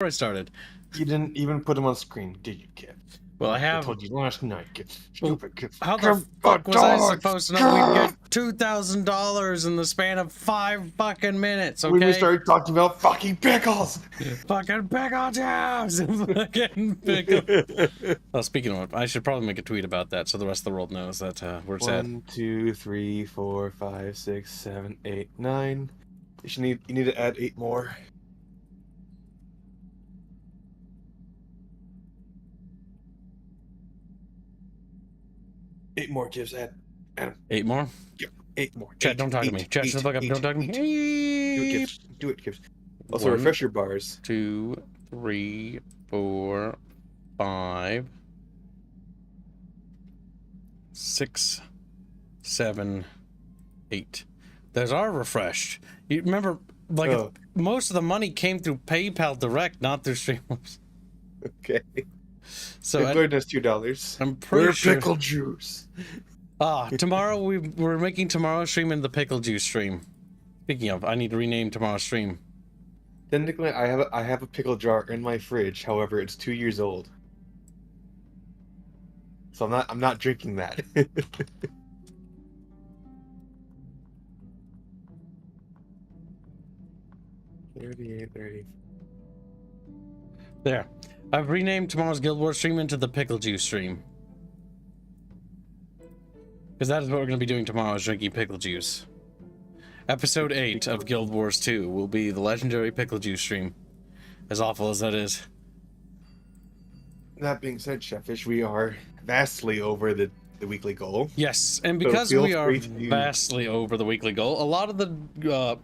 I started. You didn't even put him on screen, did you, kid? Well, I have. I told you last night, kid. Stupid kid. How the fuck was I supposed to know we'd get $2,000 in the span of 5 fucking minutes? Okay. When we started talking about fucking pickles. Fucking pickle jams. Fucking pickle. Well, speaking of it, I should probably make a tweet about that so the rest of the world knows that we're sad. 1, 2, 3, 4, 5, 6, 7, 8, 9. You need to add 8 more. Eight more gives Adam. 8 more? Yep, 8 more. Chat, don't talk to me. Chat, shut the fuck up. Don't talk to me. Do it, Gibbs. Also, refresh your bars. 2, 3, 4, 5, 6, 7, 8. Those are refreshed. You remember, like, most of the money came through PayPal Direct, not through Streamlabs. Okay. So Lloyd has $2. I'm pretty sure. Pickle juice. Tomorrow we're making tomorrow's stream in the pickle juice stream. Speaking of, I need to rename tomorrow's stream. Technically, I have a pickle jar in my fridge. However, it's 2 years old, so I'm not drinking that. 30. There. I've renamed tomorrow's Guild Wars stream into the pickle juice stream. Because that is what we're going to be doing tomorrow, is drinking pickle juice. Episode 8 of Guild Wars 2 will be the legendary pickle juice stream. As awful as that is. That being said, Cheffish, we are vastly over the weekly goal. Yes, and because we are vastly over the weekly goal, a lot of the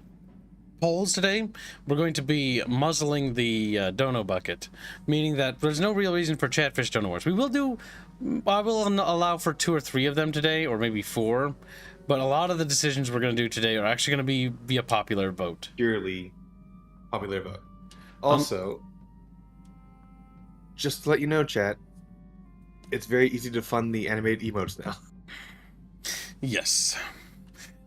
polls today, we're going to be muzzling the dono bucket, meaning that there's no real reason for Chatfish dono wars. I will allow for 2 or 3 of them today, or maybe 4, but a lot of the decisions we're going to do today are actually going to be via popular vote. Purely popular vote. Also, just to let you know, chat, it's very easy to fund the animated emotes now. Yes.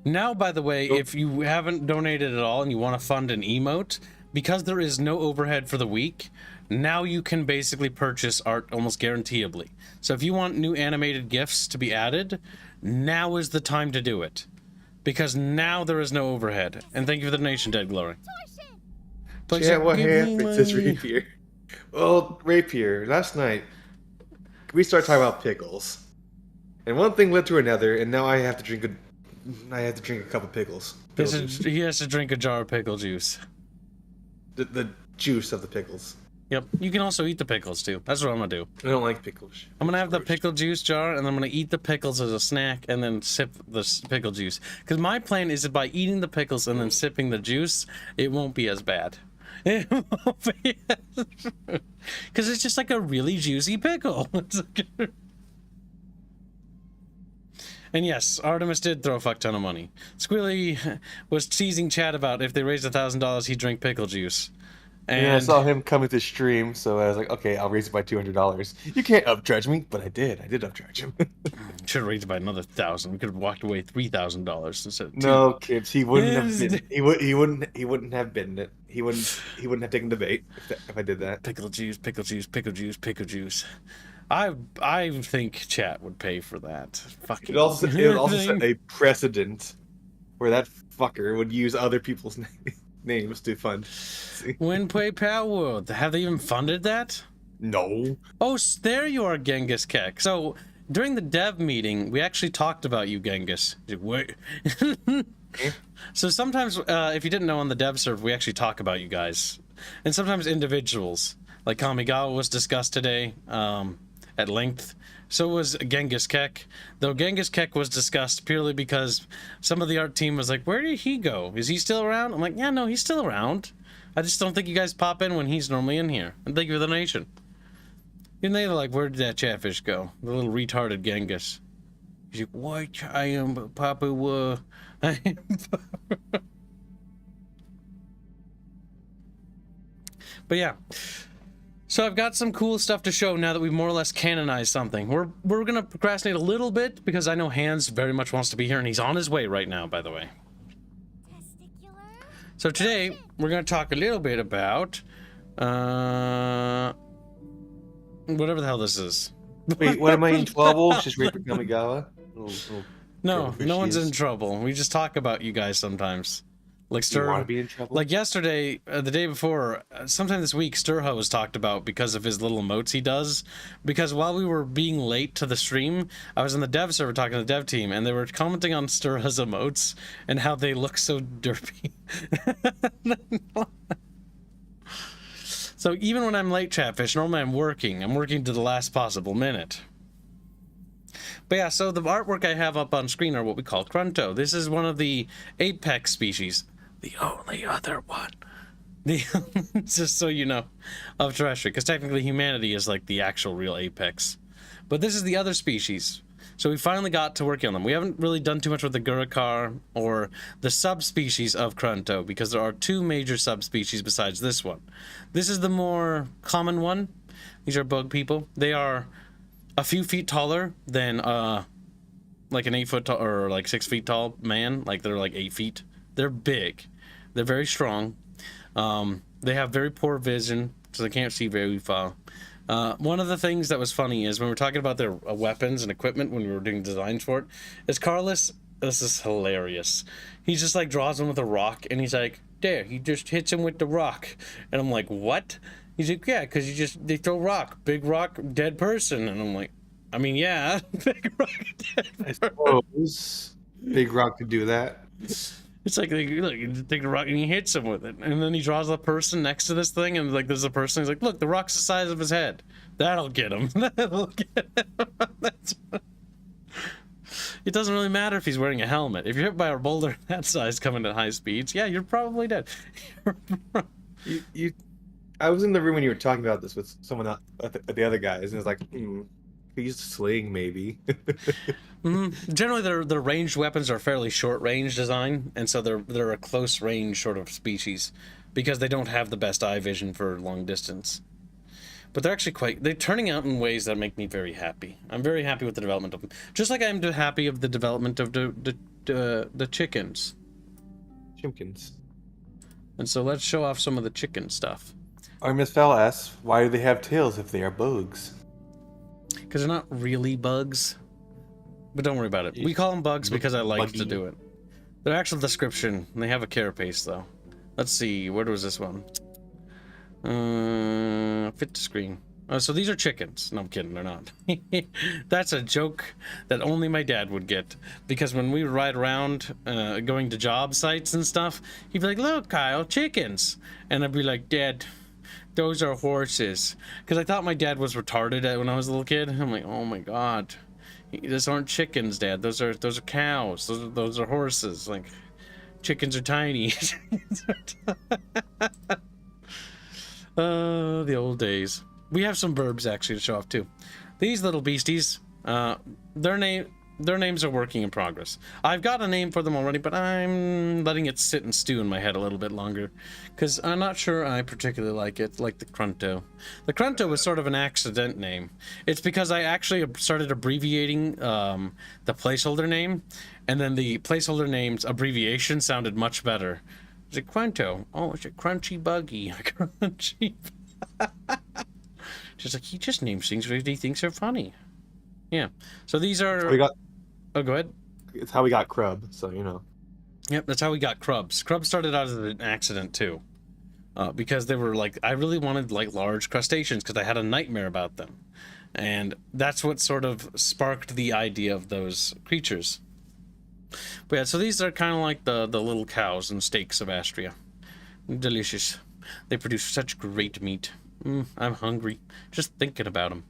Now, by the way, if you haven't donated at all and you want to fund an emote, because there is no overhead for the week, now you can basically purchase art almost guaranteeably. So if you want new animated GIFs to be added, now is the time to do it. Because now there is no overhead. And thank you for the donation, Dead Glory. Yeah, what happened to this Rapier? Well, Rapier, last night, we started talking about pickles. And one thing led to another, and now I have to drink a cup of pickles. He has to drink a jar of pickle juice. The juice of the pickles. Yep. You can also eat the pickles, too. That's what I'm going to do. I don't like pickles. I'm going to have the pickle juice jar, and I'm going to eat the pickles as a snack, and then sip the pickle juice. Because my plan is that by eating the pickles and then sipping the juice, it won't be as bad. It won't be because it's just like a really juicy pickle. And yes, Artemis did throw a fuck ton of money. Squilly was teasing Chad about if they raised $1,000, he'd drink pickle juice. And yeah, I saw him coming to stream, so I was like, okay, I'll raise it by $200. You can't upcharge me, but I did. I did upcharge him. Should have raised it by another $1,000. We could have walked away $3,000 instead of $2,000. No, kids, he wouldn't have been. He wouldn't have been it. He wouldn't have taken the bait if I did that. Pickle juice, pickle juice, pickle juice, pickle juice. I think chat would pay for that. Fucking it also set a precedent where that fucker would use other people's names to fund. When PayPal World, have they even funded that? No. Oh, there you are, Genghis Kek. So during the dev meeting, we actually talked about you, Genghis. Wait. So sometimes, if you didn't know, on the dev server, we actually talk about you guys, and sometimes individuals. Like Kamigawa was discussed today at length. So was Genghis Kek. Though Genghis Kek was discussed purely because some of the art team was like, where did he go? Is he still around? I'm like, yeah, no, he's still around. I just don't think you guys pop in when he's normally in here. And thank you for the donation. And they were like, where did that Chatfish go? The little retarded Genghis. He's like, what? I am Papa. But yeah. So I've got some cool stuff to show now that we've more or less canonized something. We're gonna procrastinate a little bit because I know Hans very much wants to be here, and he's on his way right now, by the way. So today we're gonna talk a little bit about Whatever the hell this is. Wait, what am I in trouble? Just Reaper Kamigawa? No, no one's in trouble. We just talk about you guys sometimes. Like Stir, you want to be in trouble? Like yesterday, the day before, sometime this week, Sturho was talked about because of his little emotes he does. Because while we were being late to the stream, I was in the dev server talking to the dev team, and they were commenting on Sturho's emotes and how they look so derpy. So even when I'm late, Chatfish, normally I'm working to the last possible minute. But yeah, so the artwork I have up on screen are what we call Grunto. This is one of the apex species. The only other one. Just so you know, of terrestrial. Because technically humanity is like the actual real apex. But this is the other species. So we finally got to working on them. We haven't really done too much with the Gurukar or the subspecies of Grunto, because there are two major subspecies besides this one. This is the more common one. These are bug people. They are a few feet taller than like an 8 foot tall or like 6 feet tall man. Like they're like 8 feet. They're big. They're very strong. They have very poor vision, so they can't see very far. One of the things that was funny is when we were talking about their weapons and equipment when we were doing designs for it, is Carlos, this is hilarious. He just like draws them with a rock and he's like, there, he just hits him with the rock. And I'm like, what? He's like, yeah, because they throw rock, big rock, dead person. And I'm like, I mean, yeah, big rock, dead person. I suppose big rock could do that. It's like, look, you take the rock and he hits him with it. And then he draws the person next to this thing, and like there's a person, he's like, look, the rock's the size of his head. That'll get him. That'll get him. It doesn't really matter if he's wearing a helmet. If you're hit by a boulder that size coming at high speeds, yeah, you're probably dead. I was in the room when you were talking about this with someone at the other guys, and it was like, he's sling maybe. Generally, their ranged weapons are fairly short range design, and so they're a close range sort of species because they don't have the best eye vision for long distance. But they're actually they're turning out in ways that make me very happy. I'm very happy with the development of them, just like I'm happy of the development of the chickens. Chimkins. And so let's show off some of the chicken stuff. Our Miss Fell asks, why do they have tails if they are bugs? Because they're not really bugs. But don't worry about it. We call them bugs because I like to do it. Their actual description, they have a carapace though. Let's see, where was this one? Fit to screen. Oh, so these are chickens. No, I'm kidding, they're not. That's a joke that only my dad would get. Because when we would ride around going to job sites and stuff, he'd be like, look, Kyle, chickens. And I'd be like, Dad, those are horses. Because I thought my dad was retarded when I was a little kid. I'm like, oh my god. Those aren't chickens, Dad. Those are cows. Those are horses. Like, chickens are tiny. The old days. We have some verbs actually to show off too. These little beasties, their names are working in progress. I've got a name for them already, but I'm letting it sit and stew in my head a little bit longer, because I'm not sure I particularly like it, like the Grunto. The Grunto was sort of an accident name. It's because I actually started abbreviating the placeholder name, and then the placeholder name's abbreviation sounded much better. It's a Grunto. Oh, it's a crunchy buggy. Crunchy. Just like, he just names things because he thinks they're funny. Yeah. So these are... Oh, go ahead. It's how we got Crub, so you know. Yep, that's how we got Crubs. Crubs started out as an accident too, because they were like, I really wanted like large crustaceans because I had a nightmare about them, and that's what sort of sparked the idea of those creatures. But yeah, so these are kind of like the little cows and steaks of Astria. Delicious. They produce such great meat. I'm hungry just thinking about them.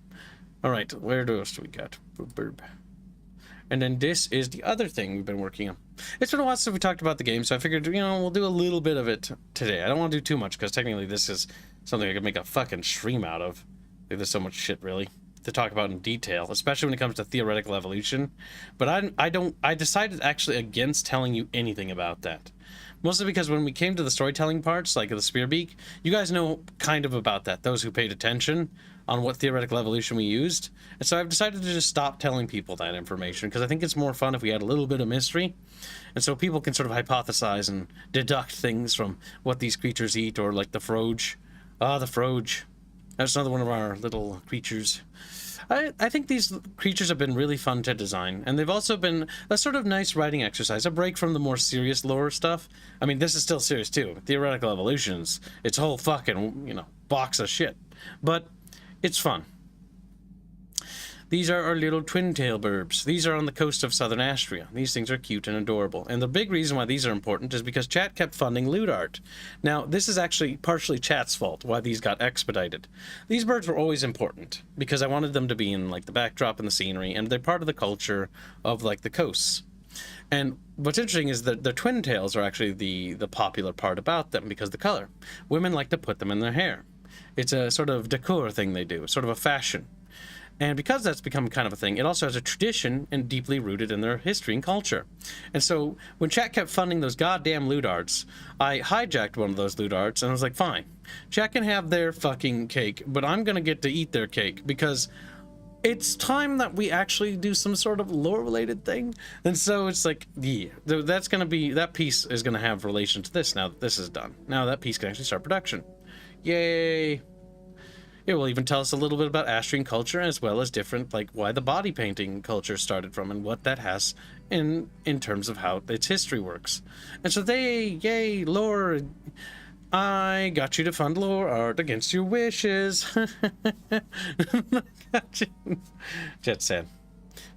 All right, where else do we got? Burb. And then this is the other thing we've been working on. It's been a while since we talked about the game, so I figured, we'll do a little bit of it today. I don't want to do too much, because technically this is something I could make a fucking stream out of. There's so much shit, really, to talk about in detail, especially when it comes to theoretical evolution. But I decided actually against telling you anything about that. Mostly because when we came to the storytelling parts, like the Spearbeak, you guys know kind of about that, those who paid attention on what theoretical evolution we used. And so I've decided to just stop telling people that information, because I think it's more fun if we add a little bit of mystery. And so people can sort of hypothesize and deduct things from what these creatures eat, or like the froge, Ah, the Froge. That's another one of our little creatures. I think these creatures have been really fun to design, and they've also been a sort of nice writing exercise, a break from the more serious lore stuff. I mean, this is still serious too. Theoretical evolutions, it's a whole fucking, you know, box of shit. But it's fun. These are our little twin-tail burbs. These are on the coast of southern Austria. These things are cute and adorable. And the big reason why these are important is because chat kept funding loot art. Now, this is actually partially chat's fault why these got expedited. These birds were always important because I wanted them to be in like the backdrop and the scenery, and they're part of the culture of like the coasts. And what's interesting is that the twin tails are actually the popular part about them because of the color. Women like to put them in their hair. It's a sort of decor thing they do, sort of a fashion. And because that's become kind of a thing, it also has a tradition and deeply rooted in their history and culture. And so when chat kept funding those goddamn loot arts, I hijacked one of those loot arts and I was like, fine, chat can have their fucking cake, but I'm going to get to eat their cake because it's time that we actually do some sort of lore related thing. And so it's like, yeah, that's going to be, that piece is going to have relation to this now that this is done. Now that piece can actually start production. Yay. It will even tell us a little bit about Austrian culture as well as different, like, why the body painting culture started from and what that has in terms of how its history works. And so yay, lore, I got you to fund lore art against your wishes. Jet sad.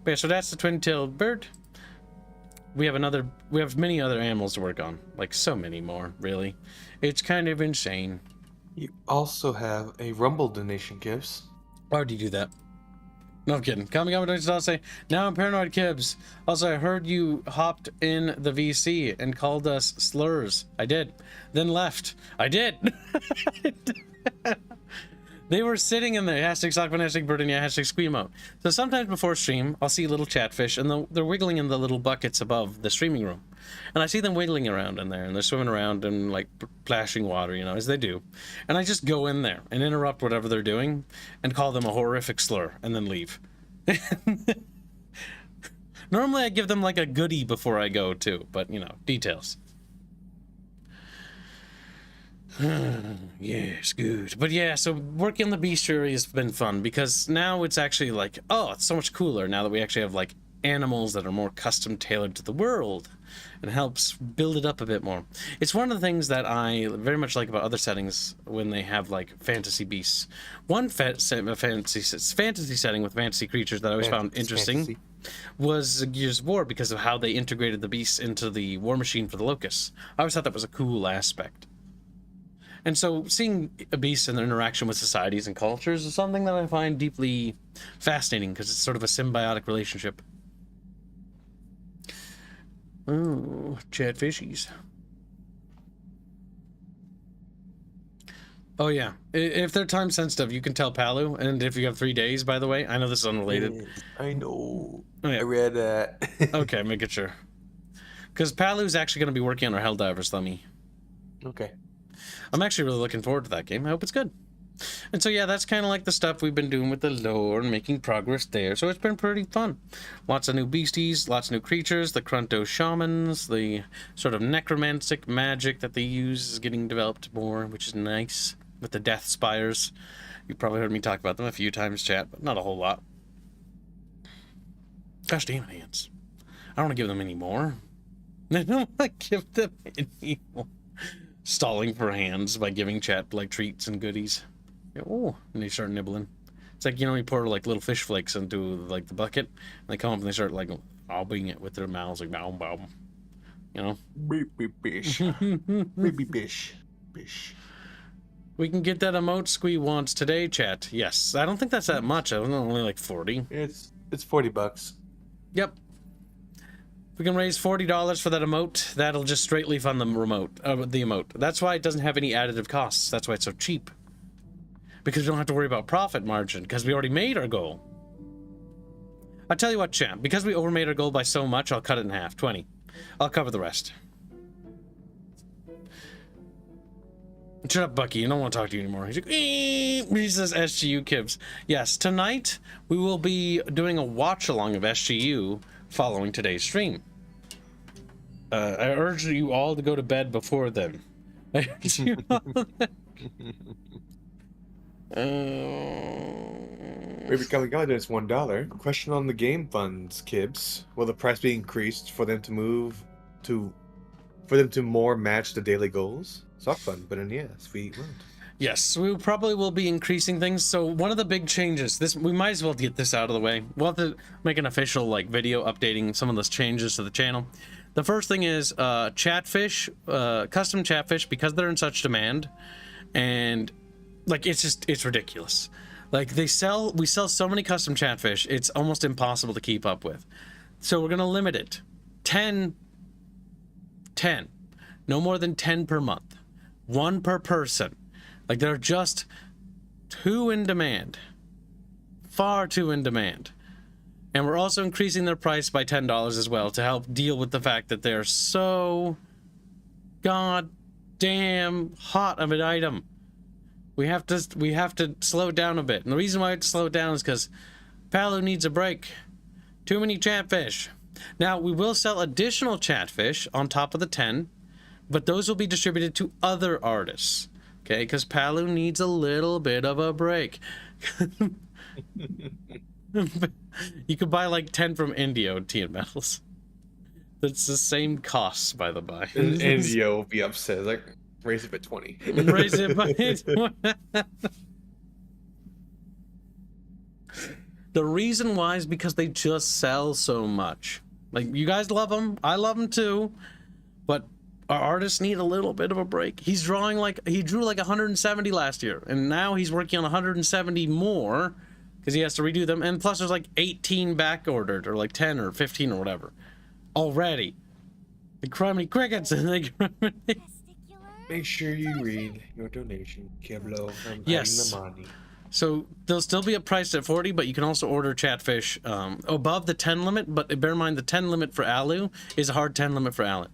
But yeah, so that's the twin-tailed bird. We have many other animals to work on, like so many more, really. It's kind of insane. You also have a Rumble donation, Gibbs. Why would you do that? No, I'm kidding. Kami donations, I'll say, now I'm paranoid, Kibbs. Also, I heard you hopped in the VC and called us slurs. I did. Then left. I did. They were sitting in there. Hashtag Sockman, hashtag Birdinia, hashtag Squeamo. So sometimes before stream, I'll see little chatfish, and they're wiggling in the little buckets above the streaming room. And I see them wiggling around in there, and they're swimming around and, like, splashing water, you know, as they do. And I just go in there and interrupt whatever they're doing and call them a horrific slur, and then leave. Normally I give them, like, a goodie before I go, too. But, you know, details. Yes, good. But yeah, so working on the bestiary has been fun because now it's actually like, oh, it's so much cooler now that we actually have like animals that are more custom tailored to the world and helps build it up a bit more. It's one of the things that I very much like about other settings when they have like fantasy beasts. One fantasy setting with fantasy creatures that I always found interesting was Gears of War because of how they integrated the beasts into the war machine for the locusts. I always thought that was a cool aspect. And so seeing a beast and their interaction with societies and cultures is something that I find deeply fascinating because it's sort of a symbiotic relationship. Oh, chatfishies. Oh yeah, if they're time sensitive, you can tell Palu, and if you have 3 days, by the way, I know this is unrelated. I know. Oh, yeah. I read that. Okay, make it sure. Because Palu's actually going to be working on our Helldivers dummy. Okay. I'm actually really looking forward to that game. I hope it's good. And so yeah, that's kind of like the stuff we've been doing with the lore and making progress there. So it's been pretty fun. Lots of new beasties, lots of new creatures. The Krunto shamans, the sort of necromantic magic that they use is getting developed more, which is nice. With the death spires. You've probably heard me talk about them a few times, chat, but not a whole lot. Gosh damn it, ants. I don't want to give them any more. I don't want to give them any more. Stalling for hands by giving chat like treats and goodies. Oh, and they start nibbling. It's like, you know, you pour like little fish flakes into like the bucket, and they come up and they start like obbing it with their mouths, like bow bow. You know? Baby fish. Baby fish. Fish. We can get that emote Squee wants today, chat. Yes. I don't think that's that much. I don't know, only like 40. It's $40. Yep. We can raise $40 for that emote. That'll just straightly fund the emote. That's why it doesn't have any additive costs. That's why it's so cheap. Because we don't have to worry about profit margin, because we already made our goal. I'll tell you what, champ. Because we overmade our goal by so much, I'll cut it in half. 20. I'll cover the rest. Shut up, Bucky. I don't want to talk to you anymore. He's like, he says SGU Kibbs. Yes, tonight we will be doing a watch-along of SGU following today's stream. I urge you all to go to bed before then. I urge you all Maybe coming out is $1. Question on the game funds, Kibs. Will the price be increased for them to more match the daily goals? Sock fun, but then yes, we won't. Yes, we probably will be increasing things. So one of the big changes, we might as well get this out of the way. We'll have to make an official video updating some of those changes to the channel. The first thing is Chatfish, custom Chatfish, because they're in such demand, and it's ridiculous. We sell so many custom Chatfish, it's almost impossible to keep up with. So we're gonna limit it. 10. No more than 10 per month. 1 per person. They're just too in demand. Far too in demand. And we're also increasing their price by $10 as well to help deal with the fact that they're so goddamn hot of an item. We have to slow down a bit. And the reason why we have to slow it down is because Palu needs a break. Too many Chatfish. Now, we will sell additional Chatfish on top of the 10, but those will be distributed to other artists. Okay, because Palu needs a little bit of a break. You could buy 10 from Indio Tea and Metals. That's the same costs, by the by. Indio will be upset. Raise it by 20. Raise it by 20. The reason why is because they just sell so much. You guys love them. I love them too. But our artists need a little bit of a break. He's drawing he drew 170 last year, and now he's working on 170 more because he has to redo them. And plus, there's 18 back ordered, or 10 or 15 or whatever already. The crummy crickets. Make sure you read your donation, Kiblo. Yes. So they'll still be priced at 40, but you can also order Chatfish above the 10 limit. But bear in mind, the 10 limit for Alu is a hard 10 limit for Alan.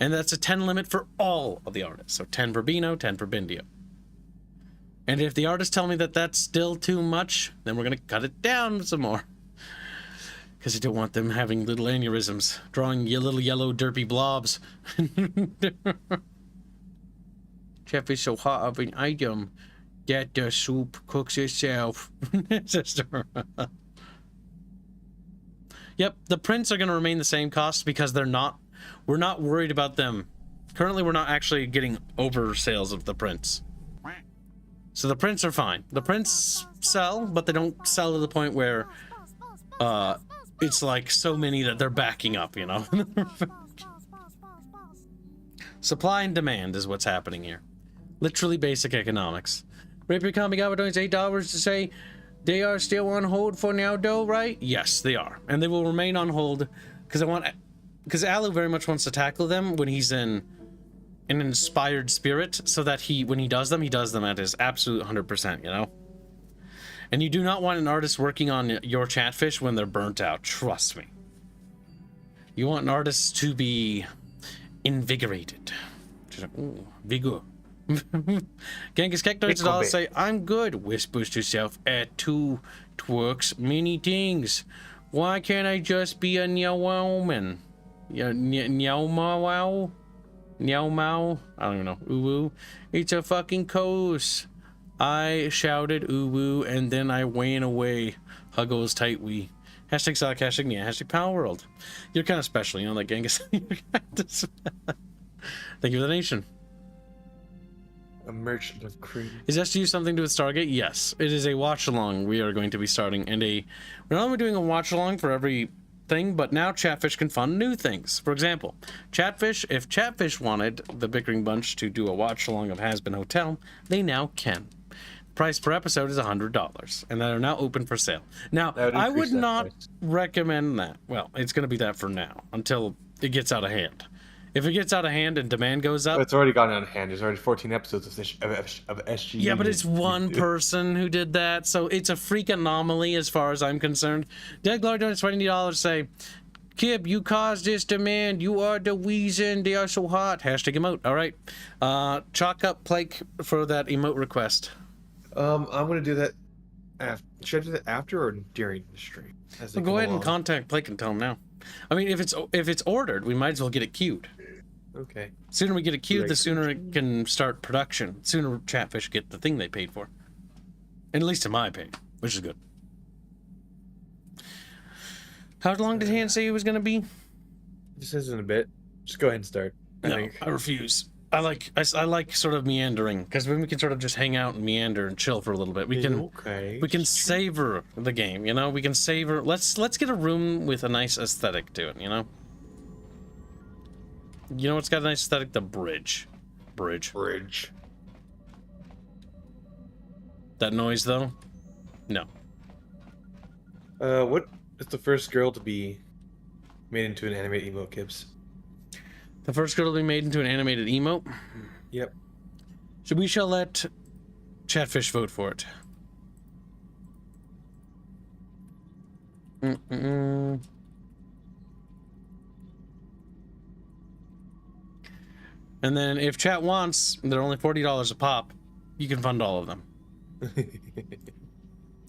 And that's a 10 limit for all of the artists. So 10 for Bino, 10 for Bindio. And if the artists tell me that that's still too much, then we're going to cut it down some more. Because you don't want them having little aneurysms, drawing your little yellow derpy blobs. Chatfish so hot of an item that the soup cooks itself. Yep, the prints are going to remain the same cost because we're not worried about them. Currently, we're not actually getting over sales of the prints. So the prints are fine. The prints sell, but they don't sell to the point where it's so many that they're backing up, Supply and demand is what's happening here. Literally basic economics. Rapier Comic Gaba donates $8 to say they are still on hold for now, though, right? Yes, they are. And they will remain on hold because Alu very much wants to tackle them when he's in an inspired spirit, so that when he does them at his absolute 100%, And you do not want an artist working on your Chatfish when they're burnt out. Trust me. You want an artist to be invigorated. Ooh, vigor. Genghis Kek donates $1 to say, I'm good. Whispers to self at 2 twerks many things. Why can't I just be a Nyawoman? Nyao Mao? I don't even know. Uwu. It's a fucking coast. I shouted uwu and then I ran away. Huggles tight we. Hashtag sock, hashtag yeah, hashtag Power World. You're kind of special, Genghis. Thank you for the nation. A merchant of cream. Is SGU something to do with Stargate? Yes. It is a watch-along we are going to be starting. And we're not only doing a watch-along for every thing, but now Chatfish can fund new things. For example, if Chatfish wanted the Bickering Bunch to do a watch-along of Has Been Hotel, they now can. Price per episode is $100, and that are now open for sale. Now, I would not recommend that. Well, it's going to be that for now, until it gets out of hand. If it gets out of hand and demand goes up... It's already gone out of hand. There's already 14 episodes of SG. Yeah, but it's one person who did that, so it's a freak anomaly as far as I'm concerned. Dead Glory donates $20 say, Kib, you caused this demand. You are the reason they are so hot. Hashtag emote. All right. Chalk up Plake for that emote request. I'm going to do that after. Should I do that after or during the stream? Well, go ahead and contact Plake and tell him now. I mean, if it's ordered, we might as well get it queued. Okay. The sooner we get it queued, the sooner it can start production. The sooner Chatfish get the thing they paid for. At least in my opinion, which is good. How long did Han say it was going to be? This isn't a bit. Just go ahead and start. I refuse. I like sort of meandering, because then we can sort of just hang out and meander and chill for a little bit. We can savor the game, you know. We can savor. Let's get a room with a nice aesthetic to it, you know. You know what's got a nice aesthetic? The bridge. Bridge. That noise though? No. What is the first girl to be made into an animated emote, Gibbs? The first girl to be made into an animated emote? Yep. So we shall let Chatfish vote for it. And then if chat wants, they're only $40 a pop. You can fund all of them.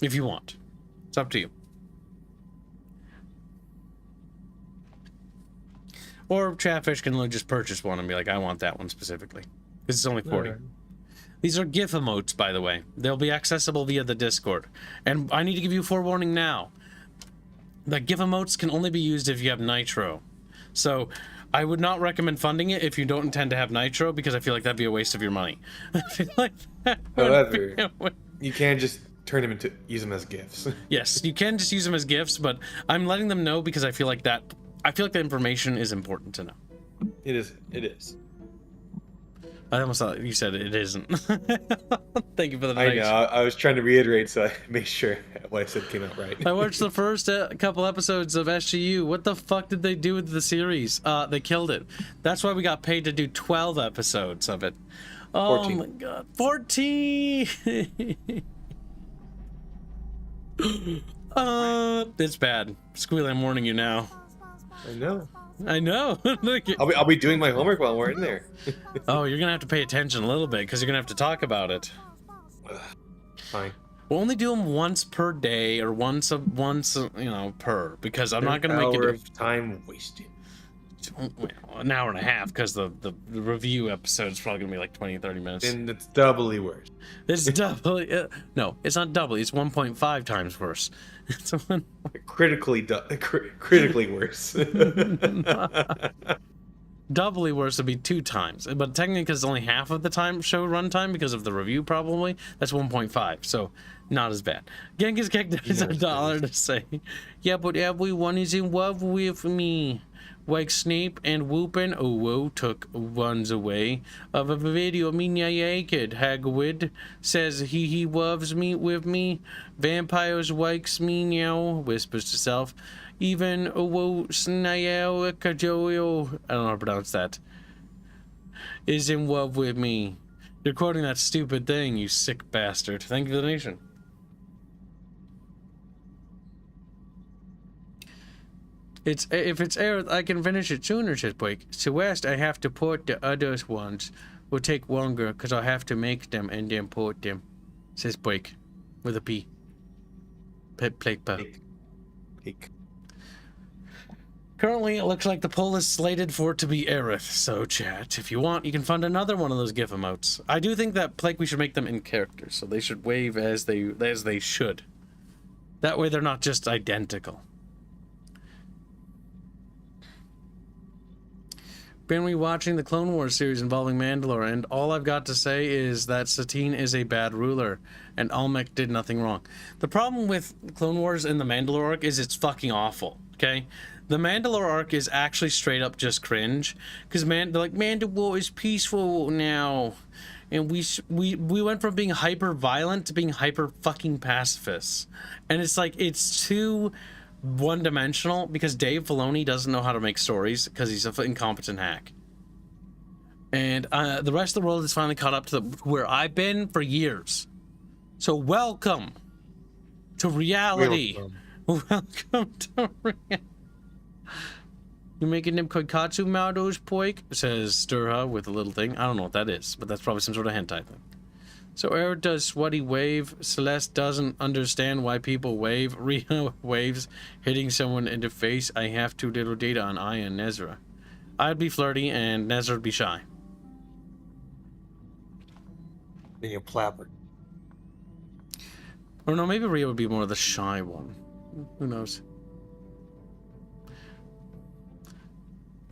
If you want. It's up to you. Or Chatfish can just purchase one and be like, I want that one specifically. This is only 40. Right. These are GIF emotes, by the way. They'll be accessible via the Discord. And I need to give you forewarning now. The GIF emotes can only be used if you have Nitro. So I would not recommend funding it if you don't intend to have Nitro, because I feel like that'd be a waste of your money. I feel like that However, you can just turn them into, use them as GIFs. Yes, you can just use them as GIFs, but I'm letting them know because I feel like the information is important to know. It is. It is. I almost thought you said it isn't. Thank you for the I know. I was trying to reiterate so I made sure what I said came out right. I watched the first couple episodes of SGU. What the fuck did they do with the series? They killed it. That's why we got paid to do 12 episodes of it. Oh 14. My god. 14! It's bad. Squealy, I'm warning you now. I know. I know. I'll be doing my homework while we're in there. Oh, you're gonna have to pay attention a little bit because you're gonna have to talk about it. Fine. We'll only do them once per day or once per, because I'm not gonna make it. An hour of time wasted. An hour and a half, because the review episode is probably gonna be like 20-30 minutes. And it's doubly worse. It's doubly. No, it's not doubly. It's 1.5 times worse. It's critically worse. Doubly worse would be 2 times, but technically, because it's only half of the time show runtime because of the review, probably that's 1.5. So not as bad. Genghis kicked us $1 to say, yeah, but everyone is in love with me. Like Snape and Whoopin' Owo took ones away of a video me naked. Hagrid says he loves me with me. Vampires likes me now, whispers to self. Even Owo Snail Kajoyo, I don't know how to pronounce that, is in love with me. You're quoting that stupid thing, you sick bastard. Thank you for the donation. If it's Earth, I can finish it sooner, says Blake. To West, I have to port the others ones. Will take longer, because I'll have to make them and then port them, says Blake. With a P. Blake. Currently, it looks like the poll is slated for it to be Aerith, so chat, if you want, you can fund another one of those GIF emotes. I do think that, Blake, we should make them in character, so they should wave as they should. That way they're not just identical. Been rewatching the Clone Wars series involving Mandalore, and all I've got to say is that Satine is a bad ruler, and Almec did nothing wrong. The problem with Clone Wars and the Mandalore arc is it's fucking awful, okay? The Mandalore arc is actually straight up just cringe, because they're like, Mandalore is peaceful now, and we went from being hyper violent to being hyper fucking pacifists, and it's like, it's too one-dimensional because Dave Filoni doesn't know how to make stories because he's an incompetent hack, and the rest of the world has finally caught up to where I've been for years. So welcome to reality. Welcome to reality. You're making them koikatsu models, poik, says Sturha with a little thing. I don't know what that is, but that's probably some sort of hentai thing. So Eric does sweaty wave. Celeste doesn't understand why people wave. Rhea waves, hitting someone in the face. I have too little data on Aya and Nezra. I'd be flirty and Nezra would be shy. Then you plapper. Or no, maybe Ria would be more of the shy one. Who knows?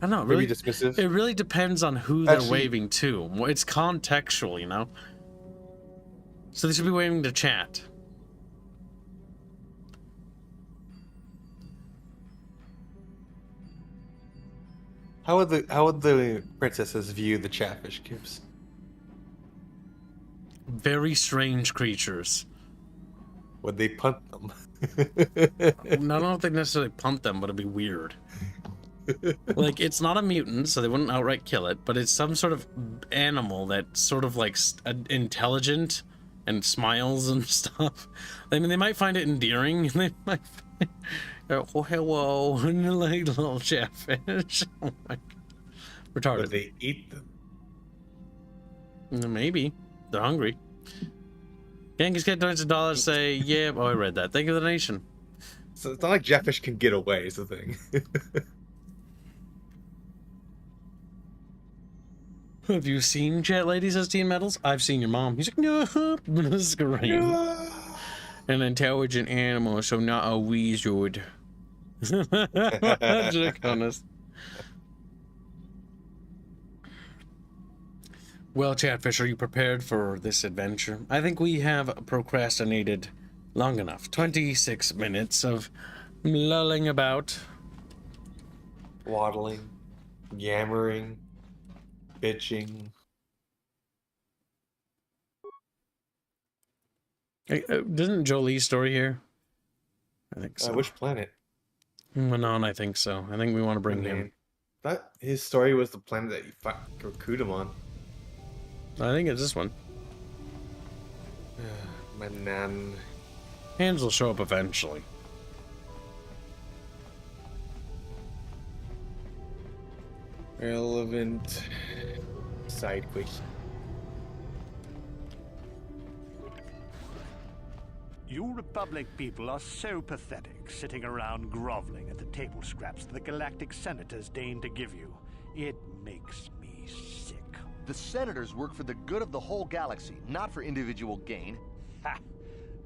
I don't know. Maybe Really, dismissive. it really depends on who they're waving to. It's contextual, you know? So they should be waving to chat. How would the princesses view the chatfish cubes? Very strange creatures. Would they punt them? I don't think necessarily punt them, but it'd be weird. Like, it's not a mutant, so they wouldn't outright kill it, but it's some sort of animal that's sort of like intelligent and smiles and stuff. I mean, they might find it endearing, and they might find, oh, hello, and like little chatfish. Oh my God. Retarded. Would they eat them? Maybe. They're hungry. Genghis Cat donates $1, say, yeah, oh, I read that. Thank you for the donation. So it's not like Jetfish can get away, is the thing. Have you seen Chat Lady, says Teen Metals? I've seen your mom. He's like, no, this is great. No. An intelligent animal, so not a wizard. Honest. Well, Chatfish, are you prepared for this adventure? I think we have procrastinated long enough. 26 minutes of lulling about. Waddling. Yammering. Bitching. Hey, doesn't Jolie's story here? I think so. Which planet? Manaan, I think so. I think we want to bring him. That his story was the planet that you recruit him on. I think it's this one. Manaan. Hands will show up eventually. Relevant side quest. You Republic people are so pathetic, sitting around groveling at the table scraps the galactic senators deign to give you. It makes me sick. The senators work for the good of the whole galaxy, not for individual gain. Ha!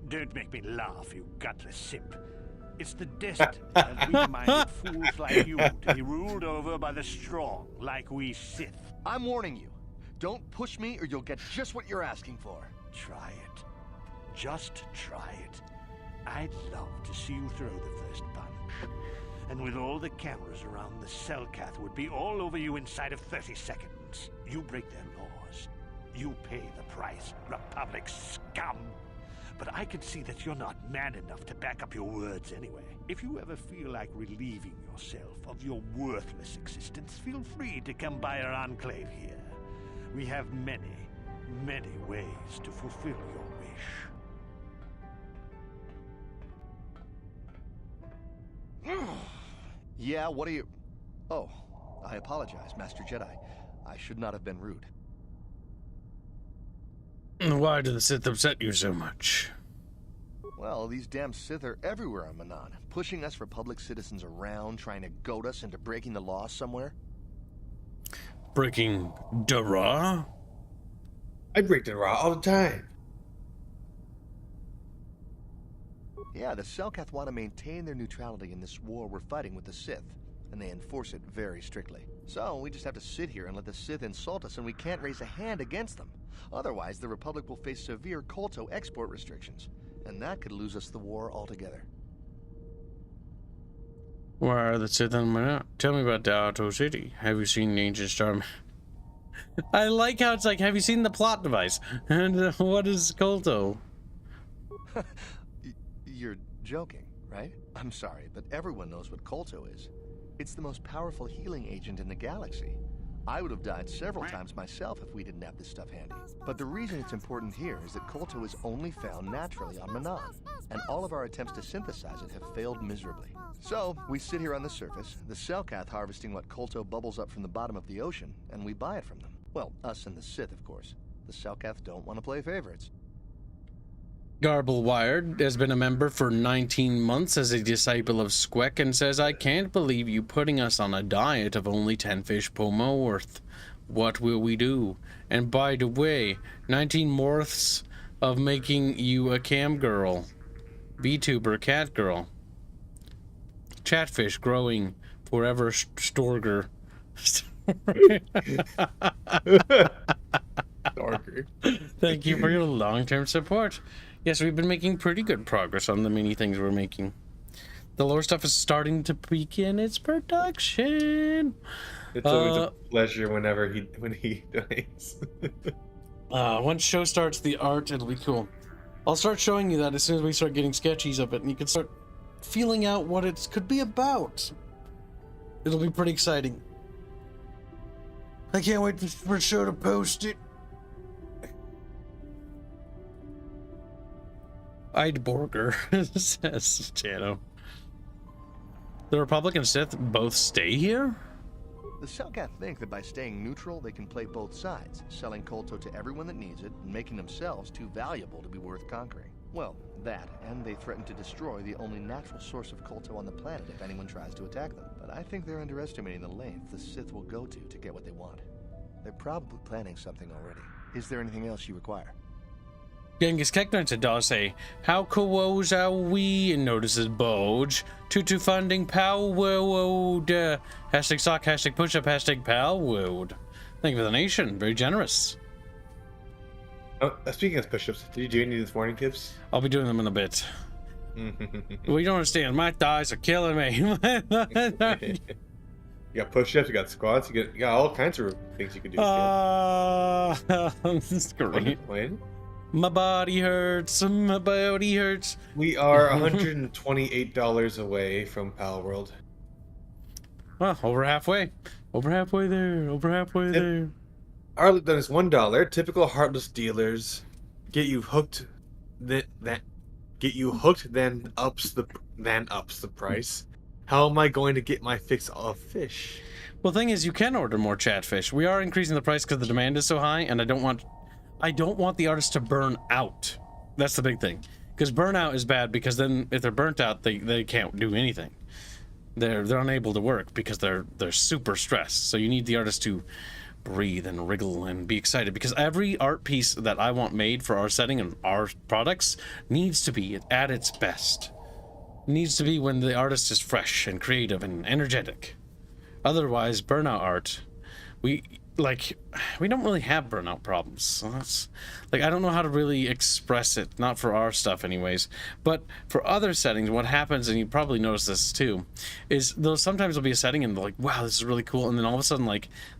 Don't make me laugh, you gutless simp. It's the destined and weak-minded fools like you to be ruled over by the strong, like we Sith. I'm warning you. Don't push me or you'll get just what you're asking for. Try it. Just try it. I'd love to see you throw the first punch. And with all the cameras around, the Selkath would be all over you inside of 30 seconds. You break their laws. You pay the price, Republic scum. But I can see that you're not man enough to back up your words anyway. If you ever feel like relieving yourself of your worthless existence, feel free to come by our enclave here. We have many, many ways to fulfill your wish. Yeah, what are you... Oh, I apologize, Master Jedi. I should not have been rude. Why do the Sith upset you so much? Well, these damn Sith are everywhere on Manaan, pushing us Republic citizens around, trying to goad us into breaking the law somewhere. Breaking the law? I break the law all the time. Yeah, the Selkath want to maintain their neutrality in this war we're fighting with the Sith, and they enforce it very strictly. So we just have to sit here and let the Sith insult us, and we can't raise a hand against them. Otherwise, the Republic will face severe KOTOR export restrictions, and that could lose us the war altogether. Why are the Sith on Manaan? Tell me about Daoto City. Have you seen the ancient star? I like how it's like, have you seen the plot device? And what is KOTOR? You're joking, right? I'm sorry, but everyone knows what KOTOR is. It's the most powerful healing agent in the galaxy. I would have died several times myself if we didn't have this stuff handy. But the reason it's important here is that KOTOR is only found naturally on Manaan, and all of our attempts to synthesize it have failed miserably. So, we sit here on the surface, the Selkath harvesting what KOTOR bubbles up from the bottom of the ocean, and we buy it from them. Well, us and the Sith, of course. The Selkath don't want to play favorites. Garble Wired has been a member for 19 months as a disciple of Squeck and says, I can't believe you putting us on a diet of only 10 fish per worth. What will we do? And by the way, 19 months of making you a cam girl. VTuber cat girl. Chatfish growing forever storger. Darker. Thank you for your long-term support. Yes, we've been making pretty good progress on the mini things we're making. The lore stuff is starting to begin its production. It's always a pleasure when he donates. Once show starts the art, it'll be cool. I'll start showing you that as soon as we start getting sketchies of it, and you can start feeling out what it could be about. It'll be pretty exciting. I can't wait for show to post it. Eidborger, says Chano. The Republic and Sith both stay here? The Selkath think that by staying neutral, they can play both sides, selling Kolto to everyone that needs it, and making themselves too valuable to be worth conquering. Well, that, and they threaten to destroy the only natural source of Kolto on the planet if anyone tries to attack them. But I think they're underestimating the length the Sith will go to get what they want. They're probably planning something already. Is there anything else you require? Genghis Keknarts does say, how coos are we? And notices Boj. Tutu funding pow wood. Hashtag sock, hashtag push up, hashtag pal wood. Thank you for the nation. Very generous. Oh, speaking of push-ups, did you do any this morning, Tips? I'll be doing them in a bit. Well, you don't understand. My thighs are killing me. You got push-ups, you got squats, you got all kinds of things you can do. This is great. When? My body hurts. My body hurts. We are $128 away from Pal World. Well, over halfway. Over halfway there. Over halfway there. Our look done is $1. Typical heartless dealers get you hooked. Then ups the price. How am I going to get my fix of fish? Well, the thing is, you can order more chatfish. We are increasing the price because the demand is so high, and I don't want the artist to burn out. That's the big thing. Because burnout is bad, because then if they're burnt out, they can't do anything. They're unable to work because they're super stressed. So you need the artist to breathe and wriggle and be excited, because every art piece that I want made for our setting and our products needs to be at its best. It needs to be when the artist is fresh and creative and energetic. Otherwise, burnout art, we don't really have burnout problems. So that's, I don't know how to really express it, not for our stuff anyways, but for other settings, what happens, and you probably notice this too, is sometimes there'll be a setting and like, wow, this is really cool, and then all of a sudden,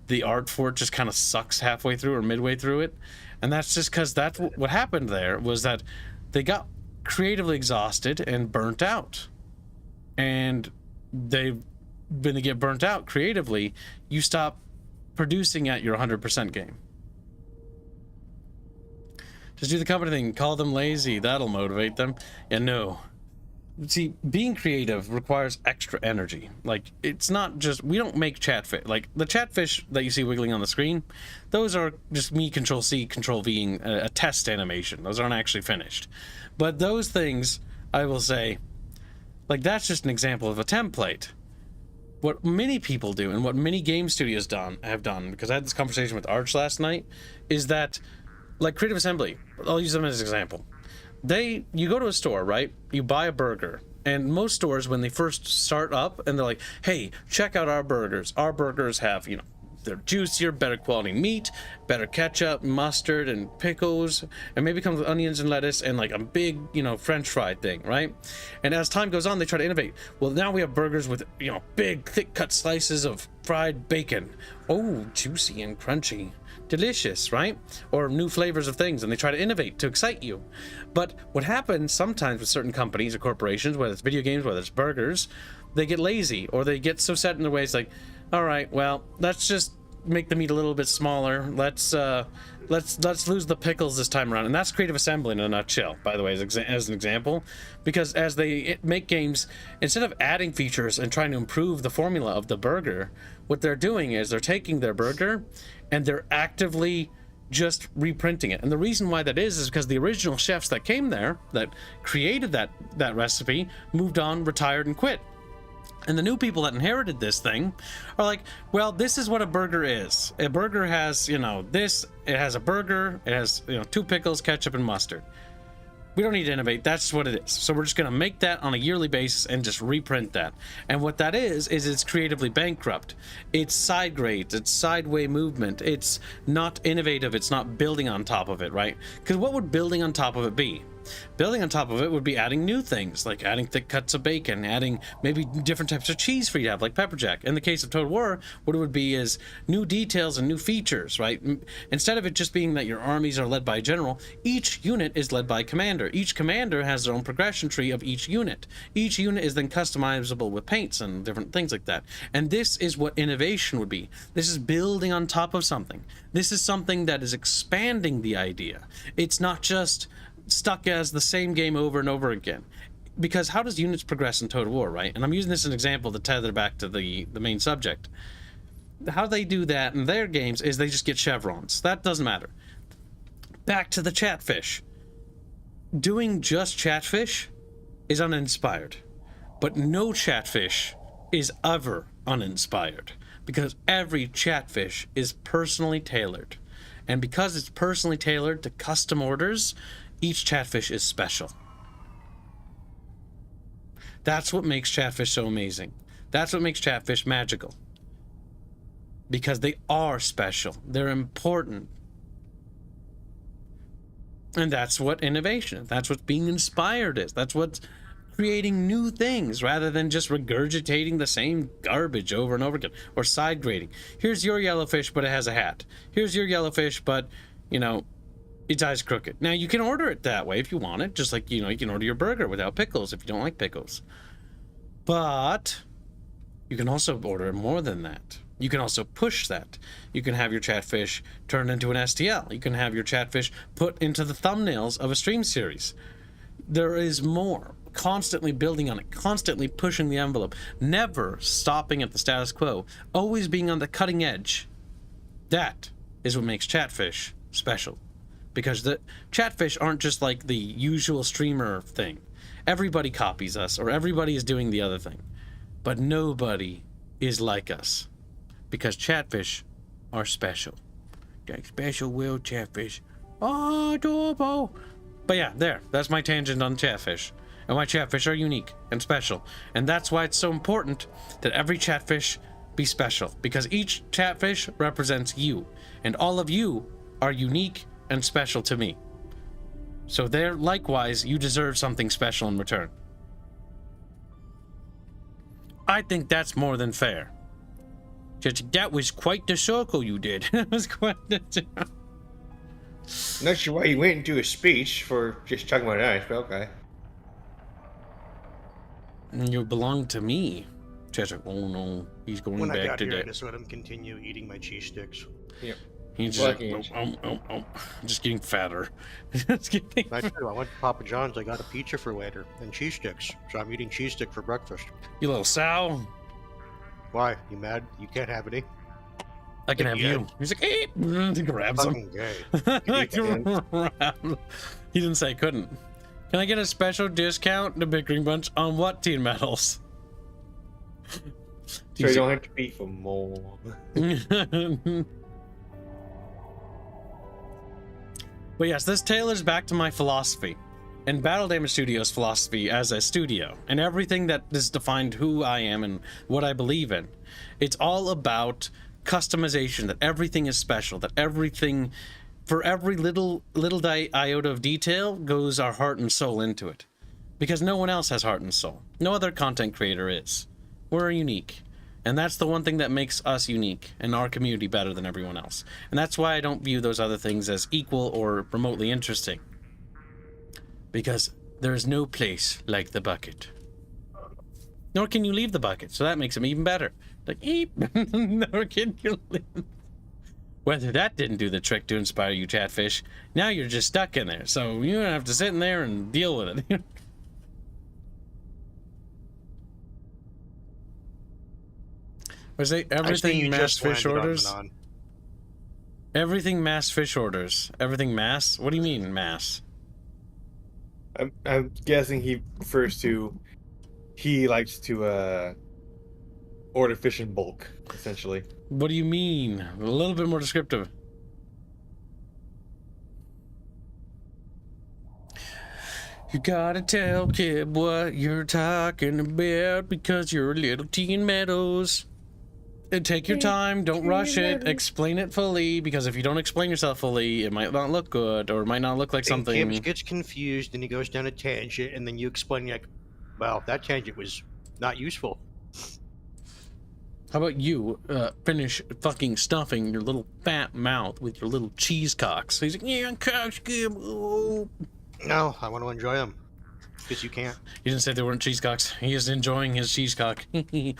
the art for it just kind of sucks halfway through or midway through it, and that's just because what happened there was that they got creatively exhausted and burnt out, and when they get burnt out creatively, you stop producing at your 100% game. Just do the company thing, call them lazy, that'll motivate them. Yeah, no. See, being creative requires extra energy. It's not just, we don't make chatfish. The chatfish that you see wiggling on the screen, those are just me Control-C, Control-Ving a test animation. Those aren't actually finished. But those things, I will say, that's just an example of a template. What many people do, and what many game studios have done, because I had this conversation with Arch last night, is that, Creative Assembly, I'll use them as an example. You go to a store, right? You buy a burger, and most stores, when they first start up, and they're like, hey, check out our burgers. Our burgers have, they're juicier, better quality meat, better ketchup, mustard, and pickles, and maybe comes with onions and lettuce and a big, French fry thing, right? And as time goes on, they try to innovate. Well, now we have burgers with, big, thick cut slices of fried bacon. Oh, juicy and crunchy. Delicious, right? Or new flavors of things, and they try to innovate to excite you. But what happens sometimes with certain companies or corporations, whether it's video games, whether it's burgers, they get lazy, or they get so set in their ways, all right, well, let's just make the meat a little bit smaller. Let's lose the pickles this time around. And that's Creative Assembly in a nutshell, by the way, as an example. Because as they make games, instead of adding features and trying to improve the formula of the burger, what they're doing is they're taking their burger and they're actively just reprinting it. And the reason why that is because the original chefs that came there, that created that recipe, moved on, retired, and quit. And the new people that inherited this thing are like, well, this is what a burger is. A burger has, this, it has a burger, it has, 2 pickles, ketchup, and mustard. We don't need to innovate. That's what it is. So we're just going to make that on a yearly basis and just reprint that. And what that is it's creatively bankrupt. It's side grades. It's sideway movement. It's not innovative. It's not building on top of it, right? Because what would building on top of it be? Building on top of it would be adding new things, like adding thick cuts of bacon, adding maybe different types of cheese for you to have, like pepper jack. In the case of Total War, what it would be is new details and new features, right? Instead of it just being that your armies are led by a general, each unit is led by a commander. Each commander has their own progression tree of each unit. Each unit is then customizable with paints and different things like that. And this is what innovation would be. This is building on top of something. This is something that is expanding the idea. It's not just stuck as the same game over and over again. Because how does units progress in Total War, right? And I'm using this as an example to tether back to the main subject. How they do that in their games is they just get chevrons. That doesn't matter. Back to the Chatfish. Doing just Chatfish is uninspired. But no Chatfish is ever uninspired. Because every Chatfish is personally tailored. And because it's personally tailored to custom orders, each Chatfish is special. That's what makes Chatfish so amazing. That's what makes Chatfish magical. Because they are special. They're important. And that's what innovation is. That's what being inspired is. That's what's creating new things rather than just regurgitating the same garbage over and over again. Or side grading. Here's your yellowfish, but it has a hat. Here's your yellowfish, but, you know, its eyes crooked. Now, you can order it that way if you want it, just like, you know, you can order your burger without pickles if you don't like pickles. But you can also order more than that. You can also push that. You can have your Chatfish turned into an STL. You can have your Chatfish put into the thumbnails of a stream series. There is more. Constantly building on it, constantly pushing the envelope, never stopping at the status quo, always being on the cutting edge. That is what makes Chatfish special. Because the Chatfish aren't just like the usual streamer thing. Everybody copies us, or everybody is doing the other thing. But nobody is like us. Because Chatfish are special. Like special will Chatfish. Oh, adorable. But yeah, that's my tangent on Chatfish. And why Chatfish are unique and special. And that's why it's so important that every Chatfish be special. Because each Chatfish represents you. And all of you are unique and special to me. So there, likewise, you deserve something special in return. I think that's more than fair. Just, that was quite the circle you did. That was quite the... Not sure why you went into a speech for just talking about ice, but okay. You belong to me. Chester, oh no, he's going back to that. I just let him continue eating my cheese sticks. Yep. He's just like, just getting fatter. Just getting I went to Papa John's. I got a pizza for later and cheese sticks. So I'm eating cheese stick for breakfast. You little sow. Why? You mad? You can't have any. I can have you. He's like, hey, he grabs him. He didn't say I couldn't. Can I get a special discount to Bickering Bunch on what teen metals? So you don't have to pay for more. But yes, this tailors back to my philosophy and Battle Damage Studios' philosophy as a studio and everything that has defined who I am and what I believe in. It's all about customization, that everything is special, that everything, for every little iota of detail goes our heart and soul into it. Because no one else has heart and soul. No other content creator is. We're unique. And that's the one thing that makes us unique and our community better than everyone else. And that's why I don't view those other things as equal or remotely interesting. Because there is no place like the bucket. Nor can you leave the bucket, so that makes them even better. Like, eep, nor can you leave. Whether that didn't do the trick to inspire you, Chatfish, now you're just stuck in there. So you don't have to sit in there and deal with it. Was it everything mass fish orders? Everything mass fish orders. Everything mass? What do you mean mass? I'm guessing he refers to he likes to order fish in bulk, essentially. What do you mean? A little bit more descriptive. You gotta tell kid what you're talking about because you're a little teen meadows. And take your time, don't rush it, explain it fully, because if you don't explain yourself fully, it might not look good, or it might not look like something. Gibbs gets confused and he goes down a tangent, and then you explain like, well, that tangent was not useful. How about you finish fucking stuffing your little fat mouth with your little cheese cocks? So he's like, yeah, cocks, Gib. Oh. No, I want to enjoy them. Because you can't. You didn't say they weren't cheese cocks. He is enjoying his cheese cock. These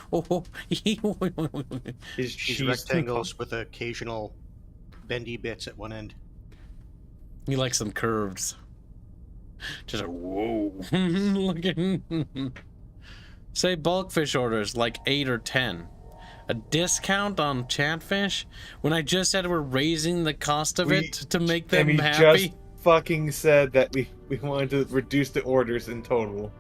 rectangles with occasional bendy bits at one end. He likes them curved. Just like, whoa. Looking. Say bulk fish orders, like 8 or 10. A discount on Chatfish? When I just said we're raising the cost of it to make them happy? Just fucking said that we wanted to reduce the orders in total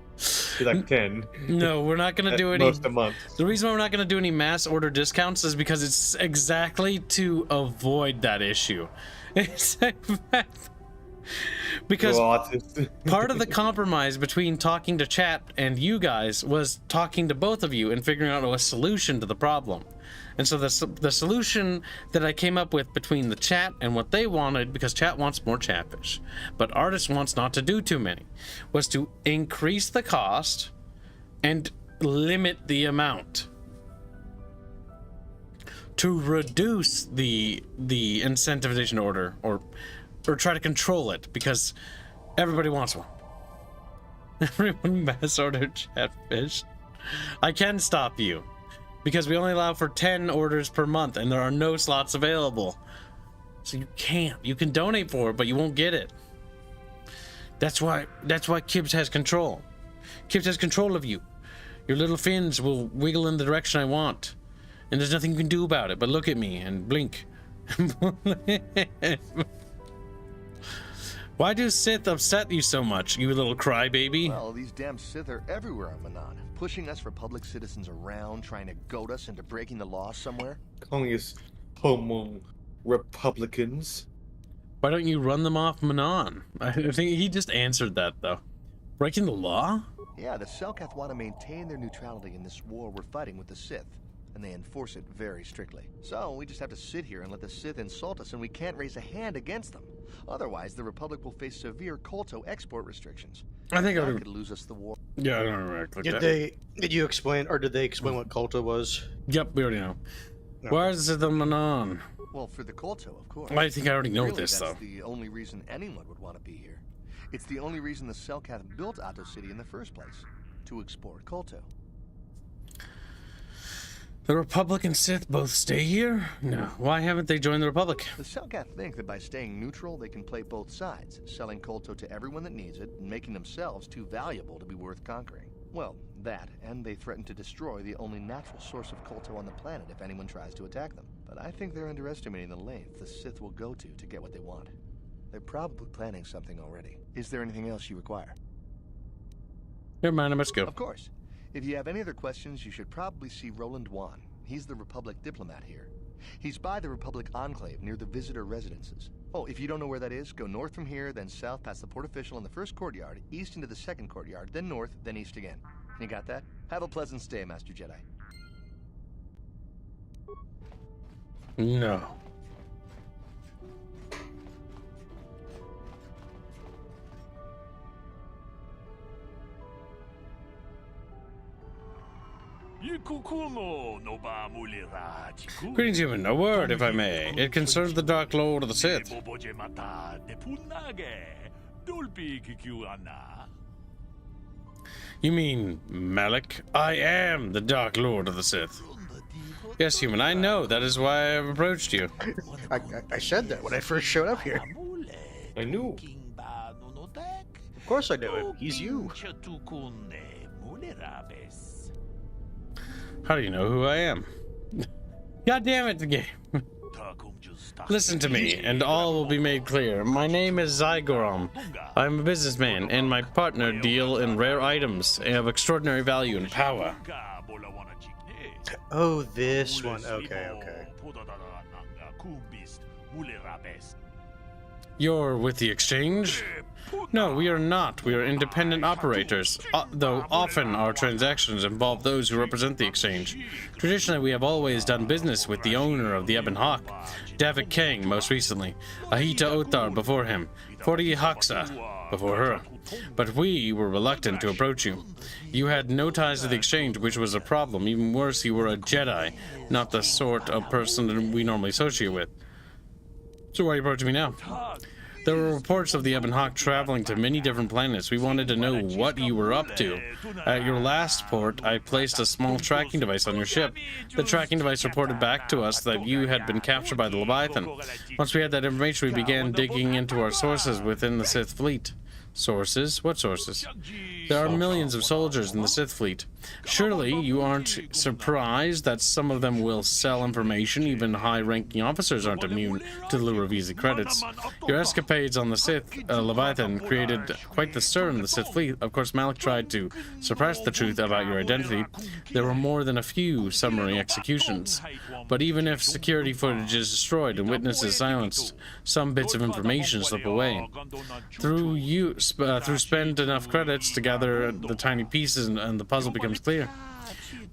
to like 10. No, we're not gonna do any. Most a month. The reason why we're not gonna do any mass order discounts is because it's exactly to avoid that issue. It's because part of the compromise between talking to chat and you guys was talking to both of you and figuring out a solution to the problem. And so the solution that I came up with between the chat and what they wanted, because chat wants more Chatfish, but artist wants not to do too many, was to increase the cost and limit the amount to reduce the incentivization order or try to control it, because everybody wants one. Everyone mass order Chatfish. I can stop you, because we only allow for 10 orders per month and there are no slots available. So you can't. You can donate for it, but you won't get it. That's why Kibbs has control. Kibbs has control of you. Your little fins will wiggle in the direction I want. And there's nothing you can do about it, but look at me and blink. Why do Sith upset you so much, you little crybaby? Well, these damn Sith are everywhere on Manaan, pushing us Republic citizens around, trying to goad us into breaking the law somewhere. Calling us homo Republicans. Why don't you run them off Manaan? I think he just answered that, though. Breaking the law? Yeah, the Selkath want to maintain their neutrality in this war we're fighting with the Sith, and they enforce it very strictly. So we just have to sit here and let the Sith insult us, and we can't raise a hand against them. Otherwise, the Republic will face severe Kolto export restrictions. I think that could lose us the war. Yeah, I don't know. Did you explain, or did they explain what Kolto was? Yep, we already know. No. Why is it the Manaan? Well, for the Kolto, of course. I think I already know Really, this, though. That's the only reason anyone would want to be here. It's the only reason the Selkath built Otto City in the first place, to export Kolto. The Republic and Sith both stay here? No. Why haven't they joined the Republic? The Selkath think that by staying neutral, they can play both sides, selling Kolto to everyone that needs it, and making themselves too valuable to be worth conquering. Well, that, and they threaten to destroy the only natural source of Kolto on the planet if anyone tries to attack them. But I think they're underestimating the length the Sith will go to get what they want. They're probably planning something already. Is there anything else you require? Never mind, I must go. Of course. If you have any other questions, you should probably see Roland Wan. He's the Republic diplomat here. He's by the Republic Enclave near the visitor residences. Oh, if you don't know where that is, go north from here, then south past the port official in the first courtyard, east into the second courtyard, then north, then east again. You got that? Have a pleasant stay, Master Jedi. No. Greetings, human. A word, if I may. It concerns the Dark Lord of the Sith. You mean Malik? I am the Dark Lord of the Sith. Yes, human, I know. That is why I have approached you. I said that when I first showed up here. I knew. Of course I knew it. He's you. How do you know who I am? God damn it, the game. Listen to me, and all will be made clear. My name is Zygoram. I'm a businessman, and my partner deal in rare items of extraordinary value and power. Oh, this one. Okay. You're with the exchange? No, we are not. We are independent operators, though often our transactions involve those who represent the exchange. Traditionally, we have always done business with the owner of the Ebon Hawk, David Kang most recently, Ahita Othar before him, Forty Haxa before her. But we were reluctant to approach you. You had no ties to the exchange, which was a problem. Even worse, you were a Jedi, not the sort of person that we normally associate with. So why are you approaching me now? There were reports of the Ebon Hawk traveling to many different planets. We wanted to know what you were up to. At your last port, I placed a small tracking device on your ship. The tracking device reported back to us that you had been captured by the Leviathan. Once we had that information, we began digging into our sources within the Sith fleet. Sources? What sources? There are millions of soldiers in the Sith fleet. Surely you aren't surprised that some of them will sell information. Even high-ranking officers aren't immune to the lure of easy credits. Your escapades on the Sith Leviathan created quite the stir in the Sith fleet. Of course, Malak tried to suppress the truth about your identity. There were more than a few summary executions. But even if security footage is destroyed and witnesses silenced, some bits of information slip away. Through spend enough credits to gather the tiny pieces and the puzzle becomes clear.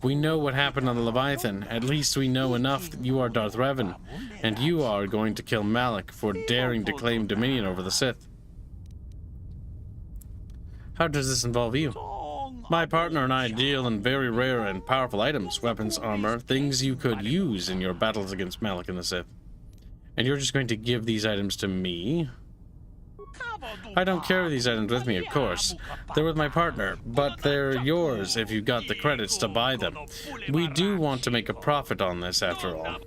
We know what happened on the Leviathan. At least we know enough that you are Darth Revan, and you are going to kill Malak for daring to claim dominion over the Sith. How does this involve you? My partner and I deal in very rare and powerful items, weapons, armor, things you could use in your battles against Malak and the Sith. And you're just going to give these items to me? I don't carry these items with me, of course. They're with my partner, but they're yours if you got the credits to buy them. We do want to make a profit on this, after all.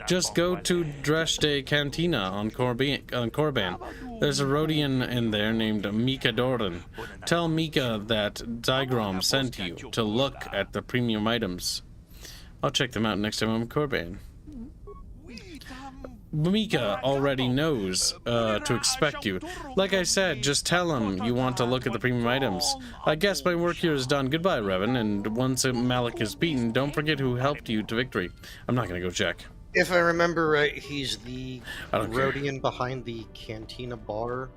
Just go to Dreshte Cantina on Korban. There's a Rhodian in there named Mika Doran. Tell Mika that Zygrom sent you to look at the premium items. I'll check them out next time I'm in Korban. Mika already knows to expect you. Like I said, just tell him you want to look at the premium items. I guess my work here is done. Goodbye, Revan, and once Malak is beaten, don't forget who helped you to victory. I'm not gonna go check. If I remember right, he's the Rhodian behind the Cantina bar.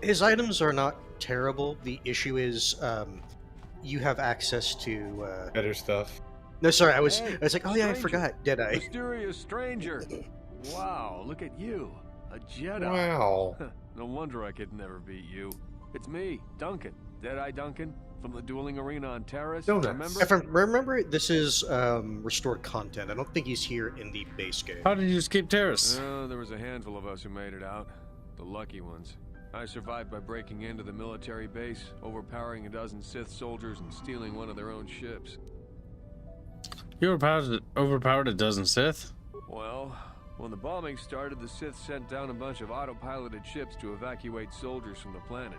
His items are not terrible. The issue is you have access to... better stuff. No, sorry, I was like, oh yeah, I forgot, did I? Mysterious stranger. Wow, look at you. A Jedi. Wow. No wonder I could never beat you. It's me, Duncan. Deadeye Duncan, from the dueling arena on Terrace. Remember? If I remember, this is restored content. I don't think he's here in the base game. How did you escape Terrace? There was a handful of us who made it out. The lucky ones. I survived by breaking into the military base, overpowering a dozen Sith soldiers and stealing one of their own ships. You overpowered a dozen Sith? Well, when the bombing started, the Sith sent down a bunch of autopiloted ships to evacuate soldiers from the planet.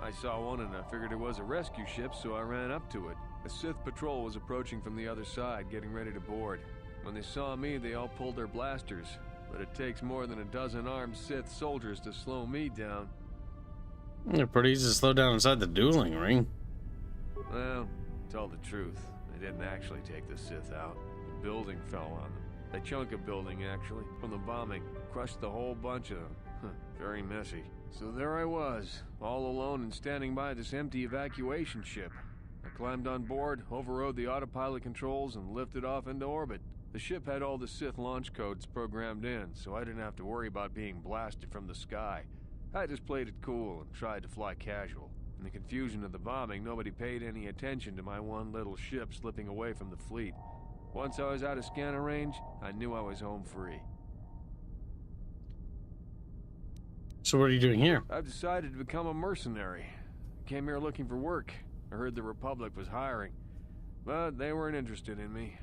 I saw one and I figured it was a rescue ship, so I ran up to it. A Sith patrol was approaching from the other side, getting ready to board. When they saw me, they all pulled their blasters. But it takes more than a dozen armed Sith soldiers to slow me down. They're pretty easy to slow down inside the dueling ring. Well, to tell the truth, they didn't actually take the Sith out. The building fell on them. A chunk of building, actually, from the bombing. Crushed the whole bunch of them. Very messy. So there I was, all alone and standing by this empty evacuation ship. I climbed on board, overrode the autopilot controls, and lifted off into orbit. The ship had all the Sith launch codes programmed in, so I didn't have to worry about being blasted from the sky. I just played it cool and tried to fly casual. In the confusion of the bombing, nobody paid any attention to my one little ship slipping away from the fleet. Once I was out of scanner range, I knew I was home free. So what are you doing here? I've decided to become a mercenary. I came here looking for work. I heard the Republic was hiring, but they weren't interested in me.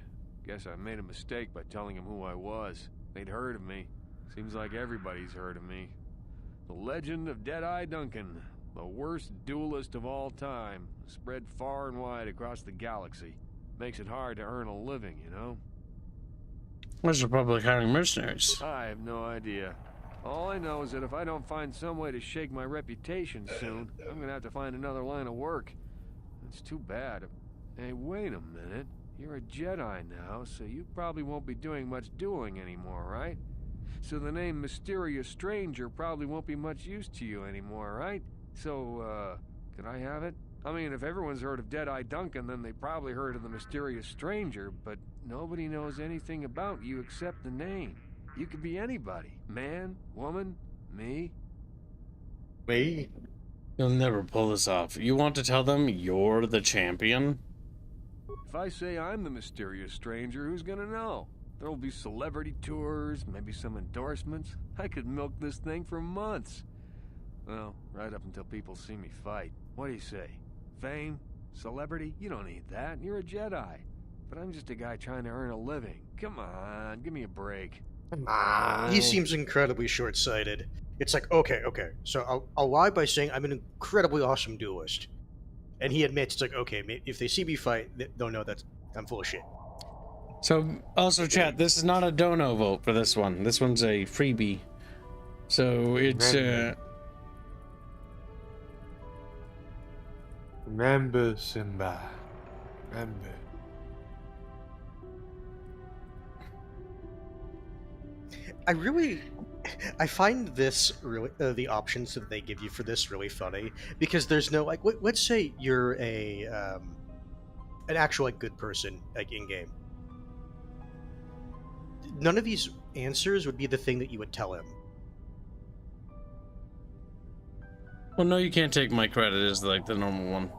Guess I made a mistake by telling them who I was. They'd heard of me. Seems like everybody's heard of me. The legend of Deadeye Duncan. The worst duelist of all time, spread far and wide across the galaxy. Makes it hard to earn a living, you know? Where's the Republic hiring mercenaries? I have no idea. All I know is that if I don't find some way to shake my reputation soon, I'm gonna have to find another line of work. It's too bad. Hey, wait a minute. You're a Jedi now, so you probably won't be doing much dueling anymore, right? So the name Mysterious Stranger probably won't be much use to you anymore, right? So, can I have it? I mean, if everyone's heard of Deadeye Duncan, then they probably heard of the Mysterious Stranger, but nobody knows anything about you except the name. You could be anybody. Man, woman, me. Me? You'll never pull this off. You want to tell them you're the champion? If I say I'm the Mysterious Stranger, who's gonna know? There'll be celebrity tours, maybe some endorsements. I could milk this thing for months. Well, right up until people see me fight. What do you say? Fame? Celebrity? You don't need that. You're a Jedi. But I'm just a guy trying to earn a living. Come on, give me a break. Come on. He seems incredibly short-sighted. It's like, okay, so I'll lie by saying I'm an incredibly awesome duelist. And he admits, it's like, okay, if they see me fight, they'll know that I'm full of shit. So, also, chat, this is not a dono vote for this one. This one's a freebie. So, it's, Remember, Simba. Remember. I find this really, the options that they give you for this really funny, because there's no, like, let's say you're an actual, like, good person, like, in-game. None of these answers would be the thing that you would tell him. well, no, you can't take my credit as, like, the normal one.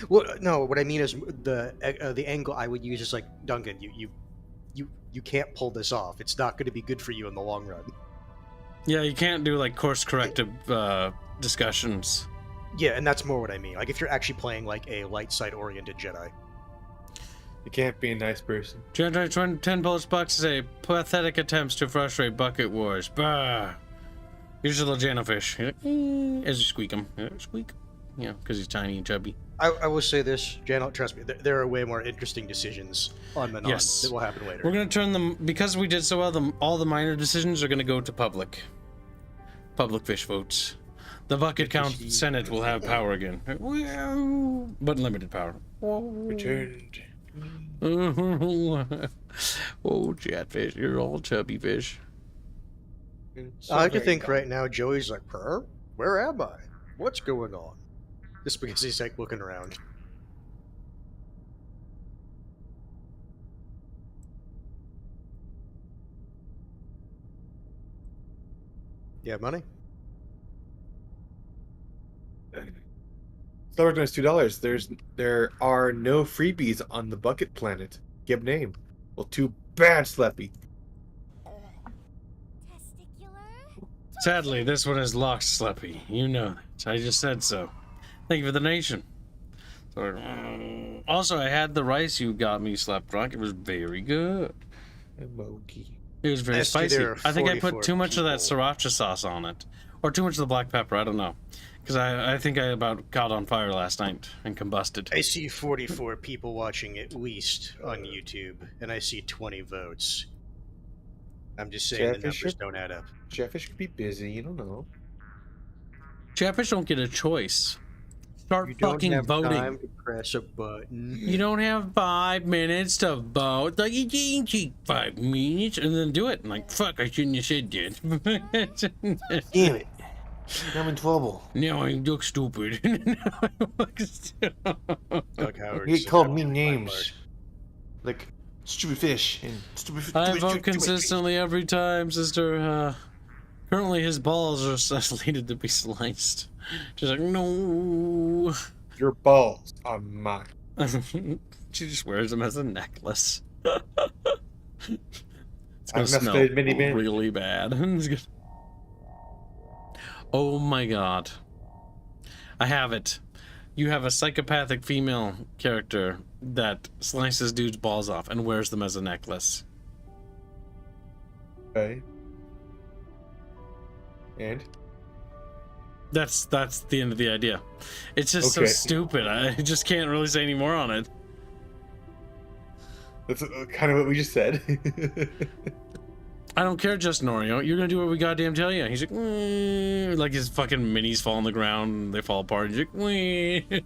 Well, no, what I mean is the angle I would use is like, Duncan, you can't pull this off. It's not going to be good for you in the long run. Yeah, you can't do, like, course corrective discussions. Yeah, and that's more what I mean. Like, if you're actually playing, like, a light side oriented Jedi. You can't be a nice person. Jedi 10 bullets box say pathetic attempts to frustrate bucket wars. Bah. Here's a little Janofish. As you squeak him. Squeak. Yeah, because he's tiny and chubby. I will say this, Jano, trust me, there are way more interesting decisions on Manaan that will happen later. We're going to turn them, because we did so well, all the minor decisions are going to go to public fish votes. The bucket count Senate will have power again. But limited power. Returned. Oh, Chatfish, you're all chubby fish. I like to think right now Joey's like, where am I? What's going on? Just because he's like looking around. Yeah, money? Slower than $2. There are no freebies on the bucket planet. Give name. Well, too bad, Sleppy. Sadly, this one is locked, Sleppy. You know that. I just said so. Thank you for the nation. Also, I had the rice you got me, Slapdrunk. It was very good. It was very spicy. I think I put too much of that sriracha sauce on it. Or too much of the black pepper, I don't know. Because I think I about caught on fire last night and combusted. I see 44 people watching at least on YouTube, and I see 20 votes. I'm just saying the numbers don't add up. Chatfish could be busy, you don't know. Chatfish don't get a choice. Start You don't fucking have voting. time to press a button. You don't have 5 minutes to vote. Like, you can't take 5 minutes and then do it. I'm like, fuck, I shouldn't have said that. Damn it. I'm in trouble. Now I look stupid. Now I look stupid. Doug Howard. He called me names. Like, stupid fish and stupid fish. I vote consistently every time, sister. Currently, his balls are slated to be sliced. She's like, no. Your balls are mine. She just wears them as a necklace. It's gonna I smell minivan. really bad. It's gonna... Oh my god. I have it. You have a psychopathic female character that slices dudes' balls off and wears them as a necklace. Okay. And? That's the end of the idea. It's just so stupid. I just can't really say any more on it. That's kind of what we just said. I don't care, Justin Oreo. You're gonna do what we goddamn tell you. He's like his fucking minis fall on the ground and they fall apart. He's like,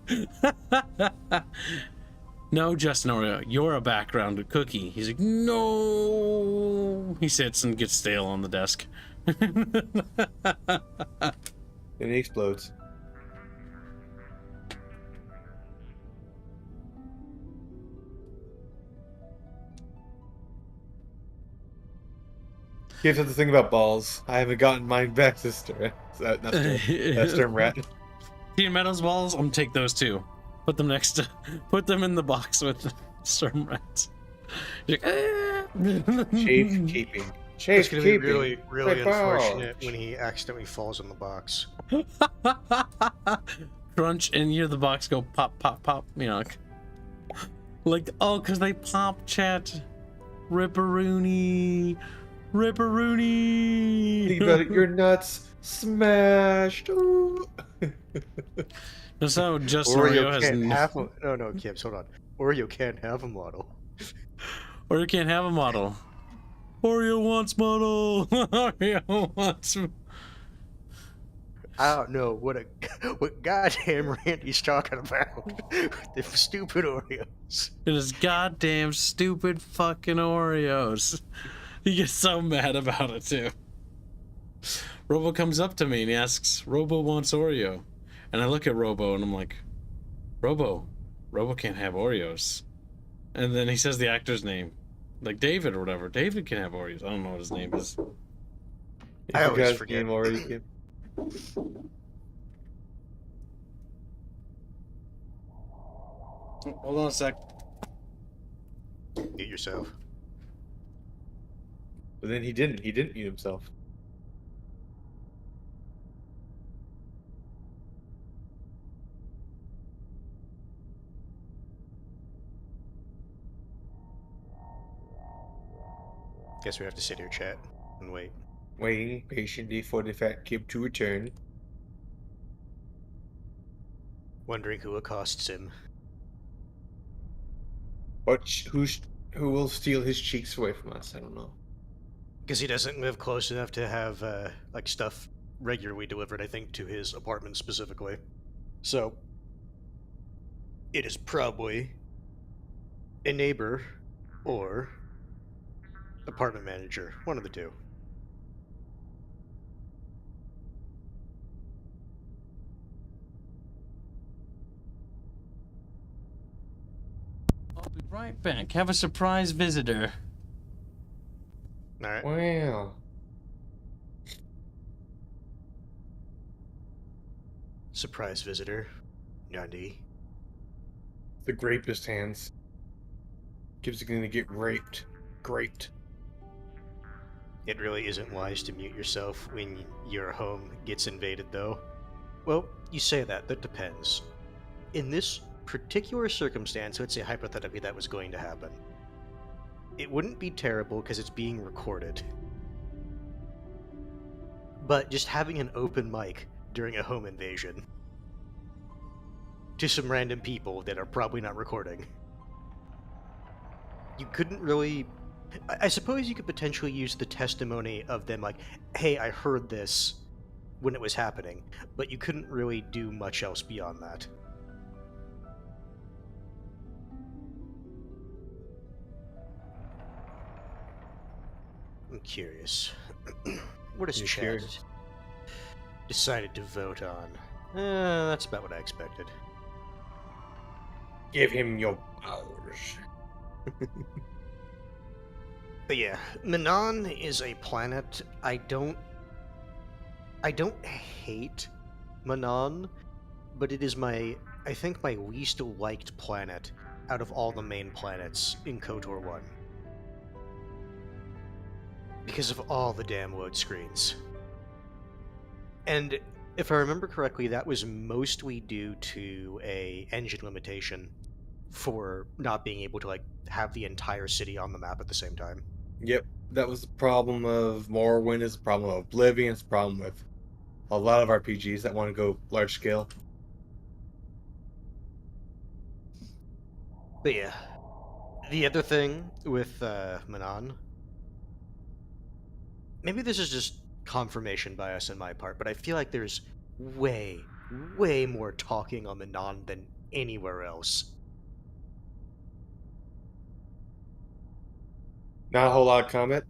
No, Justin Oreo, you're a background cookie. He's like, no. He sits and gets stale on the desk. And he explodes. Here's the thing about balls. I haven't gotten mine back, sister. That's term rat. Teen Meadows balls, I'm gonna take those too. Put them next to, put them in the box with the Storm Rats. Like, Shape keeping. It's gonna be really, really unfortunate when he accidentally falls in the box. Crunch, and you hear the box go pop, pop, pop. You know, like oh, because they pop chat. Ripperoonie. Ripperoonie. Think about it, your nuts smashed. That's how just Oreo Oreo has can't have a, no, Kibbs, hold on. Oreo can't have a model. Oreo can't have a model. Oreo wants model. Oreo wants. I don't know what goddamn Randy's talking about. The stupid Oreos. It is goddamn stupid fucking Oreos. He gets so mad about it too. Robo comes up to me and he asks, Robo wants Oreo. And I look at Robo and I'm like, Robo can't have Oreos. And then he says the actor's name. Like David or whatever. David can have Oreos. I don't know what his name is. I always forget. Already. Hold on a sec. Eat yourself. But then he didn't eat himself. Guess we have to sit here, chat, and wait. Waiting patiently for the fat kid to return. Wondering who accosts him. Who will steal his cheeks away from us? I don't know. Because he doesn't live close enough to have, like, stuff regularly delivered, I think, to his apartment specifically. So, it is probably a neighbor or apartment manager. One of the two. I'll be right back. Have a surprise visitor. Alright. Wow. Surprise visitor. Nandi. The grapist hands. Gibbs is gonna get raped. Graped. It really isn't wise to mute yourself when your home gets invaded, though. Well, you say that. That depends. In this particular circumstance, let's say hypothetically that was going to happen. It wouldn't be terrible because it's being recorded. But just having an open mic during a home invasion to some random people that are probably not recording. You couldn't really... I suppose you could potentially use the testimony of them like, hey, I heard this when it was happening, but you couldn't really do much else beyond that. I'm curious. What is chat decided to vote on? That's about what I expected. Give him your powers. But yeah, Manaan is a planet. I don't hate Manaan, but it is I think my least liked planet out of all the main planets in KOTOR 1. Because of all the damn load screens. And if I remember correctly, that was mostly due to a engine limitation for not being able to like have the entire city on the map at the same time. Yep, that was the problem of Morrowind, is the problem of Oblivion, it's the problem with a lot of RPGs that want to go large scale. But yeah, the other thing with Manaan, maybe this is just confirmation bias on my part, but I feel like there's way more talking on Manaan than anywhere else. Not a whole lot of comment.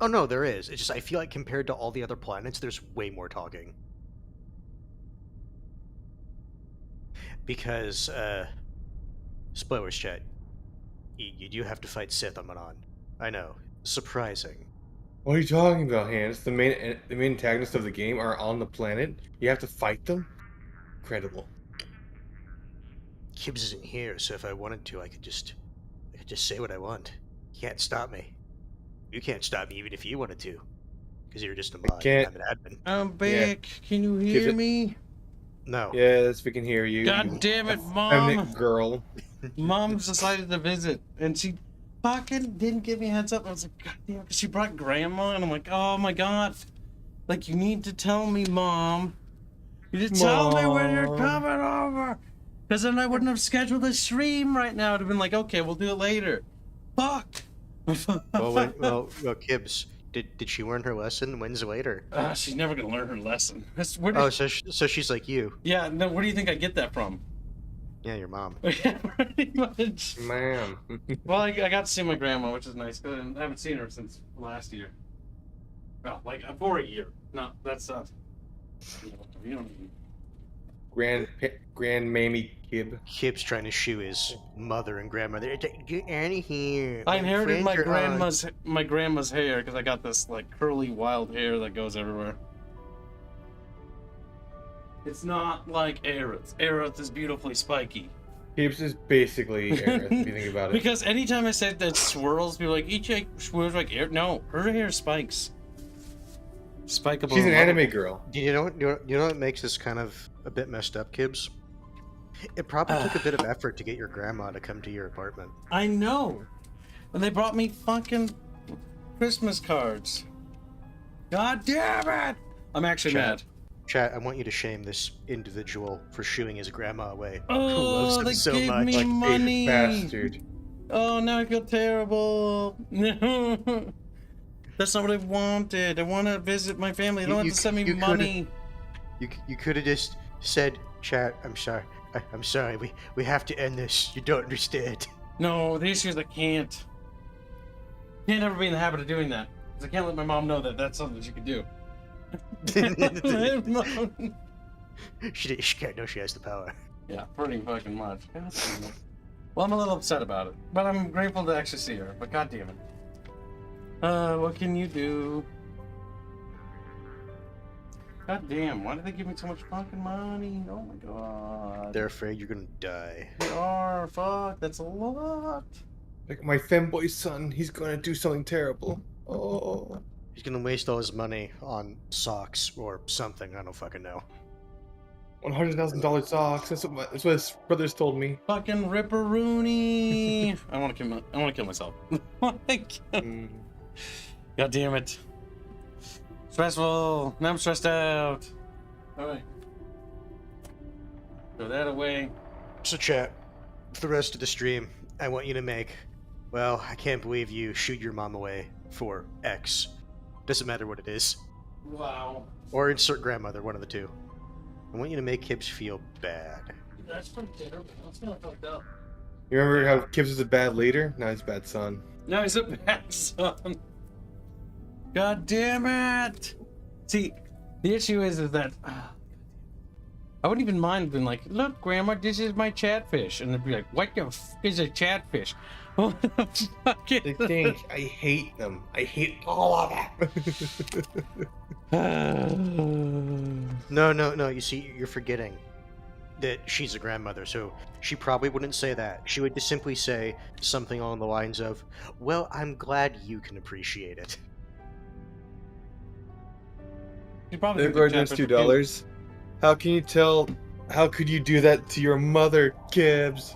Oh no, there is. It's just I feel like compared to all the other planets, there's way more talking. Because, spoilers, chat. You do have to fight Sith on Manaan. I know. Surprising. What are you talking about, Hans? The main antagonists of the game are on the planet. You have to fight them? Incredible. Kibbs isn't here, so if I wanted to, I could just say what I want. You can't stop me. You can't stop me even if you wanted to. Because you're just a mod. can't- I'm an admin. I'm back. Can you hear me? No. Yes, we can hear you. God you damn it, effeminate Mom! girl. Mom's decided to visit, and she fucking didn't give me a heads up. I was like, God damn, she brought Grandma, and I'm like, oh my God. Like, you need to tell me, Mom. You need to tell me when you're Mom. coming over. Because then I wouldn't have scheduled a stream right now. I'd have been like, okay, we'll do it later. Fuck. Well, Kibbs, did she learn her lesson? When's later? She's never gonna learn her lesson. Oh, so she's like you. Yeah, no, where do you think I get that from? Yeah, your mom. Pretty much. Ma'am. Well, I got to see my grandma, which is nice. I haven't seen her since last year. Well, like for a year. No, that's you don't Grand Mamie Kib. Kibbs trying to shoo his mother and grandmother. Get out of here. I inherited my friends are grandma's hair because I got this like curly wild hair that goes everywhere. It's not like Aerith. Aerith is beautifully spiky. Kibs is basically Aerith, if you think about it. Because anytime I say that swirls, people are like, each swirls like Aerith. No, her hair spikes. Spikeable. She's an anime girl. Do you know what makes this kind of a bit messed up, Kibbs? It probably took a bit of effort to get your grandma to come to your apartment. I know. And they brought me fucking Christmas cards. God damn it! I'm actually mad. Chat, I want you to shame this individual for shooing his grandma away. Oh, who loves him they so gave much. me money. Bastard. Oh, now I feel terrible. No. That's not what I wanted. I want to visit my family. They don't have to send me money. You could have just said, chat, I'm sorry. I'm sorry. We have to end this. You don't understand. No, the issue is I can't. Can't ever be in the habit of doing that. Because I can't let my mom know that that's something she could do. She can't know she has the power. Yeah, pretty fucking much. Well, I'm a little upset about it. But I'm grateful to actually see her. But god damn it. What can you do? God damn, why did they give me so much fucking money? Oh my god. They're afraid you're gonna die. They are, fuck, that's a lot. Like my femboy son, he's gonna do something terrible. Oh. He's gonna waste all his money on socks or something, I don't fucking know. $100,000 socks, that's what his brothers told me. Fucking Ripperoonie. I want to kill myself. God damn it. Stressful. Now I'm stressed out. Alright. Throw that away. So chat, for the rest of the stream, I want you to make, well, I can't believe you shoot your mom away for X. Doesn't matter what it is. Wow. Or insert grandmother, one of the two. I want you to make Kibbs feel bad. That's pretty terrible. That's kind of fucked up. You remember how Kibbs was a bad leader? Now he's a bad son. Now he's a bad son. God damn it! See, the issue is that I wouldn't even mind being like, "Look, Grandma, this is my chatfish," and they'd be like, "What the f is a chatfish?" What the fuck is They think I hate them. I hate all of them. No, you see, you're forgetting that she's a grandmother, so she probably wouldn't say that. She would just simply say something along the lines of, well, I'm glad you can appreciate it. You probably The Guardian's $2. How can you tell? How could you do that to your mother, Kibbs?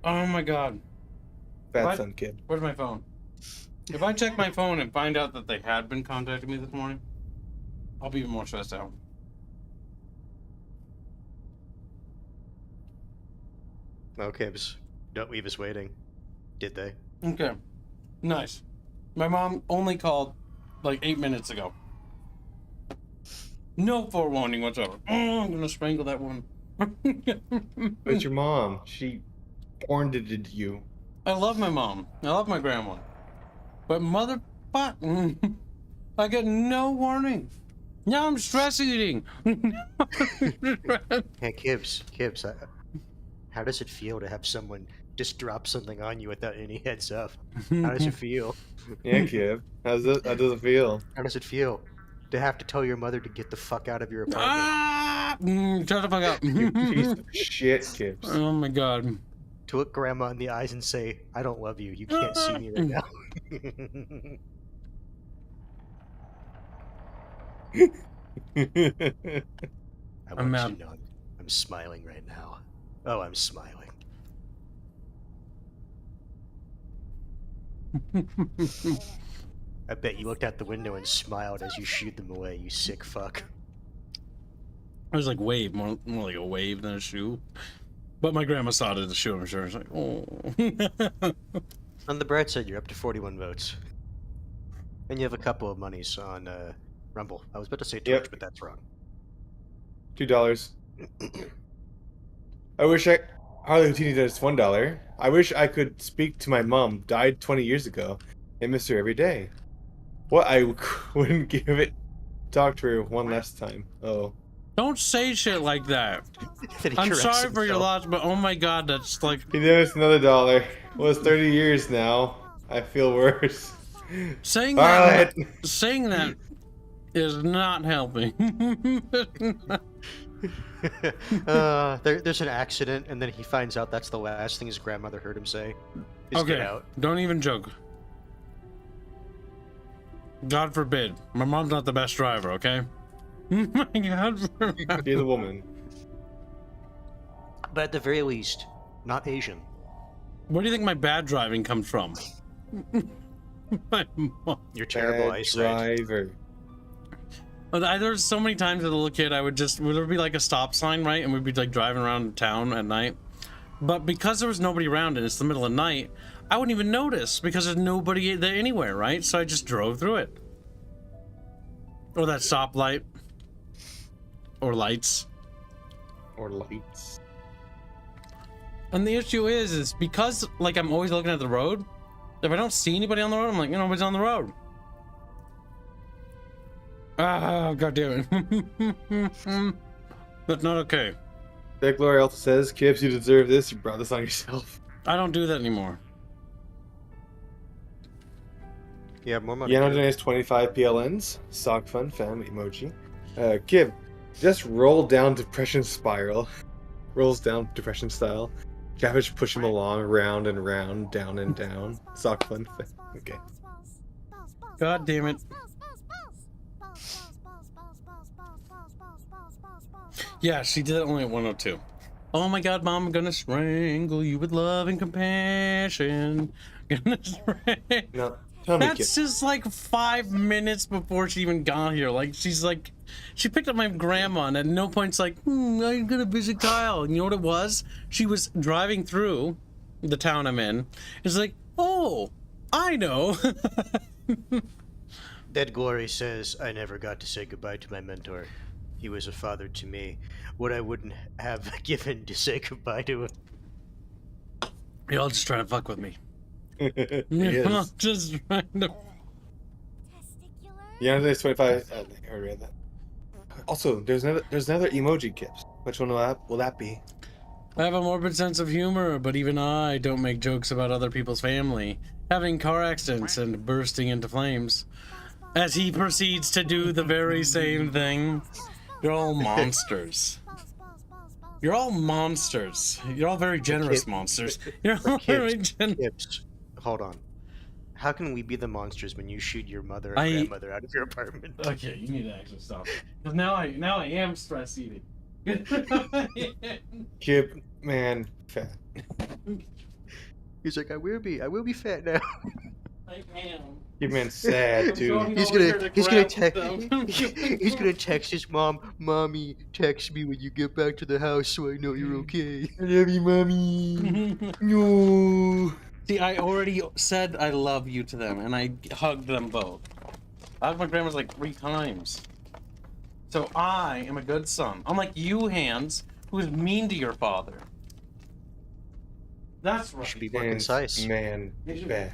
Oh my god. Bad What? son, kid. Where's my phone? If I check my phone and find out that they had been contacting me this morning, I'll be even more stressed out. Oh, Kibbs, don't leave us waiting. Did they? Okay. Nice. My mom only called like 8 minutes ago. No forewarning whatsoever. Oh, I'm gonna strangle that one. But your mom, she porned you. I love my mom. I love my grandma. But motherfucker, I get no warning. Now I'm stress eating. Hey, Kibbs, how does it feel to have someone just drop something on you without any heads up? How does it feel? Yeah, kid. How does it feel? How does it feel to have to tell your mother to get the fuck out of your apartment? Ah! Shut the fuck up. You piece of shit, Kips. Oh my god. To look grandma in the eyes and say, I don't love you. You can't see me right now. I want you to know I'm smiling right now. Oh, I'm smiling. I bet you looked out the window and smiled as you shooed them away, you sick fuck. It was like wave, more like a wave than a shoe. But my grandma saw it as a shoe, I'm sure. It's like, oh. On the bright side, you're up to 41 votes. And you have a couple of monies on Rumble. I was about to say Twitch, but that's wrong. $2. I wish Harley Houdini does $1. I wish I could speak to my mom. Died 20 years ago. I miss her every day. What? I wouldn't give it. Talk to her one last time. Oh. Don't say shit like that. I'm sorry for your loss, but oh my god, that's like... He does another $1. Well, it's 30 years now. I feel worse. Saying that is not helping. There's an accident, and then he finds out that's the last thing his grandmother heard him say. Get Okay, out. don't even joke. God forbid. My mom's not the best driver, okay? My God forbid. She's a woman. But at the very least, not Asian. Where do you think my bad driving comes from? My mom. You're terrible Bad eyesight. driver. There's so many times as a little kid, would there be like a stop sign, right? And we'd be like driving around town at night. But because there was nobody around and it's the middle of the night, I wouldn't even notice because there's nobody there anywhere, right? So I just drove through it. Or that stoplight. Or lights. Or lights. And the issue is because like I'm always looking at the road, if I don't see anybody on the road, I'm like, nobody's on the road. Ah, god damn it. That's not okay. That Glory also says, Kips, you deserve this. You brought this on yourself. I don't do that anymore. Yeah, more money. Yano donates 25 PLNs. Sock fun fam emoji. Kib, just roll down depression spiral. Rolls down depression style. Cabbage push him along, round and round, down and down. Sock fun fam. Okay. God damn it. Yeah, she did it only at 102. Oh my god, Mom, I'm gonna strangle you with love and compassion. Gonna strangle. No, tell me, That's Kib. just like 5 minutes before she even got here. Like, she picked up my grandma and at no point's like, I'm gonna visit Kyle. And you know what it was? She was driving through the town I'm in. It's like, oh, I know. Dead Glory says, I never got to say goodbye to my mentor. He was a father to me. What I wouldn't have given to say goodbye to him. You're all just trying to fuck with me. He You're all is. just trying to... Yano donates 25. I already read that. Also, there's another emoji, Kips. Which one will that be? I have a morbid sense of humor, but even I don't make jokes about other people's family having car accidents and bursting into flames. As he proceeds to do the very same thing. You're all monsters. You're all monsters. You're all very generous monsters. You're all very generous. Hold on. How can we be the monsters when you shoot your mother and grandmother out of your apartment? Okay, you need to actually stop. Because now I am stress eating. Kib, man, fat. He's like, I will be fat now. I am. Kib, man, sad too. He's gonna text his mom, Mommy, text me when you get back to the house so I know you're okay. I love you, mommy. No. See, I already said I love you to them, and I hugged them both. I hugged my grandma's like 3 times. So I am a good son. Unlike you, Hans, who is mean to your father. That's right. Should be more Hands, concise. man, bad.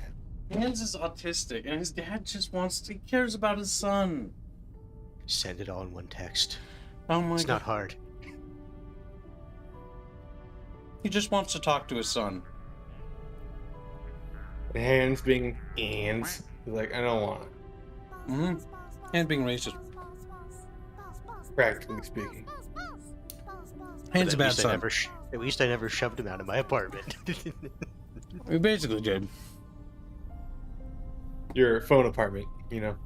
Hans is autistic, and his dad just he cares about his son. Send it all in one text. Oh my It's god. not hard. He just wants to talk to his son. Hands being hands. He's like, I don't want it. And being racist. Practically speaking. Hands a But bad at least I son. never at least I never shoved him out of my apartment. We basically did. Your phone apartment, you know.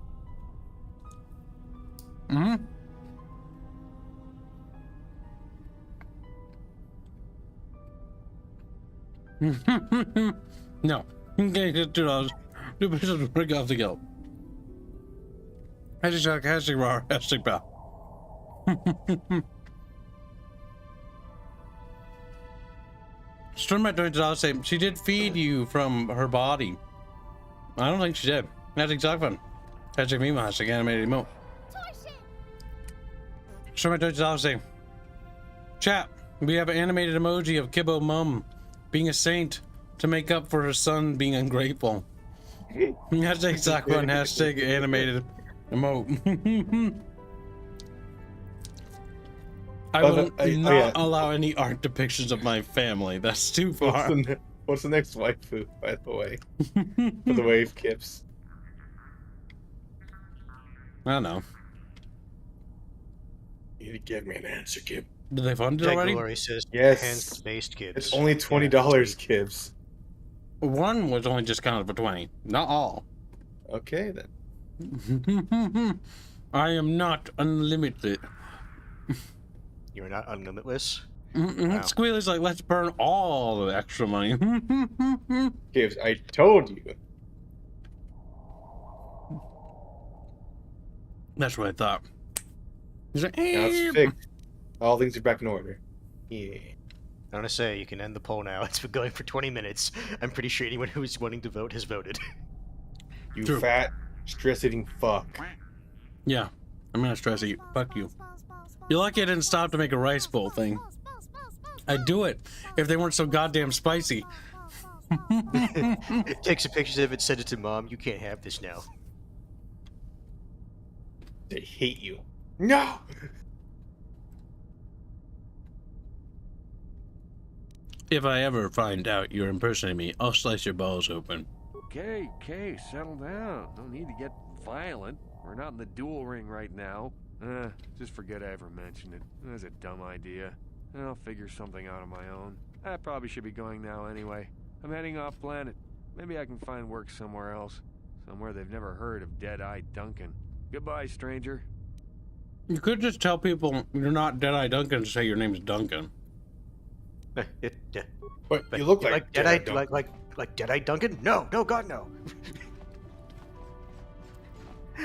No. Okay, $2. $2 break off the guilt. Hashtag shock, hashtag raw, hashtag pal. Storm at $20 say she did feed you from her body. I don't think she did. Hashtag talk fun. Hashtag meme, hashtag animated emote. Storm at $20 say chat, we have an animated emoji of Kibbo mom being a saint to make up for her son being ungrateful. Hashtag sock fun, hashtag animated emote. I will not allow any art depictions of my family. That's too far. What's the next waifu, by the way? For the wave kips. I don't know. You need to give me an answer, Kib. Did they fund it already? Glory says Yes. hands-based kids. It's only $20, Kibs. One was only discounted for 20. Not all. Okay, then. I am not unlimited. You're not unlimitless. Wow. Squealer's like, let's burn all the extra money. Kibs, I told you. That's what I thought. He's like, Now it's fixed. All things are back in order. Yeah. I want to say, you can end the poll now. It's been going for 20 minutes. I'm pretty sure anyone who's wanting to vote has voted. You True. fat, stress-eating fuck. Yeah, I'm gonna stress eat. Fuck you. You're lucky I didn't stop to make a rice bowl thing. I'd do it if they weren't so goddamn spicy. Takes a picture of it, send it to mom. You can't have this now. They hate you. No! If I ever find out you're impersonating me, I'll slice your balls open. Okay, settle down. No need to get violent. We're not in the duel ring right now. Just forget I ever mentioned it. That's a dumb idea. I'll figure something out on my own. I probably should be going now anyway. I'm heading off planet. Maybe I can find work somewhere else. Somewhere they've never heard of Dead-Eye Duncan. Goodbye, stranger. You could just tell people you're not Dead-Eye Duncan and say your name's Duncan. But you look like Dead-Eye, Duncan. like Dead-Eye Duncan? No, God, no.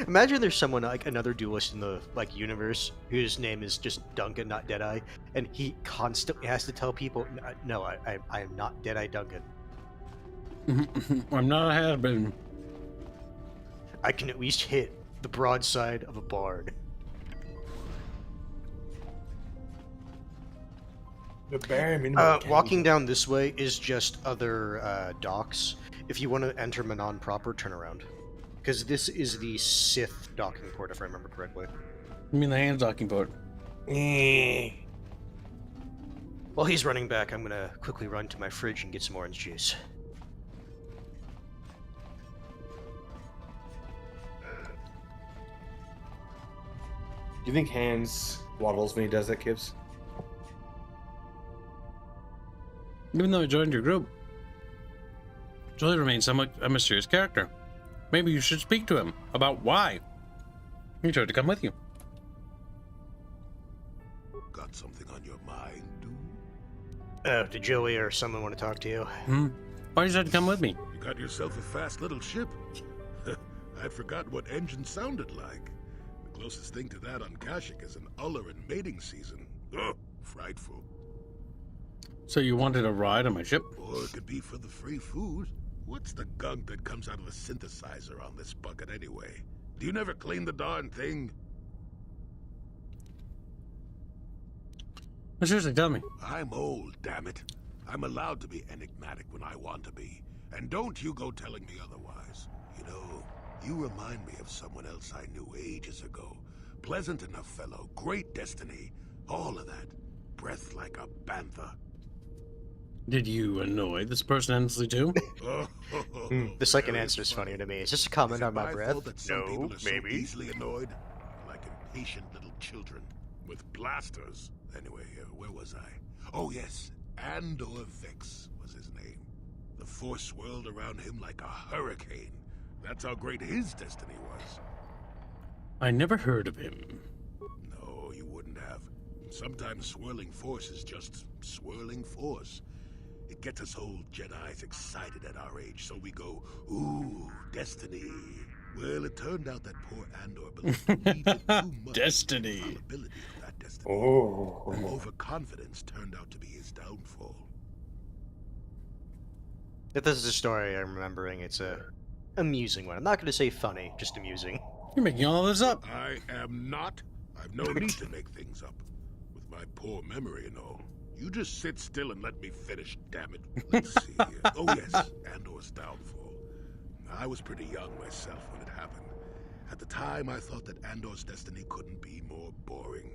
Imagine there's someone like another duelist in the universe whose name is just Duncan, not Deadeye, and he constantly has to tell people, "No, I am not Deadeye Duncan. I'm not a has-been. I can at least hit the broadside of a barn." Walking down this way is just other docks. If you want to enter Manaan proper, turn around. Because this is the Sith docking port, if I remember correctly. You mean the hands docking port? While he's running back, I'm gonna quickly run to my fridge and get some orange juice. Do you think Hans waddles when he does that, Kibs? Even though he joined your group, Jolie remains somewhat a mysterious character. Maybe you should speak to him about why he tried to come with you. Got something on your mind, dude? Did Joey or someone want to talk to you? Why did you decide to come with me? You got yourself a fast little ship. I'd forgotten what engine sounded like. The closest thing to that on Kashyyyk is an Ulleran mating season. Ugh, frightful. So you wanted a ride on my ship? Or it could be for the free food. What's the gunk that comes out of a synthesizer on this bucket anyway? Do you never clean the darn thing? Well, seriously, tell me. I'm old, damn it. I'm allowed to be enigmatic when I want to be. And don't you go telling me otherwise. You know, you remind me of someone else I knew ages ago. Pleasant enough fellow, great destiny, all of that. Breath like a bantha. Did you annoy this person endlessly too? The second answer is funnier to me. Is this a comment on my breath? That some No, people are so maybe. easily annoyed, like impatient little children with blasters. Anyway, where was I? Oh yes, Andor Vex was his name. The force swirled around him like a hurricane. That's how great his destiny was. I never heard of him. No, you wouldn't have. Sometimes swirling force is just swirling force. It gets us old Jedis excited at our age, so we go, ooh, destiny. Well, it turned out that poor Andor believed too much Destiny. in the infallibility of that destiny. Oh. And overconfidence turned out to be his downfall. If this is a story I'm remembering, it's a amusing one. I'm not going to say funny, just amusing. You're making all this up. I am not. I've no need to make things up. With my poor memory and all. You just sit still and let me finish, damn it. Let's see. Oh yes, Andor's downfall. I was pretty young myself when it happened. At the time, I thought that Andor's destiny couldn't be more boring.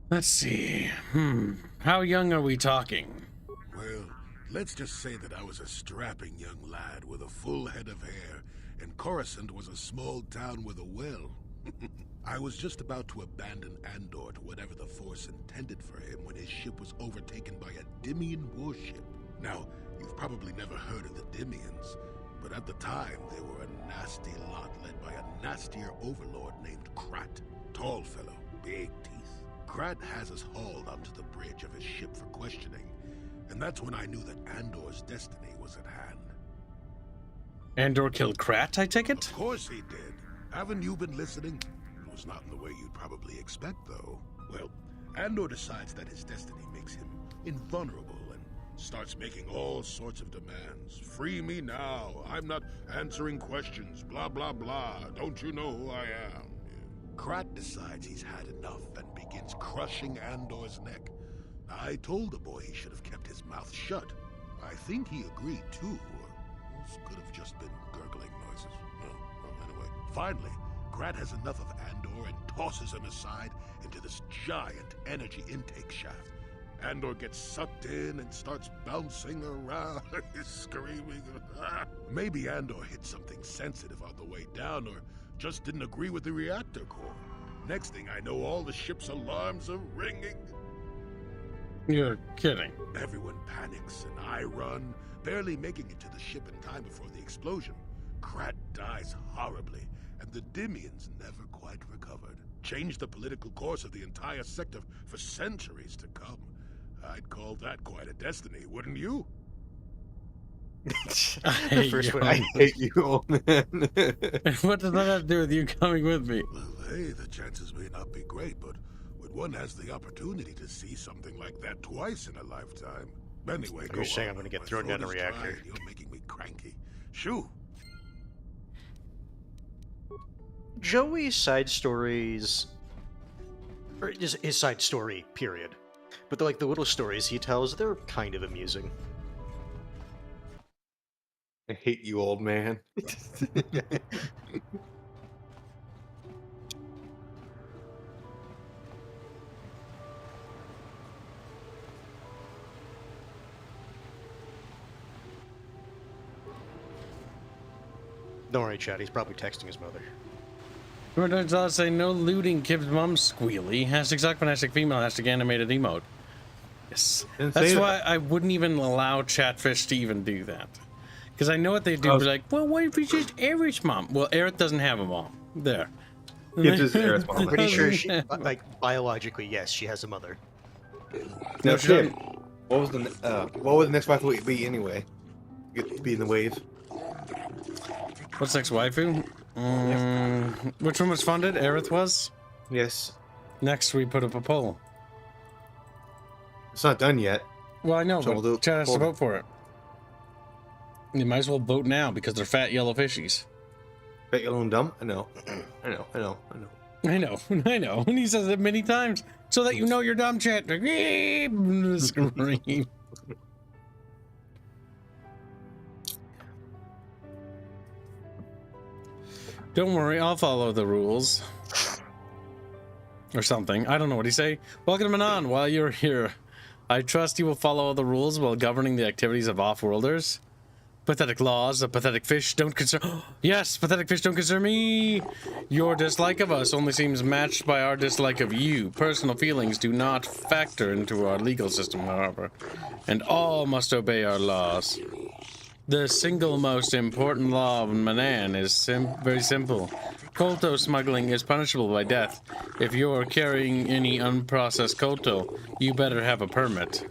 Let's see. How young are we talking? Well, let's just say that I was a strapping young lad with a full head of hair, and Coruscant was a small town with a well. I was just about to abandon Andor to whatever the Force intended for him when his ship was overtaken by a Dimian warship. Now, you've probably never heard of the Dimians, but at the time they were a nasty lot led by a nastier overlord named Krat. Tall fellow, big teeth. Krat has us hauled onto the bridge of his ship for questioning, and that's when I knew that Andor's destiny was at hand. Andor killed Krat, I take it? Of course he did. Haven't you been listening? It was not in the way you'd probably expect, though. Well, Andor decides that his destiny makes him invulnerable and starts making all sorts of demands. Free me now. I'm not answering questions. Blah, blah, blah. Don't you know who I am? Krat decides he's had enough and begins crushing Andor's neck. I told the boy he should have kept his mouth shut. I think he agreed, too. This could have just been gurgling noises. Anyway, finally, Krat has enough of Andor and tosses him aside into this giant energy intake shaft. Andor gets sucked in and starts bouncing around, screaming. Maybe Andor hit something sensitive on the way down, or just didn't agree with the reactor core. Next thing I know, all the ship's alarms are ringing. You're kidding. Everyone panics, and I run, barely making it to the ship in time before the explosion. Krat dies horribly, and the Dimians never quite recovered. Changed the political course of the entire sector for centuries to come. I'd call that quite a destiny, wouldn't you? The first one I hate you, old man. What does that have to do with you coming with me? Well, hey, the chances may not be great, but when one has the opportunity to see something like that twice in a lifetime. Anyway, You're saying I'm gonna get thrown down a reactor. Dry, you're making me cranky. Shoo! Joey's side stories, or his side story, period. But like the little stories he tells, they're kind of amusing. I hate you, old man. Don't worry, Chad, he's probably texting his mother. I'll say no looting Kib's mom squealy. Hashtag sarcastic female. Hashtag animated emote. Yes. That's why I wouldn't even allow Chatfish to even do that. Because I know what they do. Be like, well, what if it's just Aerith's mom? Well, Aerith doesn't have a mom. There. Gibbs is Aerith's mom. I'm pretty sure she, like, biologically, yes, she has a mother. No shit. What was the next waifu be anyway? Be in the wave. What's next waifu? Which one was funded? Aerith was? Yes. Next, we put up a poll. It's not done yet. Well, I know, So but we'll do Chad has to poll. vote for it. You might as well vote now because they're fat yellow fishies. Fat, yellow, and dumb? I know. I know. I know. And he says it many times so that you know you're dumb, chat. Scream. Don't worry, I'll follow the rules. Or something. I don't know what he say. Welcome to Manaan. While you're here, I trust you will follow the rules while governing the activities of off-worlders. Pathetic laws, a pathetic fish don't concern... Yes, pathetic fish don't concern me! Your dislike of us only seems matched by our dislike of you. Personal feelings do not factor into our legal system, however. And all must obey our laws. The single most important law of Manaan is very simple. Koto smuggling is punishable by death. If you're carrying any unprocessed koto, you better have a permit.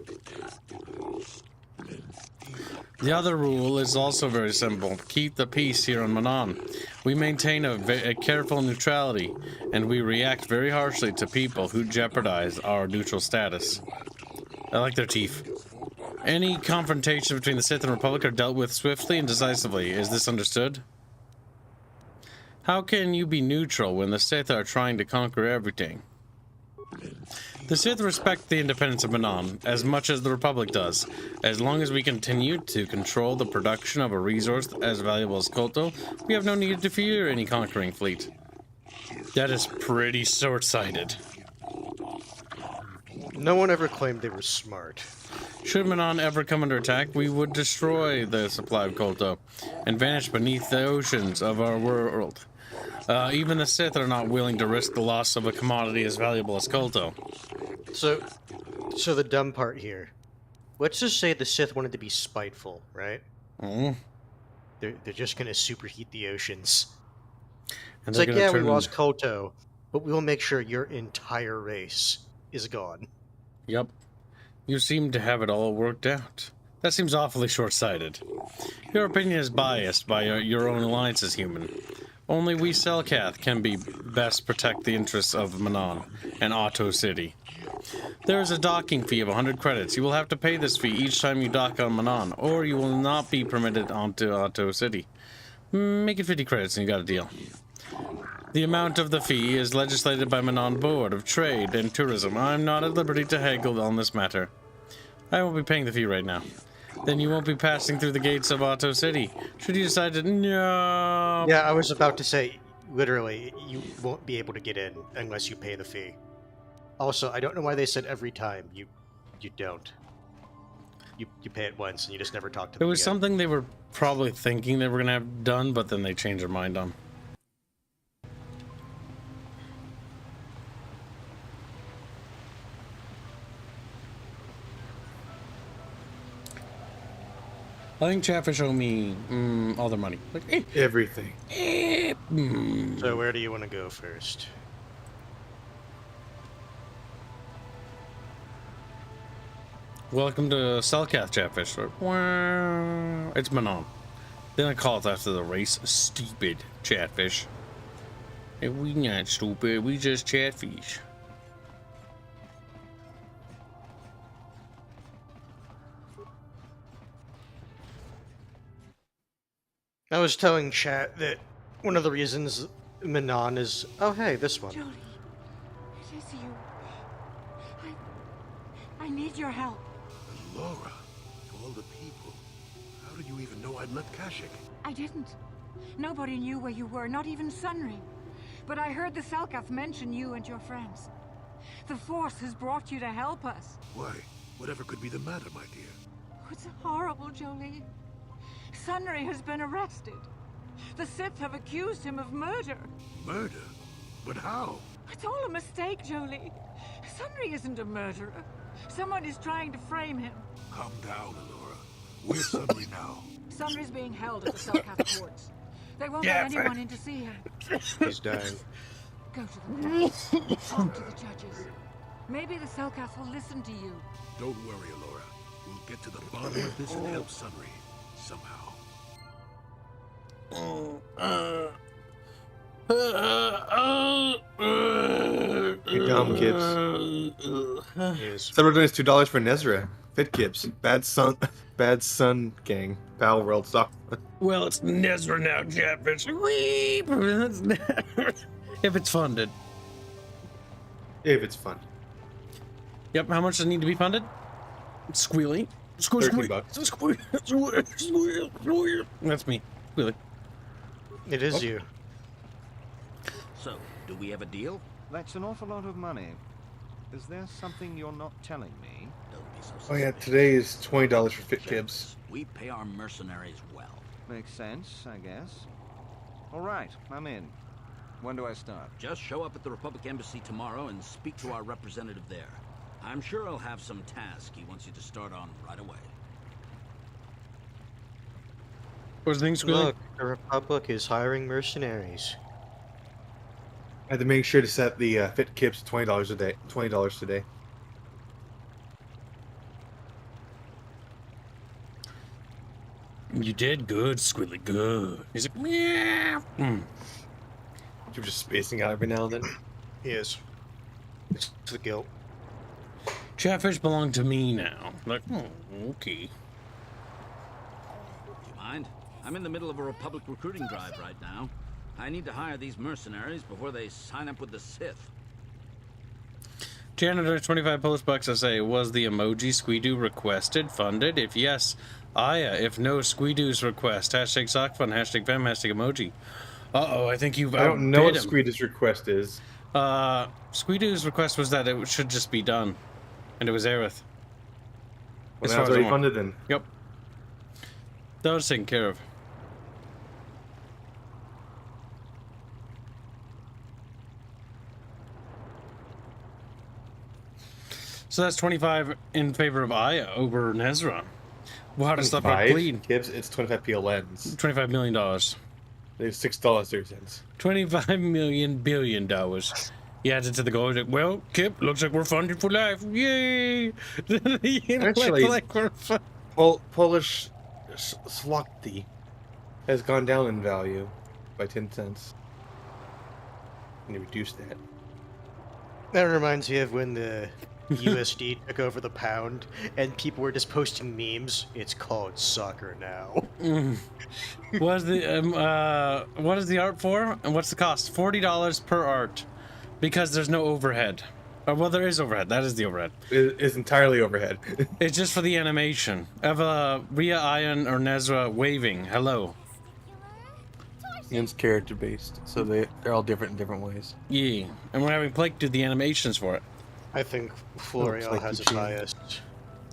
The other rule is also very simple. Keep the peace here on Manaan. We maintain a careful neutrality, and we react very harshly to people who jeopardize our neutral status. I like their teeth. Any confrontation between the Sith and Republic are dealt with swiftly and decisively. Is this understood? How can you be neutral when the Sith are trying to conquer everything? The Sith respect the independence of Manaan as much as the Republic does. As long as we continue to control the production of a resource as valuable as koto, we have no need to fear any conquering fleet. That is pretty short-sighted. No one ever claimed they were smart. Should Manaan ever come under attack, we would destroy the supply of koto and vanish beneath the oceans of our world. Even the Sith are not willing to risk the loss of a commodity as valuable as koto. So the dumb part here. Let's just say the Sith wanted to be spiteful, right? Mm-hmm. They're just gonna superheat the oceans. And It's like, yeah, we lost koto, but we will make sure your entire race is gone. Yep. You seem to have it all worked out. That seems awfully short-sighted. Your opinion is biased by your own alliance as human. Only we Selkath can be best protect the interests of Manaan and Otto City. There is a docking fee of 100 credits. You will have to pay this fee each time you dock on Manaan, or you will not be permitted onto Otto City. Make it 50 credits and you got a deal. The amount of the fee is legislated by Manaan Board of Trade and Tourism. I'm not at liberty to haggle on this matter. I won't be paying the fee right now. Then you won't be passing through the gates of Otto City. Should you decide to... No. Yeah, I was about to say, literally, you won't be able to get in unless you pay the fee. Also, I don't know why they said every time. You don't. You pay it once and you just never talk to them It was again. something they were probably thinking they were going to have done, but then they changed their mind on. I think Chatfish owe me all their money. Like, Everything. So where do you want to go first? Welcome to Selkath, Chatfish. Wow. It's Manaan. Then I call it after the race. Stupid Chatfish. Hey, we not stupid. We just Chatfish. I was telling chat that one of the reasons Manaan is... Oh, hey, this one. Jodie, it is you. I need your help. Laura, of all the people, how did you even know I'd left Kashyyyk? I didn't. Nobody knew where you were, not even Sunry. But I heard the Selkath mention you and your friends. The Force has brought you to help us. Why? Whatever could be the matter, my dear? Oh, it's horrible, Jolie. Sunry has been arrested. The Sith have accused him of murder. Murder? But how? It's all a mistake, Jolie. Sunry isn't a murderer. Someone is trying to frame him. Calm down, Alora. Where's Sunry now? Sunry's being held at the Selkath courts. They won't let anyone in to see him. He's dying. Go to the courts. Talk to the judges. Maybe the Selkath will listen to you. Don't worry, Alora. We'll get to the bottom of this and help Sunry. Somehow. You dumb kids. Yes. Someone donates $2 for Nezra. Fit Kips. Bad Sun Gang. Battle World Stock. Well, it's Nezra now, Chatfish. Weep. If it's funded. If it's fun. Yep, how much does it need to be funded? Squealy. $13. That's me. Squealy. It is you. So, do we have a deal? That's an awful lot of money. Is there something you're not telling me? Don't be so Oh yeah, suspicious. today is $20 for fit kibs. We pay our mercenaries well. Makes sense, I guess. All right, I'm in. When do I start? Just show up at the Republic Embassy tomorrow and speak to our representative there. I'm sure he'll have some task he wants you to start on right away. What's the thing, Squealy? Look, the Republic is hiring mercenaries. I had to make sure to set the fit kibs $20 a day. $20 today. You did good, Squealy, good. He's like, meow. You're just spacing out every now and then. He is. It's the guilt. Chatfish belong to me now. Like, okay. Do you mind? I'm in the middle of a Republic recruiting drive right now. I need to hire these mercenaries before they sign up with the Sith. Janitor 25 $. I say, was the emoji Squeedoo requested, funded? If yes, Aya. If no, Squeedoo's request. Hashtag sock fun, hashtag fem, hashtag emoji. Uh-oh, I think you've I don't know what outbid him. Squeedoo's request is. Squeedoo's request was that it should just be done. And it was Aerith. Well, As now far it's as I already want. funded then. Yep. That was taken care of. So that's 25 in favor of Aya over Nezra. Well, how does stuff like bleed? Kibs, it's 25 PLNs. $25 million. It's $6.30. $25 million billion. He adds it to the goal. He's like, well, Kip, looks like we're funded for life. Yay! Actually, like we're Polish zloty has gone down in value by 10 cents. And you reduce that. That reminds me of when the USD took over the pound and people were just posting memes. It's called soccer now. what is the art for? And what's the cost? $40 per art. Because there's no overhead. Well, there is overhead. That is the overhead. It is entirely overhead. It's just for the animation of Rhea, Ion, or Nezra waving. Hello. And it's character based, so they're all different in different ways. Yeah. And we're having Blake do the animations for it. I think Floreal like has you it cheated. biased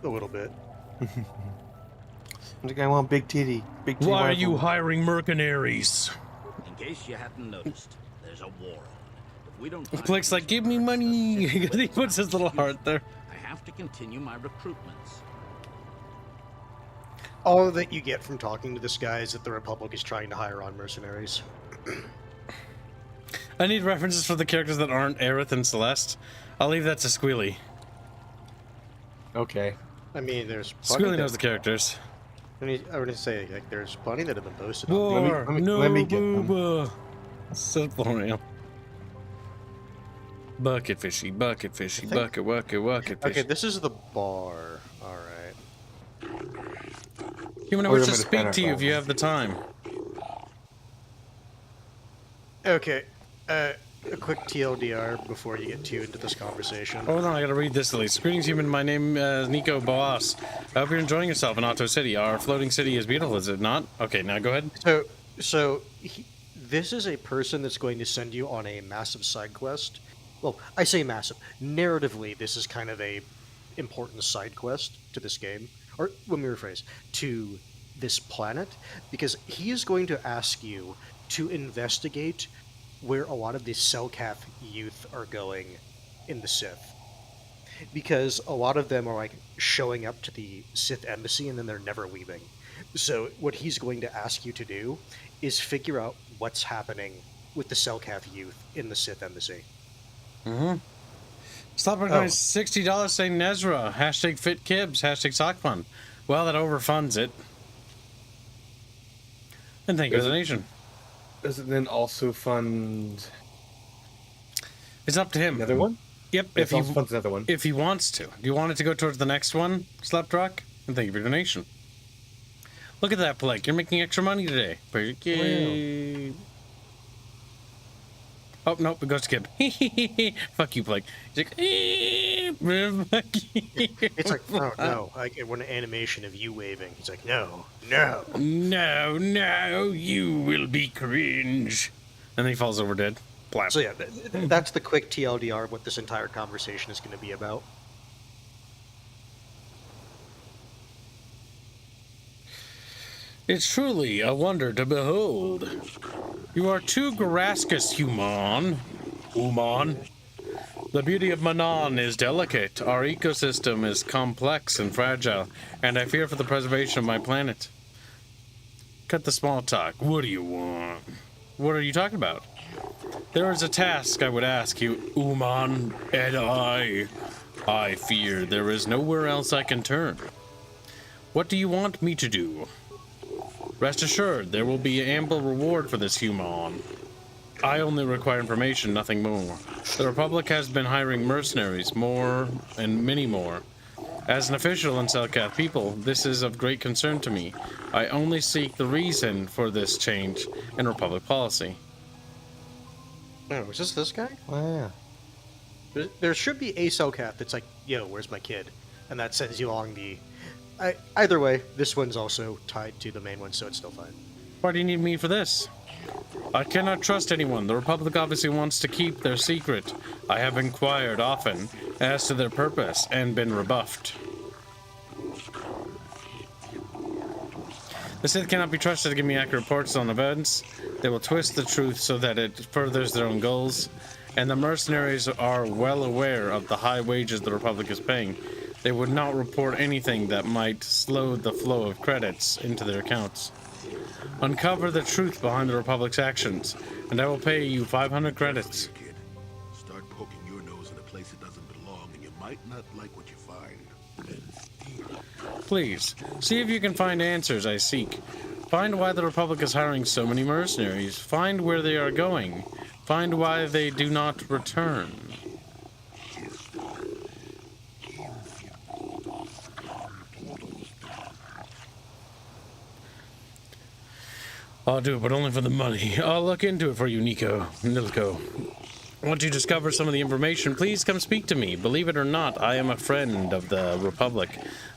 a little bit. I think I want big titty. Big titty. Why are you rifle. hiring mercenaries? In case you hadn't noticed, there's a war on. If we don't find Blake's like, give me money. He puts his little heart there. I have to continue my recruitments. All that you get from talking to this guy is that the Republic is trying to hire on mercenaries. I need references for the characters that aren't Aerith and Celeste. I'll leave that to Squealy. Okay. I mean, there's plenty Squealy knows the characters. I would say, like, there's plenty that have been posted. War, let me get them. booba. So Floreal. Bucket fishy, bucket fishy, bucket, bucket fishy. Okay, this is the bar. All right. Human, I Or wish I'm to gonna speak fan to you our if you have the time. Okay. A quick TLDR before you get too into this conversation. Hold on, I gotta read this at least. Greetings, human. My name is Nico Boas. I hope you're enjoying yourself in Otto City. Our floating city is beautiful, is it not? Okay, now go ahead. This is a person that's going to send you on a massive side quest. Well, I say massive. Narratively, this is kind of a important side quest to this game. Or, let me rephrase, to this planet. Because he is going to ask you to investigate where a lot of the Selkath youth are going in the Sith. Because a lot of them are like showing up to the Sith embassy and then they're never leaving. So what he's going to ask you to do is figure out what's happening with the Selkath youth in the Sith embassy. Mm-hmm. Stop recording $60 saying Nezra. Hashtag fit kibs. Hashtag sock fun. Well, that overfunds it. And thank you for the donation. Does it then also fund It's up to him. another one? Yep. It also funds another one. If he wants to. Do you want it to go towards the next one, Slapdrock? And thank you for your donation. Look at that, Blake. You're making extra money today. Yay. Oh, nope, it goes to Kib. Fuck you, Blake. He's like, fuck you. It's like, oh no, I want an animation of you waving. He's like, no, no. No, no, you will be cringe. And then he falls over dead. Blap. So yeah, that's the quick TLDR of what this entire conversation is going to be about. It's truly a wonder to behold. You are too Garascus, human. The beauty of Manaan is delicate. Our ecosystem is complex and fragile, and I fear for the preservation of my planet. Cut the small talk. What do you want? What are you talking about? There is a task I would ask you, Uman, and I fear there is nowhere else I can turn. What do you want me to do? Rest assured, there will be ample reward for this human. I only require information, nothing more. The Republic has been hiring mercenaries, more and many more. As an official in Selkath people, this is of great concern to me. I only seek the reason for this change in Republic policy. Oh, is this guy? Oh, yeah. There should be a Selkath that's like, yo, where's my kid? And that sends you along the... either way, this one's also tied to the main one, so it's still fine. Why do you need me for this? I cannot trust anyone. The Republic obviously wants to keep their secret. I have inquired often as to their purpose and been rebuffed. The Sith cannot be trusted to give me accurate reports on events. They will twist the truth so that it furthers their own goals. And the mercenaries are well aware of the high wages the Republic is paying. They would not report anything that might slow the flow of credits into their accounts. Uncover the truth behind the Republic's actions, and I will pay you 500 credits. Kid, start poking your nose in a place it doesn't belong, and you might not like what you find. Please, see if you can find answers I seek. Find why the Republic is hiring so many mercenaries. Find where they are going. Find why they do not return. I'll do it, but only for the money. I'll look into it for you, Nilko. Once you discover some of the information, please come speak to me. Believe it or not, I am a friend of the Republic.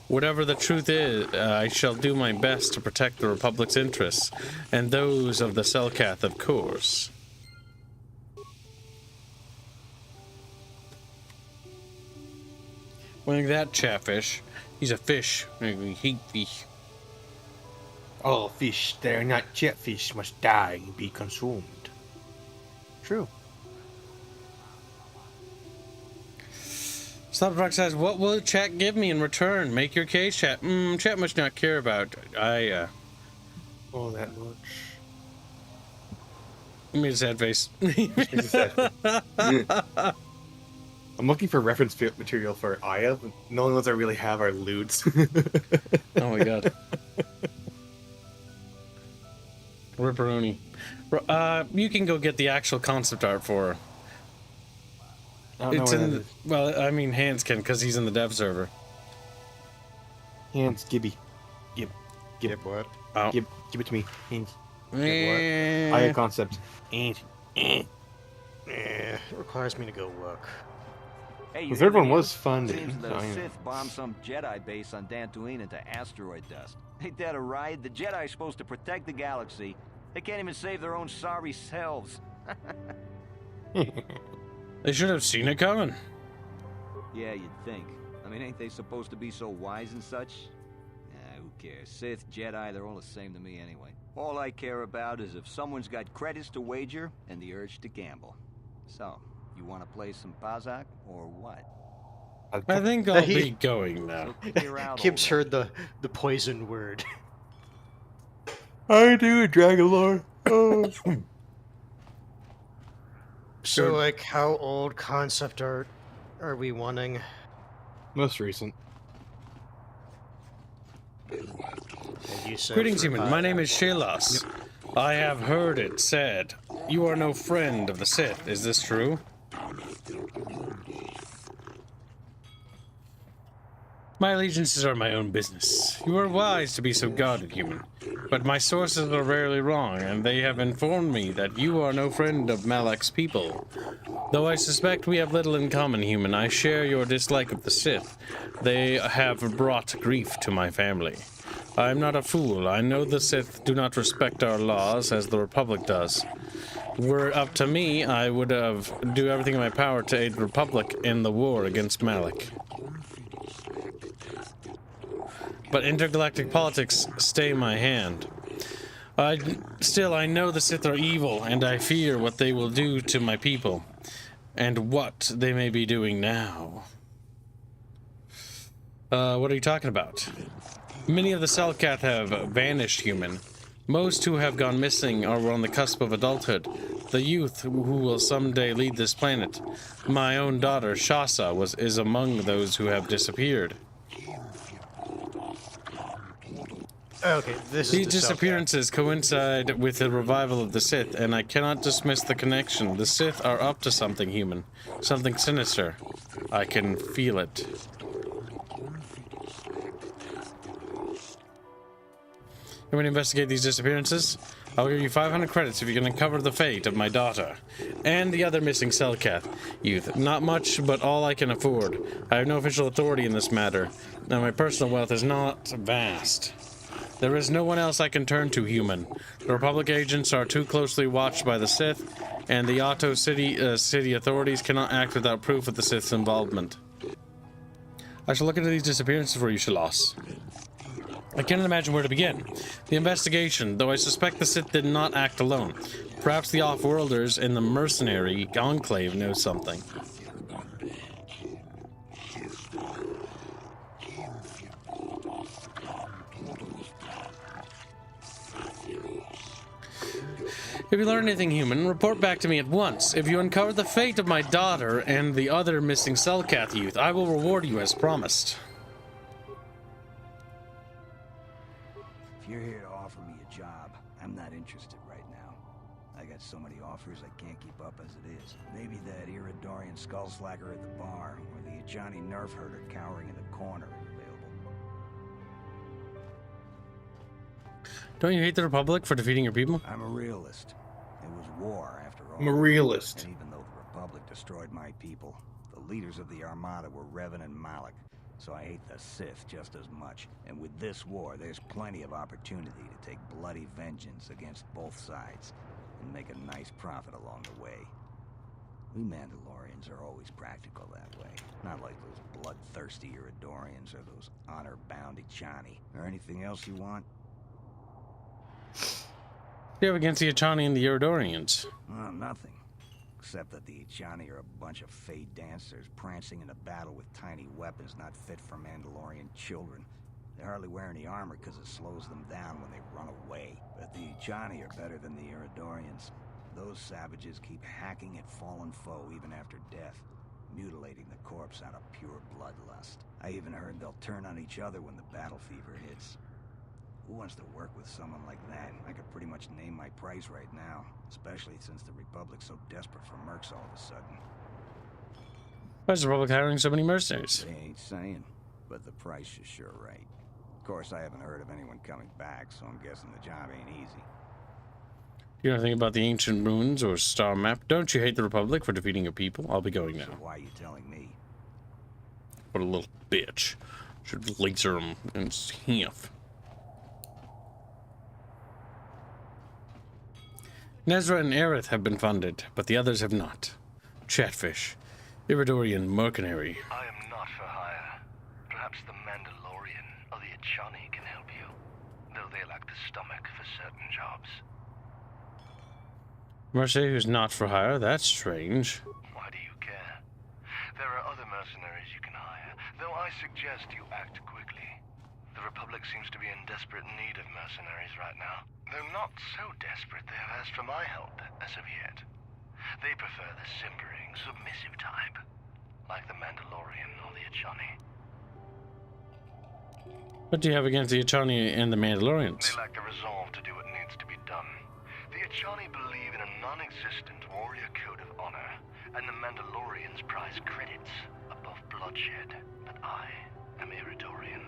Whatever the truth is, I shall do my best to protect the Republic's interests, and those of the Selkath, of course. Like that, Chatfish. He's a fish. I hate fish. All fish that are not jetfish must die and be consumed. True. Slaprock says, what will chat give me in return? Make your case, chat. Chat must not care about. Oh, that much. Give me a sad face. I'm looking for reference material for Aya, but the only ones I really have are lewds. Oh my god. Ripperoni. You can go get the actual concept art for her. It's in the, well, I mean, Hans can, because he's in the dev server. Hans, Gibby. Gib what? Oh. Give it to me. Hans. Eh. Aya concept. It requires me to go look. Hey, The third one was fun. Seems the Sith bombed some Jedi base on Dantooine into asteroid dust. Ain't that a ride? The Jedi's supposed to protect the galaxy. They can't even save their own sorry selves. They should have seen it coming. Yeah, you'd think. I mean, ain't they supposed to be so wise and such? Nah, who cares? Sith, Jedi, they're all the same to me anyway. All I care about is if someone's got credits to wager and the urge to gamble. So, you want to play some Pazak or what? I think I'll be going now. So clear out Gibbs already. heard the poison word. I do, Dragon Lord. Oh. So, like, how old concept art are we wanting? Most recent. And you said Greetings, for human. My name is Shelas. I have heard it said you are no friend of the Sith. Is this true? My allegiances are my own business. You are wise to be so guarded, human. But my sources are rarely wrong, and they have informed me that you are no friend of Malak's people. Though I suspect we have little in common, human, I share your dislike of the Sith. They have brought grief to my family. I am not a fool. I know the Sith do not respect our laws as the Republic does. Were it up to me, I would do everything in my power to aid the Republic in the war against Malak. But intergalactic politics stay my hand. Still, I know the Sith are evil, and I fear what they will do to my people, and what they may be doing now. What are you talking about? Many of the Selkath have vanished, human. Most who have gone missing are on the cusp of adulthood. The youth who will someday lead this planet. My own daughter, Shasa, is among those who have disappeared. Okay, These disappearances coincide with the revival of the Sith, and I cannot dismiss the connection. The Sith are up to something, human. Something sinister. I can feel it. You want to investigate these disappearances? I'll give you 500 credits if you can uncover the fate of my daughter and the other missing Selkath youth. Not much, but all I can afford. I have no official authority in this matter, and my personal wealth is not vast. There is no one else I can turn to, human. The Republic agents are too closely watched by the Sith, and the Otto city authorities cannot act without proof of the Sith's involvement. I shall look into these disappearances for you, Shalos. I cannot imagine where to begin. The investigation, though I suspect the Sith did not act alone. Perhaps the off-worlders in the mercenary enclave know something. If you learn anything, human, report back to me at once. If you uncover the fate of my daughter and the other missing Selkath youth, I will reward you as promised. If you're here to offer me a job, I'm not interested right now. I got so many offers I can't keep up as it is. Maybe that Iridorian skullslacker at the bar, or the Ajani nerf herder cowering in the corner is available. Don't you hate the Republic for defeating your people? I'm a realist. It was war, after all. I'm a realist. And even though the Republic destroyed my people, the leaders of the Armada were Revan and Malak. So I hate the Sith just as much. And with this war, there's plenty of opportunity to take bloody vengeance against both sides and make a nice profit along the way. We Mandalorians are always practical that way. Not like those bloodthirsty Iridorians or those honor-bound Ajani. Or anything else you want? What do you have against the Ajani and the Iridorians? Well, nothing. Except that the Ajani are a bunch of fey dancers prancing in a battle with tiny weapons not fit for Mandalorian children. They hardly wear any armor because it slows them down when they run away. But the Ajani are better than the Iridorians. Those savages keep hacking at fallen foe even after death, mutilating the corpse out of pure bloodlust. I even heard they'll turn on each other when the battle fever hits. Who wants to work with someone like that? I could pretty much name my price right now, especially since the Republic's so desperate for mercs all of a sudden. Why is the Republic hiring so many mercenaries? They ain't saying, but the price is sure right. Of course, I haven't heard of anyone coming back, so I'm guessing the job ain't easy. You know anything about the ancient ruins or star map? Don't you hate the Republic for defeating your people? I'll be going now. So why are you telling me? What a little bitch. Should laser him in his half. Nezra and Aerith have been funded, but the others have not. Chatfish, Iridorian mercenary. I am not for hire. Perhaps the Mandalorian or the Ajani can help you, though they lack the stomach for certain jobs. Mercy who's not for hire? That's strange. Why do you care? There are other mercenaries you can hire, though I suggest you act quickly. The Republic seems to be in desperate need of mercenaries right now. Though not so desperate they have asked for my help as of yet. They prefer the simpering, submissive type, like the Mandalorian or the Ajani. What do you have against the Ajani and the Mandalorians? They lack the resolve to do what needs to be done. The Ajani believe in a non-existent warrior code of honor, and the Mandalorians prize credits above bloodshed. But I am Eridorian.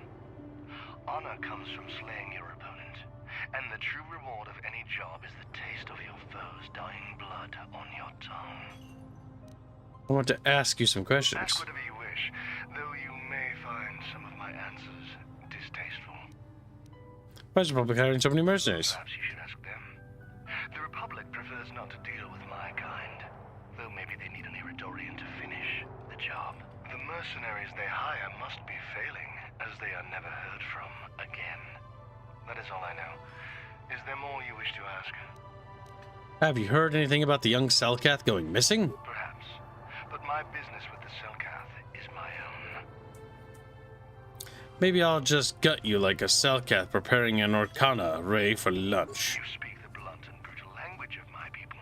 Honor comes from slaying your opponent, and the true reward of any job is the taste of your foe's dying blood on your tongue. I want to ask you some questions. Ask whatever you wish, though you may find some of my answers distasteful. Why is the Republic hiring so many mercenaries? Perhaps you should ask them. The Republic prefers not to deal with my kind, though maybe they need an Eridorian to finish the job. The mercenaries they hire must be failing, as they are never heard from again. That is all I know. Is there more you wish to ask? Have you heard anything about the young Selkath going missing? Perhaps. But my business with the Selkath is my own. Maybe I'll just gut you like a Selkath preparing an Orkana array for lunch. You speak the blunt and brutal language of my people.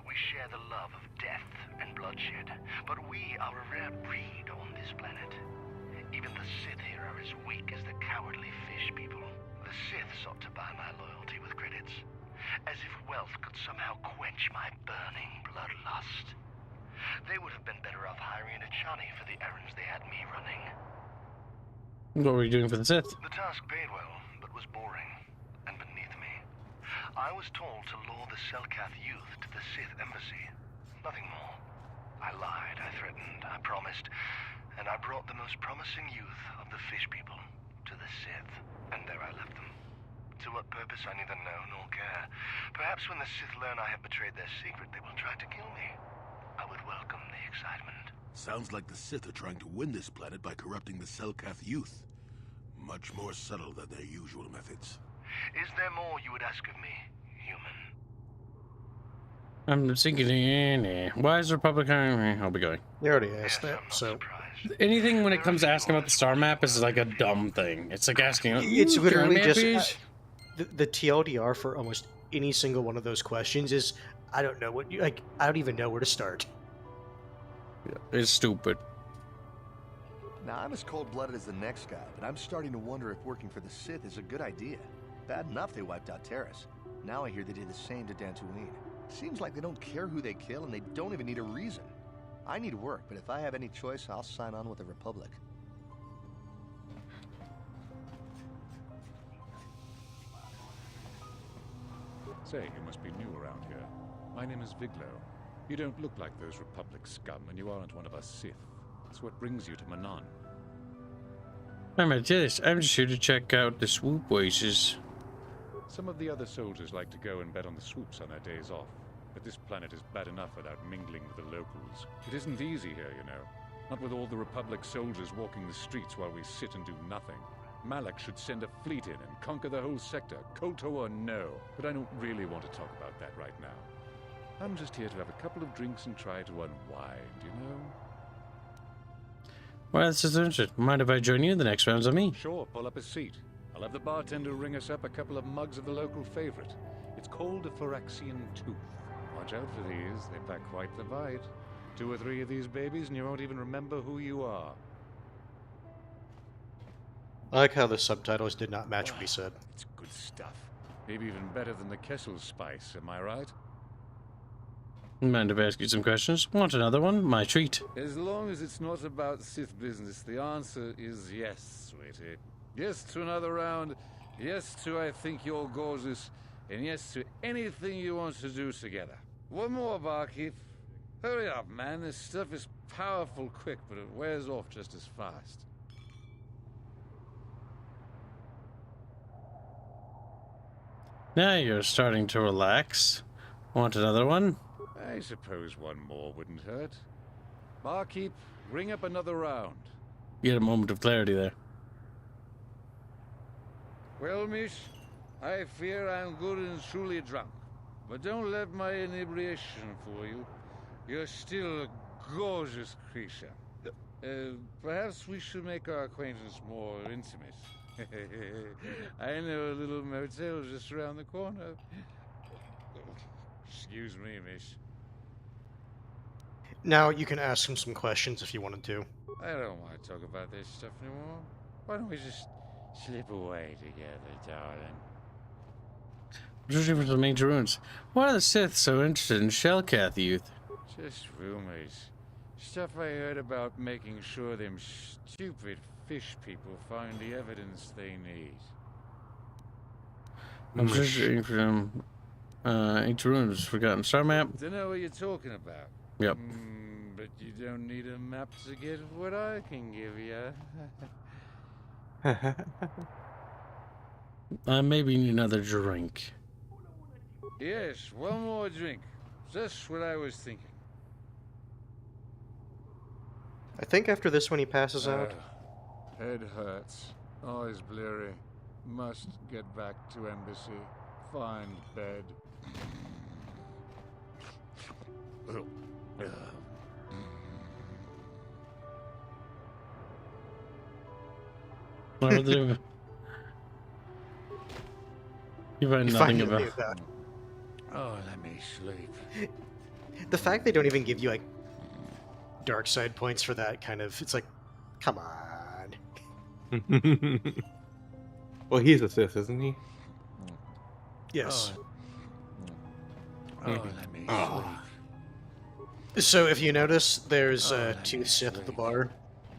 We share the love of death and bloodshed, but we are a rare breed on this planet. Even the Sith here are as weak as the cowardly fish people. The Sith sought to buy my loyalty with credits, as if wealth could somehow quench my burning bloodlust. They would have been better off hiring a Chani for the errands they had me running. What were you doing for the Sith? The task paid well, but was boring, and beneath me. I was told to lure the Selkath youth to the Sith embassy. Nothing more. I lied, I threatened, I promised, and I brought the most promising youth of the fish people to the Sith, and there I left them. To what purpose I neither know nor care. Perhaps when the Sith learn I have betrayed their secret, they will try to kill me. I would welcome the excitement. Sounds like the Sith are trying to win this planet by corrupting the Selkath youth. Much more subtle than their usual methods. Is there more you would ask of me, human? I'm thinking, why is the Republic hiring? I'll be going. You already asked that, so... Anything when it comes to asking about the star map is like a dumb thing. It's like asking... It's literally just... is? The TLDR for almost any single one of those questions is, I don't know what you... Like, I don't even know where to start. Yeah, it's stupid. Now, I'm as cold-blooded as the next guy, but I'm starting to wonder if working for the Sith is a good idea. Bad enough they wiped out Terrace. Now I hear they did the same to Dantooine. Seems like they don't care who they kill, and they don't even need a reason. I need work, but if I have any choice, I'll sign on with the Republic. Say, you must be new around here. My name is Viglo. You don't look like those Republic scum, and you aren't one of us Sith. That's what brings you to Manaan. I'm just here to check out the swoop oasis. Some of the other soldiers like to go and bet on the swoops on their days off, but this planet is bad enough without mingling with the locals. It isn't easy here, you know. Not with all the Republic soldiers walking the streets while we sit and do nothing. Malak should send a fleet in and conquer the whole sector, KOTOR or no. But I don't really want to talk about that right now. I'm just here to have a couple of drinks and try to unwind, you know? Well, this is interesting. Mind if I join you? The next round's on me. Sure, pull up a seat. I'll have the bartender ring us up a couple of mugs of the local favorite. It's called a Phyrexian Tooth. Watch out for these. They pack quite the bite. 2 or 3 of these babies and you won't even remember who you are. I like how the subtitles did not match what he said. It's good stuff. Maybe even better than the Kessel spice, am I right? Mind if I ask you some questions? Want another one? My treat. As long as it's not about Sith business, the answer is yes, sweetie. Yes to another round, yes to I think you're gorgeous, and yes to anything you want to do together. One more, barkeep. Hurry up, man. This stuff is powerful quick, but it wears off just as fast. Now you're starting to relax. Want another one? I suppose one more wouldn't hurt. Barkeep, bring up another round. Get a moment of clarity there. Well, miss, I fear I'm good and truly drunk. But don't let my inebriation fool you. You're still a gorgeous creature. Perhaps we should make our acquaintance more intimate. I know a little motel just around the corner. Excuse me, miss. Now you can ask him some questions if you wanted to. I don't want to talk about this stuff anymore. Why don't we just slip away together, darling? What's the difference with major ruins? Why are the Sith so interested in Shellcath youth? Just rumors. Stuff I heard about making sure them stupid fish people find the evidence they need. I'm searching from each room is forgotten. Star map. Don't know what you're talking about. Yep. But you don't need a map to get what I can give you. Maybe need another drink. Yes, one more drink. Just what I was thinking. I think after this one he passes out. Head hurts. Eyes blurry. Must get back to embassy. Find bed. What would they... You find nothing about. Oh, let me sleep. The fact they don't even give you like dark side points for that kind of, it's like, come on. Well, he's a Sith, isn't he? Yes. Let me sleep. So if you notice, there's two Sith at the bar,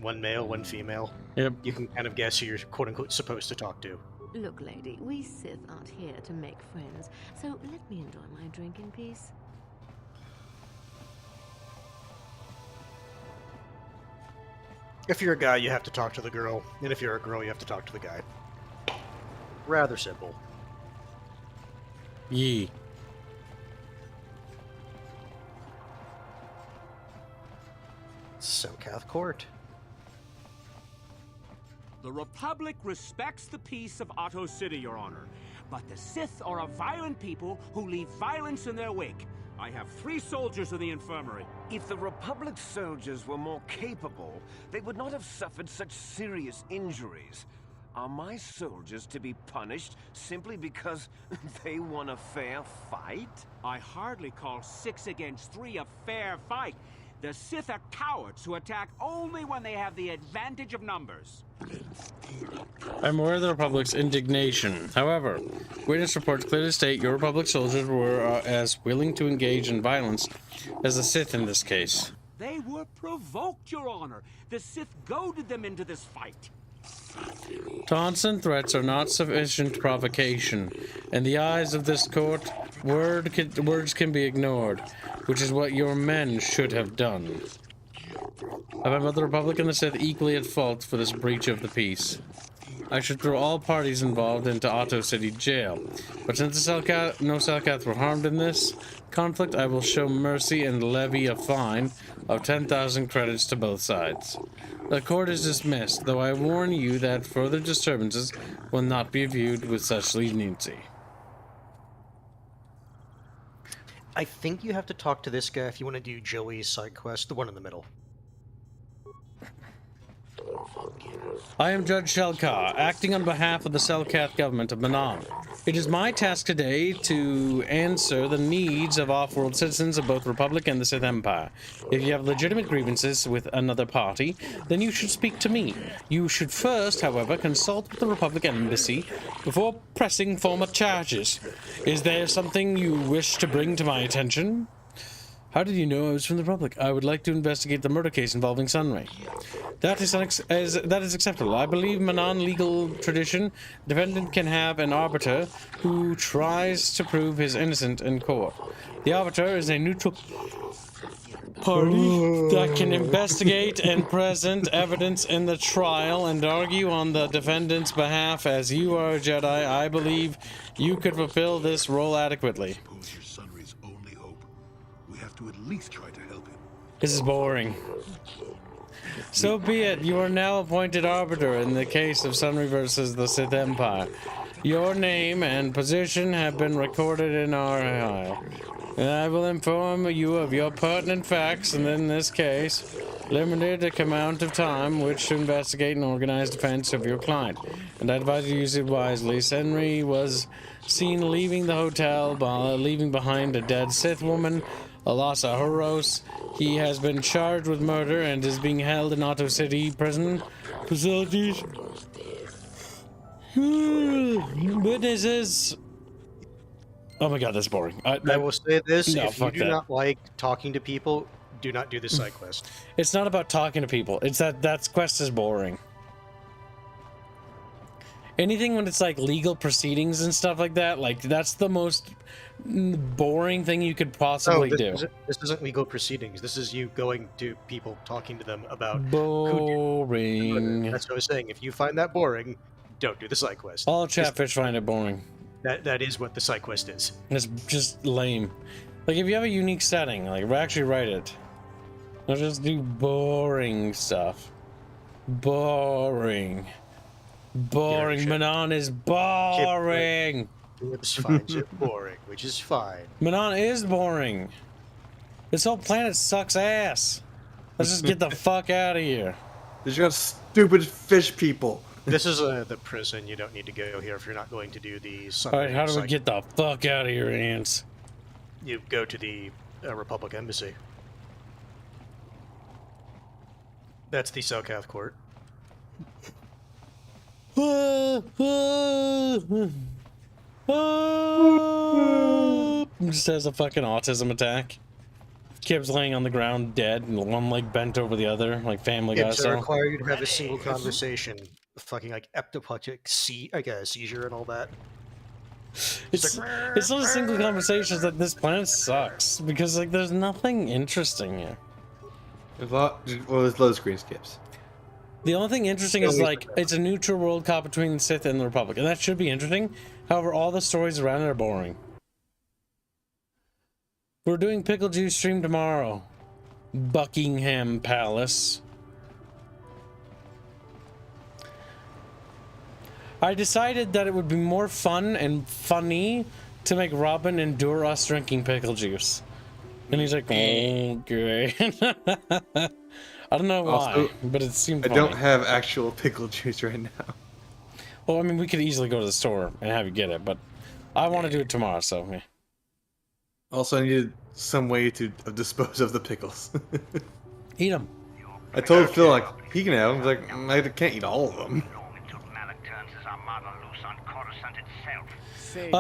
one male, one female. Yep. You can kind of guess who you're quote unquote supposed to talk to. Look, lady, we Sith aren't here to make friends, so let me enjoy my drink in peace. If you're a guy, you have to talk to the girl, and if you're a girl, you have to talk to the guy. Rather simple. Yee. Selkath Court. The Republic respects the peace of Otto City, Your Honor. But the Sith are a violent people who leave violence in their wake. I have 3 soldiers in the infirmary. If the Republic soldiers were more capable, they would not have suffered such serious injuries. Are my soldiers to be punished simply because they won a fair fight? I hardly call 6 against 3 a fair fight. The Sith are cowards who attack only when they have the advantage of numbers. I'm aware of the Republic's indignation. However, witness reports clearly state your Republic soldiers were as willing to engage in violence as the Sith in this case. They were provoked, Your Honor. The Sith goaded them into this fight. Taunts and threats are not sufficient provocation. In the eyes of this court, words can be ignored, which is what your men should have done. I find both the Republic and the Sith equally at fault for this breach of the peace. I should throw all parties involved into Otto City Jail, but since no Selkath were harmed in this conflict, I will show mercy and levy a fine of 10,000 credits to both sides. The court is dismissed, though I warn you that further disturbances will not be viewed with such leniency. I think you have to talk to this guy if you want to do Joey's side quest, the one in the middle. I am Judge Shelkar, acting on behalf of the Selkath government of Manaan. It is my task today to answer the needs of off-world citizens of both Republic and the Sith Empire. If you have legitimate grievances with another party, then you should speak to me. You should first, however, consult with the Republic Embassy before pressing formal charges. Is there something you wish to bring to my attention? How did you know I was from the Republic? I would like to investigate the murder case involving Sunray. That is acceptable. I believe Manaan legal tradition, defendant can have an arbiter who tries to prove his innocence in court. The arbiter is a neutral party that can investigate and present evidence in the trial and argue on the defendant's behalf. As you are a Jedi, I believe you could fulfill this role adequately. To at least try to help him. This is boring. So be it. You are now appointed arbiter in the case of Sunray versus the Sith Empire. Your name and position have been recorded in our file. And I will inform you of your pertinent facts, and in this case, limited amount of time which to investigate and organize defense of your client. And I advise you to use it wisely. Sunray was seen leaving the hotel, leaving behind a dead Sith woman, Alasa Horos. He has been charged with murder and is being held in Otto City prison facilities. Witnesses. Oh my god, that's boring. I will say this, No, if you do not like talking to people, do not do the side quest. It's not about talking to people. It's that quest is boring. Anything when it's like legal proceedings and stuff like that, like that's the most boring thing you could possibly do. This isn't legal proceedings. This is you going to people, talking to them about boring. That's what I was saying. If you find that boring, don't do the side quest. All Chatfish find it boring. That is what the side quest is. It's just lame. Like if you have a unique setting, like actually write it. Don't just do boring stuff. Boring. Manaan is boring. Gibbs finds it boring, which is fine. Manaan is boring. This whole planet sucks ass. Let's just get the fuck out of here. There's just stupid fish people. This is the prison. You don't need to go here if you're not going to do the Sunday. Alright, how do we get the fuck out of here, ants? You go to the Republic Embassy. That's the Selkath court. Just has a fucking autism attack. Kib's laying on the ground dead and one leg bent over the other, like Family Guy style. Require you to have a single conversation. Fucking like eptoplectic seizure and all that. It's not a single conversation, it's that this planet sucks because like there's nothing interesting here. There's loads of screen skips. The only thing interesting is like it's a neutral world caught between the Sith and the Republic, and that should be interesting. However, all the stories around it are boring. We're doing Pickle Juice stream tomorrow. Buckingham Palace. I decided that it would be more fun and funny to make Robin endure us drinking pickle juice. And he's like, okay. I don't know why, also, but it seemed funny. I don't have actual pickle juice right now. Well, I mean, we could easily go to the store and have you get it, but I want to do it tomorrow, so yeah. Also, I needed some way to dispose of the pickles. Eat them. I told Phil, like, he can have them. He's like, I can't eat all of them.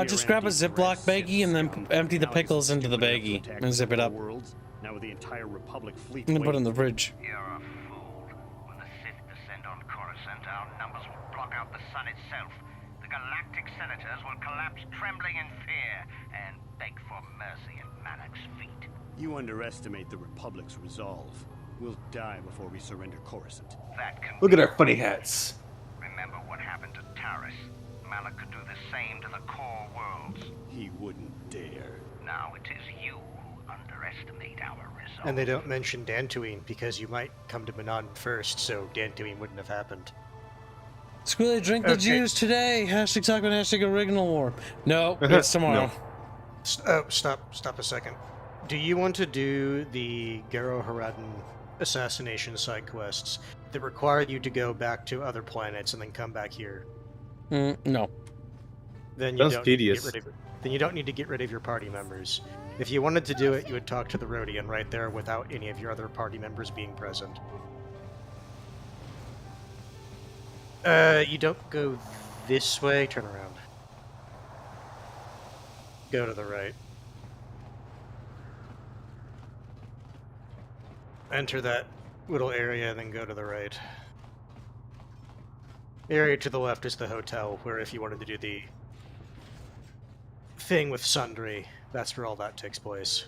Just grab a Ziploc baggie and then empty the pickles into the baggie and zip it up. Now with the entire Republic fleet and put it in the fridge. You're a fool. When the Sith descend on Coruscant, our numbers will block out the sun itself. The galactic senators will collapse trembling in fear and beg for mercy at Malak's feet. You underestimate the Republic's resolve. We'll die before we surrender Coruscant. Look at our funny hats. Remember what happened to Taris. Malak could do the same to the core worlds. He wouldn't dare. Now it is you who underestimate our resolve. And they don't mention Dantooine because you might come to Manaan first, so Dantooine wouldn't have happened. Squilly, drink the juice today. Hashtag talk about hashtag original war. No, it's tomorrow. No. Oh, stop a second. Do you want to do the Garo Haradin assassination side quests that require you to go back to other planets and then come back here? No. Then you don't need to get rid of your party members. If you wanted to do it, you would talk to the Rhodian right there without any of your other party members being present. You don't go this way. Turn around. Go to the right. Enter that little area, then go to the right. The area to the left is the hotel, where if you wanted to do the thing with Sundry, that's where all that takes place.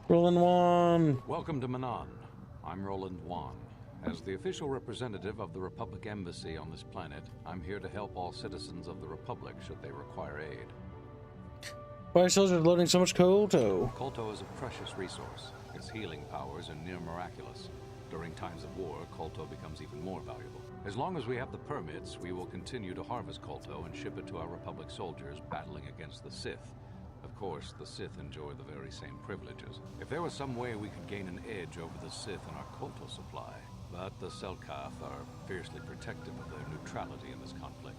Roland Wan! Welcome to Manaan. I'm Roland Wan. As the official representative of the Republic Embassy on this planet, I'm here to help all citizens of the Republic should they require aid. Why are soldiers loading so much KOTOR? KOTOR is a precious resource. Its healing powers are near miraculous. During times of war, KOTOR becomes even more valuable. As long as we have the permits, we will continue to harvest KOTOR and ship it to our Republic soldiers battling against the Sith. Of course, the Sith enjoy the very same privileges. If there was some way we could gain an edge over the Sith in our KOTOR supply, but the Selkath are fiercely protective of their neutrality in this conflict.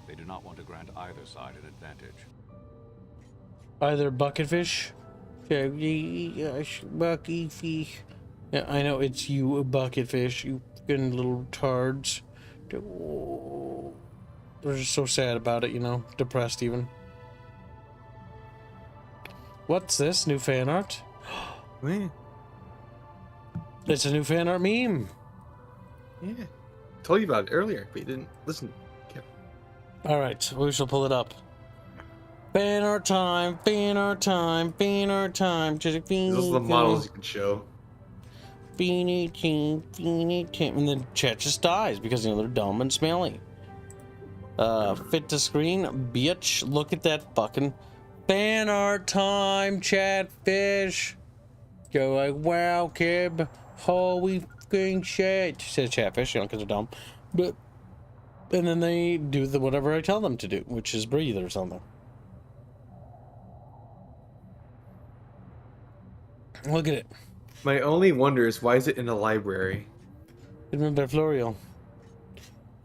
They do not want to grant either side an advantage. Either bucketfish? Buckyfish. Yeah, I know it's you, bucketfish, you fucking little tards. They're just so sad about it, you know, depressed even. What's this? New fan art? It's a new fan art meme. Yeah. Told you about it earlier, but you didn't listen. All right, we shall pull it up. Fan art time, fan art time, fan art time. Those are the models you can show. Beanie team, and then chat just dies because they're dumb and smelly. Fit to screen, bitch. Look at that fucking fan art time, Chatfish. Go like, wow, kid, holy fucking shit. Says Chatfish, because they're dumb. But and then they do whatever I tell them to do, which is breathe or something. Look at it. My only wonder is why is it in a library? Remember Florio.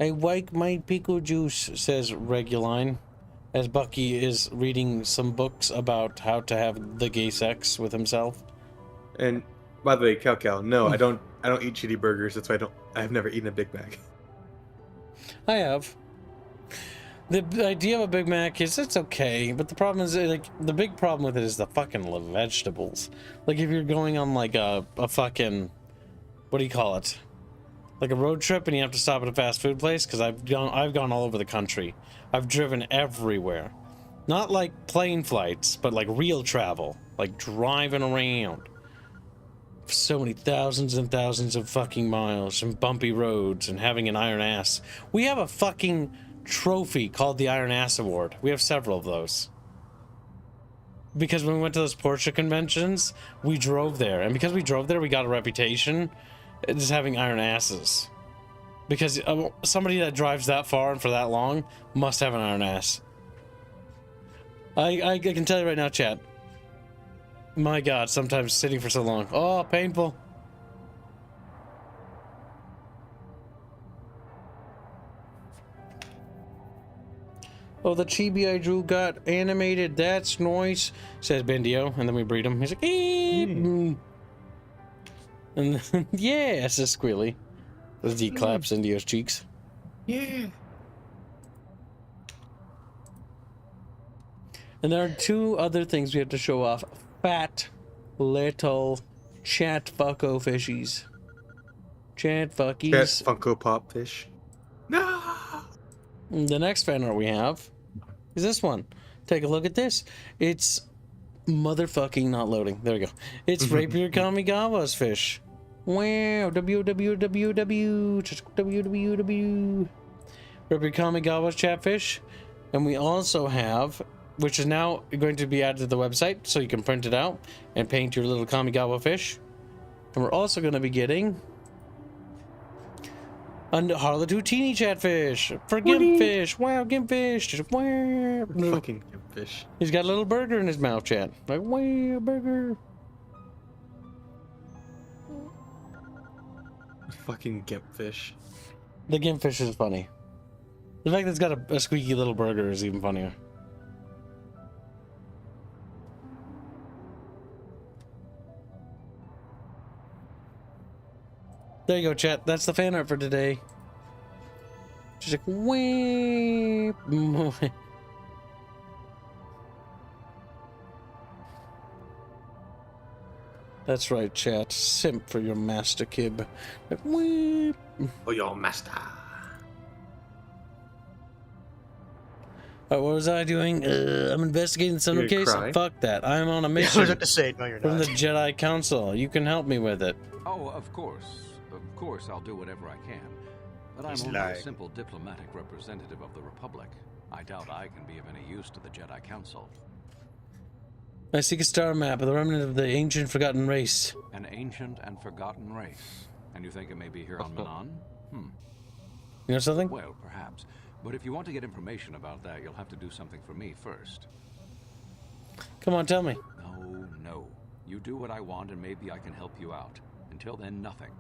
I like my pickle juice, says Reguline, as Bucky is reading some books about how to have the gay sex with himself. And by the way, Cal, no, I don't eat shitty burgers. That's why I've never eaten a Big Mac. I have. The idea of a Big Mac is it's okay, but the problem is like the big problem with it is the fucking vegetables. Like if you're going on like a fucking, what do you call it? Like a road trip and you have to stop at a fast food place, because I've gone all over the country. I've driven everywhere. Not like plane flights, but like real travel. Like driving around. So many thousands and thousands of fucking miles and bumpy roads and having an iron ass. We have a fucking trophy called the Iron Ass Award. We have several of those. Because when we went to those Porsche conventions, we drove there. And because we drove there, we got a reputation just having iron asses. Because somebody that drives that far and for that long must have an iron ass. I can tell you right now, chat. My God, sometimes sitting for so long. Oh, painful. Oh, the chibi I drew got animated. That's nice, says Bendio. And then we breed him. He's like, and then, yeah, says Squealy. As he claps Indio's cheeks. Yeah. And there are two other things we have to show off. Fat, little, chat fucko fishies. Chat fuckies. Chat Funko Pop fish. No! The next fan art we have is this one. Take a look at this. It's motherfucking not loading. There we go. It's Rapier Kamigawa's fish. Wow. www. Rapier Kamigawa's Chatfish. And we also have, which is now going to be added to the website, so you can print it out and paint your little Kamigawa fish. And we're also going to be getting a Harlot teeny Chatfish for Gimpfish. Wow, Gimpfish. Just wow. Fucking Gimpfish. He's got a little burger in his mouth, chat. Like, wow, burger. Fucking Gimpfish. The Gimpfish is funny. The fact that it's got a squeaky little burger is even funnier. There you go, chat. That's the fan art for today. She's like, wee. That's right, chat. Simp for your master, Kib. Like, wee. For your master. What was I doing? I'm investigating some case. Fuck that. I'm on a mission. I was about to say, no, you're not. From the Jedi Council. You can help me with it. Oh, of course. Of course, I'll do whatever I can. But I'm only a simple diplomatic representative of the Republic. I doubt I can be of any use to the Jedi Council. I seek a star map of the remnant of the ancient forgotten race. An ancient and forgotten race. And you think it may be here on Manaan? You know something? Well, perhaps. But if you want to get information about that, you'll have to do something for me first. Come on, tell me. No. You do what I want and maybe I can help you out. Until then, nothing.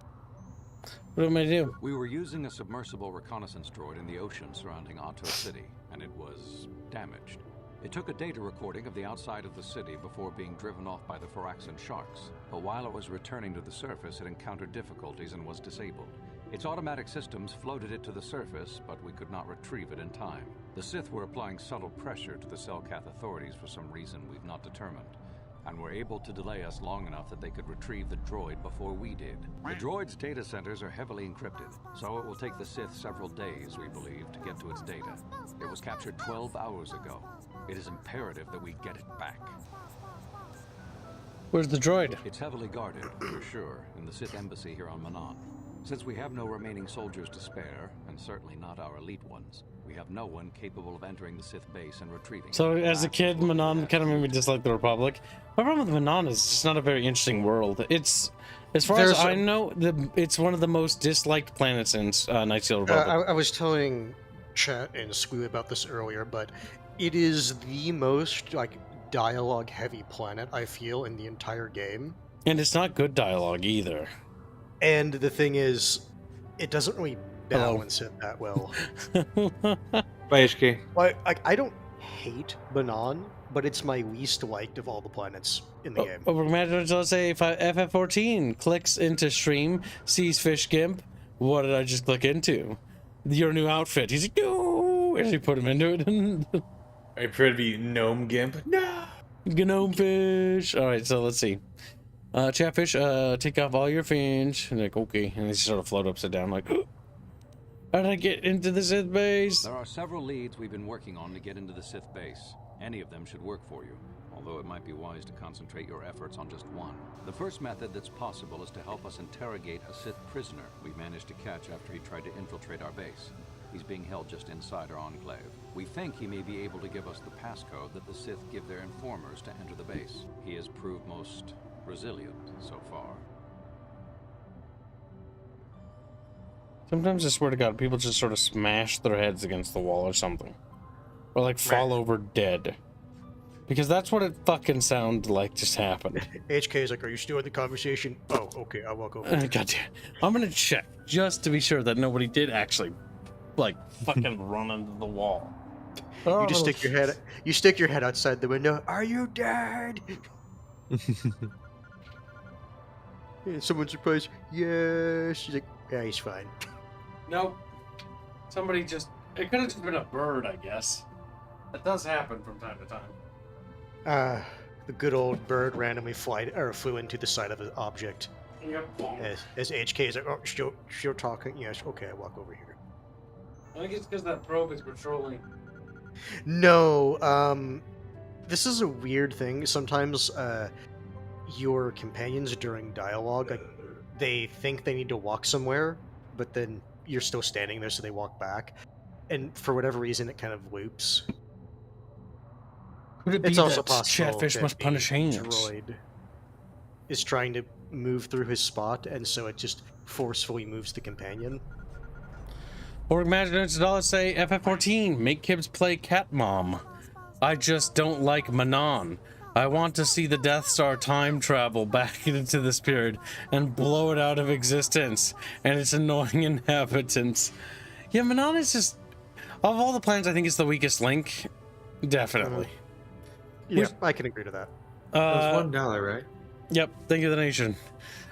What am I to do? We were using a submersible reconnaissance droid in the ocean surrounding Otto City, and it was damaged. It took a data recording of the outside of the city before being driven off by the Firaxan sharks. But while it was returning to the surface, it encountered difficulties and was disabled. Its automatic systems floated it to the surface, but we could not retrieve it in time. The Sith were applying subtle pressure to the Selkath authorities for some reason we've not determined. and were able to delay us long enough that they could retrieve the droid before we did. The droid's data centers are heavily encrypted, so it will take the Sith several days, we believe, to get to its data. It was captured 12 hours ago. It is imperative that we get it back. Where's the droid? It's heavily guarded, for sure, in the Sith embassy here on Manaan. Since we have no remaining soldiers to spare, and certainly not our elite ones, we have no one capable of entering the Sith base and retrieving So it. as a kid, Manaan kind of made me dislike the Republic. My problem with Manaan is it's not a very interesting world. It's, as far as I know, it's one of the most disliked planets in Knight's Republic. I was telling Chat and Squeal about this earlier, but it is the most like dialogue-heavy planet I feel in the entire game. And it's not good dialogue either. And the thing is, it doesn't really balance it that well. Bye, HK. Like, I don't hate Manaan, but it's my least liked of all the planets in the game. Imagine, let's say, if FF14 clicks into stream, sees Fish Gimp, what did I just click into? Your new outfit. He's like, no! And you put him into it. I prefer to be Gnome Gimp. No! Gnome Fish! Alright, so let's see. Chatfish, take off all your fins. And like, okay. And they sort of float upside down, like, how did I get into the Sith base? There are several leads we've been working on to get into the Sith base. Any of them should work for you, although it might be wise to concentrate your efforts on just one. The first method that's possible is to help us interrogate a Sith prisoner we managed to catch after he tried to infiltrate our base. He's being held just inside our enclave. We think he may be able to give us the passcode that the Sith give their informers to enter the base. He has proved most resilient so far. Sometimes I swear to God, people just sort of smash their heads against the wall or something. Or like fall over dead. Because that's what it fucking sounded like just happened. HK is like, are you still in the conversation? Oh, okay, I'll walk over. Goddamn. I'm gonna check just to be sure that nobody did actually, like, fucking run into the wall. You just stick your head. You stick your head outside the window. Are you dead? And someone's surprised. Yes. She's like, yeah, he's fine. Nope. Somebody just. It could have just been a bird, I guess. That does happen from time to time. The good old bird randomly flew into the side of an object. Yep. As HK is like, oh, still talking. Yes, okay, I walk over here. I think it's because that probe is patrolling. No, this is a weird thing. Sometimes, your companions during dialogue, like, they think they need to walk somewhere, but then you're still standing there, so they walk back. And for whatever reason, it kind of loops. Could it be it's also that possible Chatfish that must punish the hands? droid is trying to move through his spot, and so it just forcefully moves the companion. Or imagine it's dollars say FF14, make kids play Cat Mom. I just don't like Manaan. I want to see the Death Star time travel back into this period and blow it out of existence and its annoying inhabitants. Yeah, Manaan is just, of all the planets, I think it's the weakest link. Definitely. Yeah, I can agree to that. It was $1, right? Yep, thank you, the nation.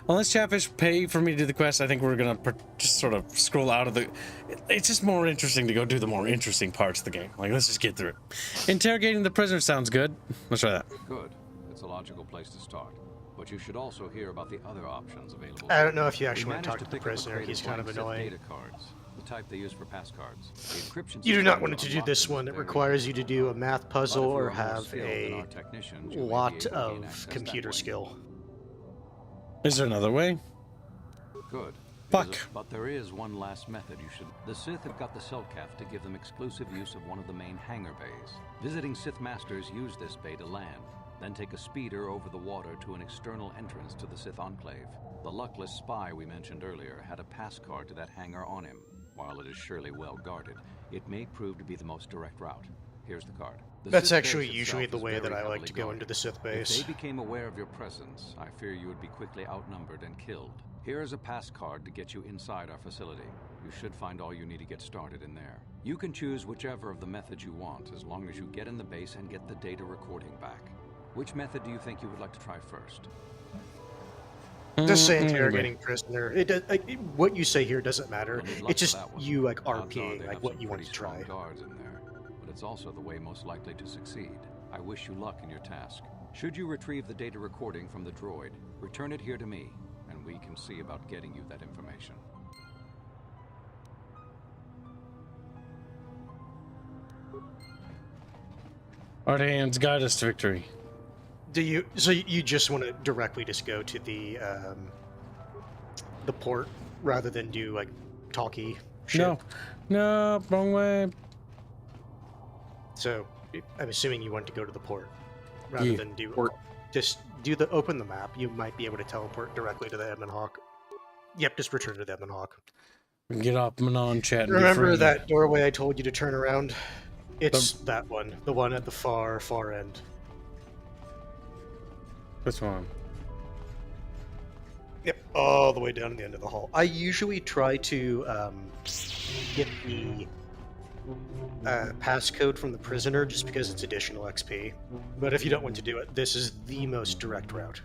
Unless Chatfish pay for me to do the quest, I think we're gonna just sort of scroll out of the... It's just more interesting to go do the more interesting parts of the game. Like, let's just get through it. Interrogating the prisoner sounds good. Let's try that. Good. It's a logical place to start. But you should also hear about the other options available. I don't know if you actually want to talk to the prisoner. He's kind of annoying. Data cards, the type they use for pass cards. The encryption You do not want to do this one. It requires you to do a math puzzle or have a lot of computer skill. Is there another way? Good. Fuck. But there is one last method you should... The Sith have got the Selkath to give them exclusive use of one of the main hangar bays. Visiting Sith Masters use this bay to land, then take a speeder over the water to an external entrance to the Sith Enclave. The luckless spy we mentioned earlier had a pass card to that hangar on him. While it is surely well guarded, it may prove to be the most direct route. Here's the card. That's actually usually the way that I like to go into the Sith base. If they became aware of your presence, I fear you would be quickly outnumbered and killed. Here is a pass card to get you inside our facility. You should find all you need to get started in there. You can choose whichever of the methods you want, as long as you get in the base and get the data recording back. Which method do you think you would like to try first? Just say interrogating prisoner. It does, what you say here doesn't matter. It's just you like RPing, like what you want to try. Guards in there, but it's also the way most likely to succeed. I wish you luck in your task. Should you retrieve the data recording from the droid, return it here to me, and we can see about getting you that information. Art hands guide us to victory. Do you? So you just want to directly just go to the port rather than do like talky shit? No, wrong way. So I'm assuming you want to go to the port rather than do just open the map. You might be able to teleport directly to the Edmund Hawk. Yep, just return to the Edmund Hawk. Get up, Manaan chat. And Remember that doorway I told you to turn around? It's that one, the one at the far end. This one. Yep, all the way down to the end of the hall. I usually try to get the passcode from the prisoner just because it's additional XP. But if you don't want to do it, this is the most direct route.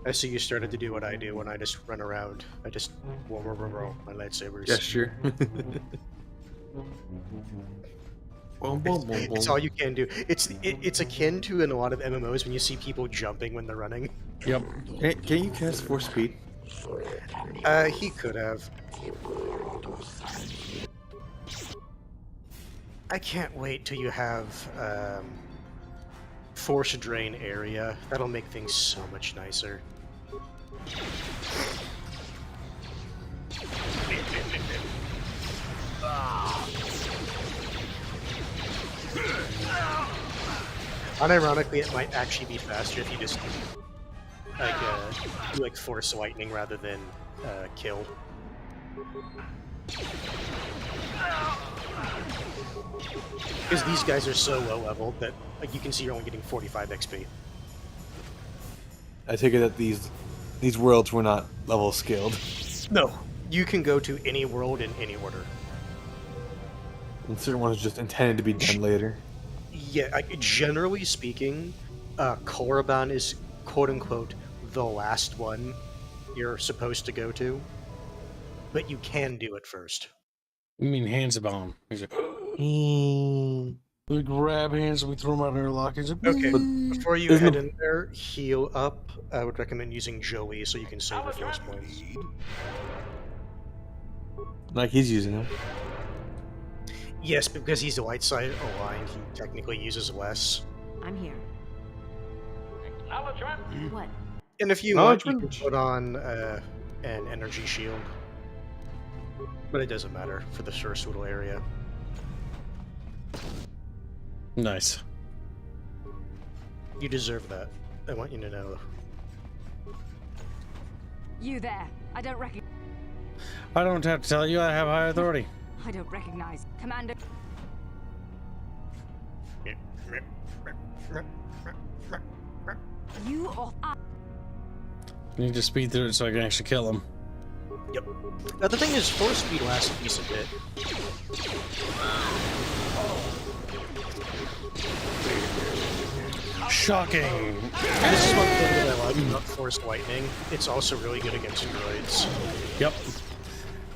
I see you started to do what I do when I just run around. I just roll my lightsabers. Yeah, sure. It's all you can do. It's akin to in a lot of MMOs when you see people jumping when they're running. Yep. Can you cast Force Speed? He could have. I can't wait till you have Force Drain area. That'll make things so much nicer. Unironically, it might actually be faster if you just do like Force Lightning rather than kill. Because these guys are so low level that like you can see you're only getting 45 XP. I take it that these worlds were not level scaled. No, you can go to any world in any order. And certain ones are just intended to be done later. Yeah, generally speaking, Korriban is quote-unquote the last one you're supposed to go to, but you can do it first. You mean Hansabaum? He's like, we grab hands and we throw them out in our lock. He's like, okay, before you head in there, heal up. I would recommend using Joey so you can save your force points. Like he's using them. Yes, because he's the light side aligned, he technically uses less. I'm here. What? And if you want, you can put on an energy shield. But it doesn't matter for the first little area. Nice. You deserve that. I want you to know. You there. I don't recognize. I don't have to tell you, I have high authority. I don't recognize. Commander. You or I. You need to speed through it so I can actually kill him. Yep. Now the thing is, force speed lasts a decent bit. Shocking! This is one thing that I like about Force Lightning. It's also really good against droids. Yep.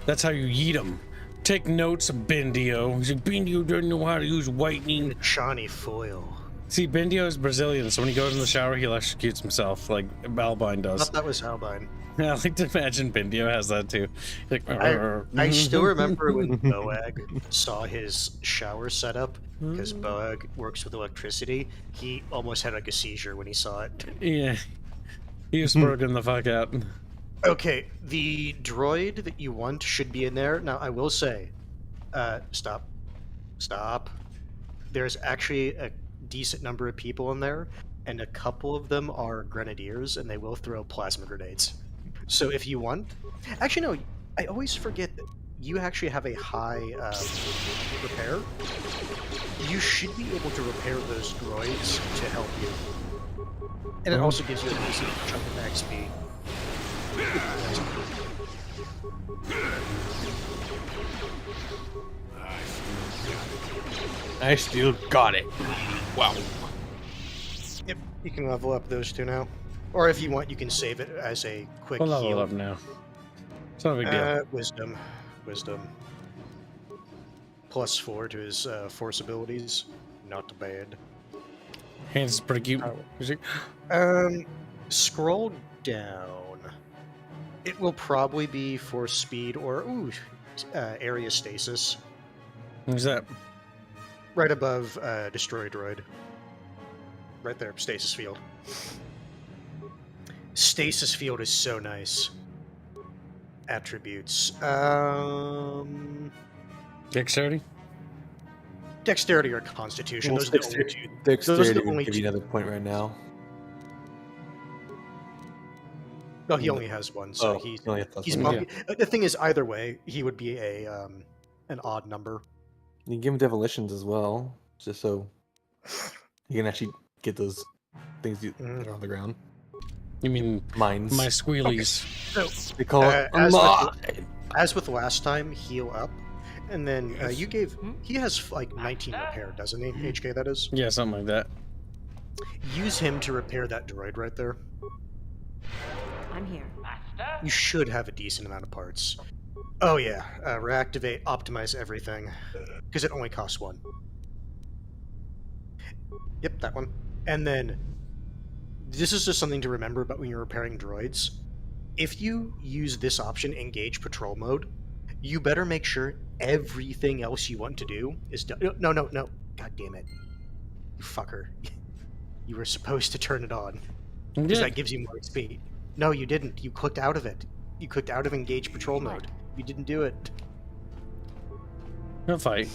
That's how you yeet them. Take notes of Bendio. He's like, Bendio doesn't know how to use lightning. Shiny foil. See, Bendio is Brazilian, so when he goes in the shower, he electrocutes himself, like Albine does. I thought that was Albine. Yeah, I like to imagine Bendio has that too. Like, I still remember when Boag saw his shower setup, because Boag works with electricity. He almost had like a seizure when he saw it. Yeah, he was broken the fuck out. Okay, the droid that you want should be in there. Now, I will say, stop. There's actually a decent number of people in there, and a couple of them are grenadiers, and they will throw plasma grenades. So if you want... Actually, no, I always forget that you actually have a high repair. You should be able to repair those droids to help you. And it also gives you a decent chunk of XP. I still got it. Wow. Yep, you can level up those two now. Or if you want, you can save it as a quick I'll heal. level up now. It's not a big deal. Wisdom. +4 to his force abilities. not bad. Hands is pretty cute. Scroll down. It will probably be for speed or area stasis. Who's that? Right above destroy droid. Right there, stasis field. Stasis field is so nice. Attributes. Dexterity? Dexterity or Constitution. Well, those are the only two. Dexterity would give you another point right now. No, he only has one, so he's probably. The thing is, either way, he would be an odd number. You can give him Devolitions as well, just so you can actually get those things that are on the ground. You mean mines? My squealies. Okay. So they call it as with last time, heal up, and then you gave. He has like 19 repair, doesn't he? HK, that is. Yeah, something like that. Use him to repair that droid right there. I'm here. You should have a decent amount of parts. Oh yeah, reactivate, optimize everything, because it only costs one. Yep, that one. And then, this is just something to remember about when you're repairing droids. If you use this option, engage patrol mode, you better make sure everything else you want to do is done. No. God damn it. You fucker. You were supposed to turn it on. Because that gives you more XP. No, you didn't. You clicked out of it. You clicked out of engage patrol mode. You didn't do it. He'll fight.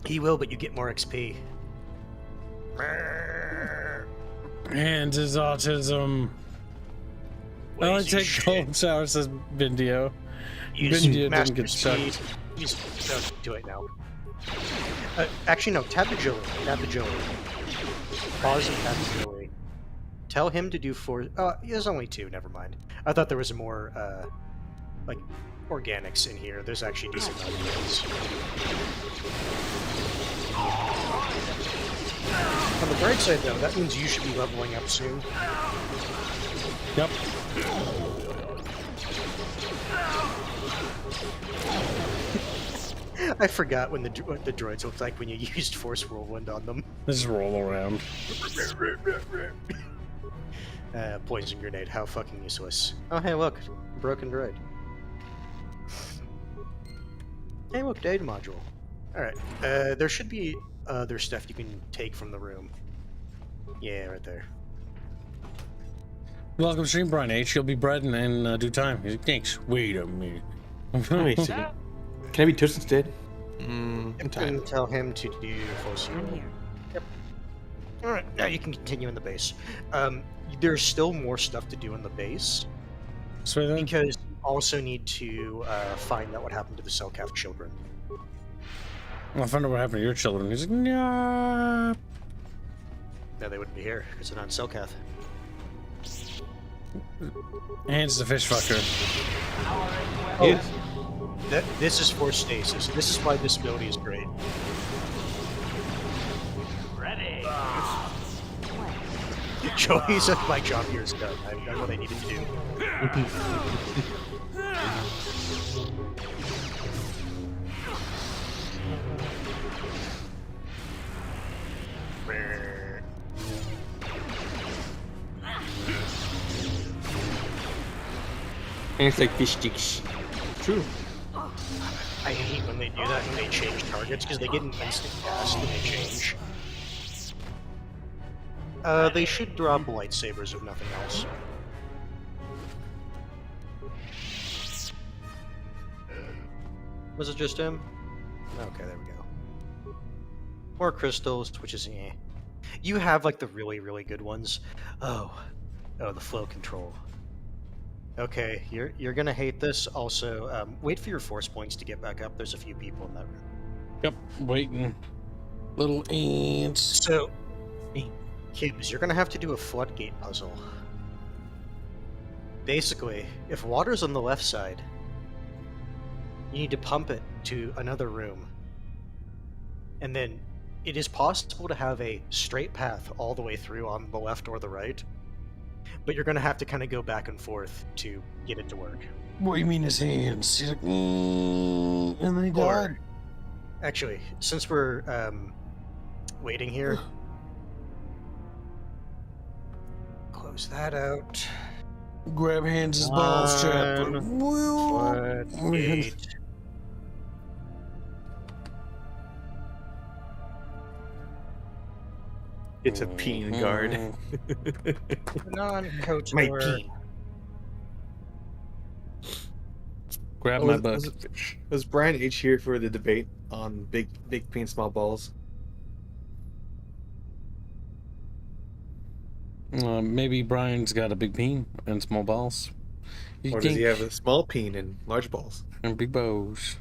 He will, but you get more XP. And his autism. I only take cold showers, says Bindio. Bindio didn't get chucked. Don't do it now. Actually, no. Tab the Joey. Pause and tab the Joey. Tell him to do 4. There's only 2. Never mind. I thought there was more, like, organics in here. There's actually decent amount of things. On the bright side, though, that means you should be leveling up soon. Yep. I forgot what the droids looked like when you used Force Whirlwind on them. Just roll around. Poison grenade, how fucking useless. Oh, hey, look. Broken droid. Hey, look, data module. Alright, there should be other stuff you can take from the room. Yeah, right there. Welcome, stream, Brian H. You'll be bred in due time. He's like, thanks. Wait a minute. Wait a second. Can I be Toast instead? And tell him to do Force Whirlwind. Yep. Alright, now you can continue in the base. There's still more stuff to do in the base. So then? Because you also need to find out what happened to the Selkath children. I'll find out what happened to your children. He's like, nah. No, they wouldn't be here, because they're not in Selkath. Hands the fish fucker. Yes. This is for stasis. This is why this ability is great. Ready. Joey's at my job here is done. I've done what I needed to do. And it's like fish sticks. True. I hate when they do that when they change targets because they get an instant cast when they change. They should drop lightsabers if nothing else. Was it just him? Okay, there we go. More crystals, which is eh. You have like the really, really good ones. Oh, the flow control. Okay, you're gonna hate this. Also, wait for your force points to get back up. There's a few people in that room. Yep, waiting. Little ants. So, Kibbs, you're gonna have to do a floodgate puzzle. Basically, if water's on the left side, you need to pump it to another room. And then it is possible to have a straight path all the way through on the left or the right. But you're going to have to kind of go back and forth to get it to work. What do you mean his hands? He's like, and then he died. Actually, since we're waiting here. Close that out. Grab hands' balls, chap. Gate. It's a peen guard. Non-KOTOR. My peen. Grab my book. Was Brian H here for the debate on big peen, small balls? Maybe Brian's got a big peen and small balls. Or does he have a small peen and large balls? And big bows.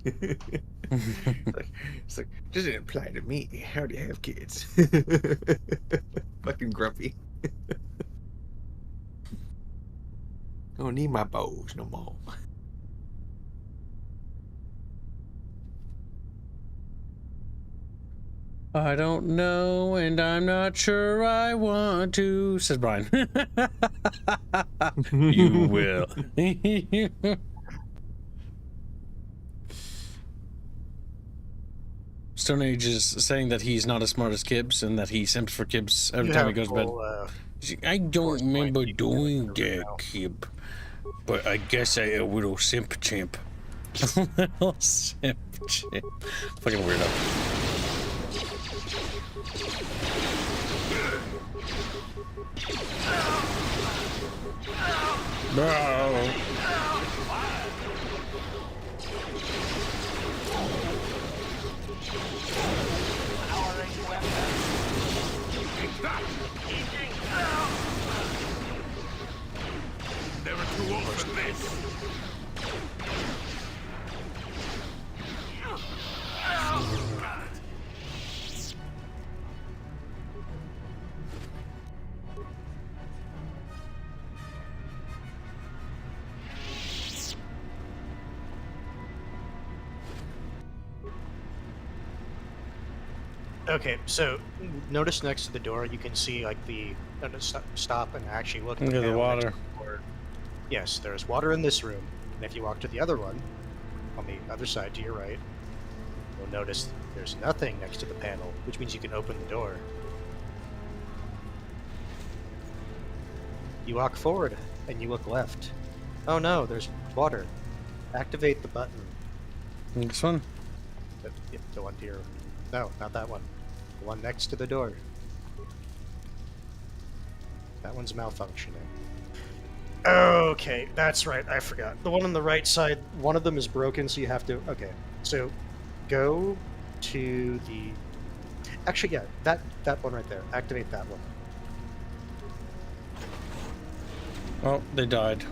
It's like, doesn't apply to me. I already have kids. Fucking grumpy. Don't need my bows no more. I don't know, and I'm not sure I want to, says Brian. You will. Stone Age is saying that he's not as smart as Kibbs and that he simps for Kibbs every time he goes to bed. I don't remember doing that, Kib, but I guess I a little simp chimp. A little simp chimp. Fucking weirdo. Bro. Never too old for this. Okay, so notice next to the door you can see like the stop and actually look at the water. Yes, there's water in this room, and if you walk to the other one, on the other side to your right, you'll notice there's nothing next to the panel, which means you can open the door. You walk forward and you look left. Oh no, there's water. Activate the button. This one? The one to your... No, not that one. The one next to the door. That one's malfunctioning. Okay, that's right, I forgot. The one on the right side, one of them is broken, so you have to... Okay, so go to the... Actually, yeah, that one right there. Activate that one. Oh, they died.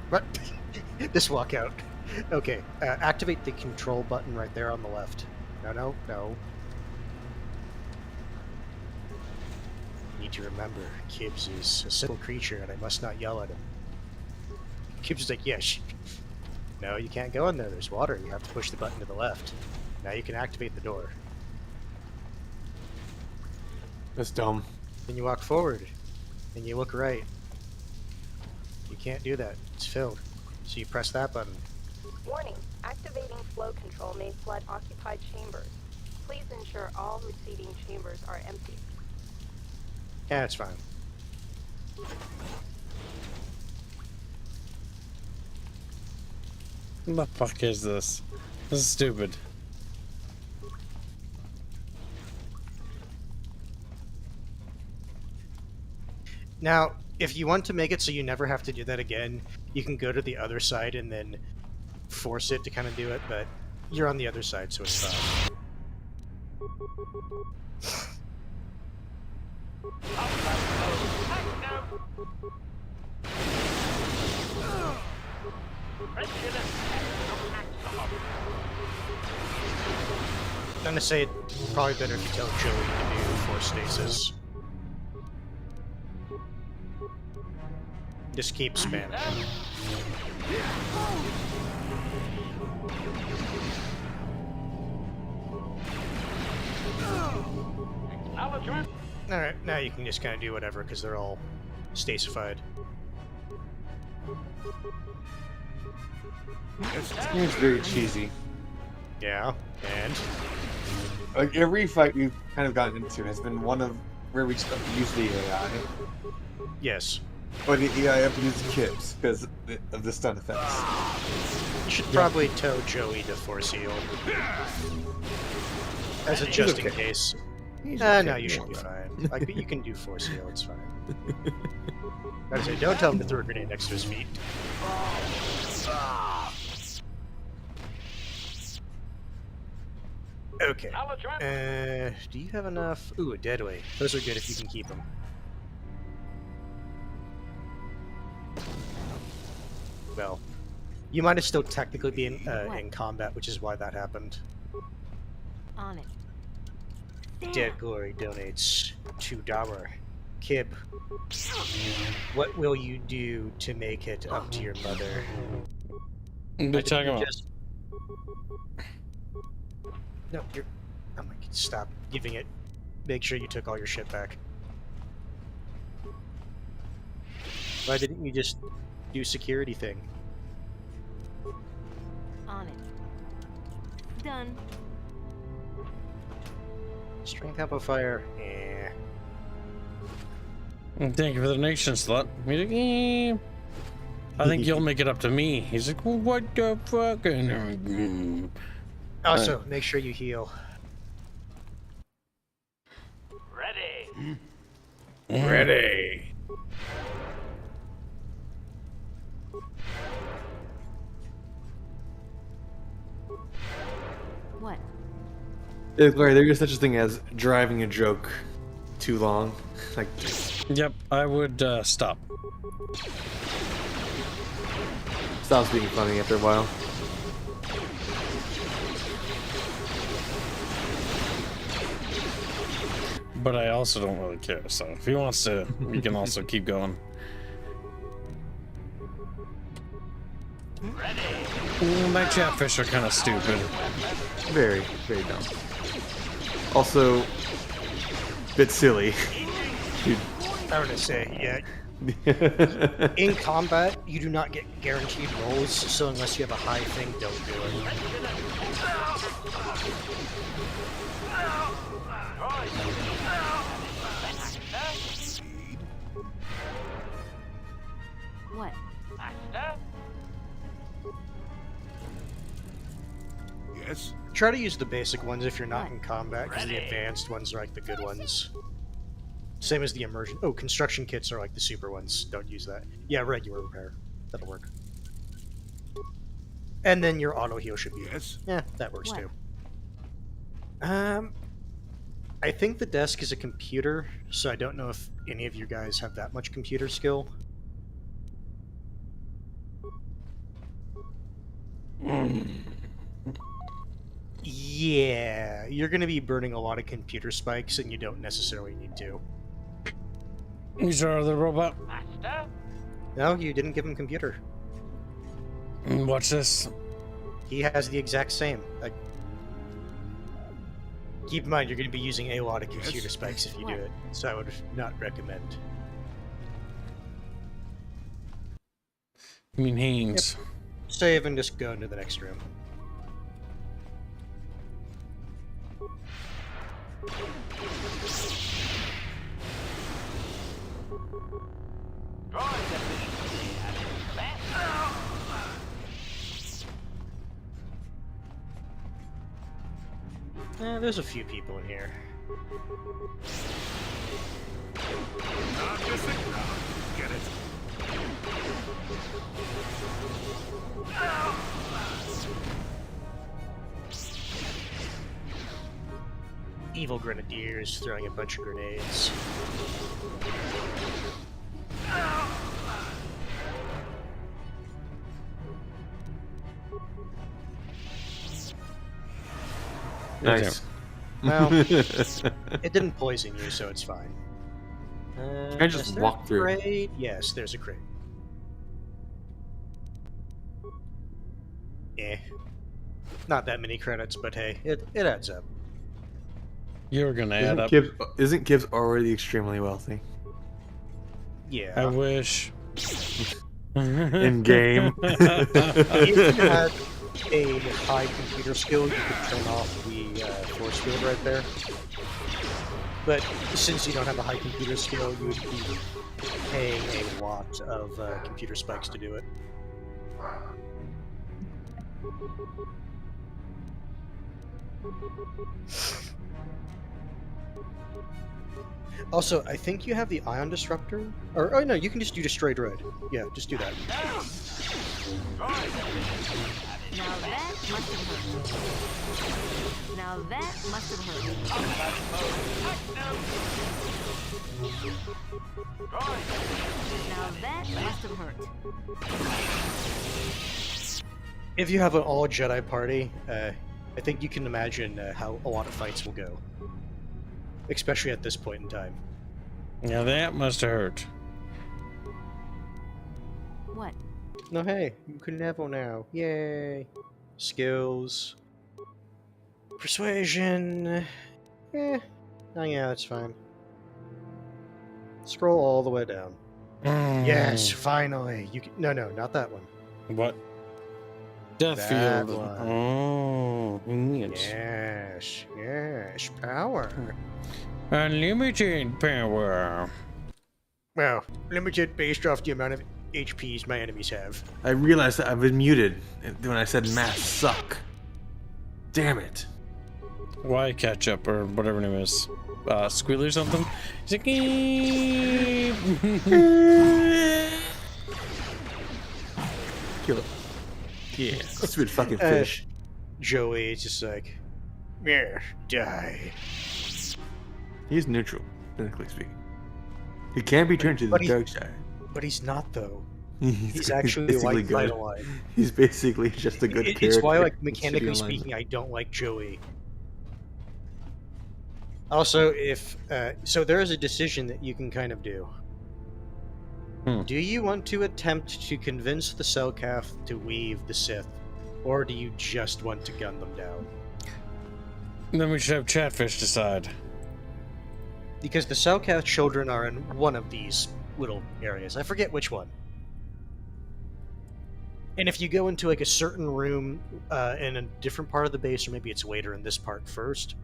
What? Just walk out. Okay, activate the control button right there on the left. No. Need to remember, Kibbs is a simple creature and I must not yell at him. Kibbs is like, yeah, no, you can't go in there. There's water. You have to push the button to the left. Now you can activate the door. That's dumb. Then you walk forward and you look right. You can't do that. It's filled. So you press that button. Warning, activating flow control may flood occupied chambers. Please ensure all receding chambers are empty. Yeah, it's fine. What the fuck is this? This is stupid. Now, if you want to make it so you never have to do that again, you can go to the other side and then force it to kind of do it, but you're on the other side, so it's fine. I'm gonna say it's probably better if you tell Joey to do force stasis. Just keep spamming. Alright, now you can just kind of do whatever because they're all stasified. It seems very cheesy. Yeah, and Like every fight we've kind of gotten into has been one of where we just have to use the AI. Yes. Or the AI have to use the kits because of the stun effects. You should probably tow Joey to Force Heal. As a just in case. No, you should be fine. Like, you can do Force Heal, it's fine. I was say, don't tell him to throw a grenade next to his feet. Okay. Do you have enough? Ooh, a deadweight. Those are good if you can keep them. Well, you might have still technically be in combat, which is why that happened. On it. Dead Glory donates $2. Kib, what will you do to make it up to your mother? What are you talking about? No, you're... Oh my god, stop giving it. Make sure you took all your shit back. Why didn't you just do security thing? On it. Done. Strength amplifier. Thank you for the donation slot. He's like, I think you'll make it up to me. He's like, well, what the fuck? Also, make sure you heal. Ready. Ready. What? Larry, there is such a thing as driving a joke too long. Like, yep, I would stop. Stops being funny after a while. But I also don't really care, so if he wants to, we can also keep going. My chatfish are kind of stupid. Very, very dumb. Also, bit silly. Dude. I was gonna say, yeah. In combat, you do not get guaranteed rolls, so unless you have a high thing, don't do it. What? Yes? Try to use the basic ones if you're not in combat, because the advanced ones are like the good ones. Same as the immersion. Oh, construction kits are like the super ones. Don't use that. Yeah, regular repair. That'll work. And then your auto heal should be. Yes. Yeah, that works too. I think the desk is a computer, so I don't know if any of you guys have that much computer skill. Yeah, you're going to be burning a lot of computer spikes, and you don't necessarily need to. You sure the robot? No, you didn't give him computer. Watch this. He has the exact same. Like, keep in mind, you're going to be using a lot of computer spikes if you do it, so I would not recommend. You mean Haynes? Yep. Save and just go into the next room. There's a few people in here. Get it. Evil grenadiers throwing a bunch of grenades. Nice. Well, it didn't poison you, so it's fine. Can I just walk through? Crate? Yes, there's a crate. Not that many credits, but hey, it adds up. You're gonna add up. Isn't Gibbs already extremely wealthy? Yeah. I wish. In game. If you had a high computer skill, you could turn off the force field right there. But since you don't have a high computer skill, you would be paying a lot of computer spikes to do it. Also, I think you have the ion disruptor. Or, oh no, you can just do destroy droid. Yeah, just do that. Now that must have hurt. Now that must have hurt. Now that must have hurt. If you have an all Jedi party, I think you can imagine how a lot of fights will go. Especially at this point in time. Now that must have hurt. What? No, hey, you can level now. Yay. Skills. Persuasion. Oh yeah, that's fine. Scroll all the way down. Yes, finally. You can... No, not that one. What? Death That field. one. Oh, yes, power. Unlimited power. Well, limited based off the amount of HPs my enemies have. I realized that I've been muted when I said math suck. Damn it. Why ketchup or whatever name is? Squealy or something? He's like, Kill it. Yeah, stupid fucking fish. Joey is just like, yeah, die. He's neutral, technically speaking. He can be turned to the dark side. But he's not, though. He's He's actually basically like good. Vitalize. He's basically just a good character. It's why, like, in mechanically City Online. speaking, I don't like Joey. Also, if so, there is a decision that you can kind of do. Do you want to attempt to convince the Selkath to leave the Sith, or do you just want to gun them down? Then we should have Chatfish decide. Because the Selkath children are in one of these little areas. I forget which one. And if you go into like a certain room in a different part of the base, or maybe it's later in this part first,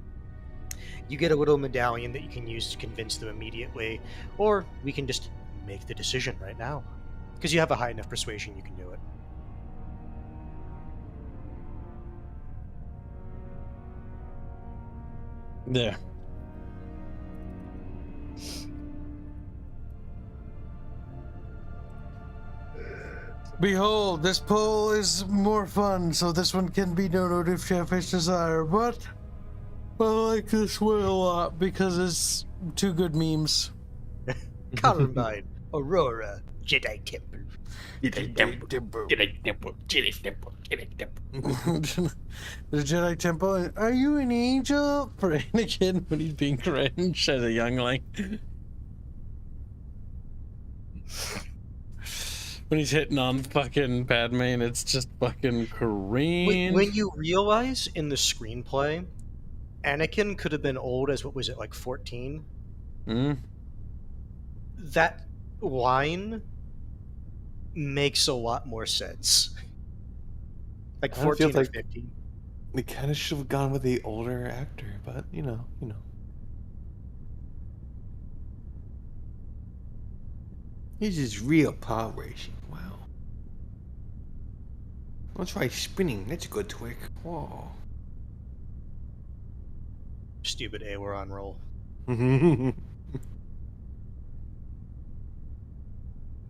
you get a little medallion that you can use to convince them immediately, or we can just make the decision right now. Because you have a high enough persuasion, you can do it. There. Behold, this poll is more fun, so this one can be noted if Chatfish desire, but I like this one a lot because it's two good memes. Columbine, Aurora, Jedi Temple. Jedi Temple, Jedi Temple, Jedi Temple, Jedi Temple. The Jedi Temple. Are you an angel? For Anakin when he's being cringe as a youngling. When he's hitting on fucking Padme and it's just fucking cringe. When you realize in the screenplay, Anakin could have been old as, what was it, like 14? That line makes a lot more sense. Like 14 or 15. We kind of should have gone with the older actor, but you know. This is real power racing. Wow. I'll try spinning. That's a good trick. Whoa. Stupid A, we're on roll.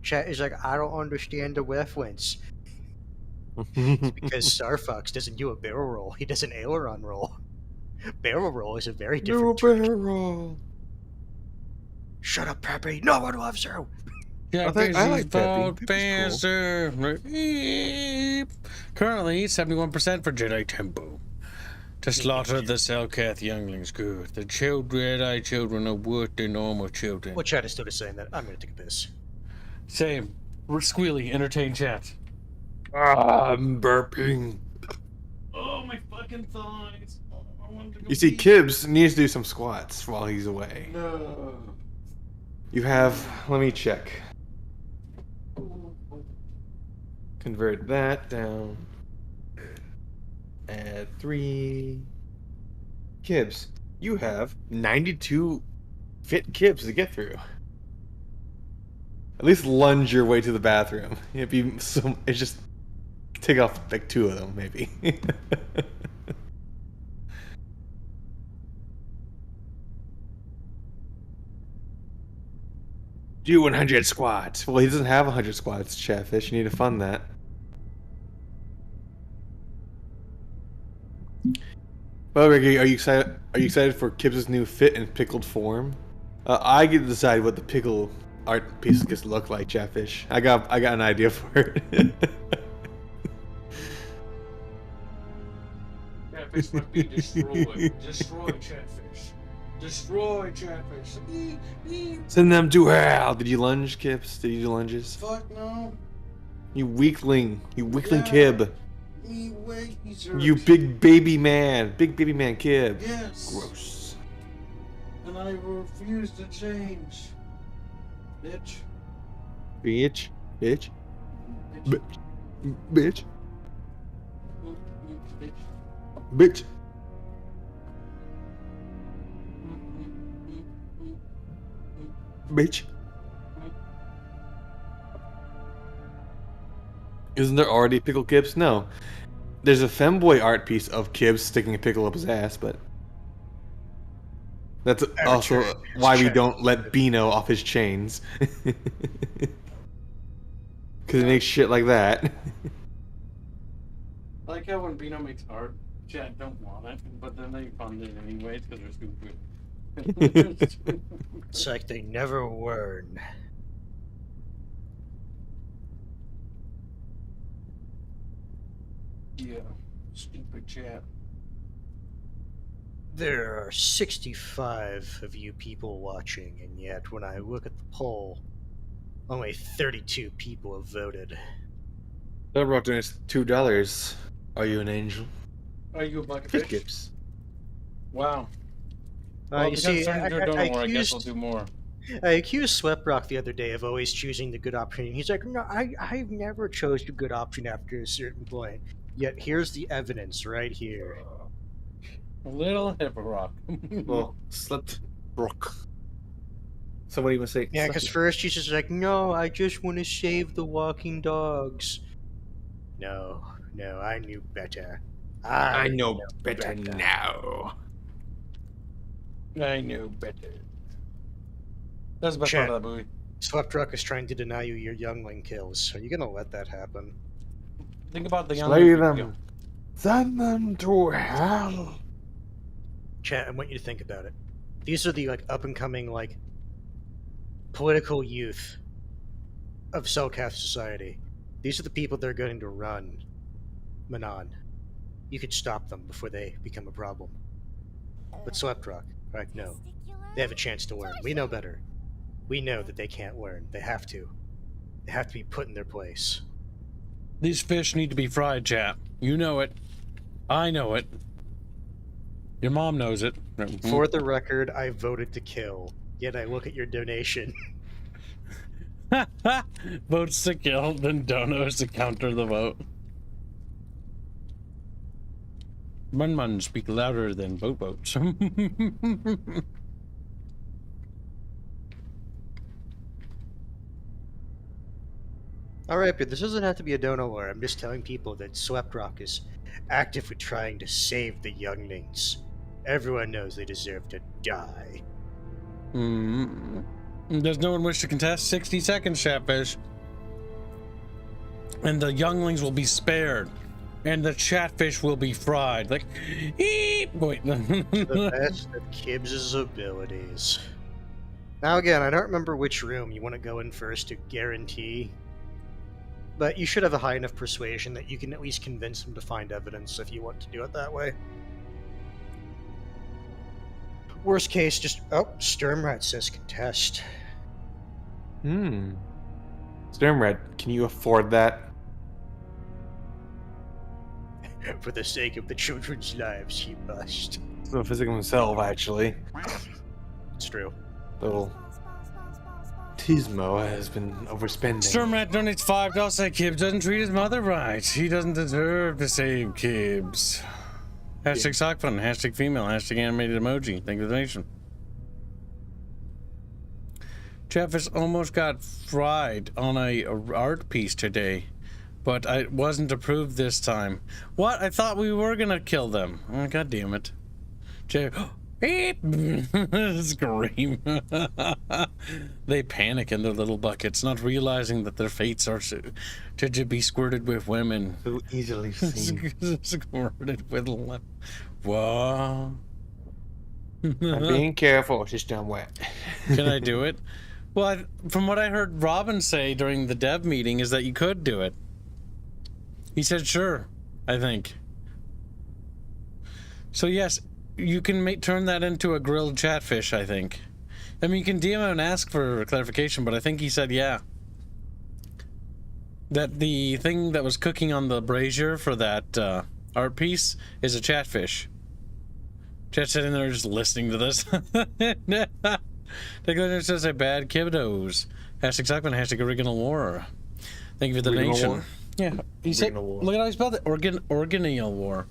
Chat is like, I don't understand the reference. It's because Starfox doesn't do a barrel roll. He does an aileron roll. Barrel roll is a very different barrel roll. Shut up, Peppy. No one loves you. Yeah, I like Peppy. Faster. Currently, 71% for Jedi Temple. To slaughter the Selkath younglings. Good. The Jedi children are worth the normal children. Well, chat is still just saying that. I'm gonna take a piss. Same. We're squealy. Entertain chat. I'm burping. Oh, my fucking thighs. You see, Kibbs needs to do some squats while he's away. No. You have, let me check. Convert that down. Add 3. Kibs. You have 92 fit kibs to get through. At least lunge your way to the bathroom. It'd be so. It's just take off like 2 of them, maybe. Do 100 squats. Well, he doesn't have 100 squats, Chatfish. You need to fund that. Well, Ricky, are you excited? Are you excited for Kibs' new fit and pickled form? I get to decide what the pickle art piece gets to look like, Chatfish. I got an idea for it. Chatfish must be destroyed. Destroy Chatfish. Destroy Chatfish. Send them to hell. Did you lunge, Kibs? Did you do lunges? Fuck no. You weakling. You weakling Kib. Me way You big baby man. Big baby man Kib. Yes. Gross. And I refuse to change. Bitch. Bitch. Bitch. Bitch. Bitch. Bitch. Isn't there already pickle Kibs? No. There's a femboy art piece of Kibs sticking a pickle up his ass, but that's also why we don't let Beano off his chains. Because he makes shit like that. I like how when Beano makes art, chat don't want it, but then they fund it anyways because they're stupid. It's like they never learn. Yeah, stupid chat. There are 65 of you people watching, and yet when I look at the poll, only 32 people have voted. That brought to us $2. Are you an angel? Are you a bucket Fish fish? Kibs. Wow. Well, You see, I guess we'll do more. I accused Sweprock the other day of always choosing the good option. He's like, no, I've never chose the good option after a certain point. Yet here's the evidence right here. Little hip rock. Well, slept rock. Somebody must say. Yeah, because first he's just like, no, I just want to save the walking dogs. No, I knew better. I know better now. I knew better. That's the best part of that movie. Sweprock is trying to deny you your youngling kills. Are you gonna let that happen? Think about the young. Slay them. Send them to hell. Chat, I want you to think about it. These are the up and coming political youth of Selkath society. These are the people that are going to run Manaan. You could stop them before they become a problem. But Sweprock, right? No. They have a chance to learn. We know better. We know that they can't learn. They have to. They have to be put in their place. These fish need to be fried, chat. You know it. I know it. Your mom knows it. For the record, I voted to kill. Yet I look at your donation. Votes to kill, then donos to counter the vote. Mun speak louder than votes. Alright, but this doesn't have to be a dono war. I'm just telling people that Sweprock is actively trying to save the younglings. Everyone knows they deserve to die. Does no one wish to contest? 60 seconds, Chatfish. And the younglings will be spared. And the Chatfish will be fried. Like, eep! Wait. The best of Kibs' abilities. Now again, I don't remember which room you want to go in first to guarantee. But you should have a high enough persuasion that you can at least convince them to find evidence if you want to do it that way. Worst case, just... Oh, Sturmrat says contest. Sturmrat, can you afford that? For the sake of the children's lives, he must. So physical himself, actually. It's true. Little Tismo has been overspending. Sturmrat donates $5 to say Kibs doesn't treat his mother right. He doesn't deserve to save Kibs. Hashtag sock fun. Hashtag female. Hashtag animated emoji. Thank you for the donation. Chatfish almost got fried on a art piece today, but I wasn't approved this time. What? I thought we were gonna kill them. Oh, God damn it. Scream. They panic in their little buckets, not realizing that their fates are to be squirted with women. So easily seen. Squirted with Whoa. I'm being careful. It's just down wet. Can I do it? Well, from what I heard Robin say during the dev meeting is that you could do it. He said sure, I think. So yes, you can turn that into a grilled chatfish, I think. I mean, you can DM him and ask for clarification, but I think he said yeah. That the thing that was cooking on the brazier for that art piece is a chatfish. Chat's sitting there just listening to this. Declan says a bad kiddos. Hashtag Sockman, hashtag original war. Thank you for the donation. Yeah, he said, look at how he spelled it. Original war.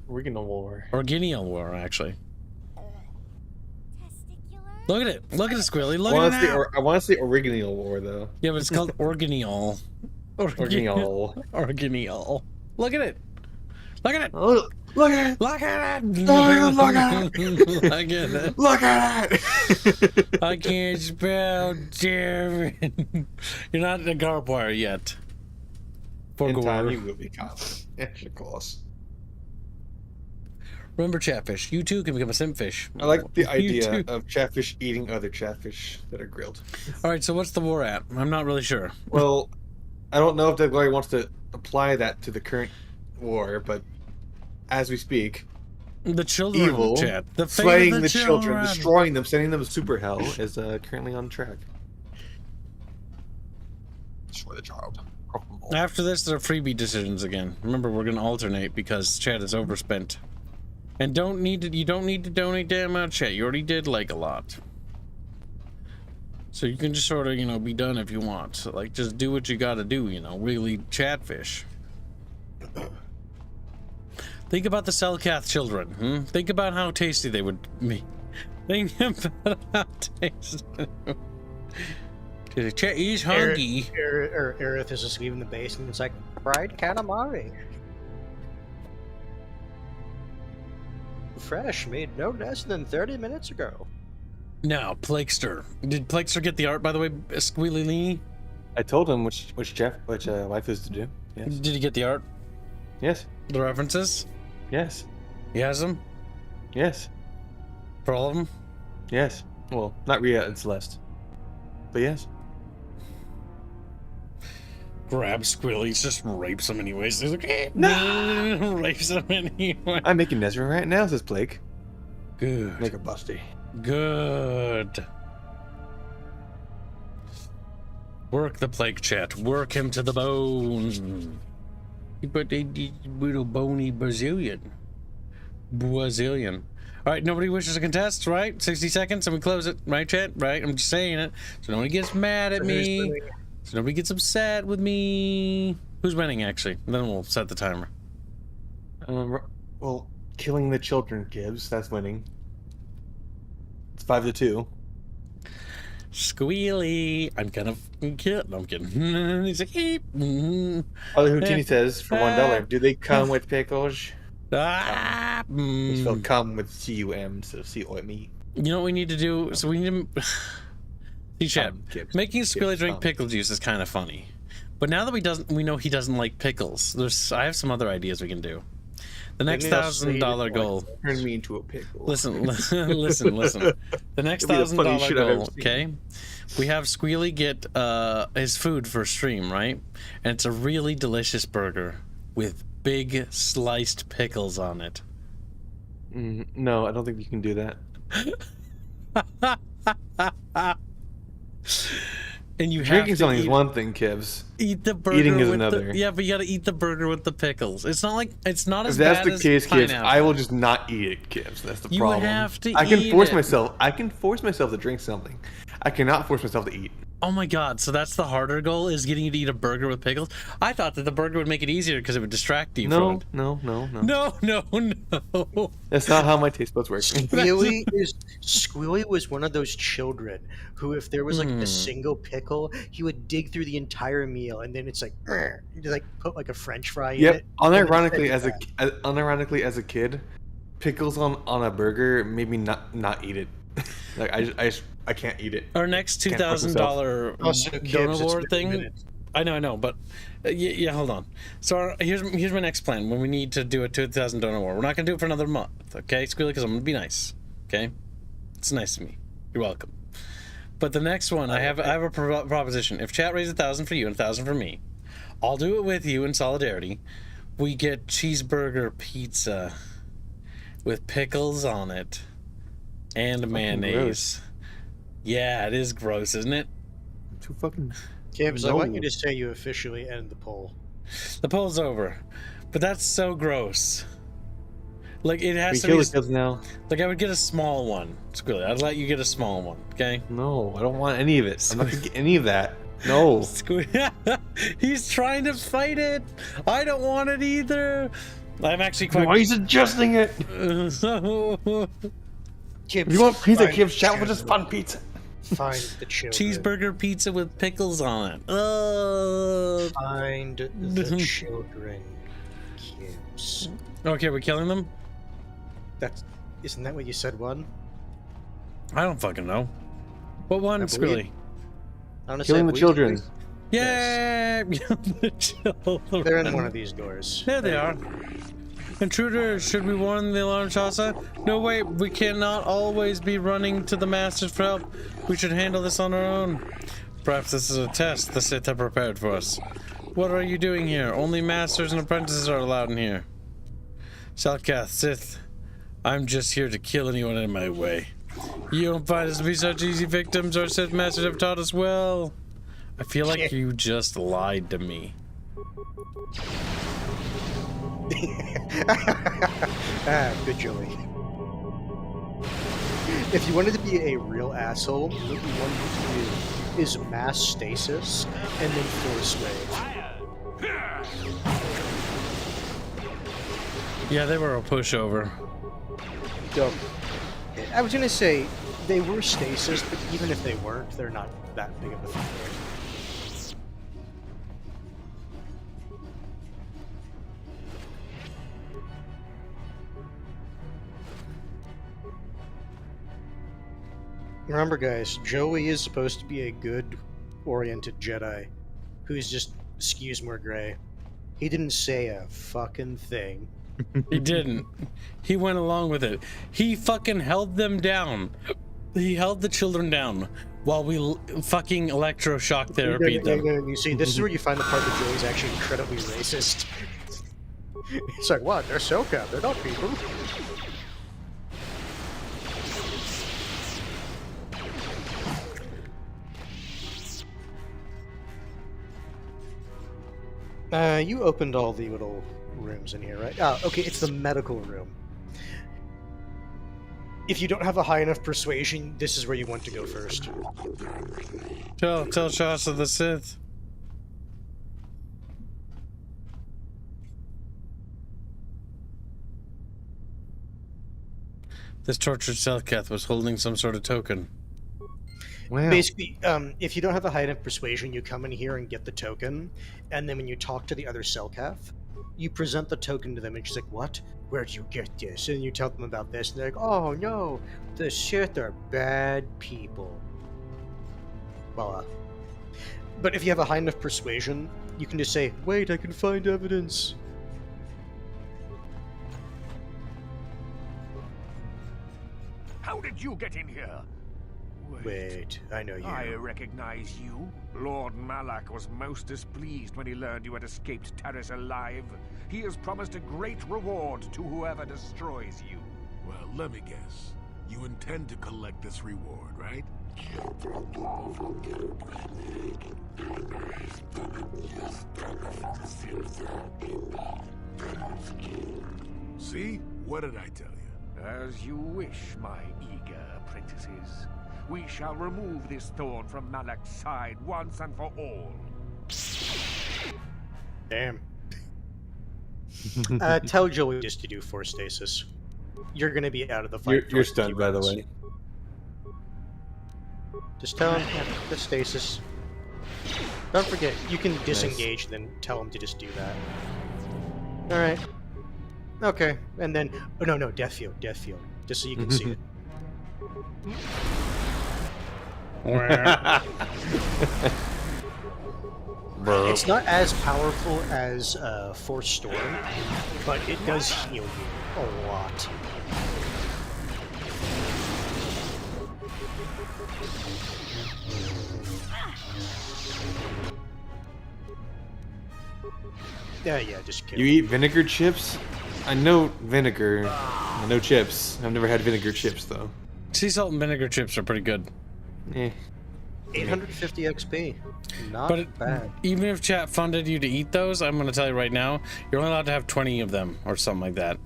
Original war. Original war, actually. Look at it. Look at it, Squilly. Look at it. I want to say original war, though. Yeah, but it's called original. Original. Original. Look at it. Look at it. Oh, look at it. Look at it. Look at it. Look at it. Look at it. I can't spell Darren. You're not in the carb wire yet. In time, you will become extra close. Remember, Chatfish, you too can become a simfish. I like the idea of Chatfish eating other Chatfish that are grilled. All right, so what's the war at? I'm not really sure. Well, I don't know if Dead Glory wants to apply that to the current war, but as we speak, the children, evil, Chat, the slaying the children, destroying them, sending them to super hell, is currently on track. Destroy the child. After this, there are freebie decisions again. Remember, we're going to alternate because Chat is overspent. And you don't need to donate that amount, Chat. You already did like a lot. So you can just sort of, be done if you want. So, like, just do what you got to do, really Chatfish. Think about the Selkath children, Think about how tasty they would be. Think about how tasty. Chat is hungry. Aerith is asleep in the base, and it's like fried calamari. Fresh, made no less than 30 minutes ago. Now, Plakester. Did Plakester get the art, by the way, Squealy Lee? I told him which wife is to do. Yes. Did he get the art? Yes. The references? Yes. He has them? Yes. For all of them? Yes. Well, not Rhea and Celeste. But yes. Grab Squillies, just rapes him anyways. He's like, no! Rapes him anyway. I'm making Nezra right now, says Blake. Good. Make her busty. Good. Work the plague, Chat. Work him to the bone. But a little bony Brazilian. All right, nobody wishes to contest, right? 60 seconds and we close it, right, Chat? Right? I'm just saying it. So nobody gets mad at me. So nobody gets upset with me. Who's winning, actually? Then we'll set the timer. Well, killing the children gives. That's winning. It's 5-2. Squealy. I'm kind of kidding. No, I'm kidding. He's like, Houdini says, for $1, do they come with pickles? Which will come with C-U-M, so C-O-M-E. You know what we need to do? So we need to... See, Chat, making Squilly drink pickle juice is kind of funny. But now that we know he doesn't like pickles, I have some other ideas we can do. The next $1,000 goal. Turn me into a pickle. Listen. The next $1,000 goal, okay? We have Squealy get his food for stream, right? And it's a really delicious burger with big sliced pickles on it. No, I don't think you can do that. And you drinking something is one thing, Kivs. Eat the burger. Eating is another. Yeah, but you gotta eat the burger with the pickles. It's not as bad as If that's the case, Kivs, pineapple. I will just not eat it, Kivs. That's the problem. You have to I can eat force it. myself. I can force myself to drink something. I cannot force myself to eat. Oh my god, so that's the harder goal, is getting you to eat a burger with pickles? I thought that the burger would make it easier because it would distract you from it. No. No. That's not how my taste buds work. Squealy was one of those children who, if there was like a single pickle, he would dig through the entire meal, and then it's like, you like put like a French fry in it. Unironically, as a kid, pickles on a burger made me not eat it. Like I can't eat it. Our next $2,000 donut award thing. I know, but yeah, hold on. So here's my next plan. When we need to do a 2,000 donut award, we're not gonna do it for another month, okay, Squealy? Because I'm gonna be nice, okay? It's nice of me. You're welcome. But the next one, I have a proposition. If chat raises 1,000 for you and 1,000 for me, I'll do it with you in solidarity. We get cheeseburger pizza with pickles on it and mayonnaise. Gross. Yeah, it is gross, isn't it? Too fucking. Gibbs, I want you to say you officially end the poll. The poll's over, but that's so gross. Like it has to be. Now. Like I would get a small one, Squilly. I'd let you get a small one, okay? No, I don't want any of it. I'm not gonna get any of that. No. He's trying to fight it. I don't want it either. I'm actually quite. Why he's adjusting it? Gibbs, if you want pizza, Gibbs, chat with just fun pizza. Find the children. Cheeseburger pizza with pickles on it. Find the children, Gibbs. Okay, we're killing them? Isn't that what you said, one? I don't fucking know. What one, Squilly? Killing the children. Yeah, the children. They're in one of these doors. There they are. Intruder, should we warn the alarm Chaucer? No, wait, we cannot always be running to the masters for help. We should handle this on our own. Perhaps this is a test the Sith have prepared for us. What are you doing here? Only masters and apprentices are allowed in here. Selkath, Sith, I'm just here to kill anyone in my way. You don't find us to be such easy victims. Our Sith masters have taught us well. I feel like you just lied to me. Good Joey. If you wanted to be a real asshole, what you wanted to do is mass stasis and then force wave. Yeah, they were a pushover. Dumb. I was gonna say they were stasis, but even if they weren't, they're not that big of a threat. Remember, guys, Joey is supposed to be a good-oriented Jedi who's just skews more gray. He didn't say a fucking thing. He didn't. He went along with it. He fucking held them down. He held the children down while we fucking electroshock therapied them. You see, this is where you find the part that Joey's actually incredibly racist. It's like, what? They're SoCal. They're not people. You opened all the little rooms in here, right? Ah, okay, it's the medical room. If you don't have a high enough persuasion, this is where you want to go first. Tell Shasta the Sith. This tortured Selkath was holding some sort of token. Wow. Basically, if you don't have a high enough persuasion, you come in here and get the token, and then when you talk to the other Selkath, you present the token to them, and she's like, what? Where'd you get this? And you tell them about this, and they're like, oh no, the Sith are bad people. Voila. But if you have a high enough persuasion, you can just say, wait, I can find evidence. How did you get in here? Wait, I know you. I recognize you. Lord Malak was most displeased when he learned you had escaped Taris alive. He has promised a great reward to whoever destroys you. Well, let me guess. You intend to collect this reward, right? See? What did I tell you? As you wish, my eager apprentices. we shall remove this thorn from Malak's side once and for all. Damn. Tell Joey just to do force stasis. You're gonna be out of the fight. You're stunned, by the way. Just tell him, yeah, the stasis. Don't forget, you can disengage, then tell him to just do that. Alright. Okay, and then... Oh, no, death field, just so you can see it. It's not as powerful as Force Storm, but it does heal you a lot. Yeah, just kidding. You eat vinegar chips? I know vinegar. I know chips. I've never had vinegar chips, though. Sea salt and vinegar chips are pretty good. Eh. 850 XP. Not bad. Even if chat funded you to eat those, I'm going to tell you right now, you're only allowed to have 20 of them or something like that.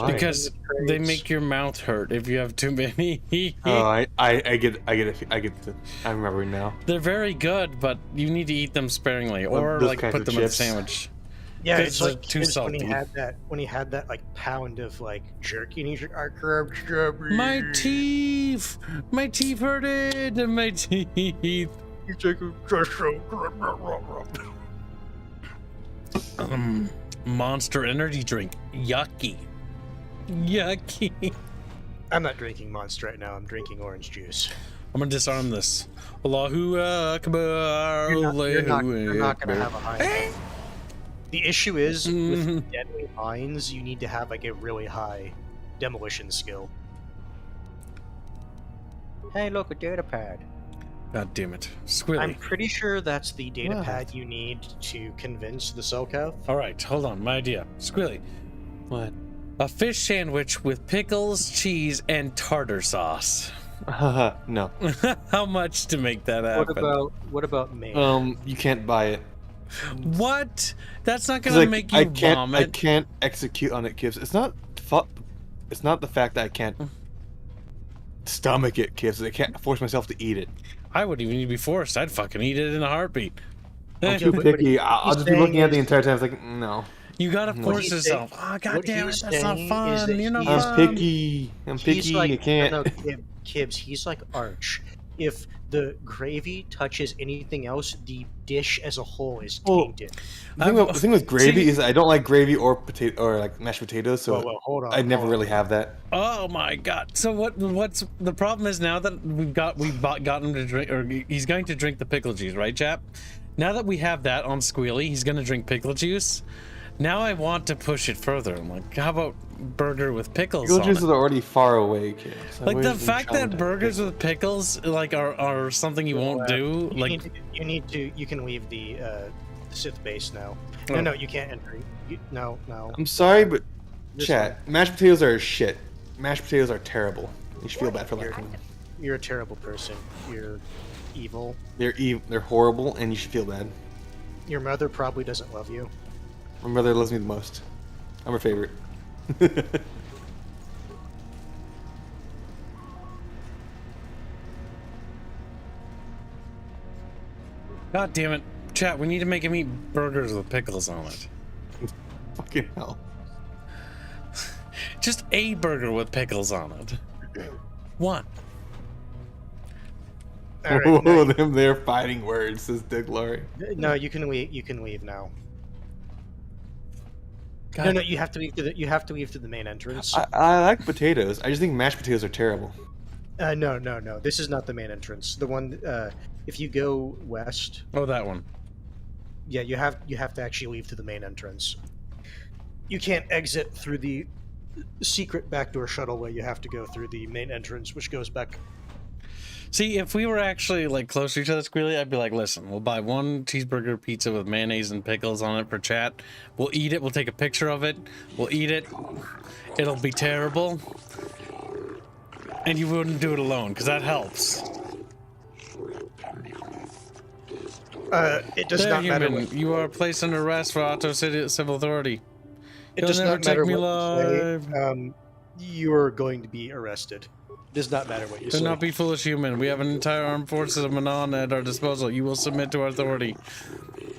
Because they make your mouth hurt if you have too many. Oh, I get it. I'm remembering now. They're very good, but you need to eat them sparingly, or like put them in a sandwich. Yeah, it's like too salty. When he had that like pound of like jerky, and he's like, "I grabbed strawberry." My teeth hurted. My teeth. You take a Monster energy drink. Yucky. I'm not drinking Monster right now. I'm drinking orange juice. I'm gonna disarm this. Allahu Akbar. You're not gonna have a high. The issue is, with deadly mines, you need to have like a really high demolition skill. Hey, look, a data pad. God damn it. Squilly. I'm pretty sure that's the data pad you need to convince the Selkath. Alright, hold on. My idea. Squilly. What? A fish sandwich with pickles, cheese, and tartar sauce. No. How much to make that happen? What about me? You can't buy it. What? That's not gonna make you vomit. I can't execute on it, Kibbs. It's not the fact that I can't stomach it, Kibbs. I can't force myself to eat it. I wouldn't even need to be forced. I'd fucking eat it in a heartbeat. I'm too picky. I'll just be looking at the entire time. It's like, no. You gotta force yourself. Oh, God damn it, that's not fun. You know, I'm picky. I'm picky. Like, you can't. No, Kibbs, he's like Arch. If the gravy touches anything else, the dish as a whole is tainted. The thing with gravy is I don't like gravy or potato or like mashed potatoes, so hold on, I never really have that. Oh my god! So what's the problem is now that we've got him to drink, or he's going to drink the pickle juice, right, chap? Now that we have that on Squealy, he's going to drink pickle juice. Now I want to push it further. I'm like, how about burger with pickles? Pickle juice is already far away, kids. Like the fact that burgers with pickles like are something you won't do. Like you can leave the Sith base now. No, you can't enter. No. I'm sorry, but chat, mashed potatoes are shit. Mashed potatoes are terrible. You should feel bad for liking them. You're a terrible person. You're evil. They're horrible, and you should feel bad. Your mother probably doesn't love you. My mother loves me the most. I'm her favorite. God damn it. Chat, we need to make him eat burgers with pickles on it. Fucking hell. Just a burger with pickles on it. One. Right, no, them there fighting words, says Dick Laurie. No, you can leave. You can leave now. God. No, you have to leave to the main entrance. I like potatoes. I just think mashed potatoes are terrible. No. This is not the main entrance. The one, if you go west. Oh, that one. Yeah, you have to actually leave to the main entrance. You can't exit through the secret backdoor shuttleway. You have to go through the main entrance, which goes back. See, if we were actually like close to each other, Squealy, I'd be like, listen, we'll buy one cheeseburger pizza with mayonnaise and pickles on it for chat. We'll eat it. We'll take a picture of it. We'll eat it. It'll be terrible. And you wouldn't do it alone, because that helps. It does not matter. You are placed under arrest for Otto Civil Authority. It does not matter what you say. You are going to be arrested. Does not matter what you Do say. not be foolish, human. We have an entire armed forces of Manaan at our disposal. You will submit to our authority.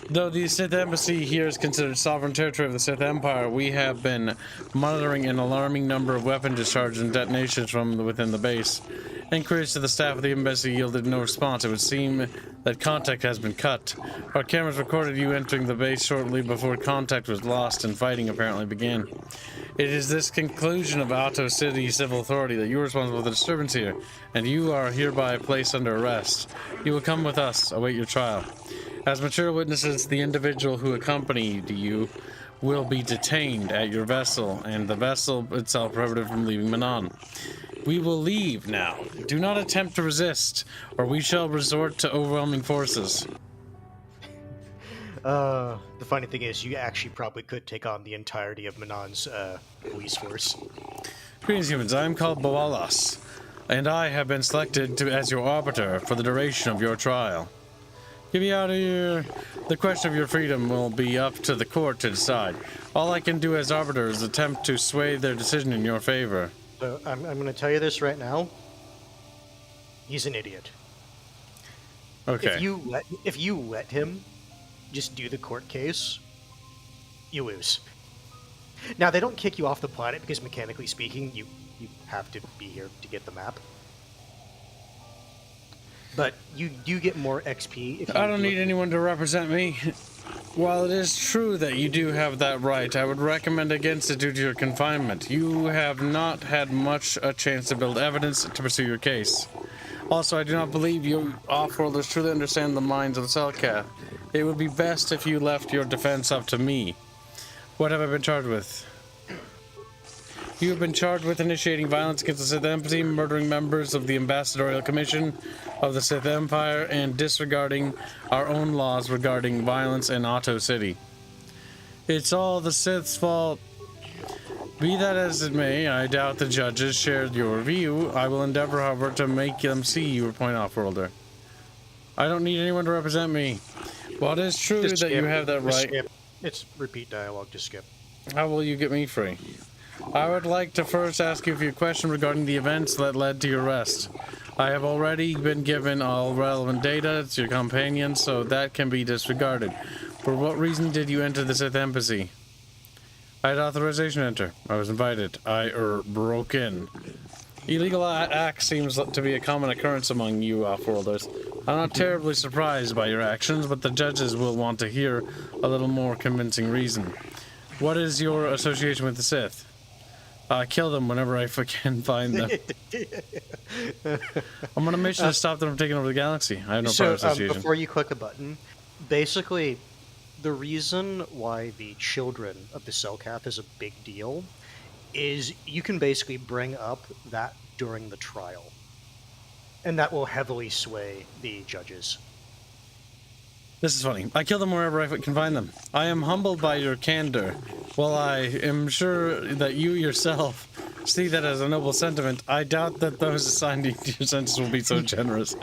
Though the Sith Embassy here is considered sovereign territory of the Sith Empire, we have been monitoring an alarming number of weapon discharges and detonations from within the base. Inquiries to the staff of the embassy yielded no response. It would seem that contact has been cut. Our cameras recorded you entering the base shortly before contact was lost and fighting apparently began. It is this conclusion of Otto City Civil Authority that you are responsible for the disturbance here, and you are hereby placed under arrest. You will come with us, await your trial. As material witnesses, the individual who accompanied you will be detained at your vessel, and the vessel itself prohibited from leaving Manaan. We will leave now. Do not attempt to resist, or we shall resort to overwhelming forces. The funny thing is, you actually probably could take on the entirety of Manaan's police force. Greetings, humans. I am called Boalas, and I have been selected as your arbiter for the duration of your trial. Get me out of here. The question of your freedom will be up to the court to decide. All I can do as arbiter is attempt to sway their decision in your favor. So I'm going to tell you this right now. He's an idiot. Okay. If you let him just do the court case, you lose. Now, they don't kick you off the planet because, mechanically speaking, you have to be here to get the map. But you do get more XP if you I don't need anyone to represent me. While it is true that you do have that right, I would recommend against it due to your confinement. You have not had much a chance to build evidence to pursue your case. Also, I do not believe you off-worlders truly understand the minds of the Selkath. It would be best if you left your defense up to me. What have I been charged with? You have been charged with initiating violence against the Sith Embassy, murdering members of the Ambassadorial Commission of the Sith Empire, and disregarding our own laws regarding violence in Otto City. It's all the Sith's fault. Be that as it may, I doubt the judges shared your view. I will endeavor, however, to make them see your point off-worlder. I don't need anyone to represent me. While it is true that you have that right... Skip. It's repeat dialogue, just skip. How will you get me free? I would like to first ask you a few questions regarding the events that led to your arrest. I have already been given all relevant data to your companion, so that can be disregarded. For what reason did you enter the Sith Embassy? I had authorization to enter. I was invited. I broke in. Illegal acts seems to be a common occurrence among you off-worlders. I'm not terribly surprised by your actions, but the judges will want to hear a little more convincing reason. What is your association with the Sith? I kill them whenever I can find them. I'm on a mission to stop them from taking over the galaxy. I have no prior association. Before you click a button, basically, the reason why the children of the Selkath is a big deal is you can basically bring up that during the trial. And that will heavily sway the judges. This is funny. I kill them wherever I can find them. I am humbled by your candor. While I am sure that you yourself see that as a noble sentiment, I doubt that those assigned to your sentence will be so generous.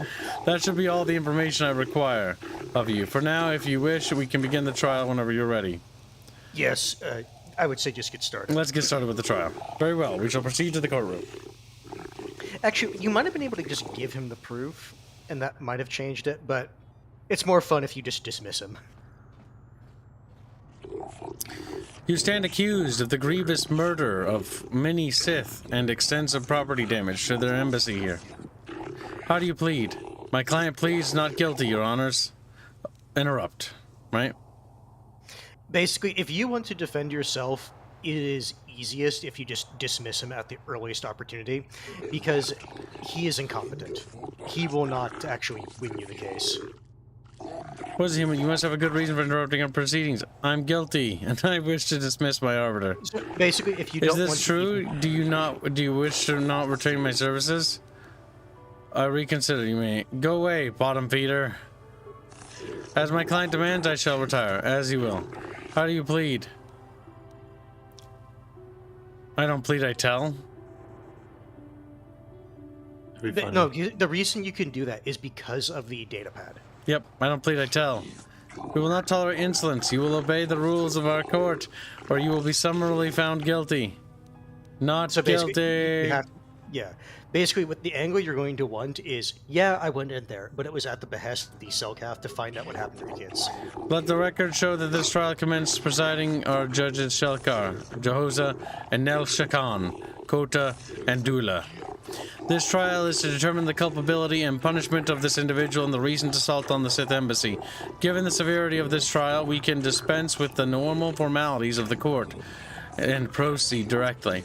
That should be all the information I require of you. For now, if you wish, we can begin the trial whenever you're ready. Yes, I would say just get started. Let's get started with the trial. Very well. We shall proceed to the courtroom. Actually, you might have been able to just give him the proof, and that might have changed it, but it's more fun if you just dismiss him. You stand accused of the grievous murder of many Sith and extensive property damage to their embassy here. How do you plead? My client pleads not guilty, your honors. Interrupt, right? Basically, if you want to defend yourself, it is easiest if you just dismiss him at the earliest opportunity, because he is incompetent. He will not actually win you the case. What is it, human? You must have a good reason for interrupting our proceedings. I'm guilty, and I wish to dismiss my arbiter. So basically, if you don't want to... Is this true? Do you wish to not retain my services? I reconsider, you may. Go away, bottom feeder. As my client demands, I shall retire. As you will. How do you plead? I don't plead, I tell. No, the reason you can do that is because of the datapad. Yep, I don't plead, I tell. We will not tolerate insolence. You will obey the rules of our court, or you will be summarily found guilty. Not guilty. Yeah. Basically, what the angle you're going to want is, yeah, I went in there, but it was at the behest of the Cellcath to find out what happened to the kids. Let the record show that this trial commenced presiding are judges Shelkar, Jehoza, and Nel Shakan, Kota, and Dula. This trial is to determine the culpability and punishment of this individual in the recent assault on the Sith Embassy. Given the severity of this trial, we can dispense with the normal formalities of the court and proceed directly.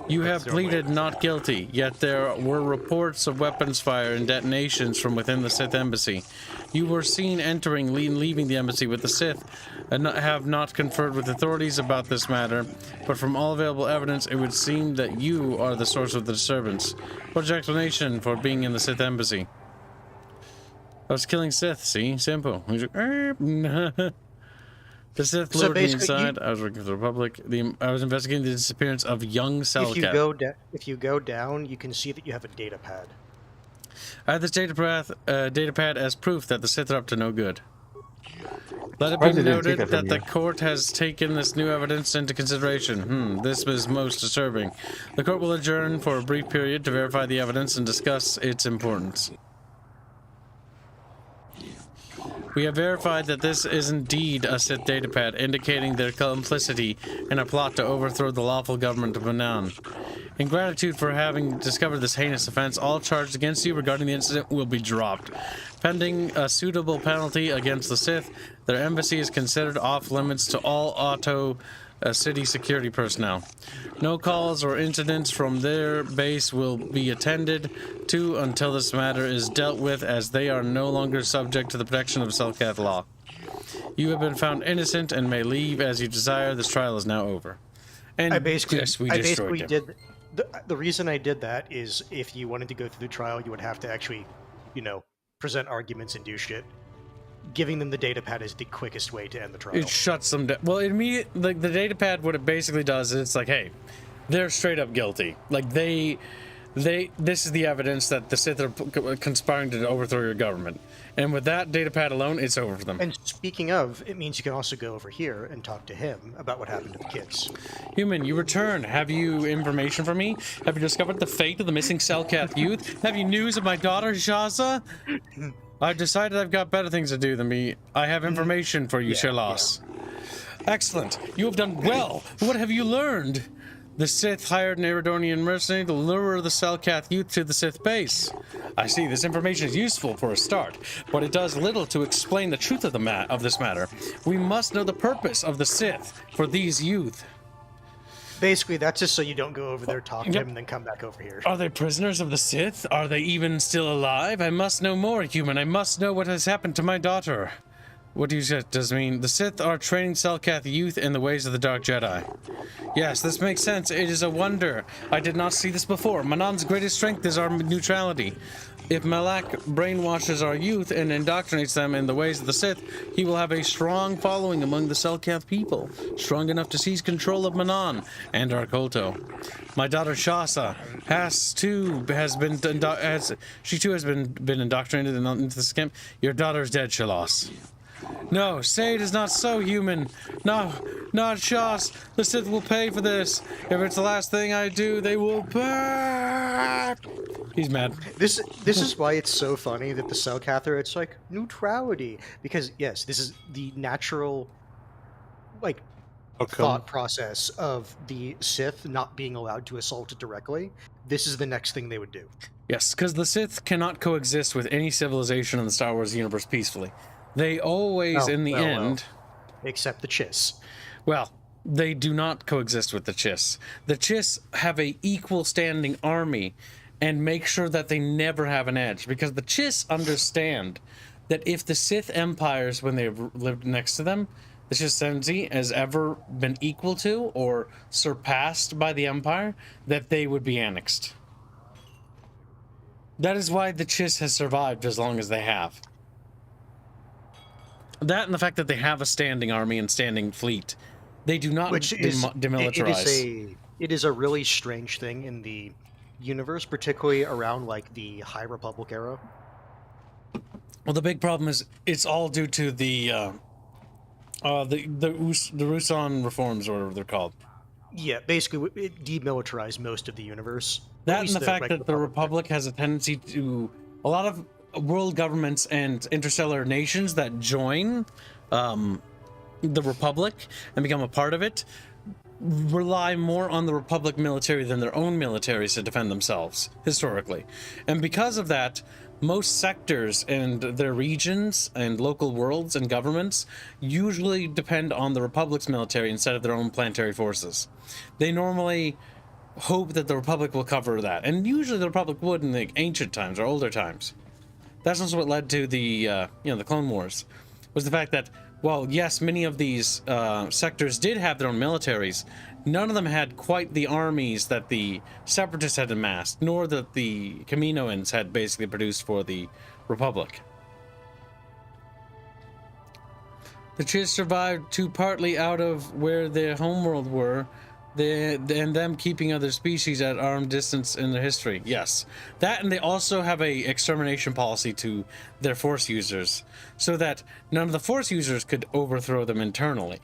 You have pleaded not guilty, yet there were reports of weapons fire and detonations from within the Sith Embassy. You were seen entering and leaving the embassy with the Sith, and have not conferred with authorities about this matter, but from all available evidence, it would seem that you are the source of the disturbance. What's your explanation for being in the Sith Embassy? I was killing Sith, see? Simple. The Sith lured me inside. I was working for the Republic. I was investigating the disappearance of young Cellcath. If you go down, you can see that you have a data pad. I have this data pad as proof that the Sith are up to no good. Let it be noted that the court has taken this new evidence into consideration. This was most disturbing. The court will adjourn for a brief period to verify the evidence and discuss its importance. We have verified that this is indeed a Sith datapad, indicating their complicity in a plot to overthrow the lawful government of Manaan. In gratitude for having discovered this heinous offense, all charges against you regarding the incident will be dropped. Pending a suitable penalty against the Sith, their embassy is considered off-limits to all Auto City security personnel. No calls or incidents from their base will be attended to until this matter is dealt with, as they are no longer subject to the protection of Cellcath law. You have been found innocent and may leave as you desire. This trial is now over. And yes, we destroyed him. The reason I did that is if you wanted to go through the trial, you would have to actually, present arguments and do shit. Giving them the datapad is the quickest way to end the trial. It shuts them down. Well, the datapad, what it basically does is it's like, hey, they're straight up guilty. Like this is the evidence that the Sith are conspiring to overthrow your government. And with that datapad alone, it's over for them. And speaking of, it means you can also go over here and talk to him about what happened to the kids. Human, you return. Have you information for me? Have you discovered the fate of the missing Cellcath youth? Have you news of my daughter, Shaza? I've decided I've got better things to do than me. I have information for you, Shalas. Excellent. You have done well. What have you learned? The Sith hired an Eridonian mercenary to lure the Cellcath youth to the Sith base. I see. This information is useful for a start, but it does little to explain the truth of this matter. We must know the purpose of the Sith for these youth. Basically, that's just so you don't go over there, talk to him, and then come back over here. Are they prisoners of the Sith? Are they even still alive? I must know more, human. I must know what has happened to my daughter. What do you say? Does it mean the Sith are training Cellcath youth in the ways of the Dark Jedi? Yes, this makes sense. It is a wonder. I did not see this before. Manaan's greatest strength is our neutrality. If Malak brainwashes our youth and indoctrinates them in the ways of the Sith, he will have a strong following among the Cellcath people, strong enough to seize control of Manaan and our Koto. My daughter Shasa has been indoctrinated into this camp. Your daughter's dead, Shalas. No, say it is not so, human. No, not Shas. The Sith will pay for this. If it's the last thing I do, they will pay. He's mad. This is why it's so funny that the Cellcath are, it's like, neutrality. Because, yes, this is the natural, thought process of the Sith not being allowed to assault it directly. This is the next thing they would do. Yes, because the Sith cannot coexist with any civilization in the Star Wars universe peacefully. They always, in the end... Except the Chiss. Well, they do not coexist with the Chiss. The Chiss have a equal standing army and make sure that they never have an edge. Because the Chiss understand that if the Sith empires, when they've lived next to them, the Chiss has ever been equal to or surpassed by the Empire, that they would be annexed. That is why the Chiss has survived as long as they have. That and the fact that they have a standing army and standing fleet. They do not demilitarize. It is a really strange thing in the universe, particularly around the High Republic era. Well, the big problem is it's all due to the Rusan reforms, or whatever they're called. Yeah, basically, it demilitarized most of the universe. That and the fact that the Republic has a tendency to... A lot of world governments and interstellar nations that join the Republic and become a part of it rely more on the Republic military than their own militaries to defend themselves, historically. And because of that, most sectors and their regions and local worlds and governments usually depend on the Republic's military instead of their own planetary forces. They normally hope that the Republic will cover that, and usually the Republic would in the ancient times or older times. That's also what led to the the Clone Wars, was the fact that, well, yes, many of these sectors did have their own militaries. None of them had quite the armies that the Separatists had amassed, nor that the Kaminoans had basically produced for the Republic. The Chiss survived too partly out of where their homeworld were, and them keeping other species at arm's distance in their history. Yes. That, and they also have a extermination policy to their Force users, so that none of the Force users could overthrow them internally.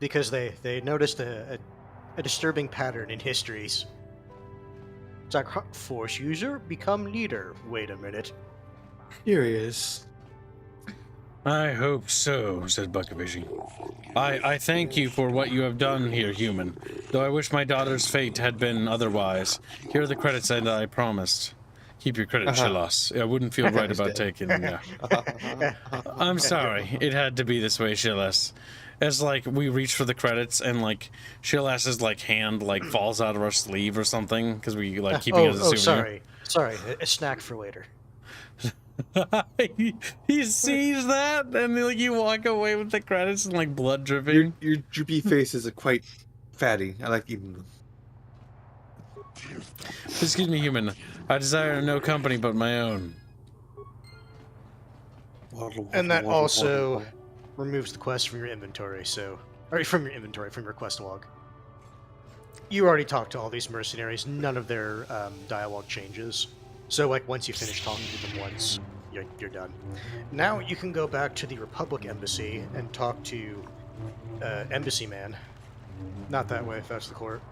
Because they noticed a disturbing pattern in histories. It's like, Force user, become leader. Wait a minute. Here he is. I hope so, said Buckavishy. I thank you for what you have done here, human, though I wish my daughter's fate had been otherwise. Here are the credits that I promised. Keep your credit, Shilas. I wouldn't feel right about taking them. I'm sorry. It had to be this way, Shilas. As, like, we reach for the credits and, like, Shilas's, like, hand, like, falls out of our sleeve or something, because we, like, keeping it as a souvenir. Sorry. A snack for later. he sees that, and like you walk away with the credits and like blood dripping. Your droopy faces are quite fatty. I like eating them. Excuse me, human. I desire no company but my own. And that also removes the quest from your inventory, from your quest log. You already talked to all these mercenaries. None of their dialogue changes. So, like, once you finish talking to them once, you're done. Now you can go back to the Republic Embassy and talk to Embassy Man. Not that way, if that's the court.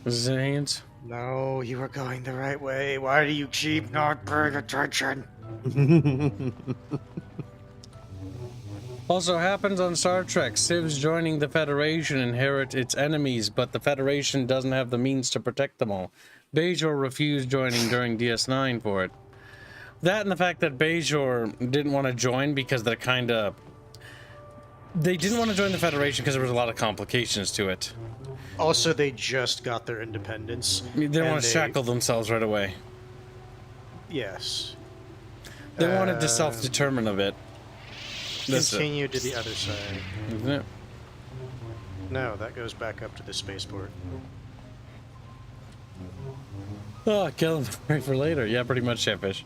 Zanes? No, you were going the right way. Why do you keep not paying attention? Also happens on Star Trek. Civs joining the Federation inherit its enemies, but the Federation doesn't have the means to protect them all. Bajor refused joining during DS9 for it. That and the fact that Bajor didn't want to join because they're kind of... They didn't want to join the Federation because there was a lot of complications to it. Also, they just got their independence. They didn't want to shackle themselves right away. Yes. They wanted to self-determine a bit. Continue to the other side. Isn't it? No, that goes back up to the spaceport. Oh, kill them right for later. Yeah, pretty much Chatfish.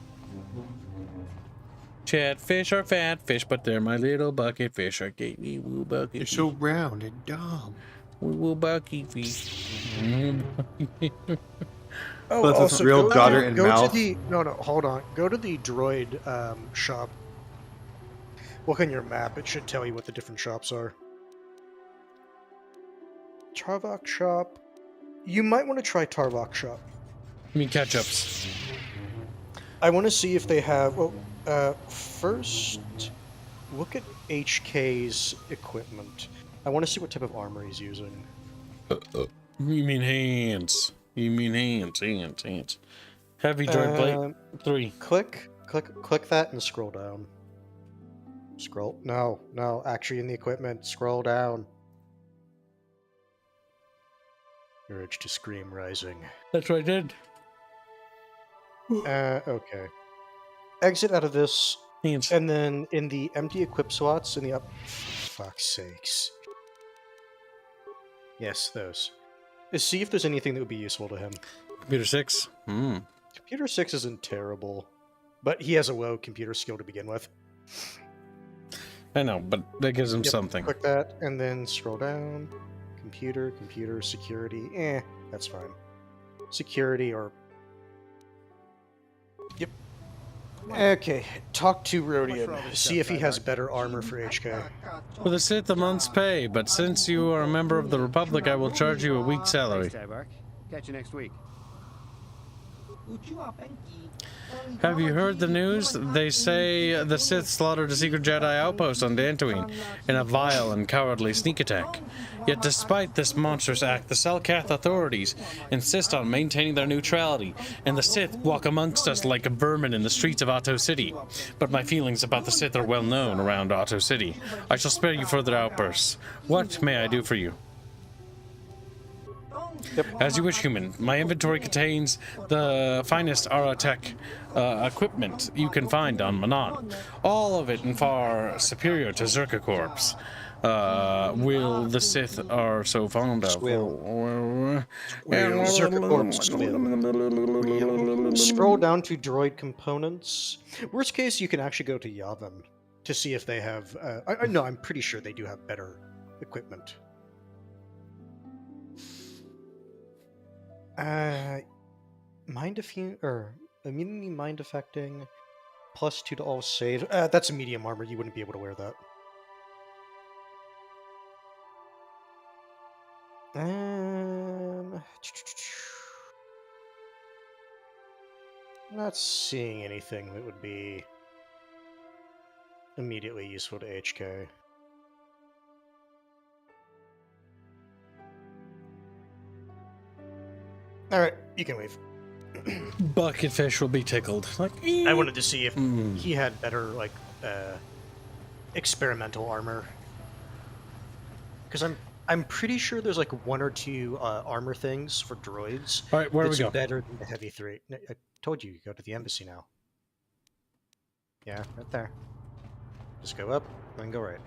Chatfish are fat fish, but they're my little bucket fish. I gave me woo bucket. They're so round and dumb. Woo bucket fish. Oh, but also, real daughter and mouth. No, hold on. Go to the droid shop. Look on your map. It should tell you what the different shops are. Tarvok shop. You might want to try Tarvok shop. I mean ketchups. I want to see if they have... Well, first, look at HK's equipment. I want to see what type of armor he's using. You mean hands. You mean hands. Heavy droid plate 3. Click that and scroll down. Scroll. No. Actually, in the equipment, scroll down. Urge to scream rising. That's what I did. Okay. Exit out of this, and then in the empty equip slots in the up... Fuck's sakes. Yes, those. See if there's anything that would be useful to him. Computer 6? Computer 6 isn't terrible, but he has a low computer skill to begin with. I know, but that gives him something. Click that, and then scroll down. Computer, security. That's fine. Security or... Yep. Okay, talk to Rodian. See if he has better armor for HK. For the Sith, a month's pay, but since you are a member of the Republic, I will charge you a week's salary. Catch you next week. Have you heard the news? They say the Sith slaughtered a secret Jedi outpost on Dantooine in a vile and cowardly sneak attack. Yet despite this monstrous act, the Selkath authorities insist on maintaining their neutrality, and the Sith walk amongst us like a vermin in the streets of Otto City. But my feelings about the Sith are well known around Otto City. I shall spare you further outbursts. What may I do for you? As you wish, human. My inventory contains the finest Aratech equipment you can find on Manaan. All of it and far superior to Zerka Corp's. Will the Sith are so fond of. Zerka Corp's will. Scroll down to droid components. Worst case, you can actually go to Yavin to see if they have... no, I'm pretty sure they do have better equipment. Mind affecting or immunity mind affecting, +2 to all save. That's a medium armor. You wouldn't be able to wear that. Not seeing anything that would be immediately useful to HK. Alright, you can leave. Bucketfish will be tickled. Like, I wanted to see if he had better, like, experimental armor. Because I'm pretty sure there's, like, 1 or 2 armor things for droids. Alright, where do we go? Better than the Heavy 3. I told you, go to the embassy now. Yeah, right there. Just go up, then go right.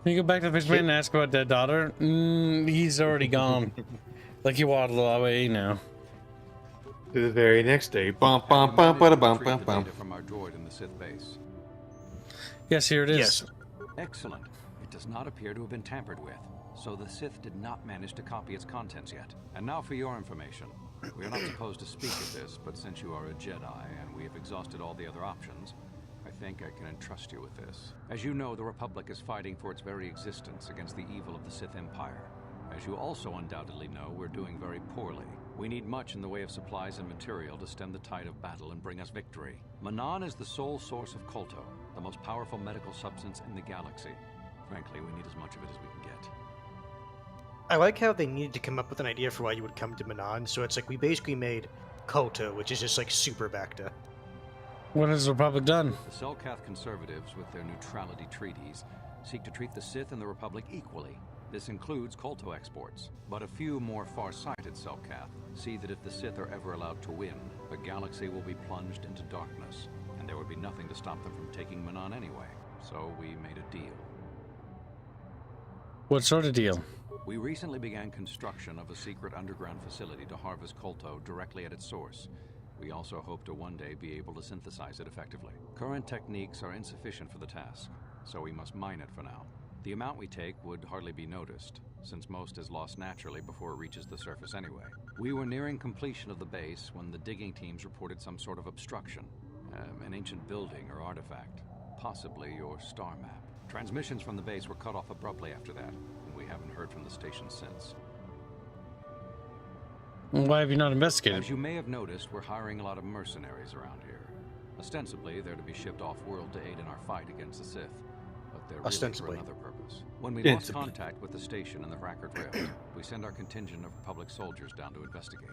Can you go back to the fishman and ask about dead daughter? He's already gone. Like he waddled away now. To the very next day. Bum bum bum bum bum bum bum. From our droid in the Sith base. Yes, here it is. Yes. Excellent. It does not appear to have been tampered with, so the Sith did not manage to copy its contents yet. And now for your information. We are not supposed to speak of this, but since you are a Jedi and we have exhausted all the other options, I think I can entrust you with this. As you know, the Republic is fighting for its very existence against the evil of the Sith Empire. As you also undoubtedly know, we're doing very poorly. We need much in the way of supplies and material to stem the tide of battle and bring us victory. Manaan is the sole source of Kolto, the most powerful medical substance in the galaxy. Frankly, we need as much of it as we can get. I like how they needed to come up with an idea for why you would come to Manaan, so it's like we basically made Kolto, which is just like super Bacta. What has the Republic done? The Selkath conservatives, with their neutrality treaties, seek to treat the Sith and the Republic equally. This includes Kolto exports. But a few more far-sighted Selkath see that if the Sith are ever allowed to win, the galaxy will be plunged into darkness, and there would be nothing to stop them from taking Manaan anyway. So we made a deal. What sort of deal? We recently began construction of a secret underground facility to harvest Kolto directly at its source. We also hope to one day be able to synthesize it effectively. Current techniques are insufficient for the task, so we must mine it for now. The amount we take would hardly be noticed, since most is lost naturally before it reaches the surface anyway. We were nearing completion of the base when the digging teams reported some sort of obstruction. An ancient building or artifact, possibly your star map. Transmissions from the base were cut off abruptly after that, and we haven't heard from the station since. Why have you not investigated? As you may have noticed, we're hiring a lot of mercenaries around here. Ostensibly, they're to be shipped off-world to aid in our fight against the Sith, but they're really for another purpose. When we lost contact with the station in the Rackard Rift, we sent our contingent of Republic soldiers down to investigate.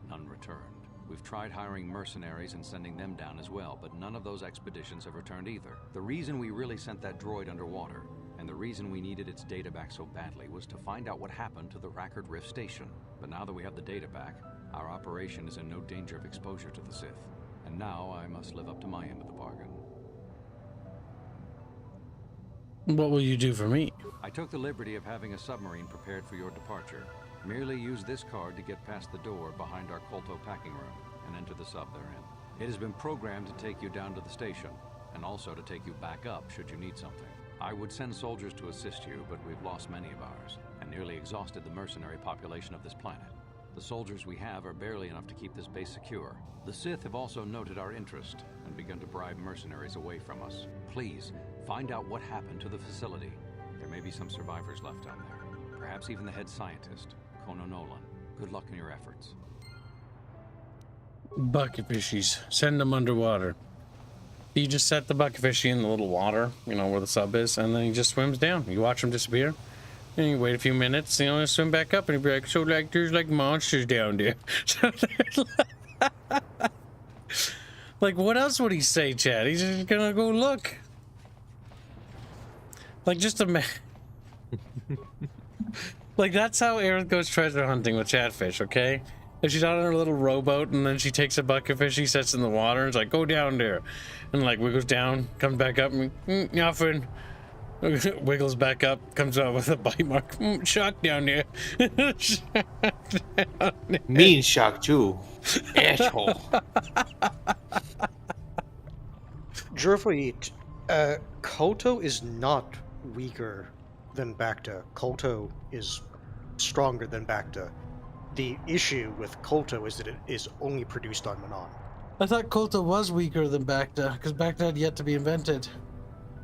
None returned. We've tried hiring mercenaries and sending them down as well, but none of those expeditions have returned either. The reason we really sent that droid underwater, and the reason we needed its data back so badly, was to find out what happened to the Rackard Rift station. But now that we have the data back, our operation is in no danger of exposure to the Sith. And now I must live up to my end of the bargain. What will you do for me? I took the liberty of having a submarine prepared for your departure. Merely use this card to get past the door behind our Kolto packing room and enter the sub therein. It has been programmed to take you down to the station, and also to take you back up should you need something. I would send soldiers to assist you, but we've lost many of ours, and nearly exhausted the mercenary population of this planet. The soldiers we have are barely enough to keep this base secure. The Sith have also noted our interest and begun to bribe mercenaries away from us. Please, find out what happened to the facility. There may be some survivors left down there. Perhaps even the head scientist, Kono Nolan. Good luck in your efforts. Bucket fishies. Send them underwater. You just set the bucket fishy in the little water, you know, where the sub is, and then he just swims down. You watch him disappear, and you wait a few minutes, you know, swim back up, and he'll be like, so, like, there's, like, monsters down there. Like, what else would he say, Chad? He's just gonna go look. Like, just a like, that's how Aerith goes treasure hunting with Chatfish, okay? If she's out on her little rowboat and then she takes a bucket fish, she sets in the water and it's like, go down there. And like wiggles down, comes back up, and nothing. Wiggles back up, comes out with a bite mark. Shark down there. Mean shark too. Asshole. Jerfleet, Koto is not weaker than Bacta. Koto is stronger than Bacta. The issue with Koto is that it is only produced on Manaan. I thought Koto was weaker than Bacta, because Bacta had yet to be invented.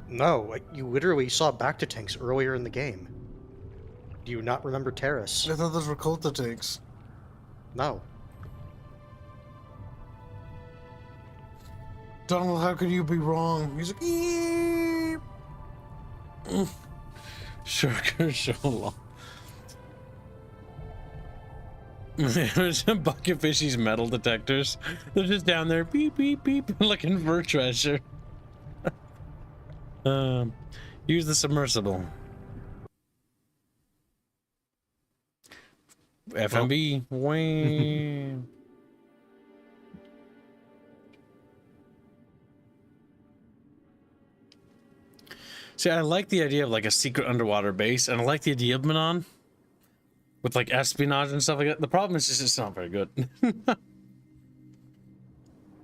No, you literally saw Bacta tanks earlier in the game. Do you not remember Terrace? I thought those were Koto tanks. No. Donald, how could you be wrong? He's like, eep. Sugar so long. Bucket fishies metal detectors. They're just down there, beep, beep, beep, looking for treasure. Use the submersible. FMB. Wham. See, I like the idea of like a secret underwater base, and I like the idea of Manaan with like espionage and stuff like that. The problem is just it's not very good.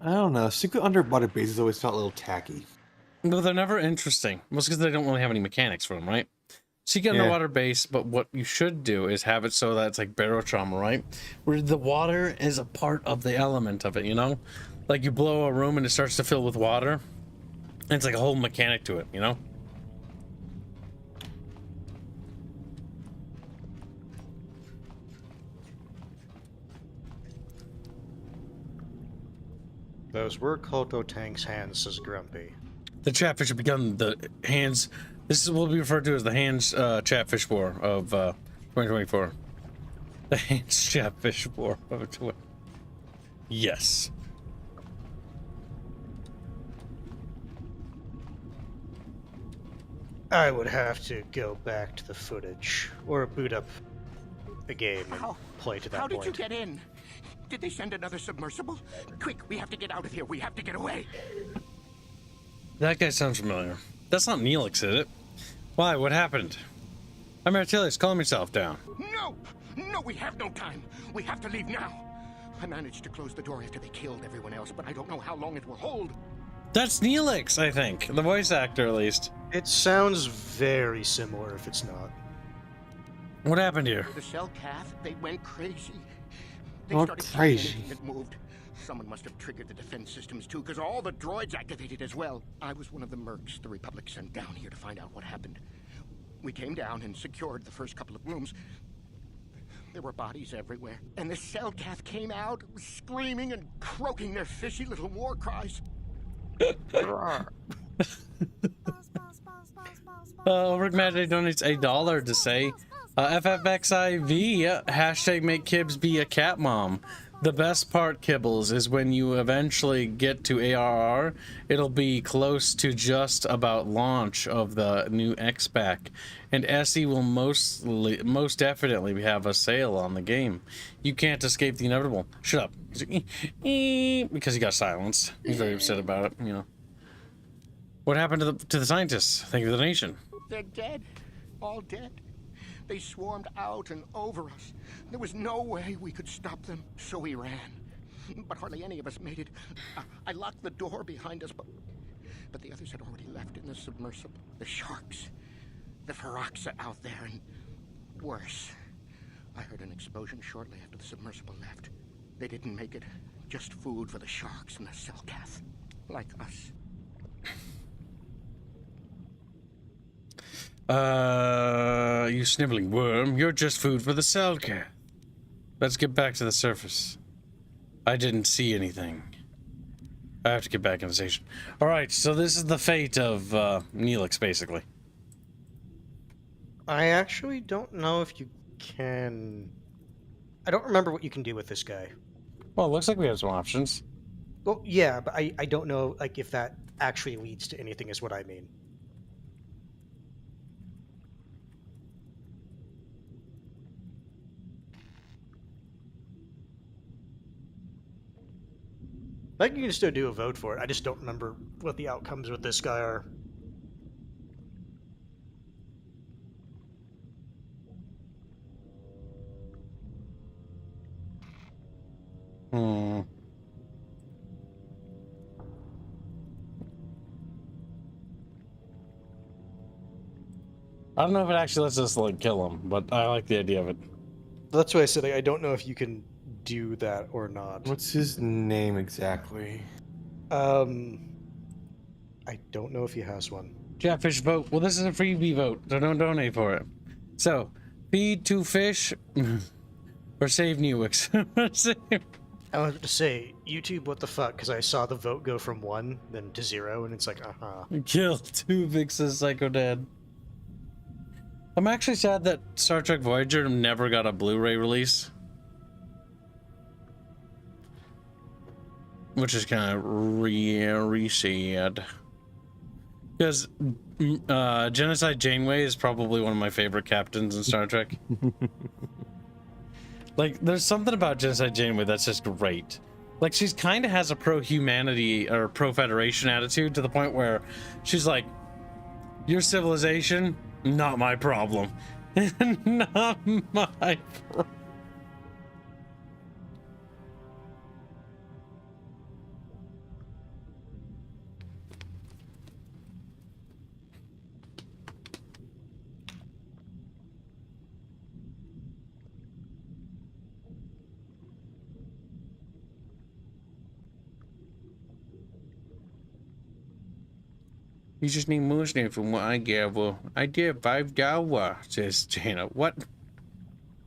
I don't know. Secret underwater bases always felt a little tacky. No, they're never interesting. Most because they don't really have any mechanics for them, right? Secret underwater base, but what you should do is have it so that it's like barotrauma, right? Where the water is a part of the element of it, you know? Like you blow a room and it starts to fill with water. And it's like a whole mechanic to it, you know? Those were Koto tanks' hands, says Grumpy. The Chatfish have begun the hands. This will be referred to as the hands Chatfish War of 2024. The hands Chatfish War of 20. Yes. I would have to go back to the footage, or boot up a game and play to that How did point. you get in? Did they send another submersible? Quick, we have to get out of here. We have to get away. That guy sounds familiar. That's not Neelix, is it? Why? What happened? I'm Artilius. Calm yourself down. No! No, we have no time. We have to leave now. I managed to close the door after they killed everyone else, but I don't know how long it will hold. That's Neelix, I think. The voice actor, at least. It sounds very similar if it's not. What happened here? The cell cath, they went crazy. They What started crazy? anything that moved. Someone must have triggered the defense systems too, because all the droids activated as well. I was one of the mercs the Republic sent down here to find out what happened. We came down and secured the first couple of rooms. There were bodies everywhere, and the cell cath came out, screaming and croaking their fishy little war cries. Rick Magic donates $1 to say, FFXIV, hashtag make Kibbs be a cat mom. The best part, Kibbles, is when you eventually get to ARR, it'll be close to just about launch of the new X-Pack, and SE will most definitely have a sale on the game. You can't escape the inevitable. Shut up. He's like, because he got silenced. He's very upset about it, you know. What happened to the scientists? Thank you for the donation. They're dead. All dead. They swarmed out and over us. There was no way we could stop them, so we ran. But hardly any of us made it. I locked the door behind us, but the others had already left in the submersible. The sharks, the Ferox are out there, and worse. I heard an explosion shortly after the submersible left. They didn't make it. Just food for the sharks and the Selkath. Like us. You sniveling worm, you're just food for the Selkath. Let's get back to the surface. I didn't see anything. I have to get back in the station. Alright, so this is the fate of Neelix, basically. I actually don't know if you can... I don't remember what you can do with this guy. Well, it looks like we have some options. Well, yeah, but I don't know like if that actually leads to anything is what I mean. I think you can still do a vote for it. I just don't remember what the outcomes with this guy are. I don't know if it actually lets us, like, kill him, but I like the idea of it. That's why I said I don't know if you can do that or not. What's his name exactly? I don't know if he has one. Chatfish vote. Well, this is a freebie vote, so don't donate for it. So, feed 2 fish or save Neelix. I was to say, YouTube, what the fuck? Because I saw the vote go from 1 then to 0, and it's like, Kill 2 Vix's Psycho Dad. I'm actually sad that Star Trek Voyager never got a Blu-ray release. Which is kind of really sad. Because Genocide Janeway is probably one of my favorite captains in Star Trek. Like, there's something about Genocide Janeway that's just great. Like, she's kind of has a pro-humanity or pro-federation attitude to the point where she's like, your civilization, not my problem. Not my problem. You just need Muslim from what I gave. Well, I did $5, says Jana. What?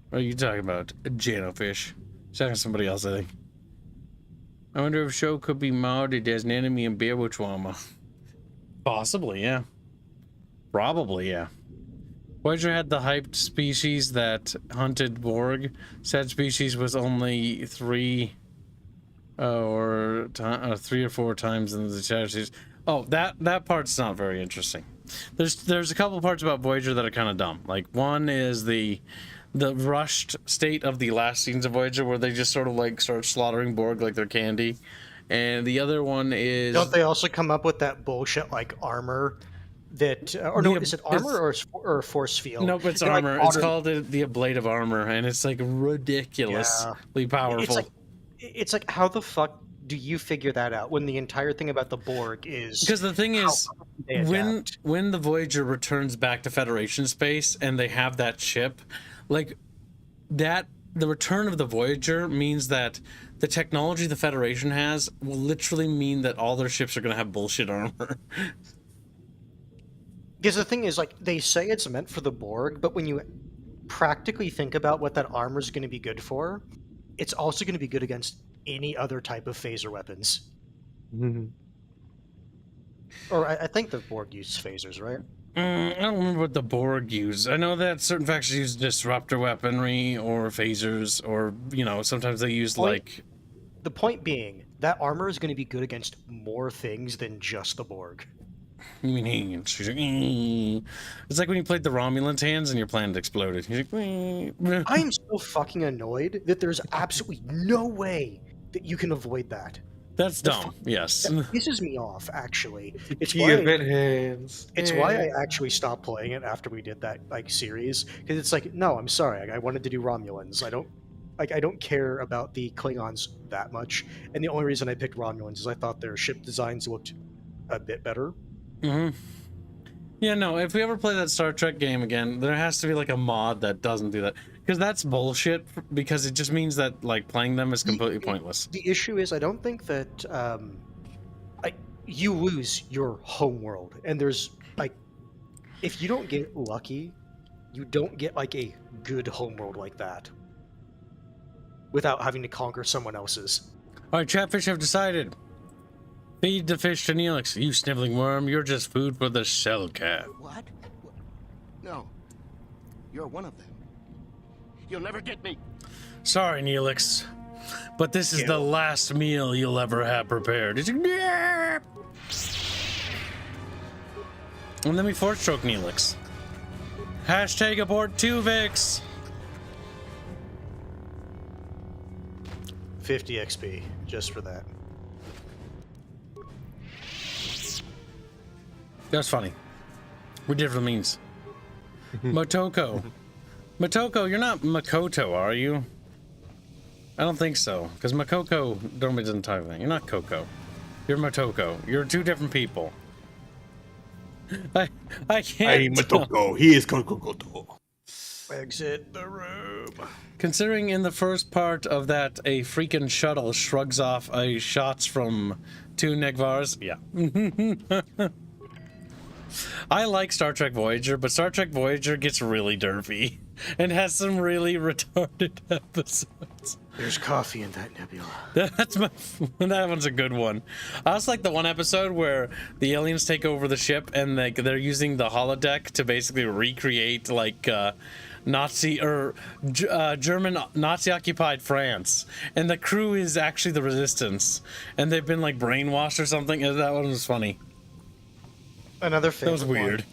What are you talking about? Jano fish. Talking to somebody else, I think. I wonder if show could be modded as an enemy in Beowulfwama. Possibly, yeah. Probably, yeah. Voyager had the hyped species that hunted Borg. Said species was only 3 or 4 times in the charities. Oh, that part's not very interesting. There's a couple parts about Voyager that are kind of dumb. Like, one is the rushed state of the last scenes of Voyager where they just sort of like start slaughtering Borg like they're candy. And the other one is... Don't they also come up with that bullshit like armor that... or no, is it armor or force field? Nope, it's armor. Like, it's called the ablative armor, and it's like ridiculously powerful. It's like, how the fuck do you figure that out when the entire thing about the Borg is... Because the thing is, when the Voyager returns back to Federation space and they have that ship, like, that, the return of the Voyager means that the technology the Federation has will literally mean that all their ships are going to have bullshit armor. Because the thing is, like, they say it's meant for the Borg, but when you practically think about what that armor is going to be good for, it's also going to be good against any other type of phaser weapons. Mm-hmm. Or I think the Borg used phasers, right? I don't remember what the Borg use. I know that certain factions use disruptor weaponry or phasers, or, you know, sometimes they use like... The point being, that armor is going to be good against more things than just the Borg. You mean she's like, it's like when you played the Romulan's hands and your planet exploded. He's like, I'm so fucking annoyed that there's absolutely no way that you can avoid that. That's dumb. Yes. That pisses me off, actually. It's why I actually stopped playing it after we did that like series, because it's like, no, I'm sorry, I wanted to do Romulans. I don't care about the Klingons that much, and the only reason I picked Romulans is I thought their ship designs looked a bit better. Mm-hmm. Yeah, no, if we ever play that Star Trek game again, there has to be like a mod that doesn't do that. Because that's bullshit. Because it just means that like playing them is completely pointless. The issue is, I don't think that you lose your home world, and there's like, if you don't get lucky, you don't get like a good home world like that without having to conquer someone else's. All right, Chatfish have decided. Feed the fish to Neelix. You sniveling worm, you're just food for the shell cat. What? No. You're one of them. You'll never get me. Sorry, Neelix, but this is the last meal you'll ever have prepared. And let me force choke Neelix. Hashtag abort 2 Vix. 50 XP just for that. That's funny. We different means. Motoko. Motoko, you're not Makoto, are you? I don't think so, because Makoko normally doesn't type of thing. You're not Coco. You're Motoko. You're two different people. I can't. Hey, Motoko. He is Kokokoto. Exit the room. Considering in the first part of that, a freaking shuttle shrugs off shots from 2 Negvars. Yeah. I like Star Trek Voyager, but Star Trek Voyager gets really derpy and has some really retarded episodes. There's coffee in that nebula. That one's a good one. I also like the one episode where the aliens take over the ship and they're using the holodeck to basically recreate like Nazi or German Nazi occupied France, and the crew is actually the resistance, and they've been like brainwashed or something. That one was funny. Another favorite. That was weird.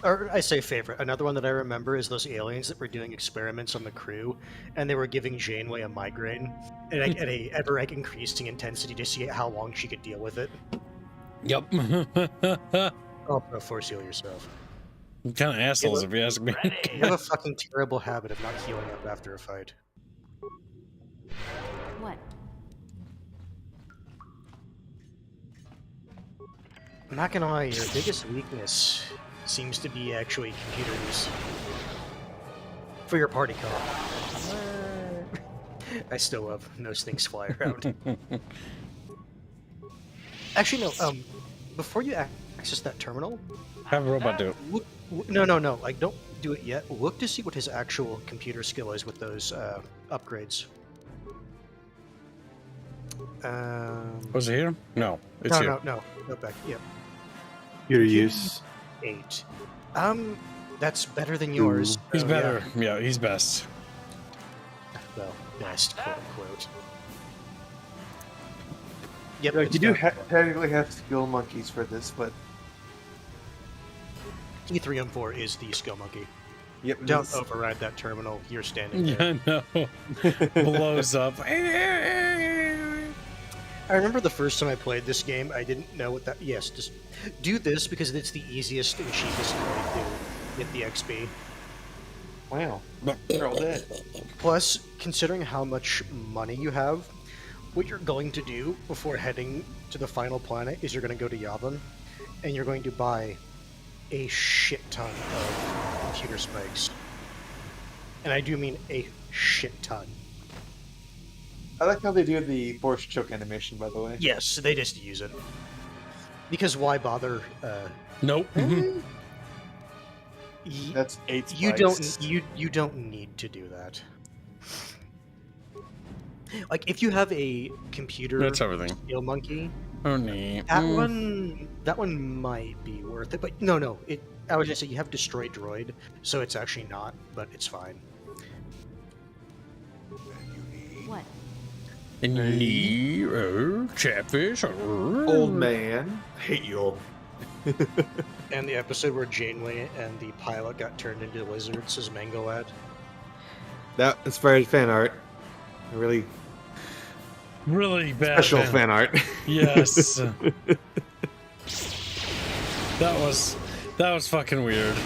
Or I say favorite. Another one that I remember is those aliens that were doing experiments on the crew, and they were giving Janeway a migraine at a ever increasing intensity to see how long she could deal with it. Yep. Oh, force heal yourself. Kind of assholes, if you ask me. You have a fucking terrible habit of not healing up after a fight. What? I'm not gonna lie, your biggest weakness seems to be actually computers. For your party call. I still love those things fly around. Actually, no, before you access that terminal... Have a robot do it. No, like, don't do it yet. Look to see what his actual computer skill is with those upgrades. Was it here? No, it's here. No, back, yep. Your use. 8. That's better than yours. He's better. Yeah, he's best. Well, best, quote unquote. Yep. Like, you do technically have skill monkeys for this, but E3M4 is the skill monkey. Yep. Don't override that terminal. You're standing there. Yeah, no. Blows up. I remember the first time I played this game, I didn't know what that... Yes, just do this because it's the easiest and cheapest way to get the XP. Wow. They're all dead. Plus, considering how much money you have, what you're going to do before heading to the final planet is you're going to go to Yavin, and you're going to buy a shit ton of computer spikes. And I do mean a shit ton. I like how they do the force choke animation, by the way. Yes, they just use it. Because why bother? Nope. That's 8 spikes. You don't need to do that. Like if you have a computer That's everything. skill monkey, that one might be worth it. But no, I was just say you have destroy droid, so it's actually not, but it's fine. What? Chatfish. Old man. Hate you all. And the episode where Janeway and the pilot got turned into lizards is Mango Lad. That inspired fan art. Really bad special fan art. Yes. That was fucking weird.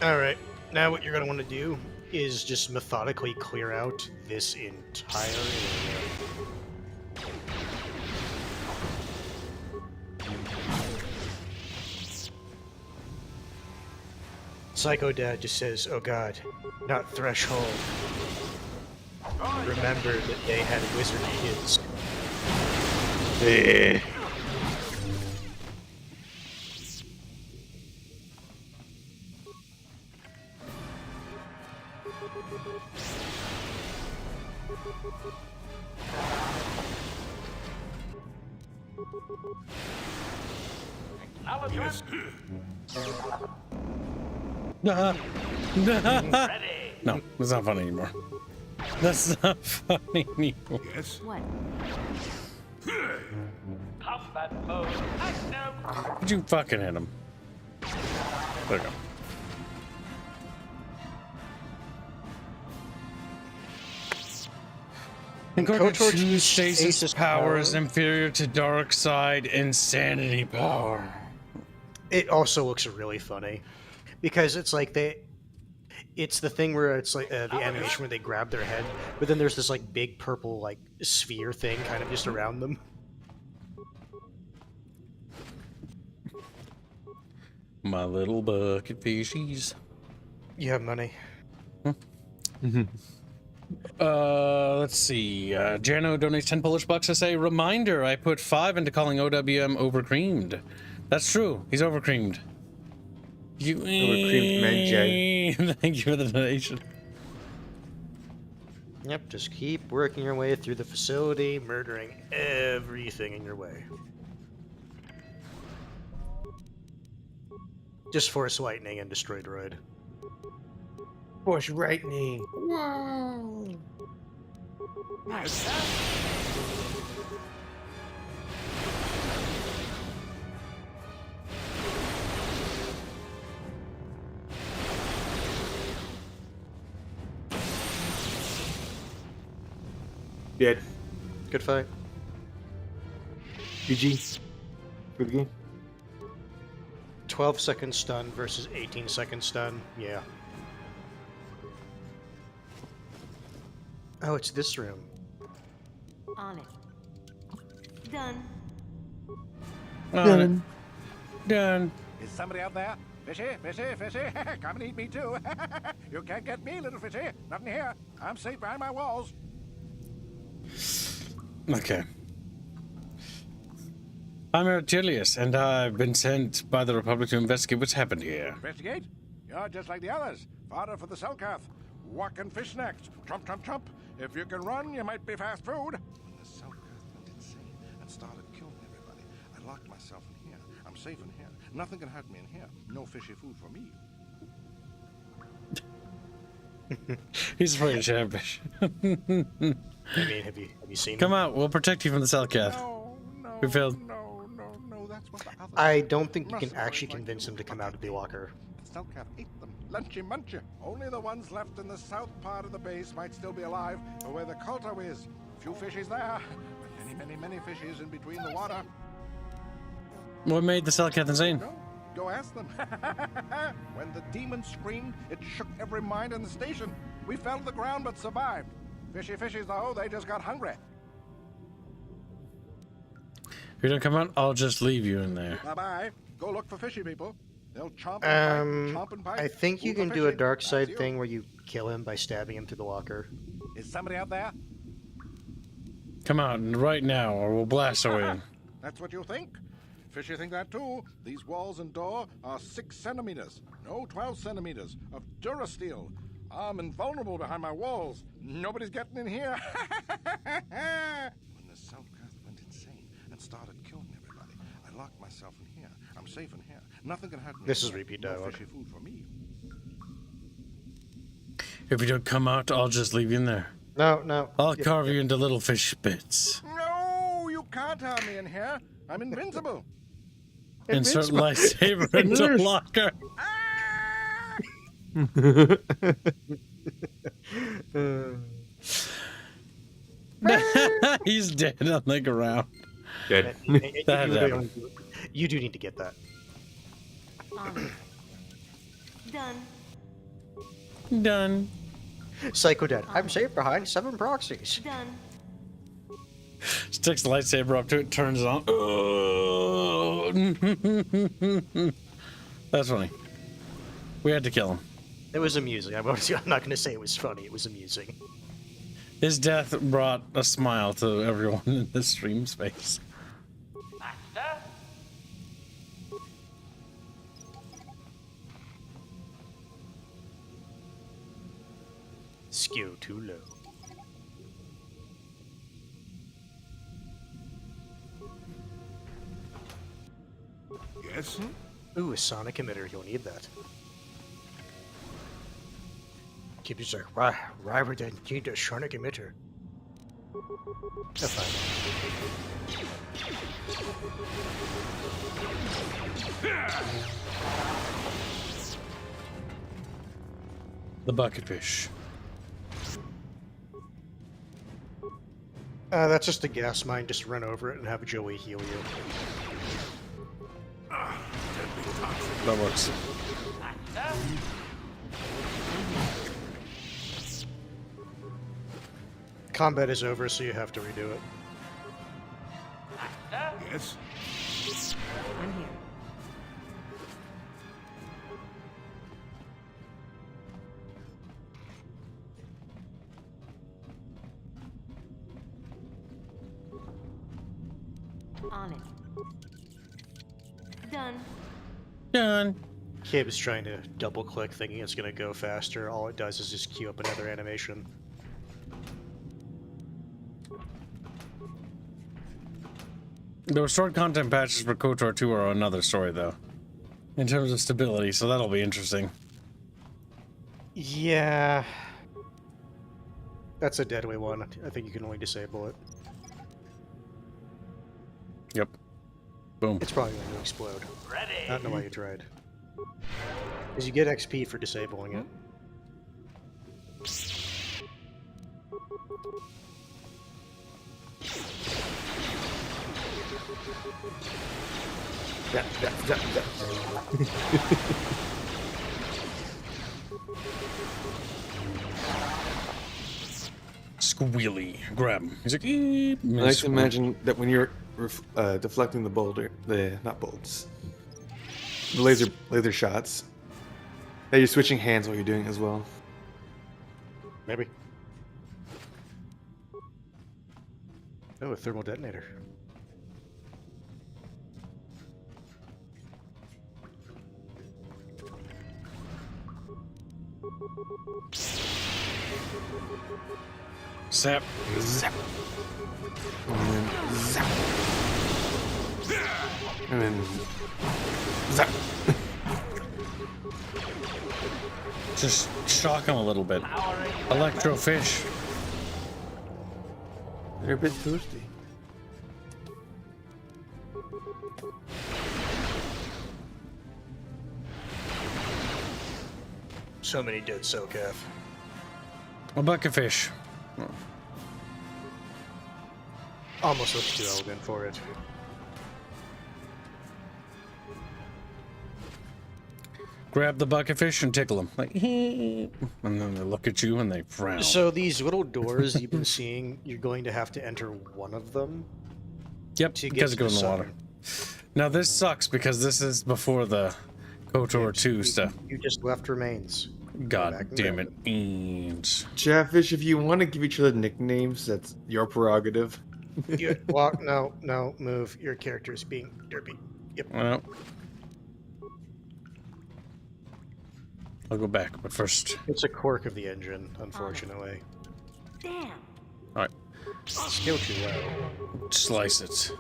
Alright, now what you're going to want to do is just methodically clear out this entire area. Psycho Dad just says, "Oh God, not threshold." Remember that they had wizard kids. Yes. No, that's not funny anymore. That's not funny anymore. Yes. What? Combat mode active. Did you fucking hit him? There you go. KOTOR 2 stasis power is inferior to dark side insanity power. It also looks really funny because it's like it's the thing where it's like the animation where they grab their head, but then there's this like big purple like sphere thing kind of just around them. My little bucket fishies. You have money. Let's see. Jano donates 10 Polish bucks to say, reminder, I put 5 into calling OWM overcreamed. That's true. He's overcreamed. You Overcreamed man, Jay. Thank you for the donation. Yep, just keep working your way through the facility, murdering everything in your way. Just force lightning and destroy droid. Force lightning. Wow. Nice. Dead. Good fight. GG. For the game. 12-second stun versus 18-second stun. Yeah. Oh, it's this room. On it. Done. Done. Done. Is somebody out there? Fishy, fishy, fishy. Come and eat me too. You can't get me, little fishy. Nothing here. I'm safe behind my walls. Okay. I'm Ertilius, and I've been sent by the Republic to investigate what's happened here. Investigate? You're just like the others. Fodder for the Selkath. Walk and fish next. Trump, trump, trump. If you can run, you might be fast food. When the Selkath went insane and started killing everybody, I locked myself in here. I'm safe in here. Nothing can hurt me in here. No fishy food for me. He's afraid of Chatfish. I mean, have you seen Come him? out, we'll protect you from the Selkath. No, We failed. No, that's what the others I don't think you can mercenaries actually like convince you, him to come but out of the locker. The Selkath ate them. Lunchy munchy. Only the ones left in the south part of the base might still be alive, or where the KOTOR is. Few fishies there, but many fishies in between the water. What made the Selkath insane? Go ask them. When the demon screamed, it shook every mind in the station. We fell to the ground but survived. Fishy fishies, though, they just got hungry. If you don't come out, I'll just leave you in there. Bye-bye. Go look for fishy people. They'll chomp and bite, chomp and bite. I think you Food for can do a fishy. dark That's side you. thing where you kill him by stabbing him through the locker. Is somebody out there? Come out right now, or we'll blast away. That's what you think? Fishy think that too. These walls and door are 6 centimeters, no 12 centimeters, of durasteel. I'm invulnerable behind my walls. Nobody's getting in here. When the Selkath went insane and started killing everybody, I locked myself in here. I'm safe in here. Nothing can hurt me. This in is here. repeat No dialogue. fishy food for me. If you don't come out, I'll just leave you in there. No. I'll carve you into little fish bits. No, you can't have me in here. I'm invincible. Insert lightsaber into locker. He's dead on the ground. Dead. That happened. You do need to get that. Done. Done. Psycho Dad. I'm safe behind 7 proxies. Done. Sticks the lightsaber up to it, turns it on. That's funny. We had to kill him. It was amusing. I'm not going to say it was funny. It was amusing. His death brought a smile to everyone in the stream space. Master? Skew too low. Yes? Ooh, a sonic emitter. You'll need that. Keeps like, why would I need a sonic emitter? That's fine. The bucketfish. That's just a gas mine. Just run over it and have Joey heal you. That works. Combat is over, so you have to redo it. Yes? I'm here. On it. Done. Done. Kib's trying to double click thinking it's going to go faster. All it does is just queue up another animation. The restored content patches for KOTOR 2 are another story, though. In terms of stability, so that'll be interesting. Yeah. That's a deadweight one. I think you can only disable it. Yep. Boom. It's probably going to explode. Ready. I don't know why you tried. Because you get XP for disabling it. Squealy. Grab him. He's like, eep. I like to imagine that when you're deflecting the boulder, not bolts, the laser shots, that you're switching hands while you're doing it as well. Maybe. Oh, a thermal detonator. Zap. Zap. And then zap. And then zap. Just shock him a little bit. Electro fish. They're a bit thirsty. So many dead SoCaf. A bucketfish. Almost looks too elegant for it. Grab the bucketfish and tickle them. Like, and then they look at you and they frown. So these little doors you've been seeing, you're going to have to enter one of them. Yep, because it goes in the water. Now this sucks because this is before the KOTOR 2 stuff. You just left remains. God damn it. Chatfish, if you want to give each other nicknames, that's your prerogative. Walk, no, move. Your character is being derpy. Yep. Well, I'll go back, but first. It's a quirk of the engine, unfortunately. Damn. Alright. Skill too low. Slice it.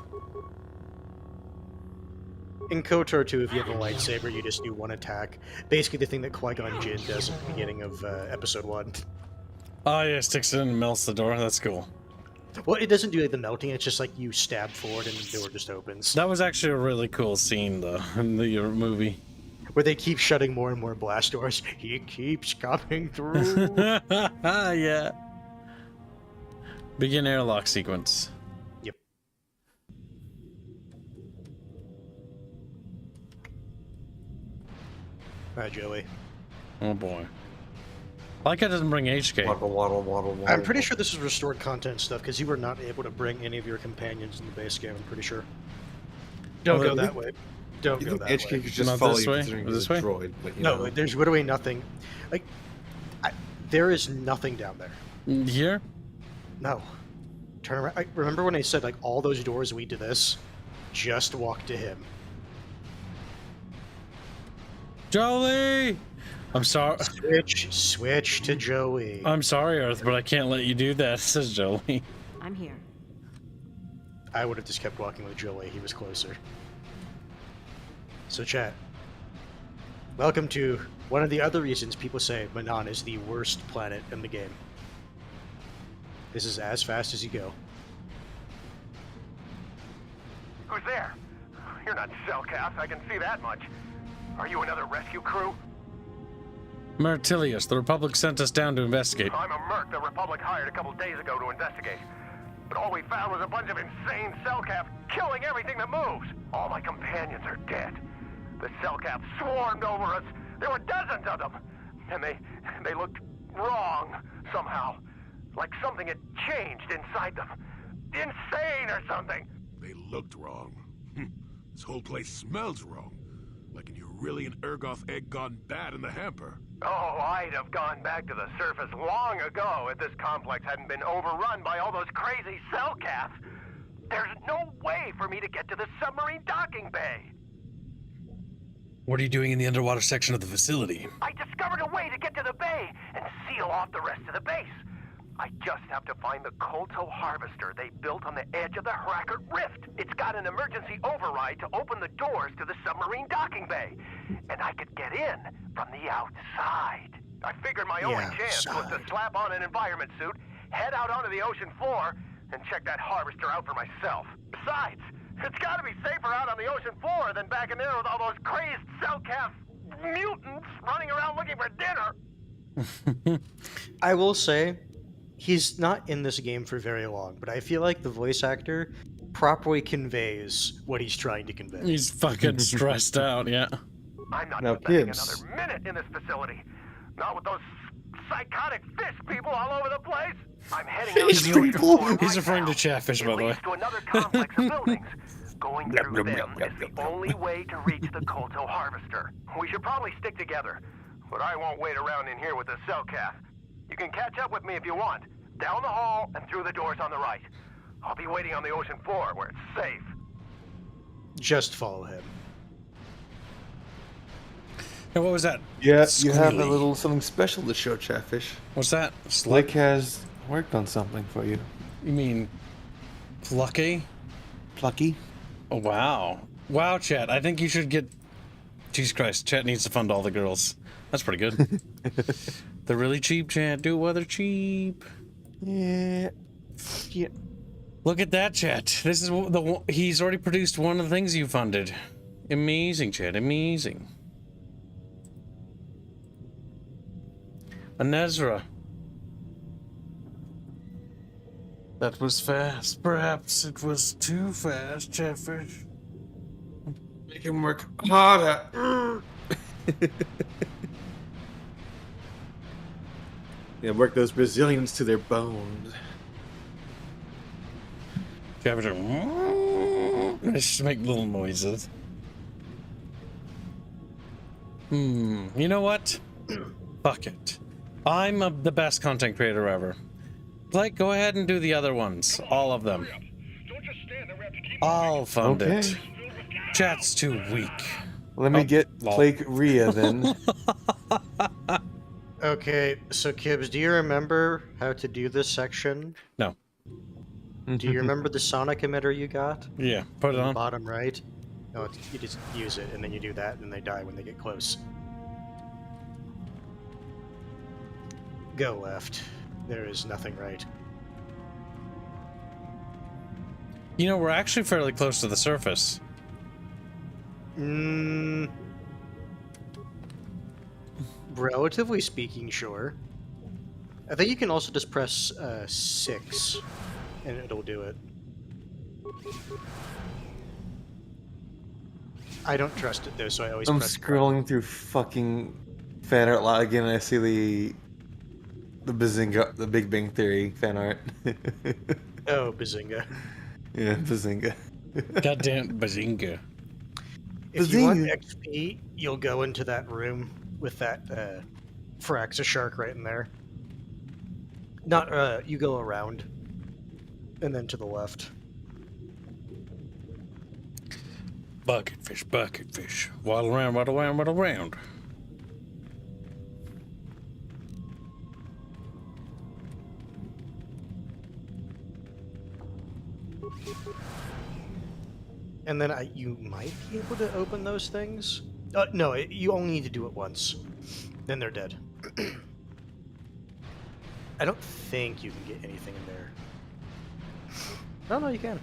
In KOTOR 2, if you have a lightsaber, you just do one attack. Basically the thing that Qui-Gon Jinn does at the beginning of Episode 1. Oh yeah, sticks it in and melts the door. That's cool. Well, it doesn't do like the melting, it's just like you stab forward and the door just opens. That was actually a really cool scene, though, in the movie. Where they keep shutting more and more blast doors. He keeps coming through. Yeah. Begin airlock sequence. Yep. Hi, Joey. Oh boy. I like it doesn't bring HK. Waddle. I'm pretty sure this is restored content stuff because you were not able to bring any of your companions in the base game. I'm pretty sure. Don't go that way. Don't go that HQ way. could just Not follow this you way? considering This he's a way? droid. But, No, there's literally nothing. Like, there is nothing down there. Here? No. Turn around. Remember when I said, like, all those doors lead to this? Just walk to him. Jolie! I'm sorry. Switch to Joey. I'm sorry, Earth, but I can't let you do that, says Jolie. I'm here. I would have just kept walking with Joey. He was closer. So, chat. Welcome to one of the other reasons people say Manaan is the worst planet in the game. This is as fast as you go. Who's there? You're not Cellcast, I can see that much. Are you another rescue crew? Martilius, the Republic sent us down to investigate. I'm a merc the Republic hired a couple days ago to investigate. But all we found was a bunch of insane Cellcaps killing everything that moves. All my companions are dead. The Cellcaps swarmed over us. There were dozens of them. And they looked wrong somehow. Like something had changed inside them. Insane or something. They looked wrong. This whole place smells wrong. Like you're really an Ergoth egg gone bad in the hamper. Oh, I'd have gone back to the surface long ago if this complex hadn't been overrun by all those crazy Cellcaps. There's no way for me to get to the submarine docking bay. What are you doing in the underwater section of the facility? I discovered a way to get to the bay and seal off the rest of the base. I just have to find the Kolto harvester they built on the edge of the Hrackert Rift. It's got an emergency override to open the doors to the submarine docking bay. And I could get in from the outside. I figured my only chance was to slap on an environment suit, head out onto the ocean floor, and check that harvester out for myself. Besides, it's gotta be safer out on the ocean floor than back in there with all those crazed Cellcast mutants running around looking for dinner. I will say, he's not in this game for very long, but I feel like the voice actor properly conveys what he's trying to convey. He's fucking stressed out, yeah. I'm not Now, spending kids. another minute in this facility. Not with those psychotic fish people all over the place. I'm heading out to the ocean floor He's right referring now. to Chatfish, by the way. It leads to another complex of buildings. Going through them is the only way to reach the Kolto harvester. We should probably stick together, but I won't wait around in here with the Cellcast. You can catch up with me if you want. Down the hall and through the doors on the right. I'll be waiting on the ocean floor where it's safe. Just follow him. And what was that? Yeah, you have a Squealy. little something special to show, Chatfish. What's that? Slick has worked on something for you. You mean Plucky? Plucky? Oh, wow. Wow, Chat. I think you should get... Jesus Christ, Chat needs to fund all the girls. That's pretty good. They're really cheap, Chat. Do it while they're cheap. Yeah. Yeah. Look at that, Chat. This is he's already produced one of the things you funded. Amazing, Chat. Amazing. A Nezra. That was fast. Perhaps it was too fast, Chatfish. Make him work harder. Yeah, work those Brazilians to their bones. Chatfish. Let's just make little noises. You know what? Fuck it. I'm the best content creator ever. Blake, go ahead and do the other ones. All of them. I'll fund it. Chat's too weak. Let me get Blake Rhea then. Okay, so Kibbs, do you remember how to do this section? No. Do you remember the sonic emitter you got? Yeah, put it on. Bottom right. No, you just use it, and then you do that, and they die when they get close. Go left. There is nothing right. You know, we're actually fairly close to the surface. Relatively speaking, sure. I think you can also just press 6, and it'll do it. I don't trust it though, so I always I'm press. scrolling through fucking fan art lot again, and I see the Bazinga, the Big Bang Theory fan art. Oh, Bazinga. Yeah, Bazinga. Goddamn Bazinga. If you want XP, you'll go into that room with that Firaxa shark right in there. Not, you go around, and then to the left. Bucketfish, bucketfish. Waddle around, waddle around, waddle around. And then you might be able to open those things. No, you only need to do it once. Then they're dead. I don't think you can get anything in there. No, you can.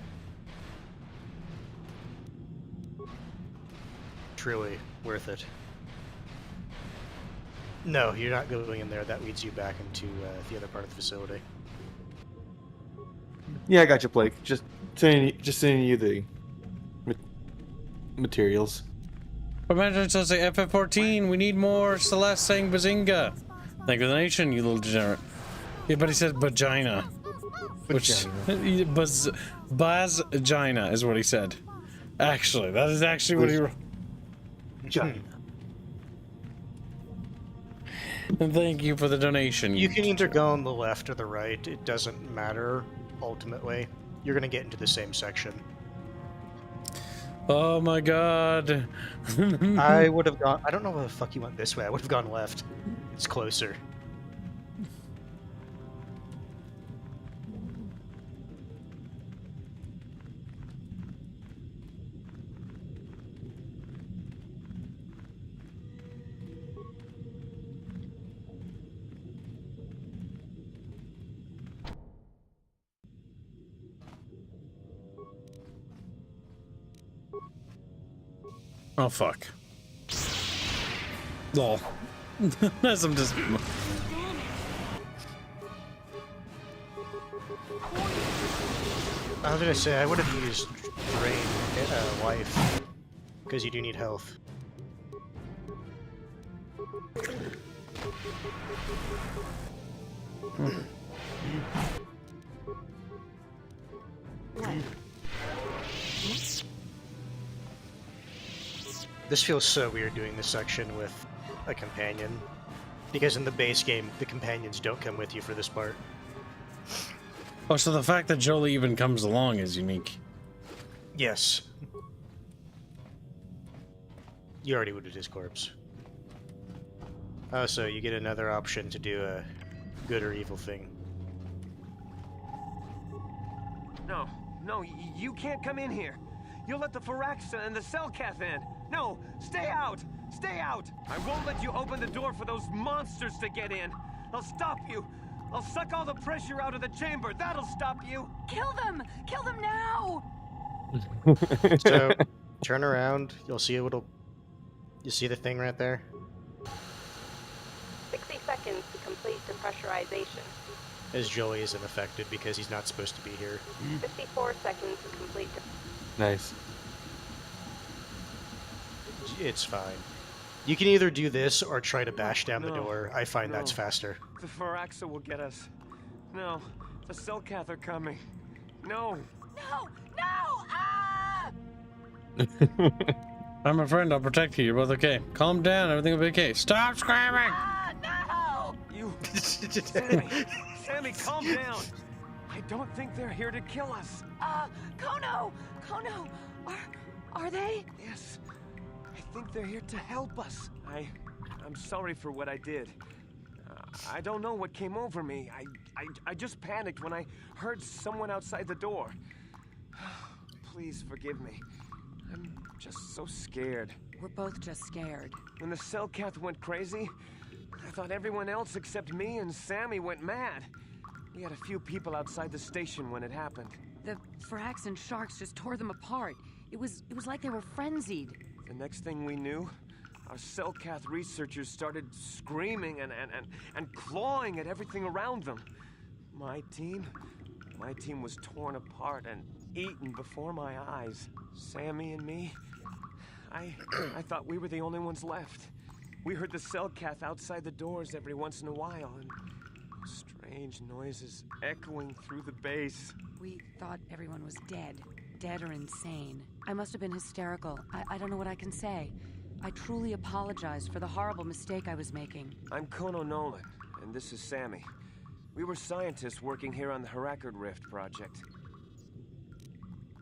Truly worth it. No, you're not going in there. That leads you back into the other part of the facility. Yeah, I got you, Blake. Just sending you the materials. Imagine it says FF14, we need more. Celeste saying bazinga. Thank you for the nation, you little degenerate. Yeah, but he said vagina. Which, Bazgina is what he said. Actually, that is actually what he wrote. Vagina. And thank you for the donation. You can either go on the left or the right. It doesn't matter, ultimately. You're going to get into the same section. Oh my god. I would have gone... I don't know where the fuck you went this way. I would have gone left. It's closer. Oh fuck. Lol. As I'm just... I was gonna say, I would have used Drain Life, because you do need health. This feels so weird doing this section with a companion, because in the base game, the companions don't come with you for this part. Oh, so the fact that Jolie even comes along is unique. Yes. You already looted his corpse. Oh, so you get another option to do a good or evil thing. No, you can't come in here. You'll let the Firaxa and the Selkath in. No, stay out! Stay out! I won't let you open the door for those monsters to get in. I'll stop you. I'll suck all the pressure out of the chamber. That'll stop you. Kill them! Kill them now! So, turn around. You'll see a little... You see the thing right there? 60 seconds to complete depressurization. As Joey isn't affected because he's not supposed to be here. 54 seconds to complete. Nice. It's fine. You can either do this or try to bash down the door. I find that's faster. The Firaxa will get us. No, the Selkath are coming. No. No! No! Ah! I'm a friend, I'll protect you. You're both okay. Calm down, everything will be okay. Stop screaming! No! You... Sammy, calm down. I don't think they're here to kill us. Kono, are they? Yes. I think they're here to help us. I'm sorry for what I did. I don't know what came over me. I just panicked when I heard someone outside the door. Please forgive me. I'm just so scared. We're both just scared. When the Selkath went crazy, I thought everyone else except me and Sammy went mad. We had a few people outside the station when it happened. The Firax and sharks just tore them apart. It was like they were frenzied. The next thing we knew, our Selkath researchers started screaming and clawing at everything around them. My team was torn apart and eaten before my eyes. Sammy and me, I thought we were the only ones left. We heard the Selkath outside the doors every once in a while, and strange noises echoing through the base. We thought everyone was dead. dead or insane. I must have been hysterical. I don't know what I can say. I truly apologize for the horrible mistake I was making. I'm Kono Nolan, and this is Sammy. We were scientists working here on the Harakard Rift project.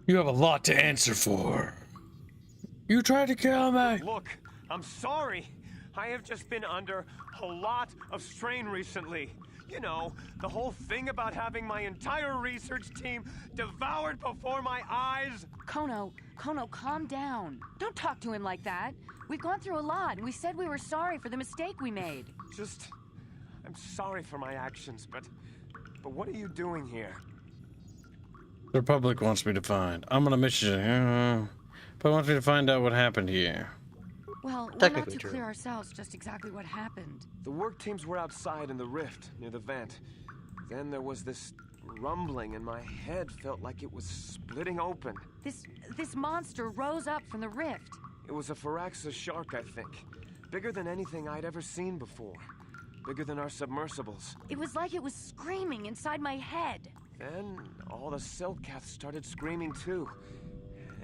You have a lot to answer for. You tried to kill me! Look, I'm sorry. I have just been under a lot of strain recently. You know, the whole thing about having my entire research team devoured before my eyes. Kono, calm down. Don't talk to him like that. We've gone through a lot, and we said we were sorry for the mistake we made. I'm sorry for my actions, but what are you doing here? The Republic wants me to find. I'm on a mission, but wants me to find out what happened here. Well, we're not too clear ourselves just exactly what happened. The work teams were outside in the rift, near the vent. Then there was this rumbling, and my head felt like it was splitting open. This monster rose up from the rift. It was a Firaxa shark, I think. Bigger than anything I'd ever seen before. Bigger than our submersibles. It was like it was screaming inside my head. Then all the Selkaths started screaming too.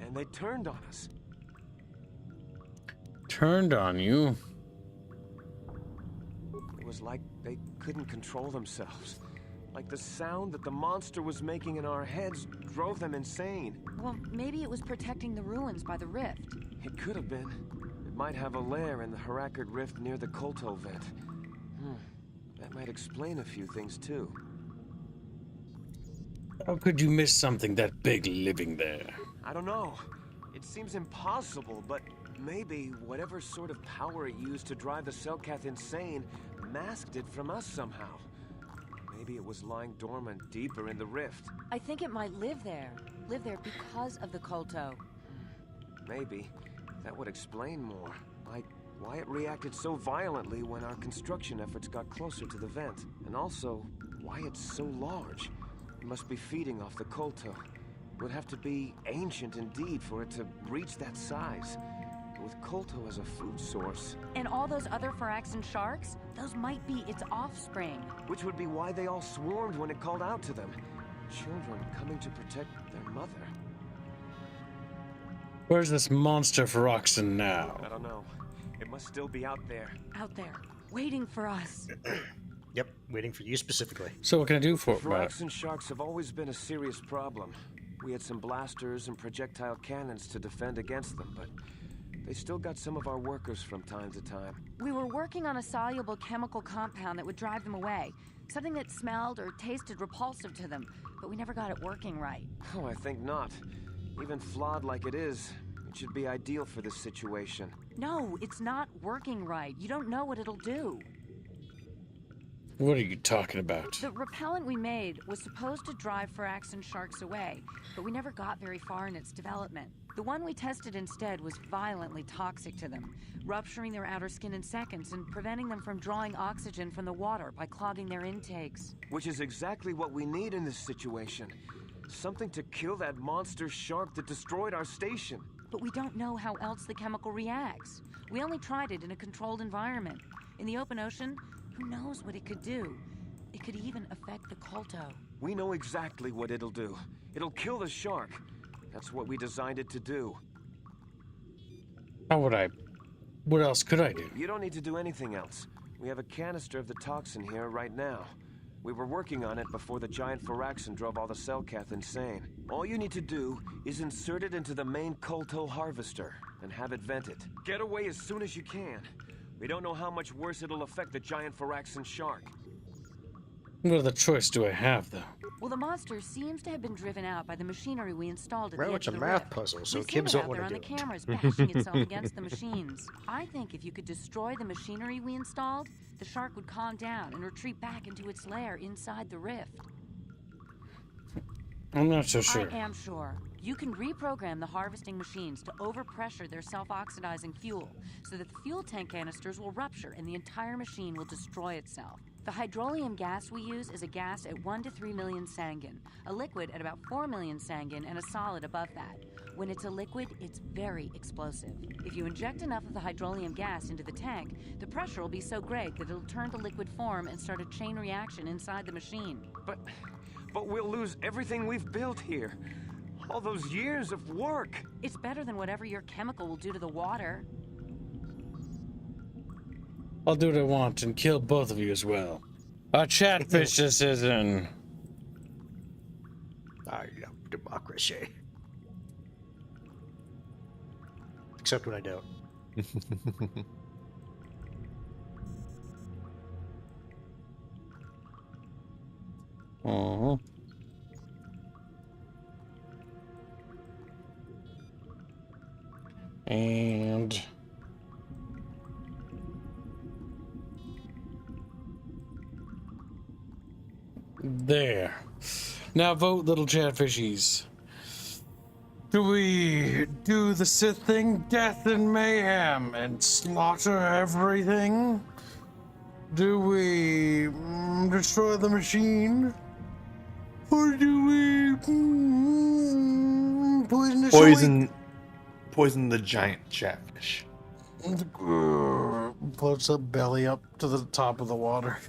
And they turned on us. Turned on you? It was like they couldn't control themselves. Like the sound that the monster was making in our heads drove them insane. Well, maybe it was protecting the ruins by the rift. It could have been. It might have a lair in the Harakard Rift near the KOTOR vent. That might explain a few things too. How could you miss something that big living there? I don't know. It seems impossible, but maybe whatever sort of power it used to drive the Selkath insane masked it from us somehow. Maybe it was lying dormant deeper in the rift. I think it might live there. Live there because of the KOTOR. Maybe. That would explain more. Like why it reacted so violently when our construction efforts got closer to the vent. And also, why it's so large. It must be feeding off the KOTOR. It would have to be ancient indeed for it to reach that size. With KOTOR as a food source. And all those other Firaxan sharks? Those might be its offspring. Which would be why they all swarmed when it called out to them. Children coming to protect their mother. Where's this monster Firaxan now? I don't know. It must still be out there. Out there, waiting for us. Yep, waiting for you specifically. So what can I do for it? Firaxan sharks have always been a serious problem. We had some blasters and projectile cannons to defend against them, but they still got some of our workers from time to time. We were working on a soluble chemical compound that would drive them away. Something that smelled or tasted repulsive to them, but we never got it working right. Oh, I think not. Even flawed like it is, it should be ideal for this situation. No, it's not working right. You don't know what it'll do. What are you talking about? The repellent we made was supposed to drive Firaxan sharks away, but we never got very far in its development. The one we tested instead was violently toxic to them, rupturing their outer skin in seconds and preventing them from drawing oxygen from the water by clogging their intakes. Which is exactly what we need in this situation. Something to kill that monster shark that destroyed our station. But we don't know how else the chemical reacts. We only tried it in a controlled environment. In the open ocean, who knows what it could do? It could even affect the KOTOR. We know exactly what it'll do. It'll kill the shark. That's what we designed it to do. How would I? What else could I do? You don't need to do anything else. We have a canister of the toxin here right now. We were working on it before the giant Firaxan drove all the Selkath insane. All you need to do is insert it into the main KOTOR harvester and have it vented. Get away as soon as you can. We don't know how much worse it'll affect the giant Firaxan shark. What other choice do I have, though? Well, the monster seems to have been driven out by the machinery we installed at well, the it's edge a of the math rift. puzzle, so We've Kibbs seen it won't out want there to on do the it. cameras bashing itself against the machines. I think if you could destroy the machinery we installed, the shark would calm down and retreat back into its lair inside the rift. I'm not so sure. I am sure. You can reprogram the harvesting machines to overpressure their self-oxidizing fuel so that the fuel tank canisters will rupture and the entire machine will destroy itself. The hydrolium gas we use is a gas at 1 to 3 million sangin, a liquid at about 4 million sangin, and a solid above that. When it's a liquid, it's very explosive. If you inject enough of the hydrolium gas into the tank, the pressure will be so great that it'll turn to liquid form and start a chain reaction inside the machine. But we'll lose everything we've built here. All those years of work. It's better than whatever your chemical will do to the water. I'll do what I want and kill both of you as well. A chatfish decision. I love democracy. Except when I don't. And there. Now vote, little chatfishies. Do we do the Sith thing, death and mayhem, and slaughter everything? Do we destroy the machine? Or do we poison the Poison the giant chatfish. Floats up belly up to the top of the water.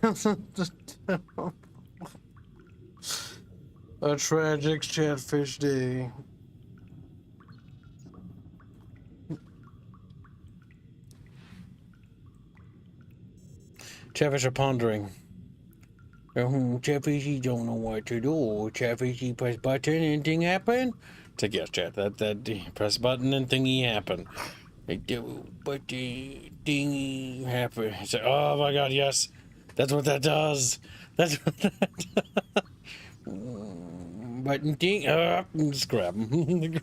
A tragic chatfish day. Chatfish are pondering. Chatfishy don't know what to do. Chatfishy press button and thing happen. It's like, yes, chat, that press button and thingy happen. But the thingy happen. It's like, oh my god, yes. That's what that does. That's what that does. Button thing. Just grab him.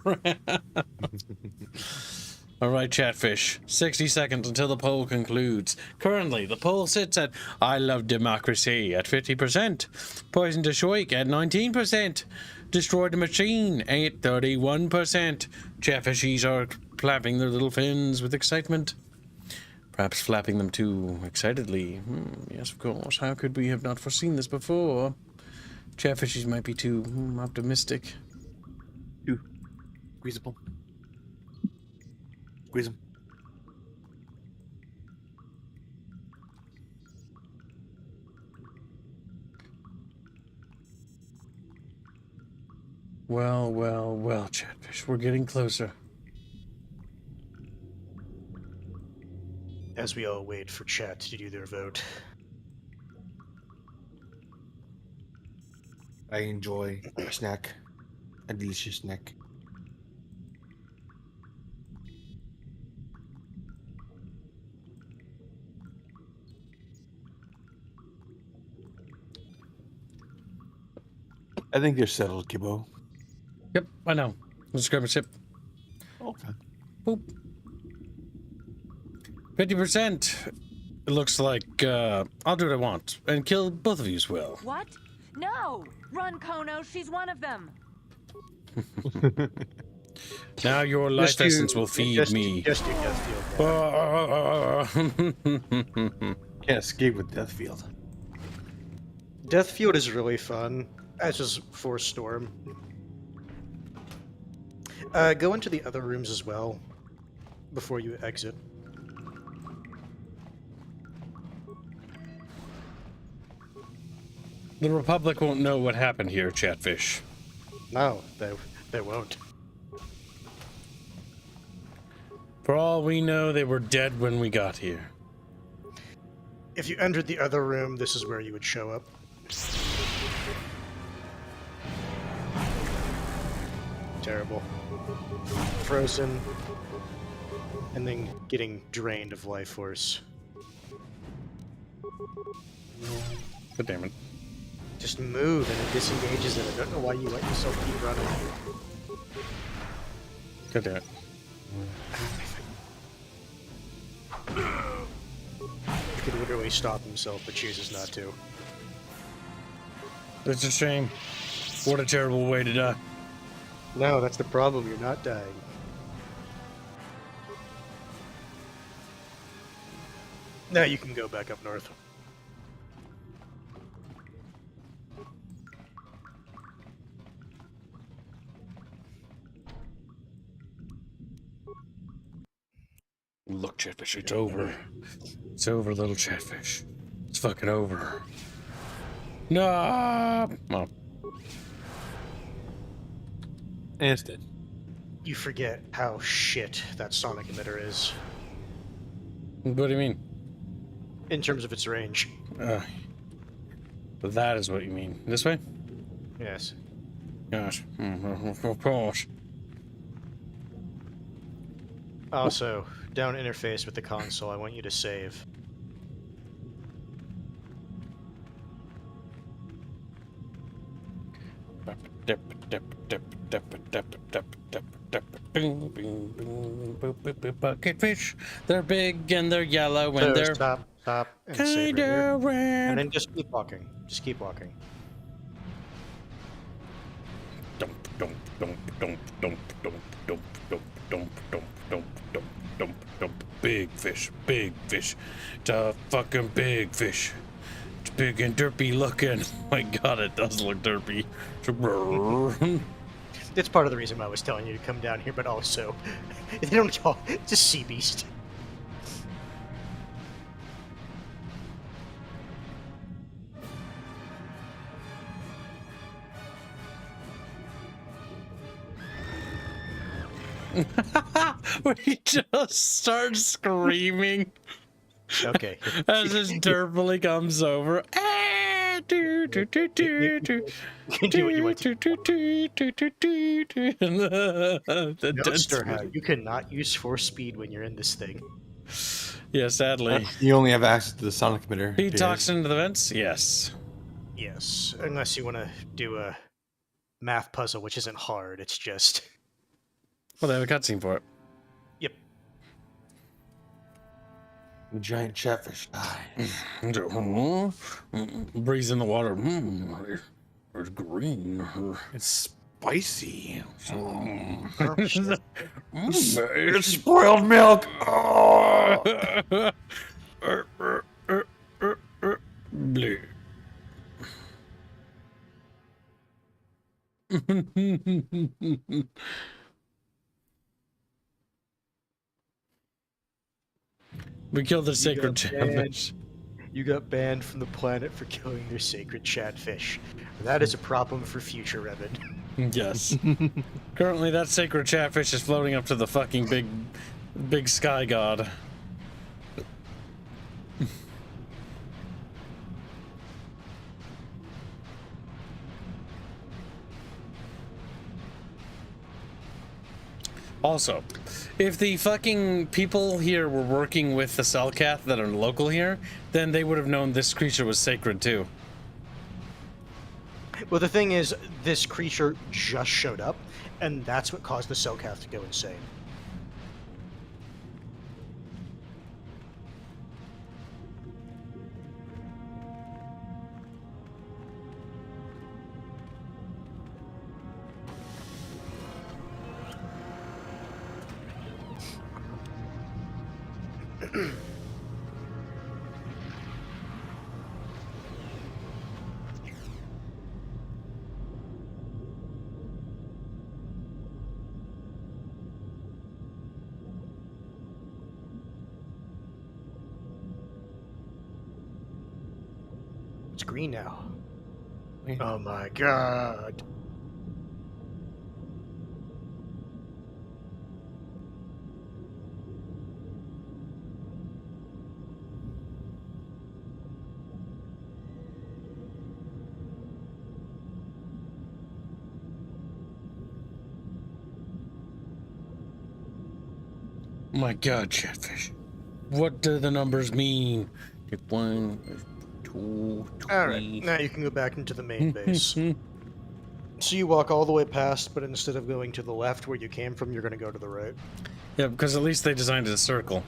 Alright, chatfish. 60 seconds until the poll concludes. Currently, the poll sits at I love democracy at 50%. Poison to Shoik at 19%. Destroy the machine at 31%. Chatfishies are flapping their little fins with excitement. Perhaps flapping them too excitedly. Yes, of course. How could we have not foreseen this before? Chatfishies might be too optimistic. Too squeezable. Squeeze them. Well, well, well, chatfish. We're getting closer. As we all wait for chat to do their vote. I enjoy a snack. A delicious snack. I think you're settled, Gibbo. Yep, I know. Let's grab a sip. Okay. Boop. 50%. It looks like I'll do what I want and kill both of you as well. What? No! Run, Kono. She's one of them. Now your life essence will feed me. Just do Deathfield. Can't escape with Deathfield. Deathfield is really fun. As is Force Storm. Go into the other rooms as well before you exit. The Republic won't know what happened here, Chatfish. No, they won't. For all we know, they were dead when we got here. If you entered the other room, this is where you would show up. Terrible. Frozen. And then getting drained of life force. God damn it. Just move and it disengages it. I don't know why you let yourself keep running. God damn it. He could literally stop himself, but chooses not to. It's a shame. What a terrible way to die. No, that's the problem. You're not dying. Now you can go back up north. Look, Chatfish, it's over. It's over, little Chatfish. It's fucking over. No! Oh. And it's dead. You forget how shit that sonic emitter is. What do you mean? In terms of its range. That is what you mean. This way? Yes. Gosh. Of course. Also, down interface with the console, I want you to save. Bucket fish. They're big and they're yellow and So they're stop, and save right here. And then just keep walking. Just keep walking. Big fish, big fish. It's a fucking big fish. It's big and derpy looking. Oh my god, it does look derpy. It's part of the reason why I was telling you to come down here, but also, they don't talk, it's a sea beast. Where he just starts screaming. Okay. As this derpily comes over. You can do what you want to. No, sir, you cannot use force speed when you're in this thing. Yeah, sadly. You only have access to the sonic emitter. He talks into the vents? Yes. Yes, unless you want to do a math puzzle, which isn't hard, it's just... Well, they have a cutscene for it. Yep. The giant chatfish dies. Breeze in the water. It's green. It's spicy. It's spoiled milk. Blue. We killed the sacred chatfish. You got banned from the planet for killing their sacred chatfish. That is a problem for future Revan. Yes. Currently, that sacred chatfish is floating up to the fucking big sky god. Also, if the fucking people here were working with the Selkath that are local here, then they would have known this creature was sacred too. Well, the thing is, this creature just showed up, and that's what caused the Selkath to go insane. It's green now. Oh my god. My god, chatfish. What do the numbers mean? 1, 2, 3. Alright, now you can go back into the main base. So you walk all the way past, but instead of going to the left where you came from, you're going to go to the right. Yeah, because at least they designed it a circle.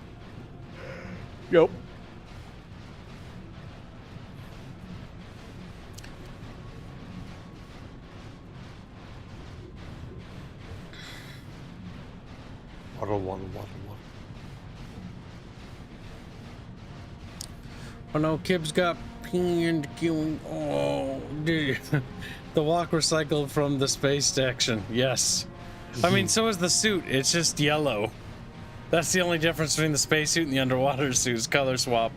Yep. Water. Oh no, Kib's got pinned queuing. Oh, dude. The walk recycled from the space section. Yes. I mean, so is the suit. It's just yellow. That's the only difference between the spacesuit and the underwater suit's color swap.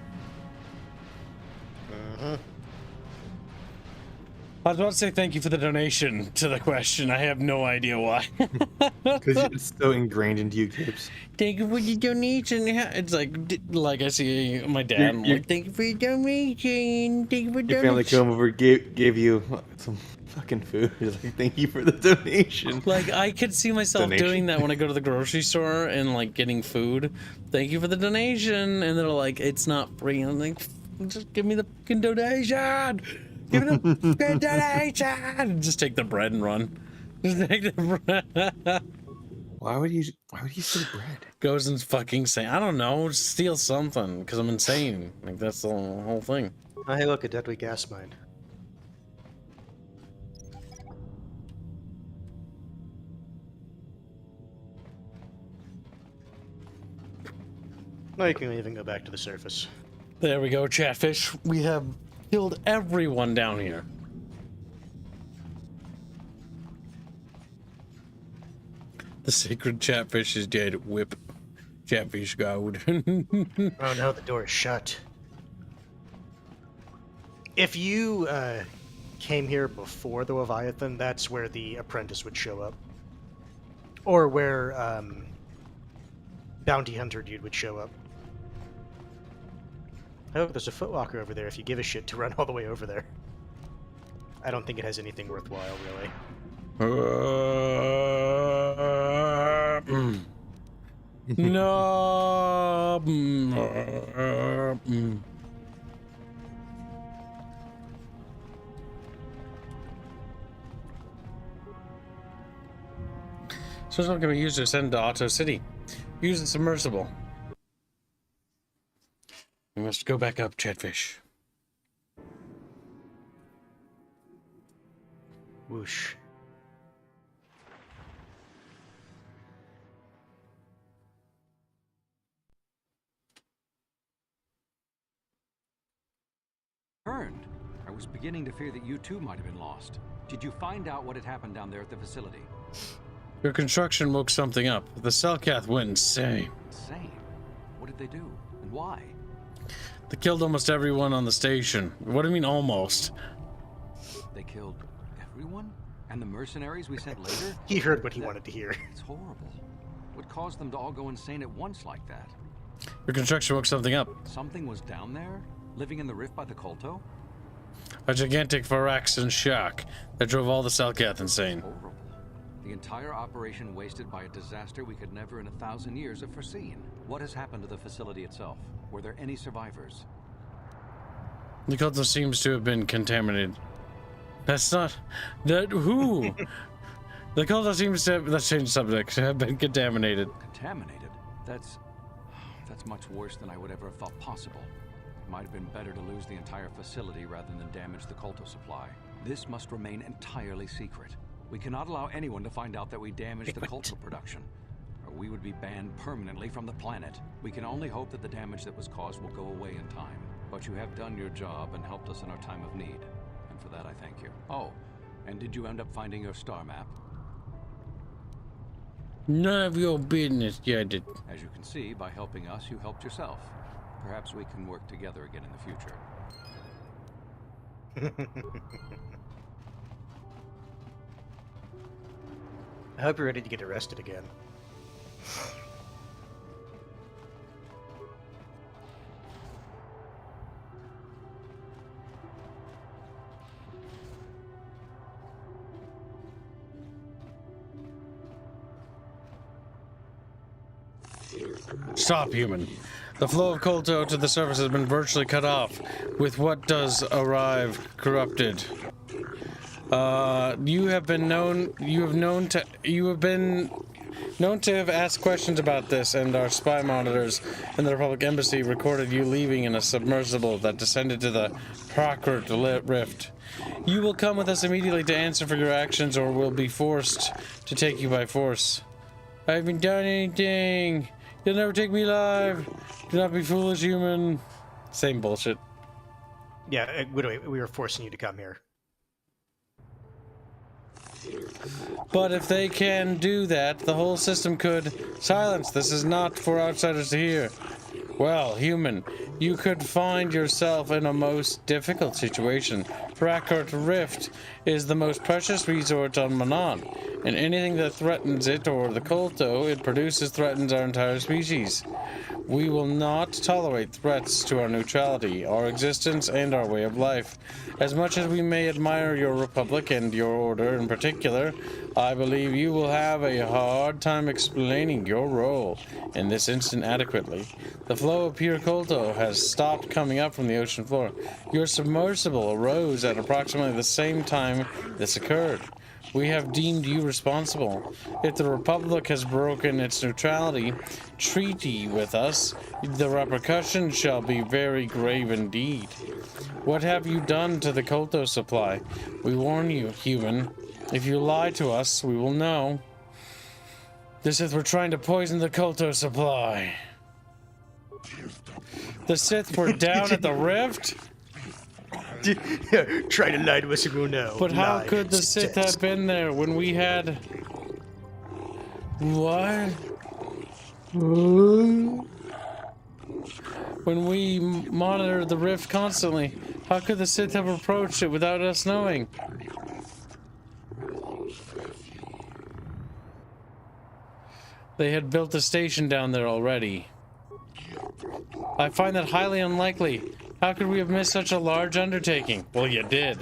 I was about to say thank you for the donation to the question. I have no idea why. Because it's so ingrained into you, Gibbs. Thank you for the donation. It's like I see my dad. I'm like, thank you for your donation. Thank you for Your family donation. come over, gave you some fucking food. He's like, thank you for the donation. Like, I could see myself doing that when I go to the grocery store and like getting food. Thank you for the donation, and they're like, it's not free. I'm like, just give me the fucking donation. Give me the fucking donation. Just take the bread and run. Just take the bread. Why would you steal bread? Goes and fucking say, I don't know, steal something because I'm insane. Like, that's the whole thing. Oh, hey, look, a deadly gas mine. Now you can even go back to the surface. There we go, Chatfish. We have killed everyone down here. The sacred Chatfish is dead. Whip. Chatfish God. Oh no, the door is shut. If you came here before the Leviathan, that's where the apprentice would show up. Or where Bounty Hunter dude would show up. Oh, there's a footlocker over there if you give a shit to run all the way over there. I don't think it has anything worthwhile, really. No. So it's not going to be used to ascend to Auto City. Use the submersible. We must go back up, Chatfish. Whoosh. Turned. I was beginning to fear that you too might have been lost. Did you find out what had happened down there at the facility? Your construction woke something up. The Cellcath went insane. Insane? What did they do? And why? They killed almost everyone on the station. What do you mean almost? They killed everyone? And the mercenaries we sent later? He heard what he wanted to hear. It's horrible. What caused them to all go insane at once like that? Your construction woke something up. Something was down there? Living in the rift by the Kolto? A gigantic Varaxan shock that drove all the Cellcath insane. Horrible. The entire operation wasted by a disaster we could never in 1,000 years have foreseen. What has happened to the facility itself? Were there any survivors? The Kolto seems to have been contaminated. That's not... That... Who? The Kolto seems to have... Let's change the subject. Have been contaminated. Contaminated? That's much worse than I would ever have thought possible. It might have been better to lose the entire facility rather than damage the Kolto supply. This must remain entirely secret. We cannot allow anyone to find out that we damaged the Kolto production, or we would be banned permanently from the planet. We can only hope that the damage that was caused will go away in time. But you have done your job and helped us in our time of need, and for that I thank you. Oh, and did you end up finding your star map? None of your business, yeah, I did. As you can see, by helping us, you helped yourself. Perhaps we can work together again in the future. I hope you're ready to get arrested again. Stop, human. The flow of Kolto to the surface has been virtually cut off, with what does arrive corrupted. You have been known to have asked questions about this, and our spy monitors in the Republic Embassy recorded you leaving in a submersible that descended to the Prakrit Rift. You will come with us immediately to answer for your actions, or will be forced to take you by force. I haven't done anything. You'll never take me alive. Do not be foolish, human. Same bullshit. Yeah, we were forcing you to come here. But if they can do that, the whole system could... Silence, this is not for outsiders to hear. Well, human, you could find yourself in a most difficult situation. Rakert Rift is the most precious resource on Manaan, and anything that threatens it or the Kolto it produces threatens our entire species. We will not tolerate threats to our neutrality, our existence, and our way of life. As much as we may admire your republic and your order in particular, I believe you will have a hard time explaining your role in this instant adequately. The flow of pure Kolto has stopped coming up from the ocean floor. Your submersible arose at approximately the same time this occurred. We have deemed you responsible. If the Republic has broken its neutrality treaty with us, the repercussions shall be very grave indeed. What have you done to the Kolto supply? We warn you, human. If you lie to us, we will know. The Sith were trying to poison the Kolto supply. The Sith were down at the rift? Try to lie to us and we'll know. But how Lie. could the Sith have been there when we had... What? When we monitored the rift constantly, how could the Sith have approached it without us knowing? They had built a station down there already. I find that highly unlikely. How could we have missed such a large undertaking? Well, you did.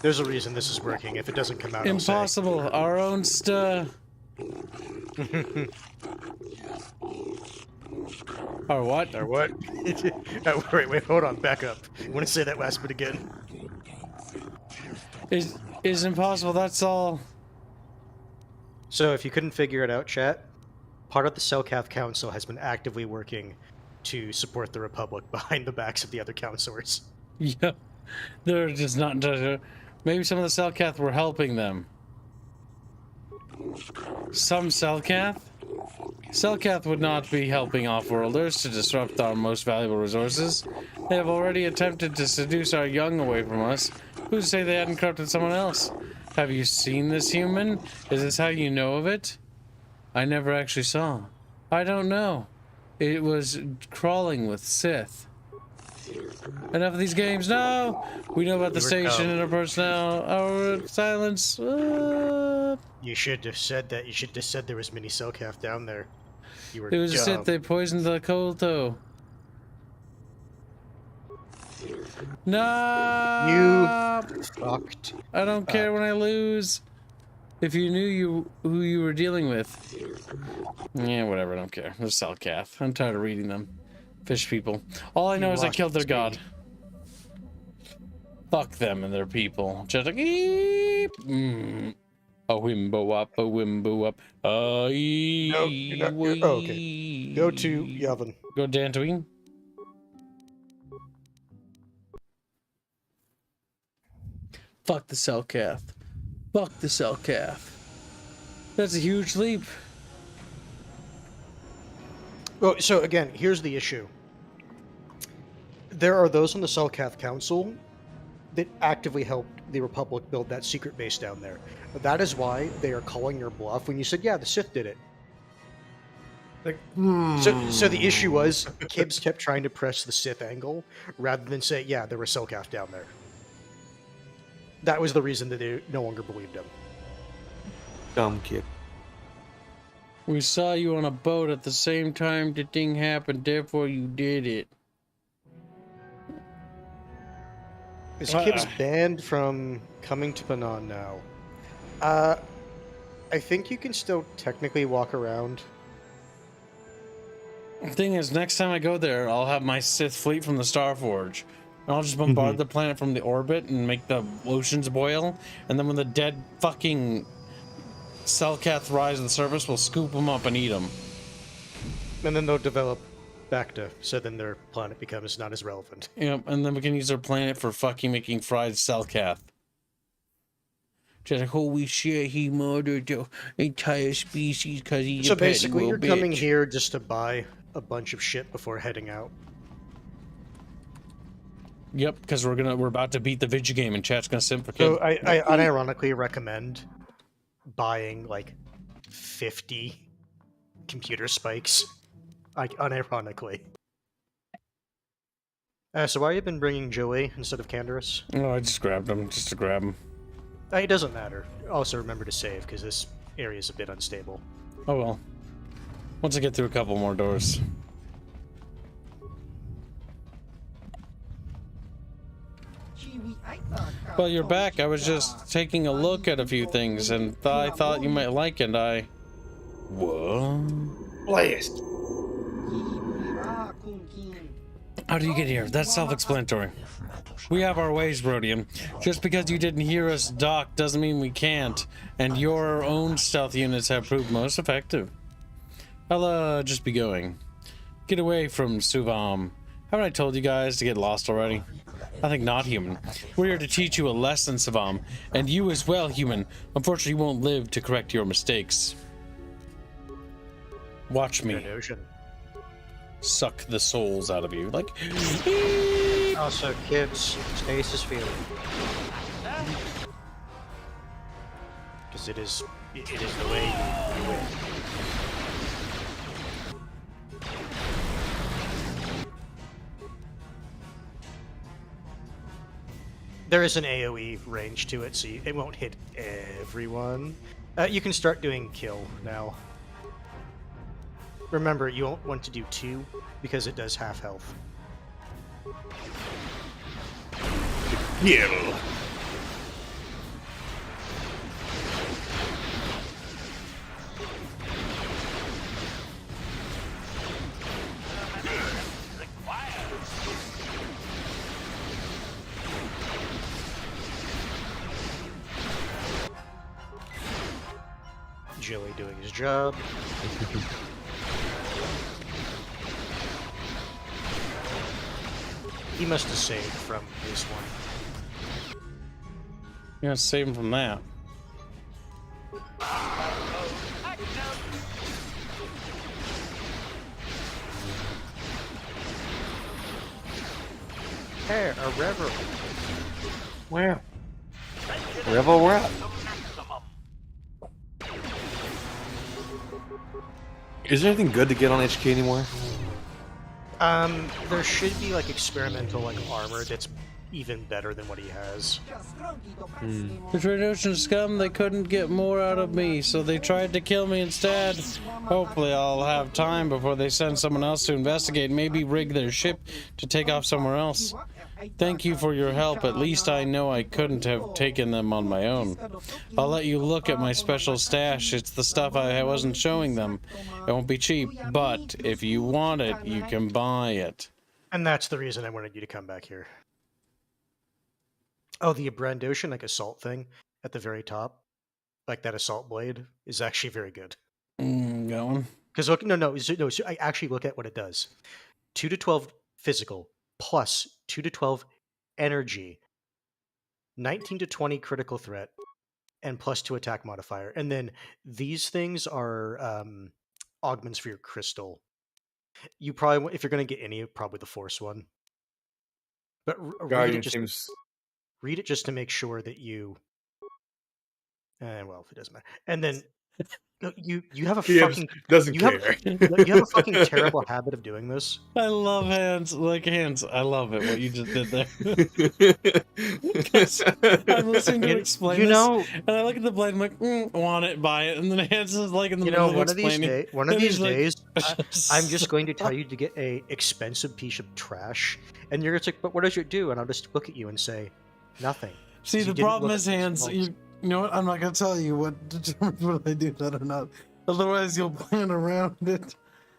There's a reason this is working. If it doesn't come out, impossible. Our own stuff. Our what? Our what? Wait, hold on. Back up. I want to say that last bit again. Is impossible. That's all. So, if you couldn't figure it out, chat, part of the Selkath Council has been actively working to support the Republic behind the backs of the other councilors. Yeah, they're just not. Maybe some of the Selkath were helping them. Some Selkath? Selkath would not be helping off-worlders to disrupt our most valuable resources. They have already attempted to seduce our young away from us. Who's to say they hadn't corrupted someone else? Have you seen this human? Is this how you know of it? I never actually saw. I don't know. It was crawling with Sith. Enough of these games. No! We know about the station and our personnel. Our silence. You should have said that. You should have said there was mini Selkath down there. You were It was dumb. Sith. They poisoned the Kolto. No! You fucked. I don't care when I lose. If you knew who you were dealing with. Yeah, whatever, I don't care. They're Selkath. I'm tired of reading them. Fish people. All I know is I killed their god. Fuck them and their people. Just like eep. A wimbo up, a wimbo up. No, you're not, okay. Go to Yavin. Go Dantooine. Fuck the Selkath. Fuck the Selkath. That's a huge leap. Well, so again, here's the issue. There are those on the Selkath Council that actively helped the Republic build that secret base down there. That is why they are calling your bluff when you said, yeah, the Sith did it. Like, So the issue was, Kibbs kept trying to press the Sith angle, rather than say, yeah, there were Selkath down there. That was the reason that they no longer believed him. Dumb kid. We saw you on a boat at the same time the thing happened, therefore you did it. Is Kibbs banned from coming to Manaan now? I think you can still technically walk around. The thing is, next time I go there, I'll have my Sith fleet from the Starforge. And I'll just bombard the planet from the orbit and make the oceans boil. And then when the dead fucking Selkath rise to the surface, we'll scoop them up and eat them. And then they'll develop Bacta, so then their planet becomes not as relevant. Yep, and then we can use their planet for fucking making fried Selkath. Just like, holy shit, he murdered the entire species because he's So a basically, you're bitch. coming here just to buy a bunch of shit before heading out. Yep, because we're about to beat the video game and chat's gonna simp for So kid. I unironically recommend buying like 50 computer spikes, like unironically. So why have you been bringing Joey instead of Canderous? Oh, I just grabbed him, just to grab him. It doesn't matter. Also remember to save, because this area is a bit unstable. Oh well. Once I get through a couple more doors. Well, you're back. I was just taking a look at a few things, and I thought you might like it. What? Blast! How do you get here? That's self-explanatory. We have our ways, Rhodium. Just because you didn't hear us dock doesn't mean we can't, and your own stealth units have proved most effective. I'll just be going. Get away from Suvam. Haven't I told you guys to get lost already? I think not, human. We're here to teach you a lesson, Savam, and you as well, human. Unfortunately, you won't live to correct your mistakes. Watch me. Suck the souls out of you, like. Also, kids, stasis field. Because it is the way you win. There is an AoE range to it, so it won't hit everyone. You can start doing kill now. Remember, you won't want to do 2 because it does half health. Kill. Joey doing his job. He must have saved from this one. You gotta save him from that. Hey, a revel. Wow. Revel, we're up. Is there anything good to get on HK anymore? There should be like experimental like armor that's even better than what he has. The Trade scum, they couldn't get more out of me, so they tried to kill me instead. Hopefully I'll have time before they send someone else to investigate, maybe rig their ship to take off somewhere else. Thank you for your help. At least I know I couldn't have taken them on my own. I'll let you look at my special stash. It's the stuff I wasn't showing them. It won't be cheap, but if you want it, you can buy it. And that's the reason I wanted you to come back here. Oh, the Brandoshan, like assault thing at the very top, like that assault blade, is actually very good. Going. Because look, no. I actually look at what it does. 2 to 12 physical plus 2 to 12 energy, 19 to 20 critical threat, and plus 2 attack modifier. And then these things are augments for your crystal. You probably, if you're going to get any, probably the force one. But read it just to make sure that you. Well, if it doesn't matter. And then you have a fucking doesn't care. You have a fucking terrible habit of doing this. I love hands. I love it. What you just did there. I'm listening to you explain this, and I look at the blade. I'm like, want it, buy it, and then Hans is like in the middle of explaining. One of these days, I'm just going to tell you to get a expensive piece of trash, and you're just like, but what does it do? And I'll just look at you and say, nothing. See, the problem is, Hans. You know what? I'm not gonna tell you what determines whether I do that or not. Otherwise, you'll plan around it.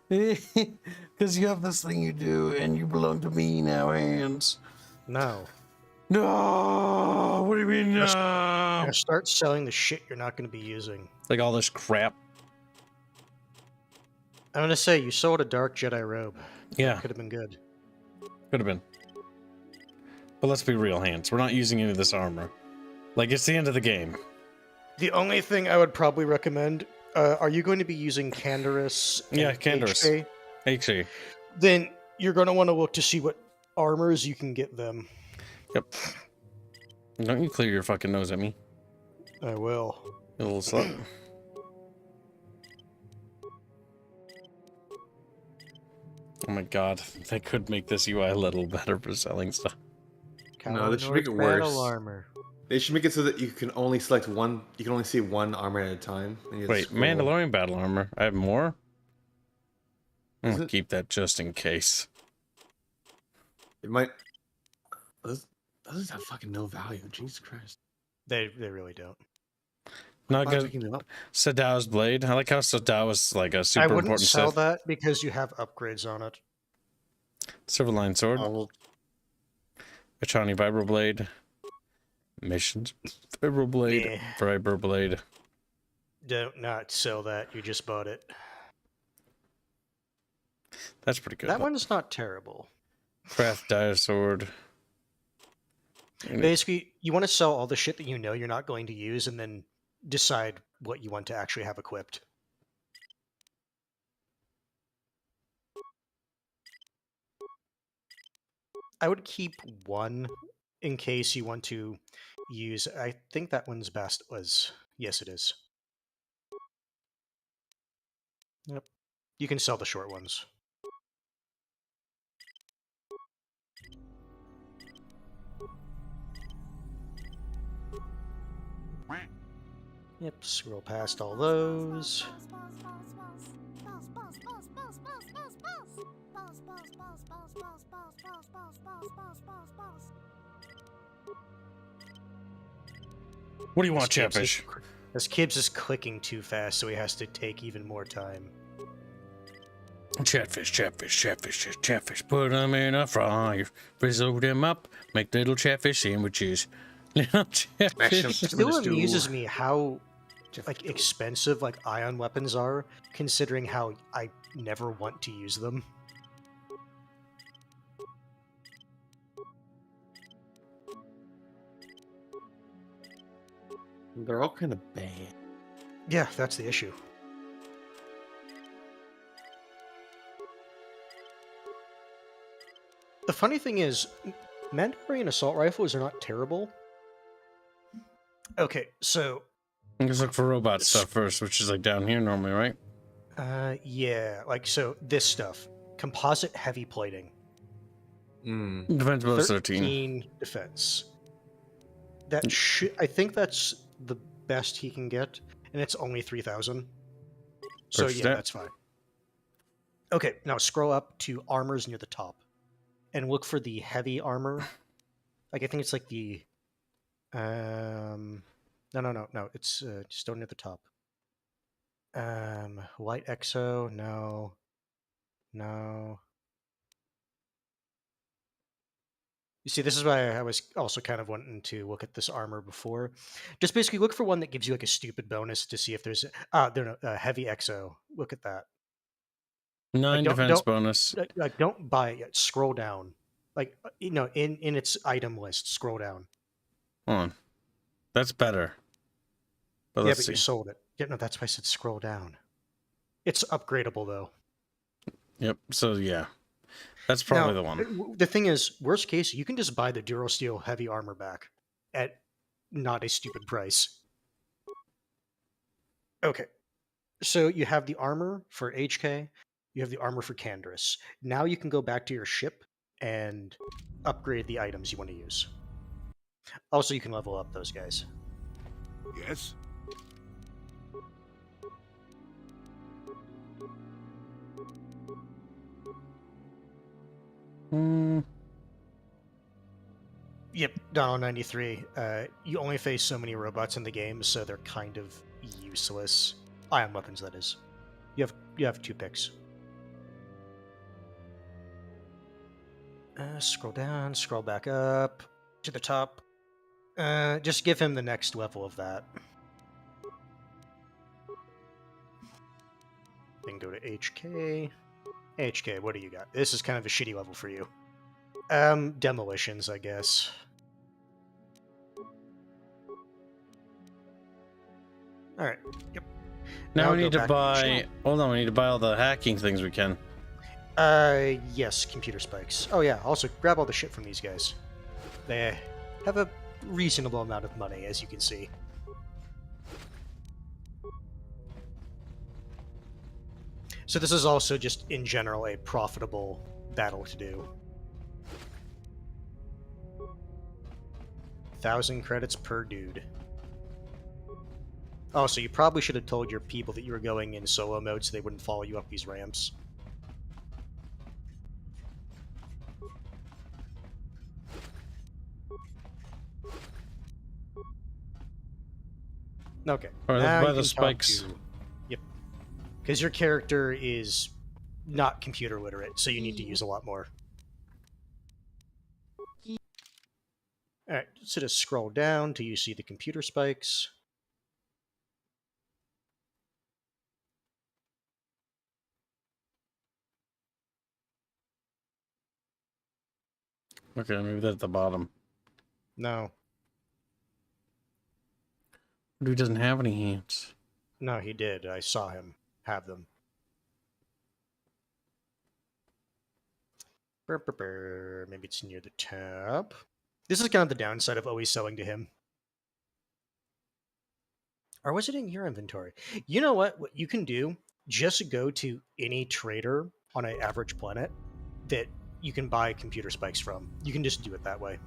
Because you have this thing you do, and you belong to me now, Hans. No. No. What do you mean no? You're start selling the shit you're not going to be using. Like all this crap. I'm gonna say you sold a dark Jedi robe. Yeah. Could have been good. Could have been. But let's be real, Hans. We're not using any of this armor. Like, it's the end of the game. The only thing I would probably recommend, are you going to be using Canderous? Yeah, Canderous. HA. Then you're going to want to look to see what armors you can get them. Yep. Don't you clear your fucking nose at me. I will. You little slut. Oh my god, they could make this UI a little better for selling stuff. No, they should make it worse. They should make it so that you can only select one. You can only see one armor at a time. And you Wait, scroll. Mandalorian battle armor. I have more. I'm Is gonna it? keep that just in case. It might. Those have fucking no value. Jesus Christ. They really don't. Not Why am I good. picking them up? Sadao's blade. I like how Sadao is like a super I wouldn't important sell Sith. that because you have upgrades on it. Silverline sword. Achani vibroblade. Missions. Vibroblade. Vibroblade. Don't not sell that. You just bought it. That's pretty good. That one's not terrible. Craft dire sword. Basically, you want to sell all the shit that you know you're not going to use, and then decide what you want to actually have equipped. I would keep one in case you want to use. I think that one's best was. Yes, it is. Yep. You can sell the short ones. Yep, scroll past all those. What do you want, Chatfish? This Kibbs is clicking too fast, so he has to take even more time. Chatfish, chatfish, chatfish, chatfish. Put them in a fryer, frizzle them up, make little chatfish sandwiches. Little chatfish. It still amuses me how like expensive like ion weapons are, considering how I never want to use them. They're all kind of bad. Yeah, that's the issue. The funny thing is, Mandalorian assault rifles are not terrible. Okay, so Let's look for robot stuff first, which is like down here normally, right? yeah, like so this stuff. Composite heavy plating. Defense bonus 13. Defense. That should I think that's the best he can get, and it's only 3,000. So Purchase yeah, that. that's fine. Okay, now scroll up to armors near the top, and look for the heavy armor. Like I think it's like the, no, it's just down near the top. Light exo, no. You see, this is why I was also kind of wanting to look at this armor before. Just basically look for one that gives you like a stupid bonus to see if there's heavy exo. Look at that. 9 defense bonus. Like don't buy it yet. Scroll down. Like in its item list, scroll down. Hold on. That's better. But Yeah, let's but see. you sold it. Yeah, no, that's why I said scroll down. It's upgradable though. Yep. So yeah, that's probably the one. The thing is, worst case, you can just buy the Durosteel heavy armor back at not a stupid price. Okay, so you have the armor for HK, you have the armor for Candrus. Now you can go back to your ship and upgrade the items you want to use. Also, you can level up those guys. Yes? Yep, Donald 93. You only face so many robots in the game, so they're kind of useless. Ion weapons, that is. You have 2 picks. Scroll down, scroll back up to the top. Just give him the next level of that. Then go to HK. HK, what do you got? This is kind of a shitty level for you. Demolitions, I guess. Alright, yep. Now we go need to back buy. Hold on, we need to buy all the hacking things we can. Yes, computer spikes. Oh yeah, also grab all the shit from these guys. They have a reasonable amount of money, as you can see. So this is also just, in general, a profitable battle to do. 1,000 credits per dude. Oh, so you probably should have told your people that you were going in solo mode so they wouldn't follow you up these ramps. Okay. Alright, now let's buy you the can spikes. Yep. Because your character is not computer literate, so you need to use a lot more. Alright, so just scroll down till you see the computer spikes. Okay, maybe that's at the bottom. No. Dude doesn't have any hands. No, he did. I saw him have them. Maybe it's near the top. This is kind of the downside of always selling to him. Or was it in your inventory? You know what? What you can do, just go to any trader on an average planet that you can buy computer spikes from. You can just do it that way.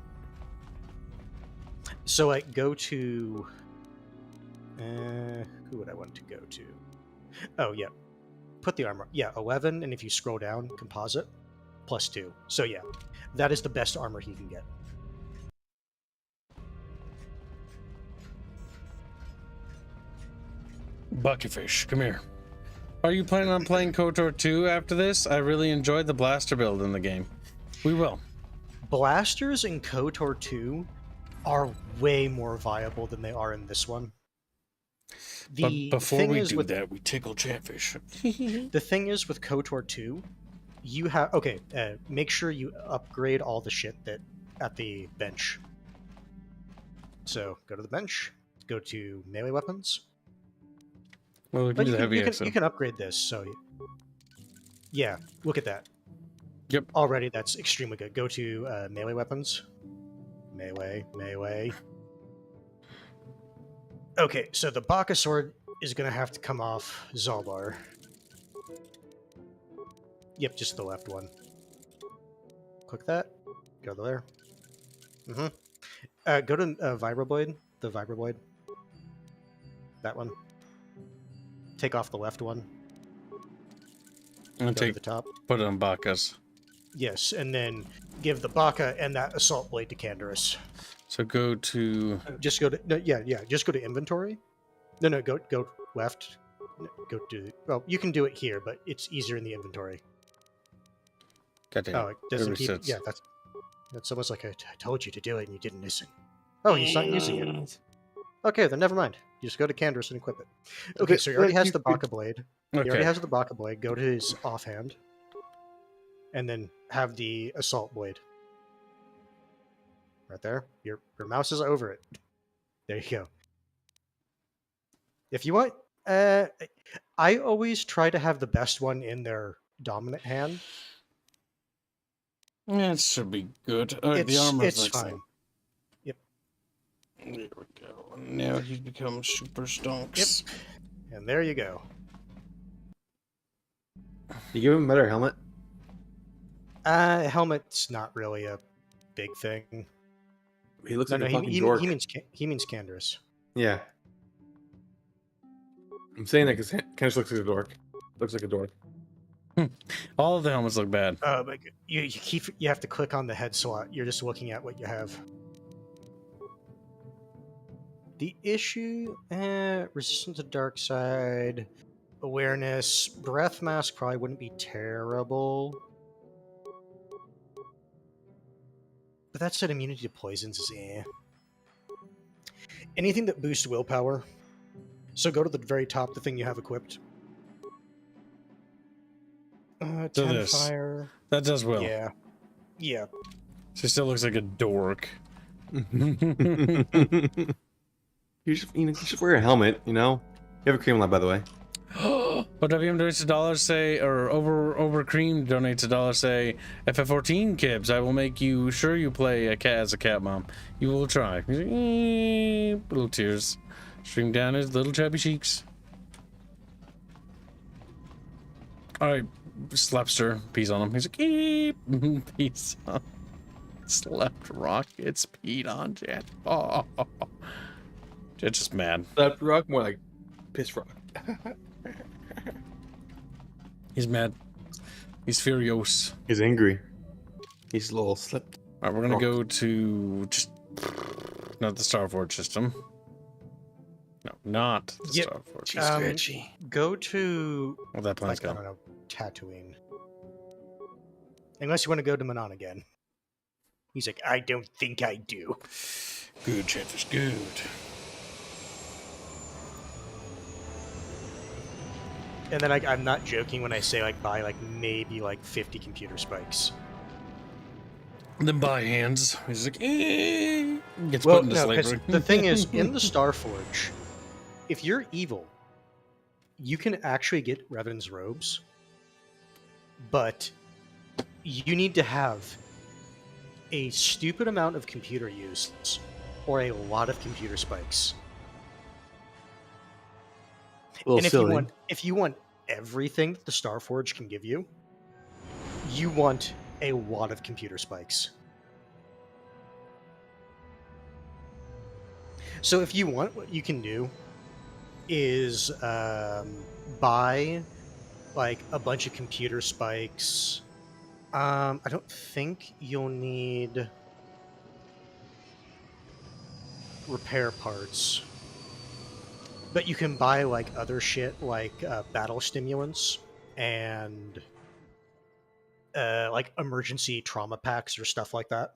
So like go to... who would I want to go to? Oh, yeah. Put the armor. Yeah, 11, and if you scroll down, composite, +2. So yeah, that is the best armor he can get. Buckyfish, come here. Are you planning on playing KOTOR 2 after this? I really enjoyed the blaster build in the game. We will. Blasters in KOTOR 2 are way more viable than they are in this one. But before we do that, we tickle Chatfish. The thing is with KOTOR 2, you have... Okay, make sure you upgrade all the shit that at the bench. So, go to the bench, go to melee weapons. Well, we can do the heavy axe. You can upgrade this, so... Yeah, look at that. Yep. Already, that's extremely good. Go to melee weapons. Melee. Okay, so the Baka sword is going to have to come off Zalbar. Yep, just the left one. Click that. Go there. Go to Vibroblade. The Vibroblade. That one. Take off the left one. And take the top. Put it on Baka's. Yes, and then give the Baka and that assault blade to Canderous. So go to... Just go to... No, yeah, just go to inventory. No, go left. Go to... Well, you can do it here, but it's easier in the inventory. Goddamn. Oh, it doesn't keep... Yeah, that's almost like I told you to do it and you didn't listen. Oh, he's not using it. Okay, then never mind. You just go to Canderous and equip it. Okay, so he already has the Baka blade. Okay. He already has the Baka blade. Go to his offhand. And then have the assault blade. Right there. Your mouse is over it. There you go. If you want, I always try to have the best one in their dominant hand. Yeah, it should be good. The armor it's fine. Yep. There we go. Now he's become super stonks. Yep. And there you go. You give him a better helmet? Helmet's not really a big thing. He looks like a fucking dork. He means Canderous. Yeah. I'm saying that because Canderous looks like a dork. Looks like a dork. All of the helmets look bad. But you have to click on the head slot. You're just looking at what you have. The issue, resistance to dark side, awareness, breath mask probably wouldn't be terrible. But that said, immunity to poisons is Anything that boosts willpower. So go to the very top, the thing you have equipped. 10 fire. That does well. Yeah. She still looks like a dork. You should wear a helmet, you know? You have a cream light, by the way. But WM donates $1, say, or over cream donates $1, say, FF14 Kibs, I will make you sure you play a cat as a cat mom. You will try. Little tears stream down his little chubby cheeks. Alright, Slepster, pees on him. He's like, eep, pees on. Slept rockets, peed on Jet. Oh, Jet's just mad. Slept rock, more like piss rock. He's mad. He's furious. He's angry. He's a little slept. Alright, we're gonna go to just not the Starforge system. No, not the Starforge system. Go to Well, that plan's I don't know, Tatooine. Unless you want to go to Manaan again. He's like, I don't think I do. Good, Chatfish, good. And then I'm not joking when I say like buy like maybe like 50 computer spikes. And then buy hands. He's like, gets Well, put into no, slavery. 'cause the thing is, in the Starforge, if you're evil, you can actually get Revan's robes, but you need to have a stupid amount of computer use or a lot of computer spikes. And if you want everything that the Starforge can give you, you want a lot of computer spikes. So if you want, what you can do is buy like a bunch of computer spikes. I don't think you'll need repair parts, but you can buy like other shit like battle stimulants and like emergency trauma packs or stuff like that,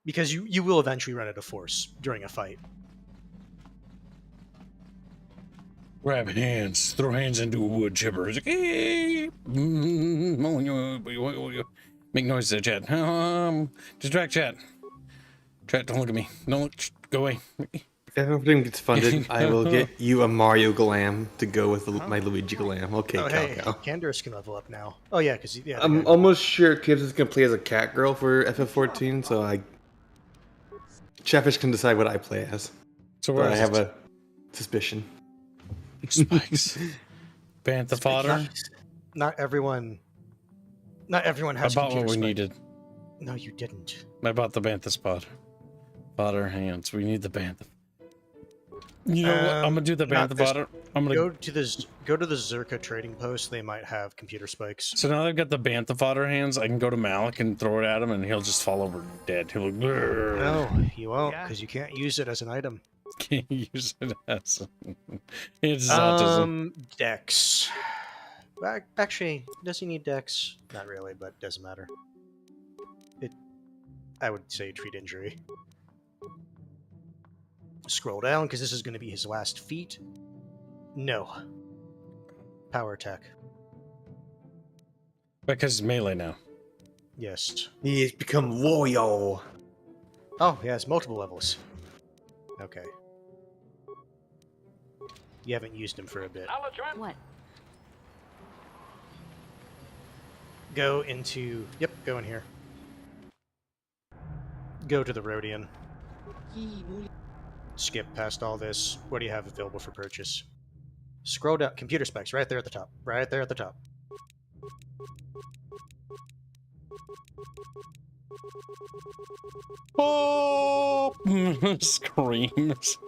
because you will eventually run out of force during a fight. Grab hands, throw hands into a wood chipper. He's like, make noise there, Chat. Distract Chat. Chat, don't look at me. Don't look. Go away. If everything gets funded, I will get you a Mario Glam to go with my Luigi Glam. Okay, Cow. Candace can level up now. Oh yeah, because I'm almost sure Kibbs is gonna play as a cat girl for FF14, so Chatfish can decide what I play as. So where I is have it? a suspicion. Spikes. Bantha fodder. Not everyone has. I bought what we spikes. needed. No, you didn't. I bought the Bantha spot. Fodder hands. We need the Bantha. You know what? I'm gonna do the Bantha fodder. I'm gonna go to the Zerka trading post. They might have computer spikes. So now they've got the Bantha fodder hands. I can go to Malik and throw it at him, and he'll just fall over dead. He'll go. No, you won't, because you can't use it as an item. Can't use it as. It's autism. Dex. Actually, does he need Dex? Not really, but doesn't matter. I would say treat injury. Scroll down, because this is going to be his last feat. No. Power attack. Because he's melee now. Yes. He's become warrior. Oh, he has multiple levels. Okay. You haven't used him for a bit. What? Go into... Yep, go in here. Go to the Rhodian. Skip past all this. What do you have available for purchase? Scroll down. Computer specs, right there at the top. Right there at the top. Oh! Screams.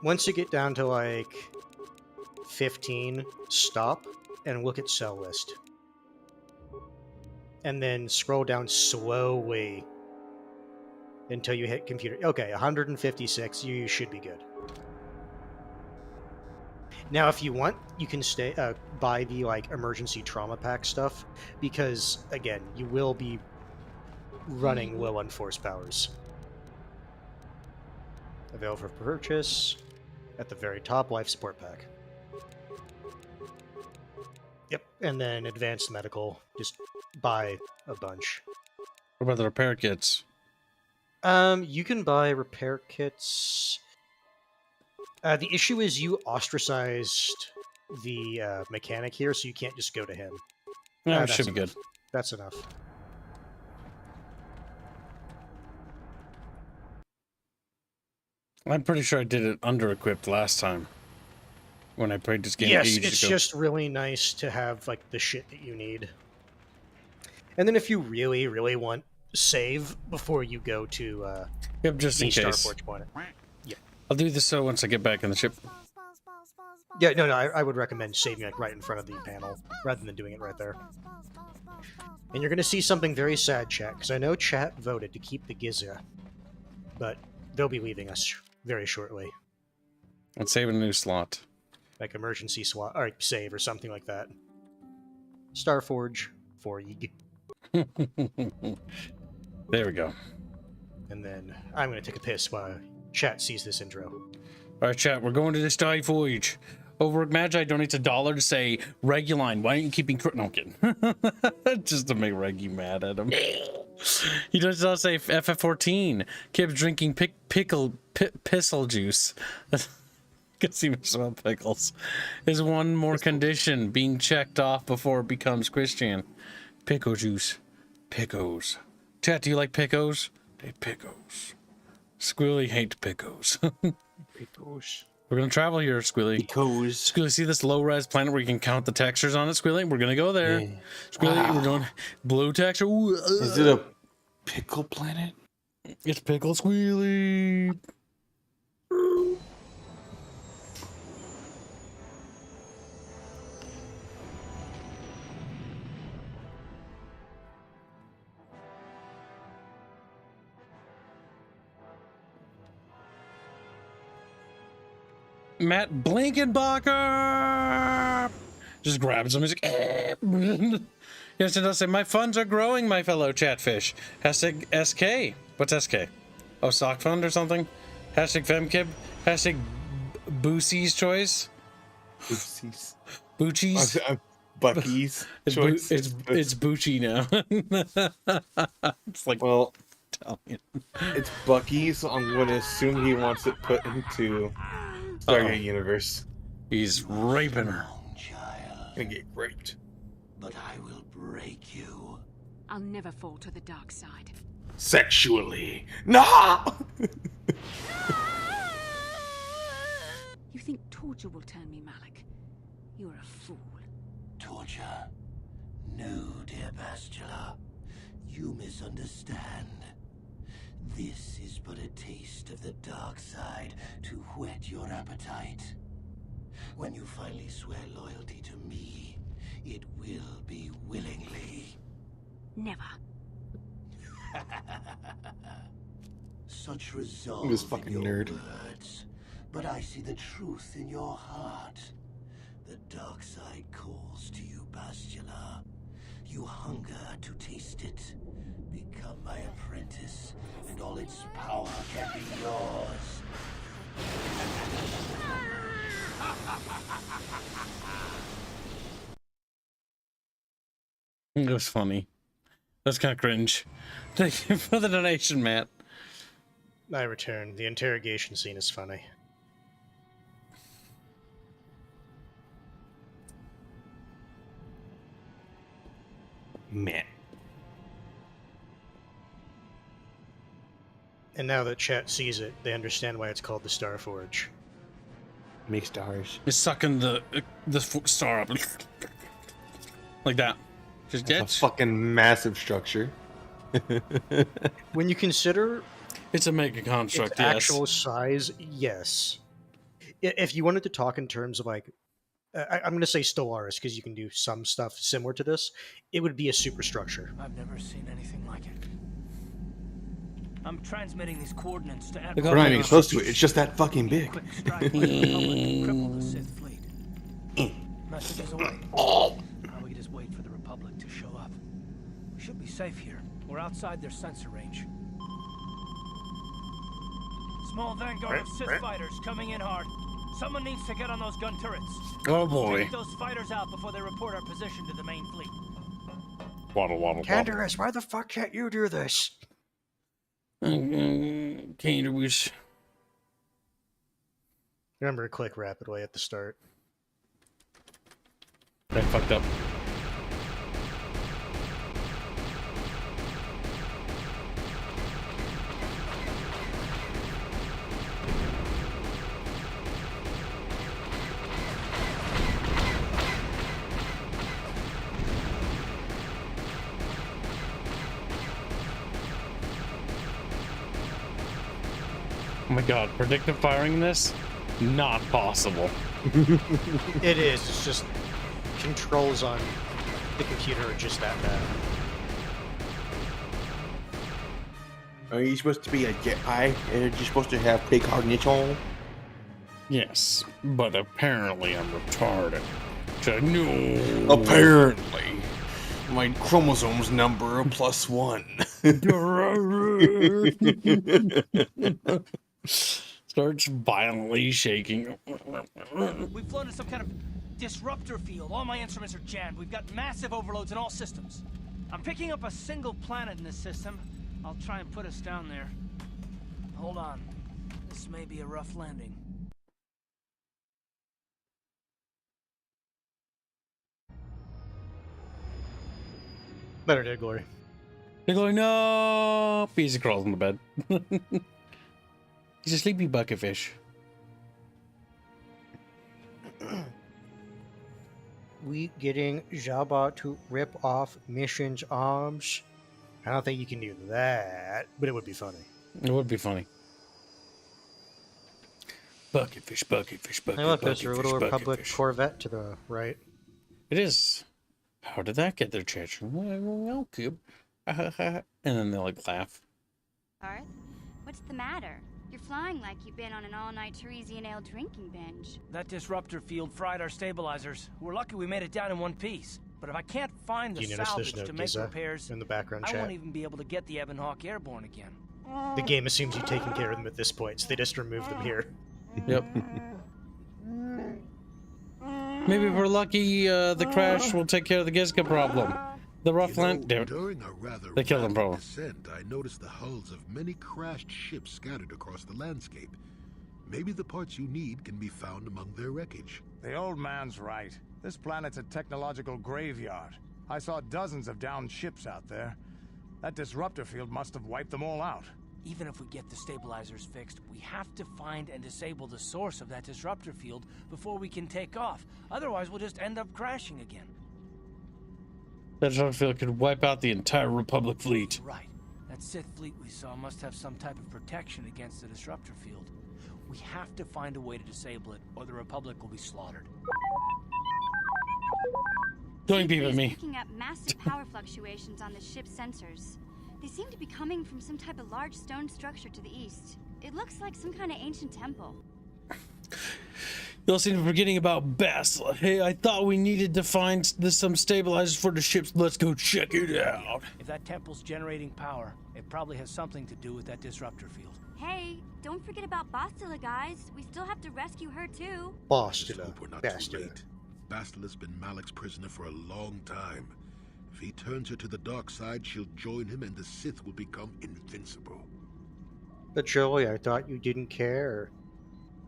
Once you get down to like 15, stop and look at sell list. And then scroll down slowly until you hit computer. Okay, 156. You should be good. Now, if you want, you can buy the like emergency trauma pack stuff, because again, you will be running low on force powers. Available for purchase at the very top. Life support pack. Yep, and then advanced medical. Just buy a bunch. What about the repair kits? You can buy repair kits. The issue is you ostracized the mechanic here, so you can't just go to him. Yeah, it should be good. That's enough. I'm pretty sure I did it under-equipped last time. When I played this game Yes, ages it's ago. just really nice to have, like, the shit that you need. And then if you really, really want save before you go to yep, just in the case. Starforge planet. Yeah. I'll do this so once I get back in the ship. Yeah, no, I would recommend saving like right in front of the panel rather than doing it right there. And you're going to see something very sad, chat, because I know chat voted to keep the Giza, but they'll be leaving us very shortly. And save a new slot. Like emergency swap, or save, or something like that. Starforge for you. There we go. And then I'm going to take a piss while chat sees this intro. Alright, chat, we're going to this Starforge. Over Magi donates $1 to say, Reguline, why aren't you keeping... No, I'm kidding. Just to make Reggie mad at him. He does not say FF14. Kib's drinking pissel juice. Because he smell pickles. Is one more condition being checked off before it becomes Christian. Pickle juice. Pickles. Chat, do you like pickles? They pickles. Squilly hates pickles. Pickles. We're gonna travel here, Squilly. Pickles. Squilly, see this low-res planet where you can count the textures on it, Squilly? We're gonna go there. Yeah. Squilly, we're doing blue texture. Ooh, is it a pickle planet? It's pickle Squilly. Matt Blinkenbacher just grabs him. He's like, yes, and I'll say, my funds are growing, my fellow chatfish. Hashtag SK. What's SK? Oh, sock fund or something? Hashtag femkib. Hashtag Boosie's choice. Boosie's. Boochies. Bucky's choice. It's Bucci now. It's like, well, Italian. It's Bucky's. So I'm going to assume he wants it put into Stargate Universe. He's raping her. Gonna get raped. But I will break you. I'll never fall to the dark side. Sexually. No! You think torture will turn me, Malik? You're a fool. Torture? No, dear Bastila. You misunderstand. This is but a taste of the dark side to whet your appetite. When you finally swear loyalty to me, it will be willingly. Never. Such resolve This fucking in your nerd. words, but I see the truth in your heart. The dark side calls to you, Bastila. You hunger to taste it. Become my apprentice, and all its power can be yours. It was funny. That's kind of cringe. Thank you for the donation, Matt. I return. The interrogation scene is funny. Man. And now that chat sees it, they understand why it's called the Starforge. Make stars. It's sucking the star up. Like that. Just a fucking massive structure. When you consider it's a mega construct, its actual size, yes. If you wanted to talk in terms of like, I'm going to say Stellaris because you can do some stuff similar to this, it would be a superstructure. I've never seen anything like it. I'm transmitting these coordinates to Admiral. We're not even close to it. It's just that fucking big. Cripple the Sith fleet. Message is away. Now we can just wait for the Republic to show up. We should be safe here. We're outside their sensor range. Small vanguard of Sith fighters coming in hard. Someone needs to get on those gun turrets. Oh boy. Take those fighters out before they report our position to the main fleet. Waddle, waddle, waddle. Canderous, why the fuck can't you do this? Canderous. Remember to click rapidly at the start. I fucked up. my god, predictive firing this? Not possible. It is. It's just controls on the computer are just that bad. Are you supposed to be a Jedi? And you're supposed to have precognition? Yes, but apparently I'm retarded. No. Apparently. My chromosomes number a +1. Starts violently shaking. We've flown to some kind of disruptor field. All my instruments are jammed. We've got massive overloads in all systems. I'm picking up a single planet in this system. I'll try and put us down there. Hold on. This may be a rough landing. Better dead glory. They're going, no. Easy crawls in the bed. He's a sleepy bucketfish. We getting Jabba to rip off Mission's arms. I don't think you can do that, but it would be funny. It would be funny. Bucketfish, bucketfish, bucket. Hey, look, there's bucketfish, your little Republic bucketfish. Corvette to the right. It is. How did that get their attention? Well, cube. And then they like laugh. Arth, what's the matter? You're flying like you've been on an all-night Teresian ale drinking binge. That disruptor field fried our stabilizers. We're lucky we made it down in one piece. But if I can't find the You notice salvage there's to no make Giza repairs, in the background I chat. won't even be able to get the Ebonhawk airborne again. The game assumes you've taken care of them at this point, so they just remove them here. Yep. Maybe if we're lucky, the crash will take care of the Gizka problem. The rough land. During a rather They killed him, rapid bro. descent, I noticed the hulls of many crashed ships scattered across the landscape. Maybe the parts you need can be found among their wreckage. The old man's right. This planet's a technological graveyard. I saw dozens of downed ships out there. That disruptor field must have wiped them all out. Even if we get the stabilizers fixed, we have to find and disable the source of that disruptor field before we can take off. Otherwise, we'll just end up crashing again. That disruptor field could wipe out the entire Republic fleet. Right. That Sith fleet we saw must have some type of protection against the disruptor field. We have to find a way to disable it, or the Republic will be slaughtered. Don't beep at me. Picking up massive power fluctuations on the ship's sensors. They seem to be coming from some type of large stone structure to the east. It looks like some kind of ancient temple. Y'all seem to be forgetting about Bastila. Hey, I thought we needed to find some stabilizers for the ships. Let's go check it out. If that temple's generating power, it probably has something to do with that disruptor field. Hey, don't forget about Bastila, guys. We still have to rescue her, too. Bastila. We're not too late. Bastila's been Malik's prisoner for a long time. If he turns her to the dark side, she'll join him and the Sith will become invincible. But Joey, I thought you didn't care.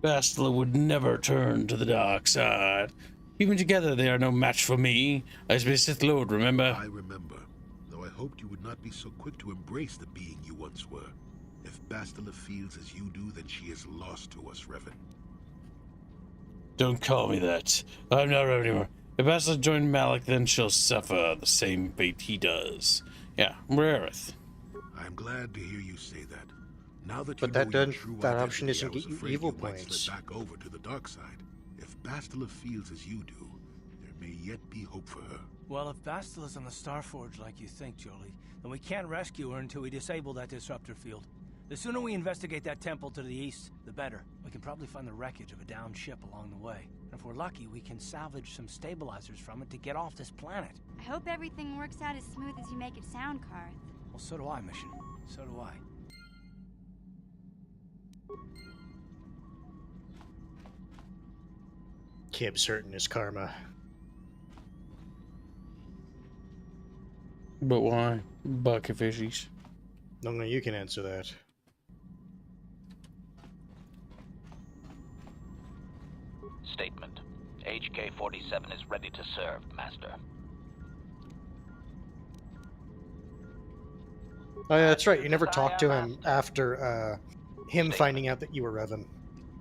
Bastila would never turn to the dark side. Even together, they are no match for me. I used to be a Sith Lord, remember? I remember, though I hoped you would not be so quick to embrace the being you once were. If Bastila feels as you do, then she is lost to us, Revan. Don't call me that. I'm not Revan anymore. If Bastila joined Malik, then she'll suffer the same fate he does. Yeah, Rareth. I'm glad to hear you say that. Now that But you that know your doesn't- true that identity, option doesn't I was get you afraid evil you might points. slip back over to the dark side. If Bastila feels as you do, there may yet be hope for her. Well, if Bastila's on the Starforge like you think, Jolie, then we can't rescue her until we disable that disruptor field. The sooner we investigate that temple to the east, the better. We can probably find the wreckage of a downed ship along the way. And if we're lucky, we can salvage some stabilizers from it to get off this planet. I hope everything works out as smooth as you make it sound, Karth. Well, so do I, Mission. So do I. Kib's hurting his karma. But why? Bucket fishies. No, you can answer that. Statement. HK-47 is ready to serve, Master. Oh yeah, that's right. You never talked to him after him finding out that you were Revan.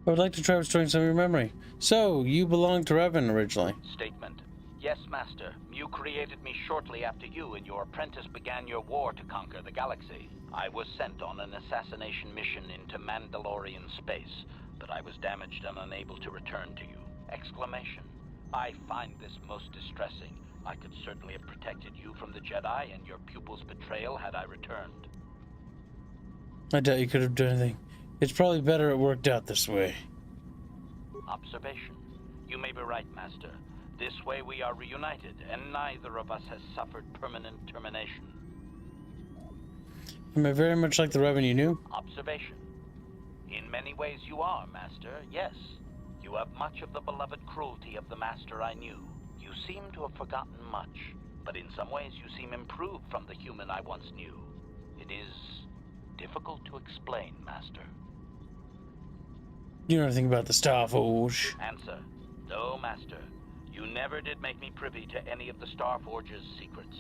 I would like to try restoring some of your memory. So, you belonged to Revan originally. Statement. Yes, Master. You created me shortly after you and your apprentice began your war to conquer the galaxy. I was sent on an assassination mission into Mandalorian space, but I was damaged and unable to return to you. Exclamation. I find this most distressing. I could certainly have protected you from the Jedi and your pupil's betrayal had I returned. I doubt you could have done anything. It's probably better it worked out this way. Observation. You may be right, Master. This way we are reunited, and neither of us has suffered permanent termination. Am I very much like the Reverend you knew? Observation. In many ways you are, Master, yes. You have much of the beloved cruelty of the Master I knew. You seem to have forgotten much, but in some ways you seem improved from the human I once knew. It is difficult to explain, Master. You know anything about the Star Forge? Answer. No, Master. You never did make me privy to any of the Star Forge's secrets.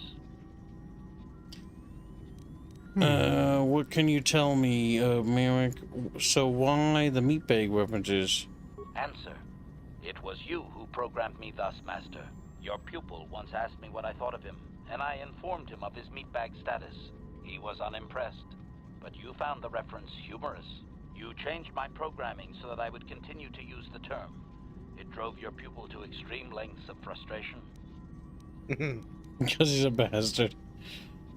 What can you tell me, Merrick? So why the meatbag references? Answer. It was you who programmed me thus, Master. Your pupil once asked me what I thought of him, and I informed him of his meatbag status. He was unimpressed, but you found the reference humorous. You changed my programming so that I would continue to use the term. It drove your pupil to extreme lengths of frustration. Because he's a bastard.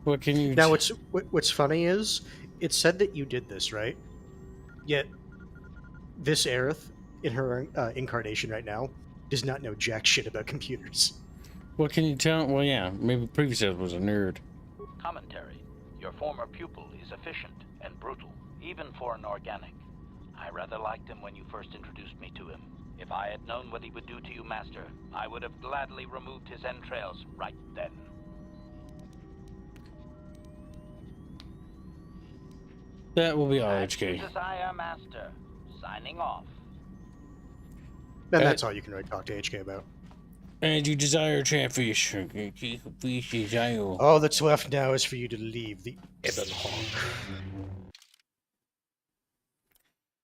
What can you... Now, what's funny is, it said that you did this, right? Yet, this Aerith, in her incarnation right now, does not know jack shit about computers. What can you tell? Well, yeah, maybe previous Aerith was a nerd. Commentary. Your former pupil is efficient and brutal, even for an organic. I rather liked him when you first introduced me to him. If I had known what he would do to you, Master, I would have gladly removed his entrails right then. That will be all, HK. Desire, Master. Signing off. And that's all you can really talk to HK about. And you desire Chatfish. All that's left now is for you to leave the Ebon Hawk.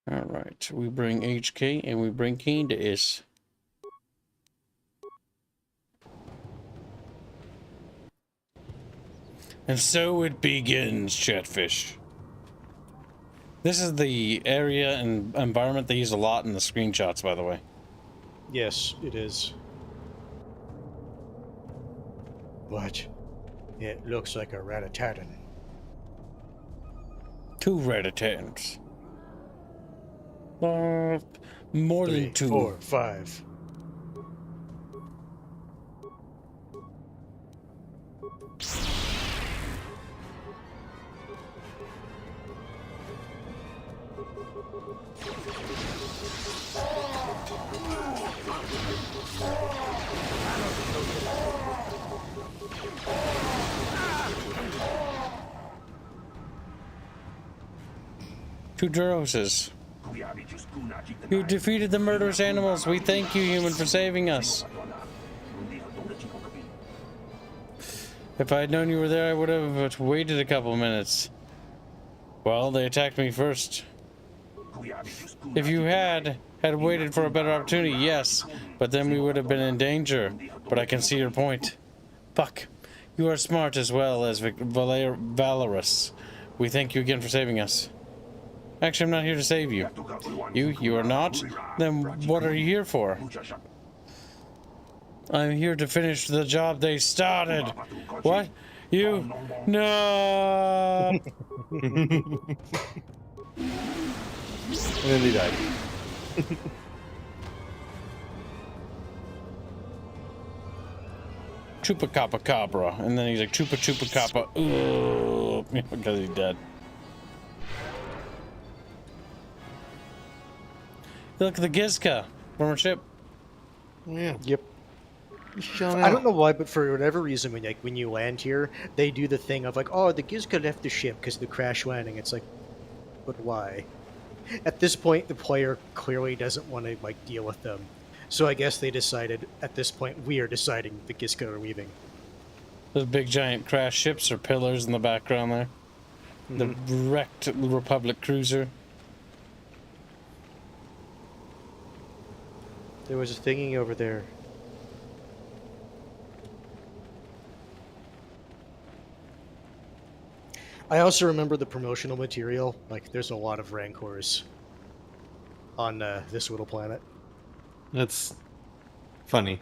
Alright, we bring HK and we bring Keen to S. And so it begins, Chatfish. This is the area and environment they use a lot in the screenshots, by the way. Yes, it is. But it looks like a rat-a-tat-tan. 2 rat-a-tatans. More 3, than 2. 4, 5. Two Duroses. You defeated the murderous animals. We thank you, human, for saving us. If I had known you were there, I would have waited a couple minutes. Well, they attacked me first. If you had waited for a better opportunity, yes, but then we would have been in danger. But I can see your point. Fuck. You are smart as well as valorous. We thank you again for saving us. Actually, I'm not here to save you. You are not? Then what are you here for? I'm here to finish the job they started. What? You? No! And then they died. Chupacabra. And then he's like, Chupa Chupa Kappa. Ooh, because he's dead. Look at the Gizka from our ship. Yeah. Yep. I don't know why, but for whatever reason, when you land here, they do the thing of like, oh, the Gizka left the ship because of the crash landing. It's like, but why? At this point, the player clearly doesn't want to like deal with them, so I guess they decided at this point we are deciding the Gizka are leaving. Those big giant crash ships or pillars in the background there. The wrecked Republic cruiser. There was a thingy over there. I also remember the promotional material. Like, there's a lot of Rancors on this little planet. That's funny.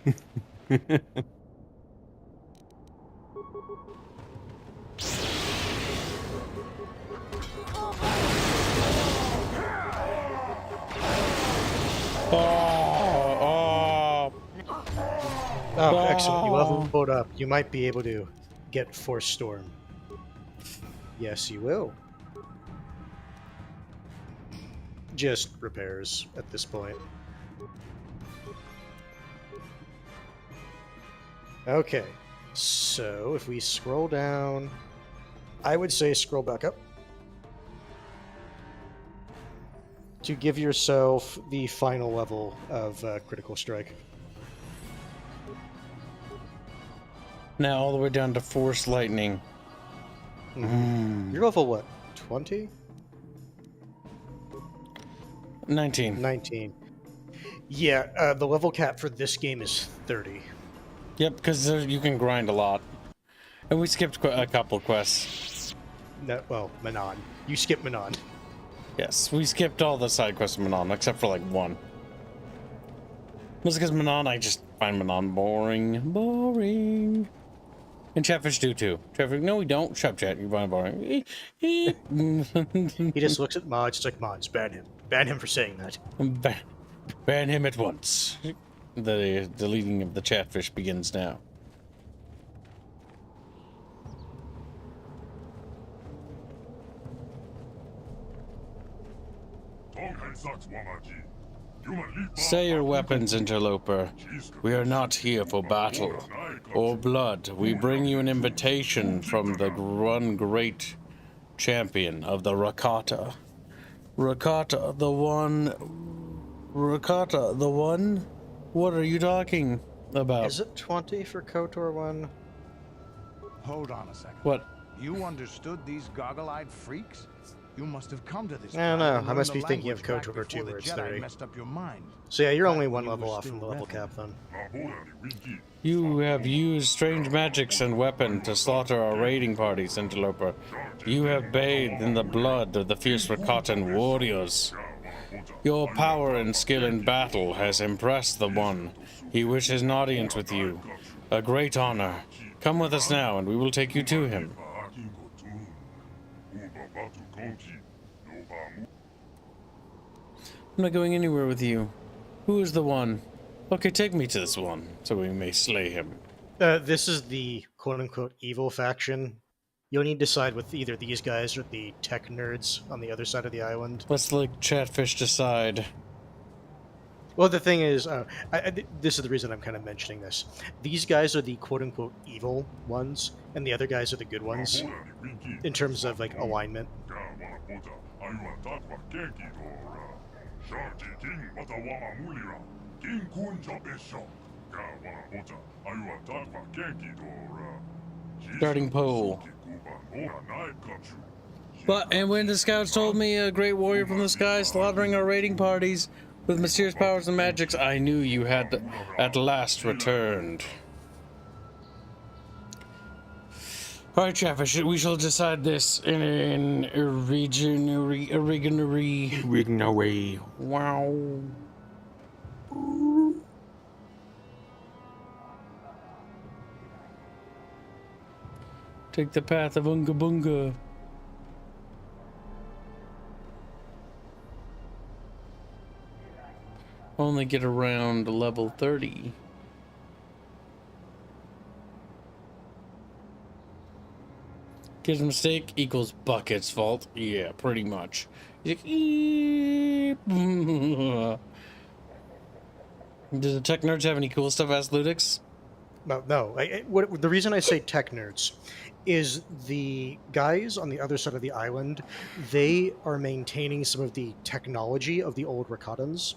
Oh, excellent. You leveled up. You might be able to get Force Storm. Yes, you will. Just repairs at this point. Okay, so if we scroll down, I would say scroll back up to give yourself the final level of Critical Strike. Now all the way down to Force Lightning. You're level what? 20? 19. 19. Yeah, the level cap for this game is 30. Yep, because you can grind a lot. And we skipped a couple quests. No, well, Manaan. You skipped Manaan. Yes, we skipped all the side quests of Manaan, except for like one. Mostly because Manaan, I just find Manaan boring. Boring. And Chatfish do too. Chatfish, no, we don't. Shut up, Chat. You find boring. He just looks at Mods. It's like, Mods, ban him. Ban him for saying that. Ban him at once. The deleting of the Chatfish begins now. Say your weapons, interloper. We are not here for battle or blood. We bring you an invitation from the one great champion of the Rakata. Rakata, the one... Rakata, the one? What are you talking about? Is it 20 for KOTOR 1? Hold on a second. What? You understood these goggle-eyed freaks? You must have come to this. I don't know. I must be thinking of KOTOR 2 where it's 30. Messed up your mind. So yeah, you're only one level off from the level cap then. You have used strange magics and weapon to slaughter our raiding parties, interloper. You have bathed in the blood of the fierce Rakatan warriors. Your power and skill in battle has impressed the One. He wishes an audience with you. A great honor. Come with us now, and we will take you to him. I'm not going anywhere with you. Who is the One? Okay, take me to this One, so we may slay him. This is the quote-unquote evil faction. You'll need to side with either these guys or the tech nerds on the other side of the island. Let's let Chatfish decide. Well, the thing is, this is the reason I'm kind of mentioning this. These guys are the quote-unquote evil ones, and the other guys are the good ones, in terms of, like, alignment. Starting pole. And when the scouts told me a great warrior from the sky slaughtering our raiding parties with mysterious powers and magics, I knew you had at last returned. Alright, Chatfish, we shall decide this in Originary. Wow. Take the path of Unga Bunga. Only get around level 30. Kid's mistake equals Bucket's fault. Yeah, pretty much. He's like, eep. Do the tech nerds have any cool stuff as Ludix? No. The reason I say tech nerds is the guys on the other side of the island, they are maintaining some of the technology of the old Rakatans.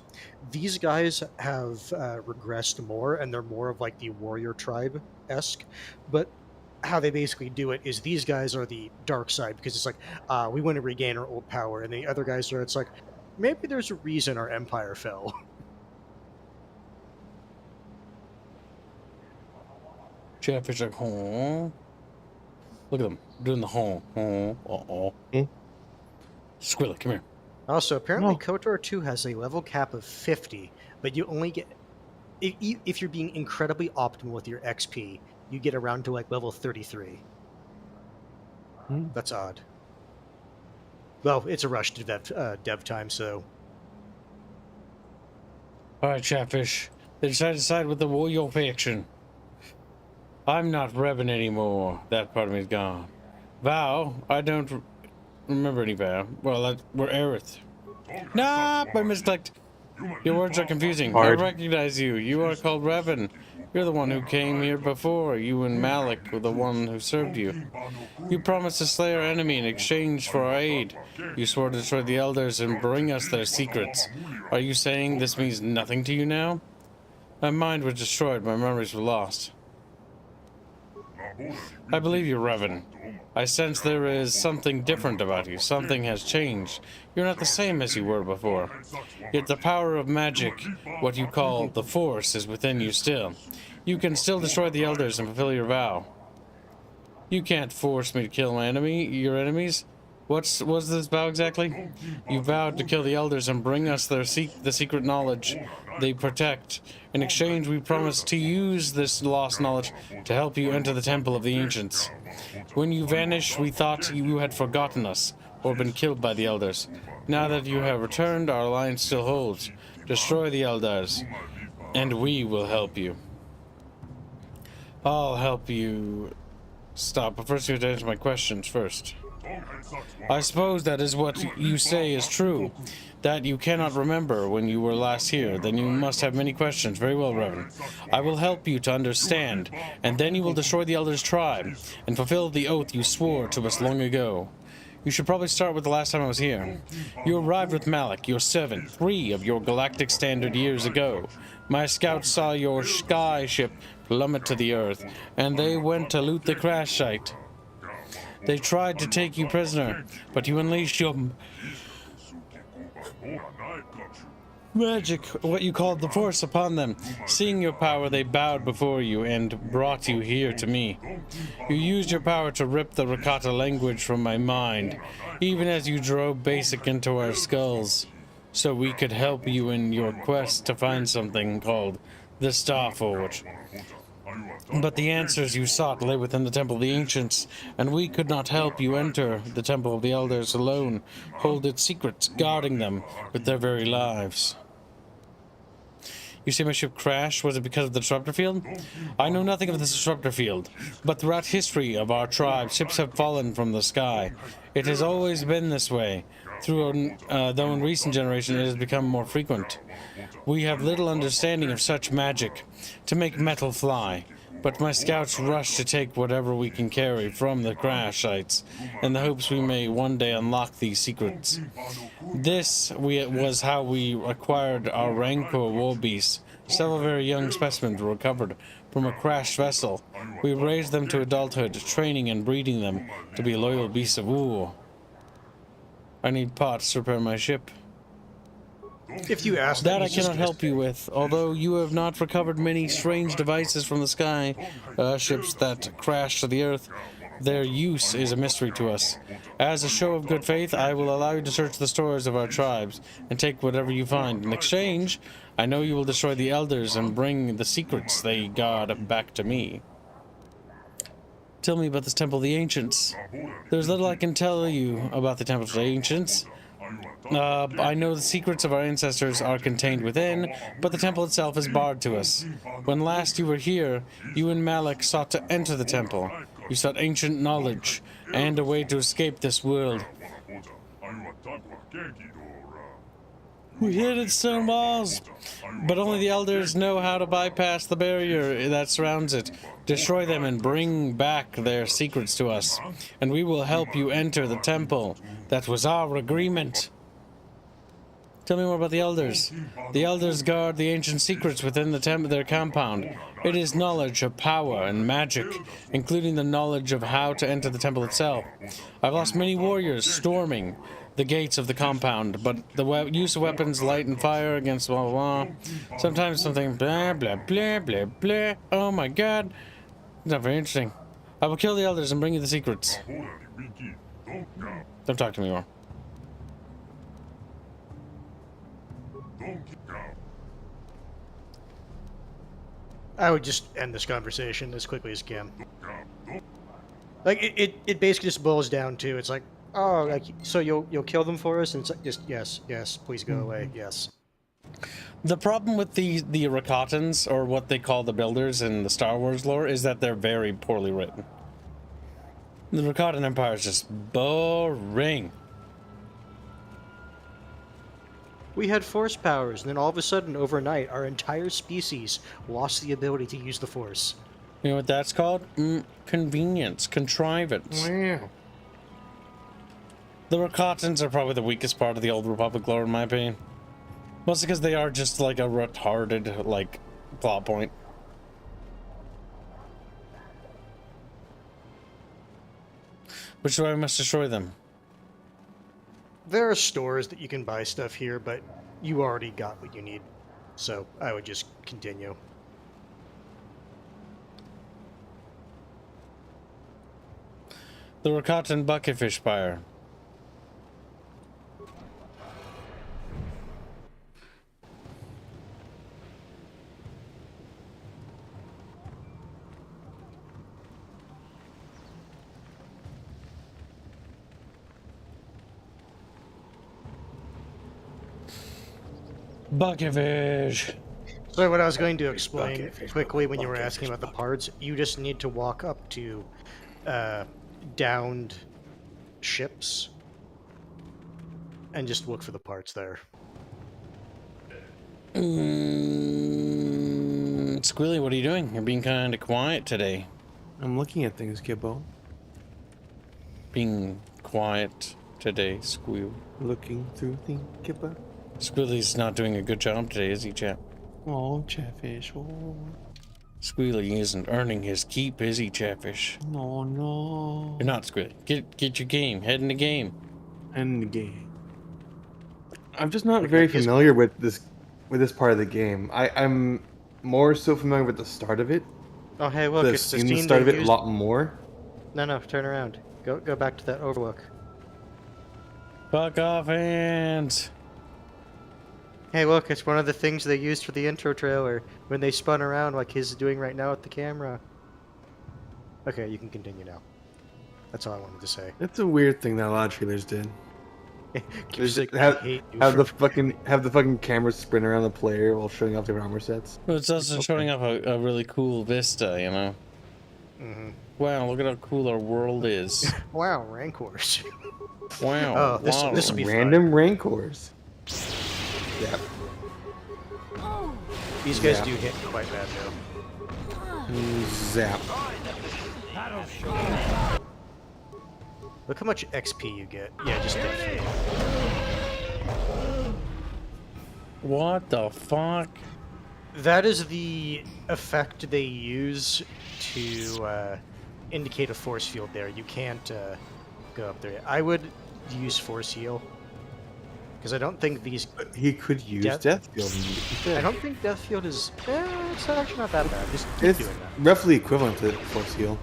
These guys have regressed more, and they're more of like the warrior tribe-esque. But how they basically do it is these guys are the dark side, because it's like, we want to regain our old power. And the other guys are, it's like, maybe there's a reason our empire fell. Chatfish like, huh? Look at them doing the home. Squilly, come here. Also, apparently KOTOR 2 has a level cap of 50, but you only get... If you're being incredibly optimal with your XP, you get around to like level 33. That's odd. Well, it's a rush to dev time, so... Alright, Chatfish. They decided to side with the warrior faction. I'm not Revan anymore. That part of me is gone. Vow? I don't remember any Vow. Well, we're Aerith. Nah, I misclicked. Your words are confusing. Hard. I recognize you. You are called Revan. You're the one who came here before. You and Malik were the one who served you. You promised to slay our enemy in exchange for our aid. You swore to destroy the elders and bring us their secrets. Are you saying this means nothing to you now? My mind was destroyed. My memories were lost. I believe you, Revan. I sense there is something different about you. Something has changed. You're not the same as you were before. Yet the power of magic, what you call the Force, is within you still. You can still destroy the elders and fulfill your vow. You can't force me to kill your enemies. What was this vow exactly? You vowed to kill the elders and bring us the secret knowledge they protect. In exchange, we promised to use this lost knowledge to help you enter the Temple of the Ancients. When you vanished, we thought you had forgotten us, or been killed by the elders. Now that you have returned, our alliance still holds. Destroy the elders, and we will help you. I'll help you... Stop, but first you have to answer my questions first. I suppose that is what you say is true, that you cannot remember when you were last here. Then you must have many questions. Very well, Revan. I will help you to understand, and then you will destroy the Elders' tribe, and fulfill the oath you swore to us long ago. You should probably start with the last time I was here. You arrived with Malik, your servant, 3 of your galactic standard years ago. My scouts saw your sky ship plummet to the earth, and they went to loot the crash site. They tried to take you prisoner, but you unleashed your magic, what you called the Force, upon them. Seeing your power, they bowed before you and brought you here to me. You used your power to rip the Rakata language from my mind, even as you drove basic into our skulls, so we could help you in your quest to find something called the Starforge. But the answers you sought lay within the Temple of the Ancients, and we could not help you enter the Temple of the Elders alone, hold its secrets, guarding them with their very lives. You say my ship crashed? Was it because of the disruptor field? I know nothing of the disruptor field, but throughout history of our tribe, ships have fallen from the sky. It has always been this way, though in recent generations it has become more frequent. We have little understanding of such magic to make metal fly, but my scouts rush to take whatever we can carry from the crash sites in the hopes we may one day unlock these secrets. This was how we acquired our Rancor war beasts. Several very young specimens were recovered from a crashed vessel. We raised them to adulthood, training and breeding them to be loyal beasts of war. I need parts to repair my ship. If you ask that I cannot help you with, although you have not recovered many strange devices from the sky, ships that crash to the earth. Their use is a mystery to us. As a show of good faith, I will allow you to search the stores of our tribes and take whatever you find. In exchange, I know you will destroy the elders and bring the secrets they guard back to me. Tell me about this Temple of the Ancients. There's little I can tell you about the Temple of the Ancients. I know the secrets of our ancestors are contained within, but the temple itself is barred to us. When last you were here, you and Malik sought to enter the temple. You sought ancient knowledge and a way to escape this world. We hid its stone walls, but only the elders know how to bypass the barrier that surrounds it. Destroy them and bring back their secrets to us, and we will help you enter the temple. That was our agreement. Tell me more about the elders. The elders guard the ancient secrets within their compound. It is knowledge of power and magic, including the knowledge of how to enter the temple itself. I've lost many warriors storming the gates of the compound, but the use of weapons, light and fire against blah blah blah. Sometimes something blah blah blah blah blah. Oh my god. It's not very interesting. I will kill the elders and bring you the secrets. Don't talk to me more. I would just end this conversation as quickly as can. Like it basically just boils down to it's like, oh, like so you'll kill them for us, and it's like just yes, please go away, yes. The problem with the Rakatans, or what they call the builders in the Star Wars lore, is that they're very poorly written. The Rakatan Empire is just boring. We had force powers, and then all of a sudden, overnight, our entire species lost the ability to use the force. You know what that's called? Convenience, contrivance. Wow. The Rakatans are probably the weakest part of the Old Republic lore, in my opinion. Mostly because they are just like a retarded, like, plot point. Which is why we must destroy them. There are stores that you can buy stuff here, but you already got what you need. So I would just continue. The Rakatan Bucketfish Spire. Bucketfish. So what I was going to explain quickly when you were asking about the parts, you just need to walk up to downed ships and just look for the parts there. Squilly, what are you doing? You're being kind of quiet today. I'm looking at things, Gibbo. Being quiet today, Squeal. Looking through things, Gibbo. Squilly's not doing a good job today, is he, chap? Oh, Chatfish. Oh. Squealy isn't earning his keep, is he, Chatfish? No. You're not, Squealy. Get your game. Head in the game. Head in the game. I'm just not very familiar with this part of the game. I'm more so familiar with the start of it. Oh, hey, look, it's the scene start of it a lot more. No, turn around. Go back to that overlook. Fuck off, hands. Hey, look, it's one of the things they used for the intro trailer when they spun around like he's doing right now with the camera. Okay, you can continue now. That's all I wanted to say. It's a weird thing that a lot of trailers did. Like, have the fucking camera sprint around the player while showing off their armor sets. Well, it's also showing off a really cool vista, you know? Mm-hmm. Wow, look at how cool our world is. Wow, Rancors. Wow. Oh, this will be random fun. Rancors. Yep. These guys do hit quite bad though. Zap. Look how much XP you get. Yeah, just XP. What the fuck? That is the effect they use to indicate a force field there. You can't go up there. I would use force heal. Because I don't think these... He could use Death Field. I don't think Death Field is... it's actually not that bad. Just keep it's doing that. roughly equivalent to Force Heal.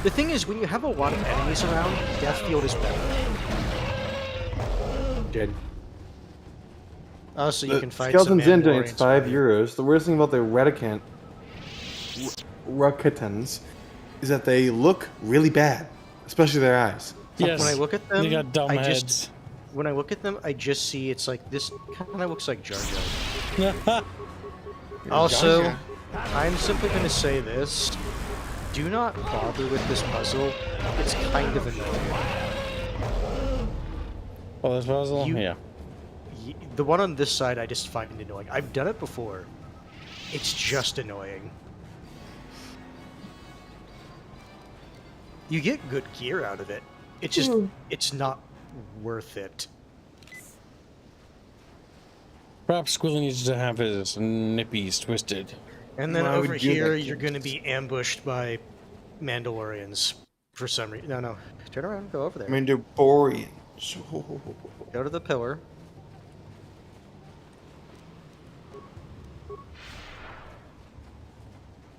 The thing is, when you have a lot of enemies around, Death Field is better. Dead. Oh, so you can fight Skeleton's some in doing it's Mandalorians. €5. The worst thing about the Rakatans is that they look really bad. Especially their eyes. Yes, when I look at them, they got dumb heads. When I look at them, I just see it's like this kind of looks like Jar Jar. Also, I'm simply going to say this. Do not bother with this puzzle. It's kind of annoying. Oh, this puzzle? Yeah. The one on this side I just find annoying. I've done it before. It's just annoying. You get good gear out of it. It's just, it's not worth it. Perhaps Squilly needs to have his nippies twisted. And then over here, you're going to be ambushed by Mandalorians for some reason. No, turn around, go over there. Mandalorians. Go to the pillar.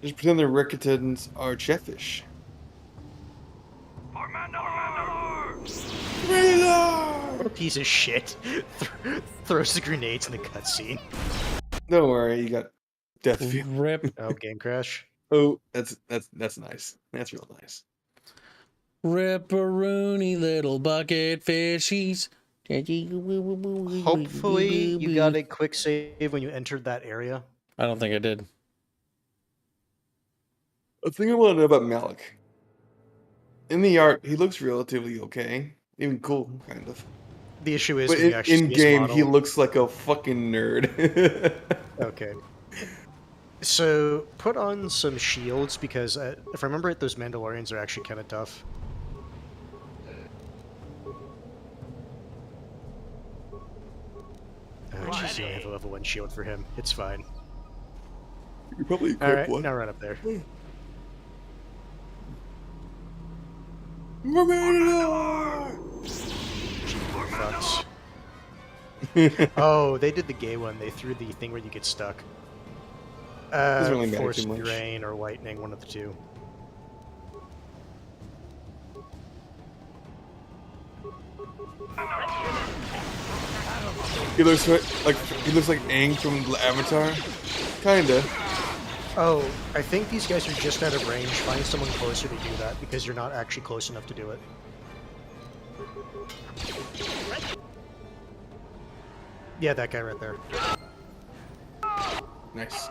Just pretend the Rakatans are Chatfish. Piece of shit. Throws the grenades in the cutscene. Don't worry, you got death view. Rip. Oh, game crash. Oh, that's nice. That's real nice. Ripperoonie little bucket fishies. Hopefully you got a quick save when you entered that area. I don't think I did. The thing I want to know about Malik. In the art, he looks relatively okay. Even cool, kind of. The issue is but when you actually in game, he looks like a fucking nerd. Okay. So, put on some shields, because if I remember it, those Mandalorians are actually kind of tough. Oh, jeez, you only have a level 1 shield for him. It's fine. You probably equip Alright, one. now run up there. Fucks. Oh, they did the gay one. They threw the thing where you get stuck. Doesn't really matter Force too much. rain or lightning, one of the two. He looks like Aang from Avatar, kinda. Oh, I think these guys are just out of range. Find someone closer to do that, because you're not actually close enough to do it. Yeah, that guy right there. Nice.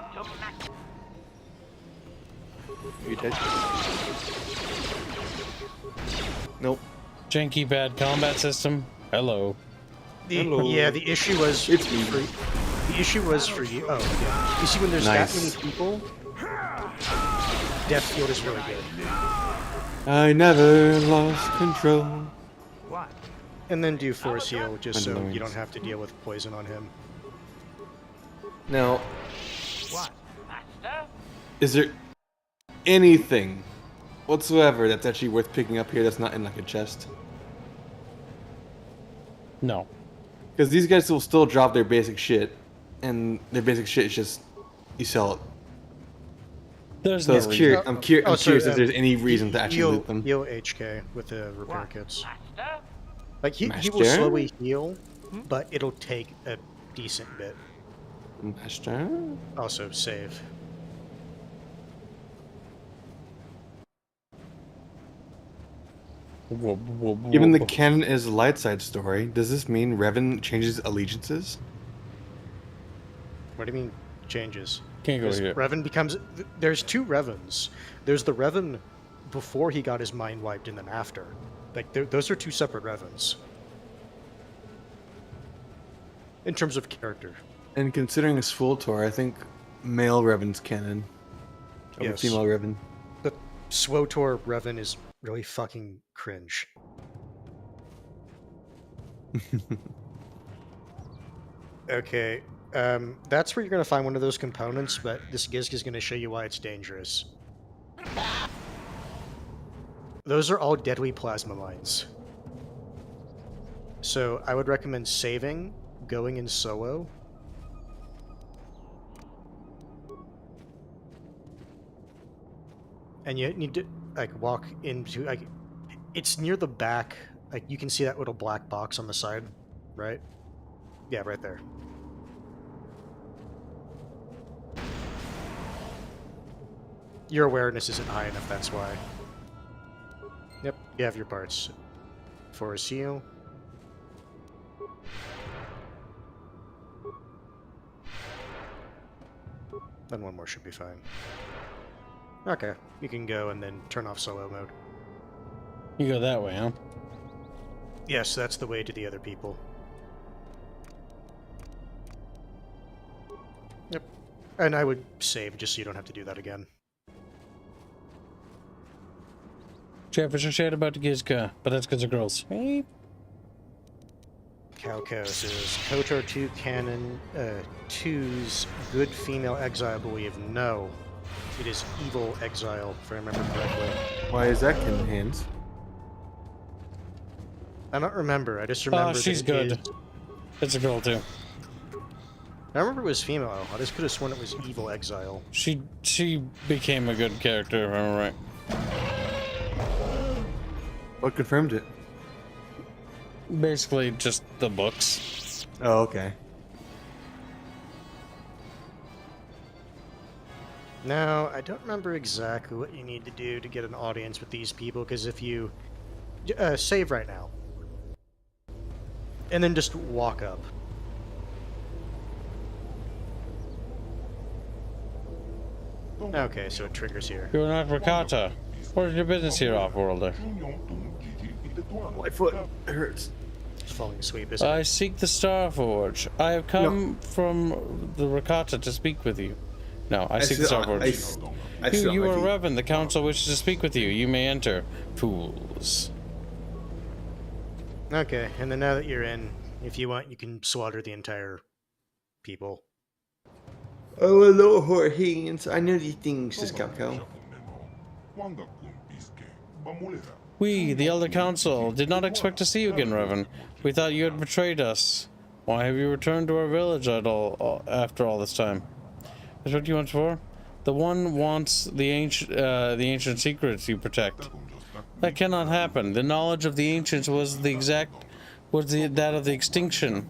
You dead? Nope. Janky bad combat system. Hello. Yeah, the issue was the issue was for you. Oh, yeah. You see, when there's that many people, Death Field is really good. I never lost control. What? And then do Force Heal, just so Mandalorians. you don't have to deal with poison on him. Now, What? is there anything whatsoever that's actually worth picking up here that's not in like a chest? No. Because these guys will still drop their basic shit, and their basic shit is just you sell it. There's so no I'm reason. curious. I'm curious if there's any you- reason to actually you'll- loot them. You'll HK with the repair kits. Like he will Master? slowly heal, but it'll take a decent bit. Master? Also save. Given the canon is a light side story, does this mean Revan changes allegiances? What do you mean changes? Can't go 'Cause here. Revan becomes. There's two Revans. There's the Revan before he got his mind wiped, and then after. Like those are two separate Revans. In terms of character. And considering it's full tour, I think male Revan's canon over Yes. female Revan. The SWOTOR Revan is really fucking cringe. Okay, that's where you're gonna find one of those components, but this Gizk is gonna show you why it's dangerous. Those are all deadly plasma mines. So I would recommend saving, going in solo. And you need to like walk into like it's near the back. Like you can see that little black box on the side, right? Yeah, right there. Your awareness isn't high enough, that's why. Yep, you have your parts. For a seal. Then one more should be fine. Okay, you can go and then turn off solo mode. You go that way, huh? Yes, that's the way to the other people. Yep. And I would save just so you don't have to do that again. Chatfish are shit about the Gizka, but that's because of girls. Hey. Calco says KOTOR 2 canon 2's good female exile, I believe. No. It is evil exile, if I remember correctly. Why is that Ken Hands? I don't remember. I just remember. Oh, she's that it good. is- It's a girl too. I remember it was female. I just could have sworn it was evil exile. She became a good character, if I'm right. What confirmed it? Basically, just the books. Oh, okay. Now, I don't remember exactly what you need to do to get an audience with these people, because if you save right now, and then just walk up. Okay, so it triggers here. You're not Rakata. What is your business here, off-worlder? My foot hurts. It's falling asleep, isn't it? I seek the Starforge. I have come from the Rakata to speak with you. No, I seek the Starforge. You are Revan. The council wishes to speak with you. You may enter. Fools. Okay, and then now that you're in, if you want, you can slaughter the entire people. Oh, hello, Jorge. I know these things, just Capco. We, the Elder Council, did not expect to see you again, Revan. We thought you had betrayed us. Why have you returned to our village after all this time? That's what you want for? The one wants the ancient secrets you protect. That cannot happen. The knowledge of the ancients was that of the extinction.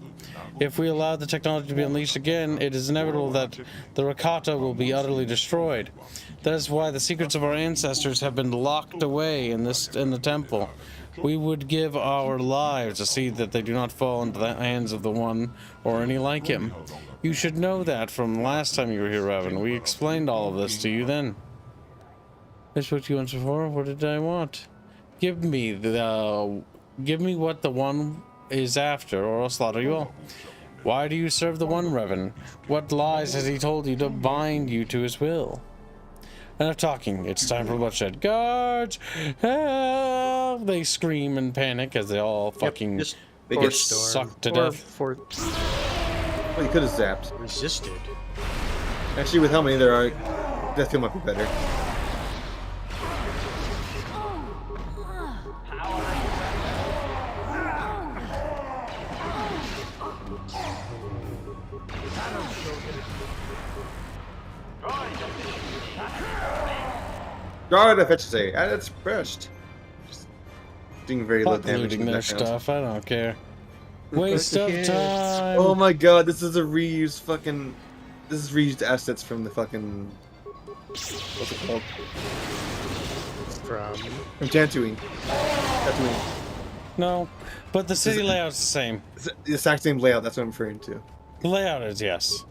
If we allow the technology to be unleashed again, it is inevitable that the Rakata will be utterly destroyed. That is why the secrets of our ancestors have been locked away in the temple. We would give our lives to see that they do not fall into the hands of the one or any like him. You should know that from last time you were here, Revan. We explained all of this to you then. That's what you answered for? What did I want? Give me what the one is after, or I'll slaughter you all. Why do you serve the one, Revan? What lies has he told you to bind you to his will? Enough talking. It's time for bloodshed. Guards! Help! They scream and panic as they all fucking they get sucked to death. Well, you could have zapped. Resisted. Actually, with how many there are, that feel might be better. Guard, I should say, at its best. Just doing very low damage. Looting their stuff, I don't care. Waste of time. Oh my god, this is a reused fucking. This is reused assets from the fucking. What's it called? From Tatooine. No, but the city layout's the same. It's the exact same layout. That's what I'm referring to. The layout is yes,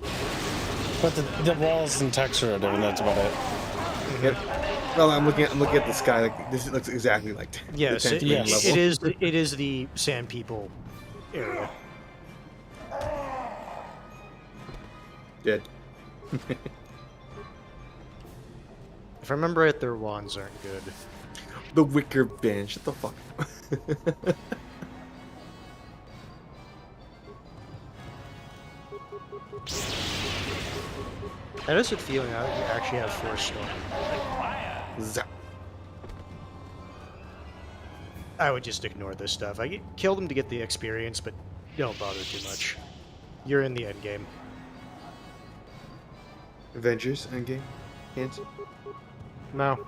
but the walls and texture are different. That's about it. Yep. Well, I'm looking at the sky. Like this looks exactly like yes, the level. It is the Sand People area. Dead. If I remember right, their wands aren't good. The wicker bench. Shut the fuck. How does it feel now that you actually have Force Storm? Zap. I would just ignore this stuff. I kill them to get the experience, but don't bother too much. You're in the end game. Avengers Endgame? Hint? No.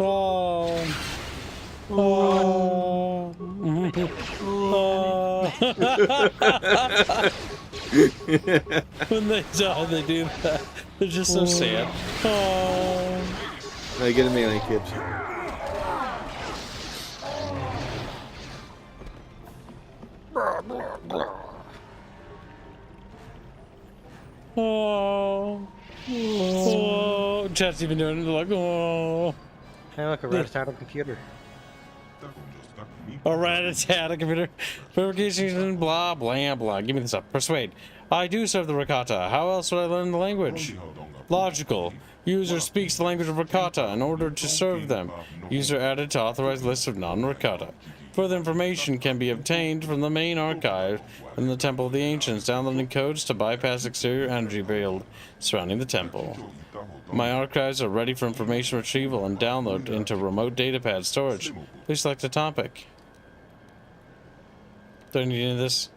Oh. Oh. Oh. When they die, they do that. They're just so sad. Oh. Now you get a melee, kids. Oh. Oh. Chat's even doing it like, oh. Hey, look, a rat-a-tat computer. A rat-a-tat computer. Verification, blah, blah, blah. Give me this up. Persuade. I do serve the Rakata. How else would I learn the language? Logical. User speaks the language of Rakata in order to serve them. User added to authorized list of non-Rakata. Further information can be obtained from the main archive in the Temple of the Ancients, downloading codes to bypass exterior energy field surrounding the temple. My archives are ready for information retrieval and download into remote datapad storage. Please select a topic. Do I need any of this?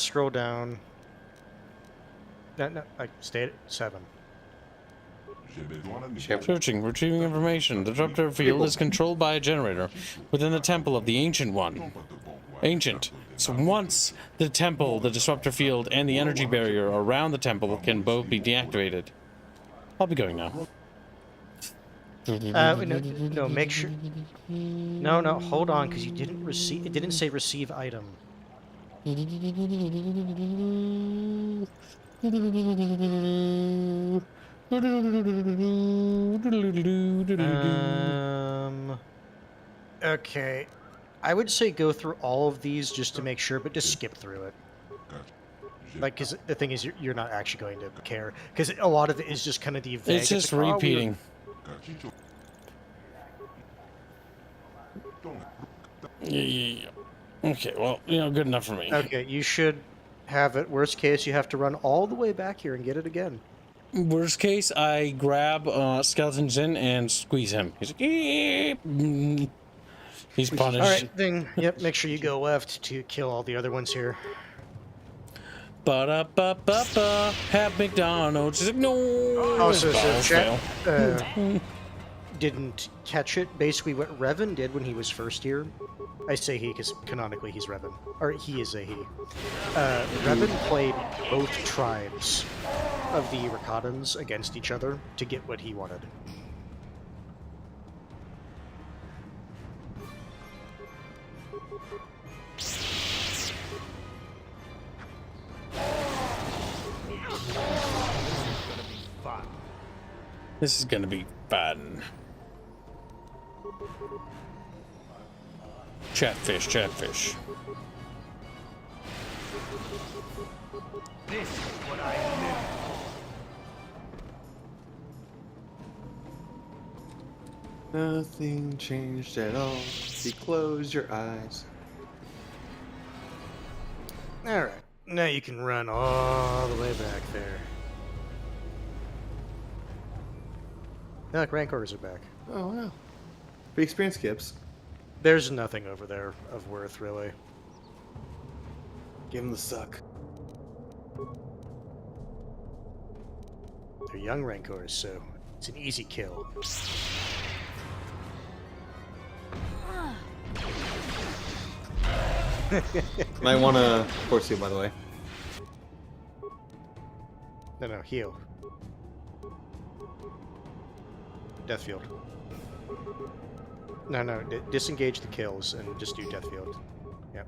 Scroll down. No, I stayed at 7. Searching, retrieving information. The disruptor field is controlled by a generator within the temple of the Ancient One. Ancient. So once the temple, the disruptor field, and the energy barrier around the temple can both be deactivated. I'll be going now. No, make sure... No, hold on, because you didn't receive... It didn't say receive item. Okay. I would say go through all of these just to make sure, but just skip through it. Like, because the thing is, you're not actually going to care. Because a lot of it is just kind of the vague. It's just repeating. Yeah. Okay, well, good enough for me. Okay, you should have it. Worst case, you have to run all the way back here and get it again. Worst case, I grab Skeleton's in and squeeze him. He's like, eep. He's punished. All right, then, yep, make sure you go left to kill all the other ones here. Ba-da-ba-ba-ba. Have McDonald's. He's like, no. Oh, so chat didn't catch it. Basically, what Revan did when he was first here. I say he because canonically he's Revan. Or he is a he. Revan played both tribes of the Rakatans against each other to get what he wanted. This is gonna be fun. Chatfish. This is what I live for. Nothing changed at all. You close your eyes. Alright, now you can run all the way back there. Yeah, like Rancors are back. Oh, wow. Free experience skips. There's nothing over there of worth, really. Give them the suck. They're young Rancors, so it's an easy kill. Might want to force you, by the way. No, heal. Death field. No, disengage the kills and just do death field. Yep.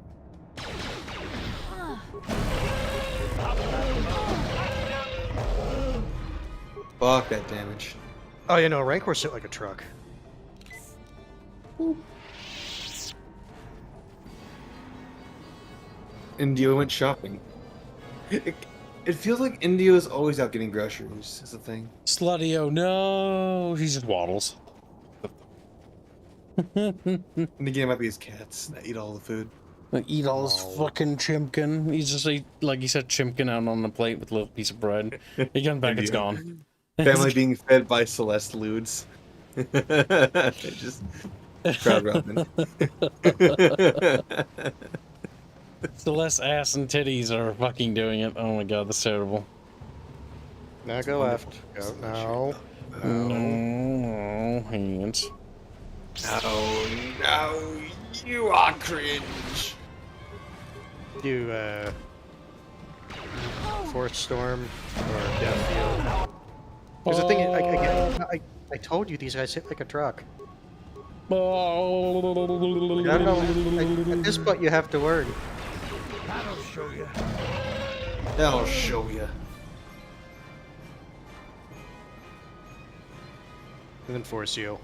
Fuck that damage. Oh, Rancor sit like a truck. Indio went shopping. It feels like Indio is always out getting groceries. Is the thing. Slutty-o, no, he just waddles. And again, it might be his cats that eat all the food. Like, eat all his fucking chimkin. He's just like you said, chimkin out on the plate with a little piece of bread. He comes back, it's gone. Family being fed by Celeste Ludes. Just crowd robbing. Celeste ass and titties are fucking doing it. Oh my god, that's terrible. Now go left. Go. No, hands. No, you are cringe. Do Force Storm or Death Field. Because the thing is, I told you these guys hit like a truck. I don't know. At this point, you have to learn. That'll show you. That'll show you. And then Force Heal.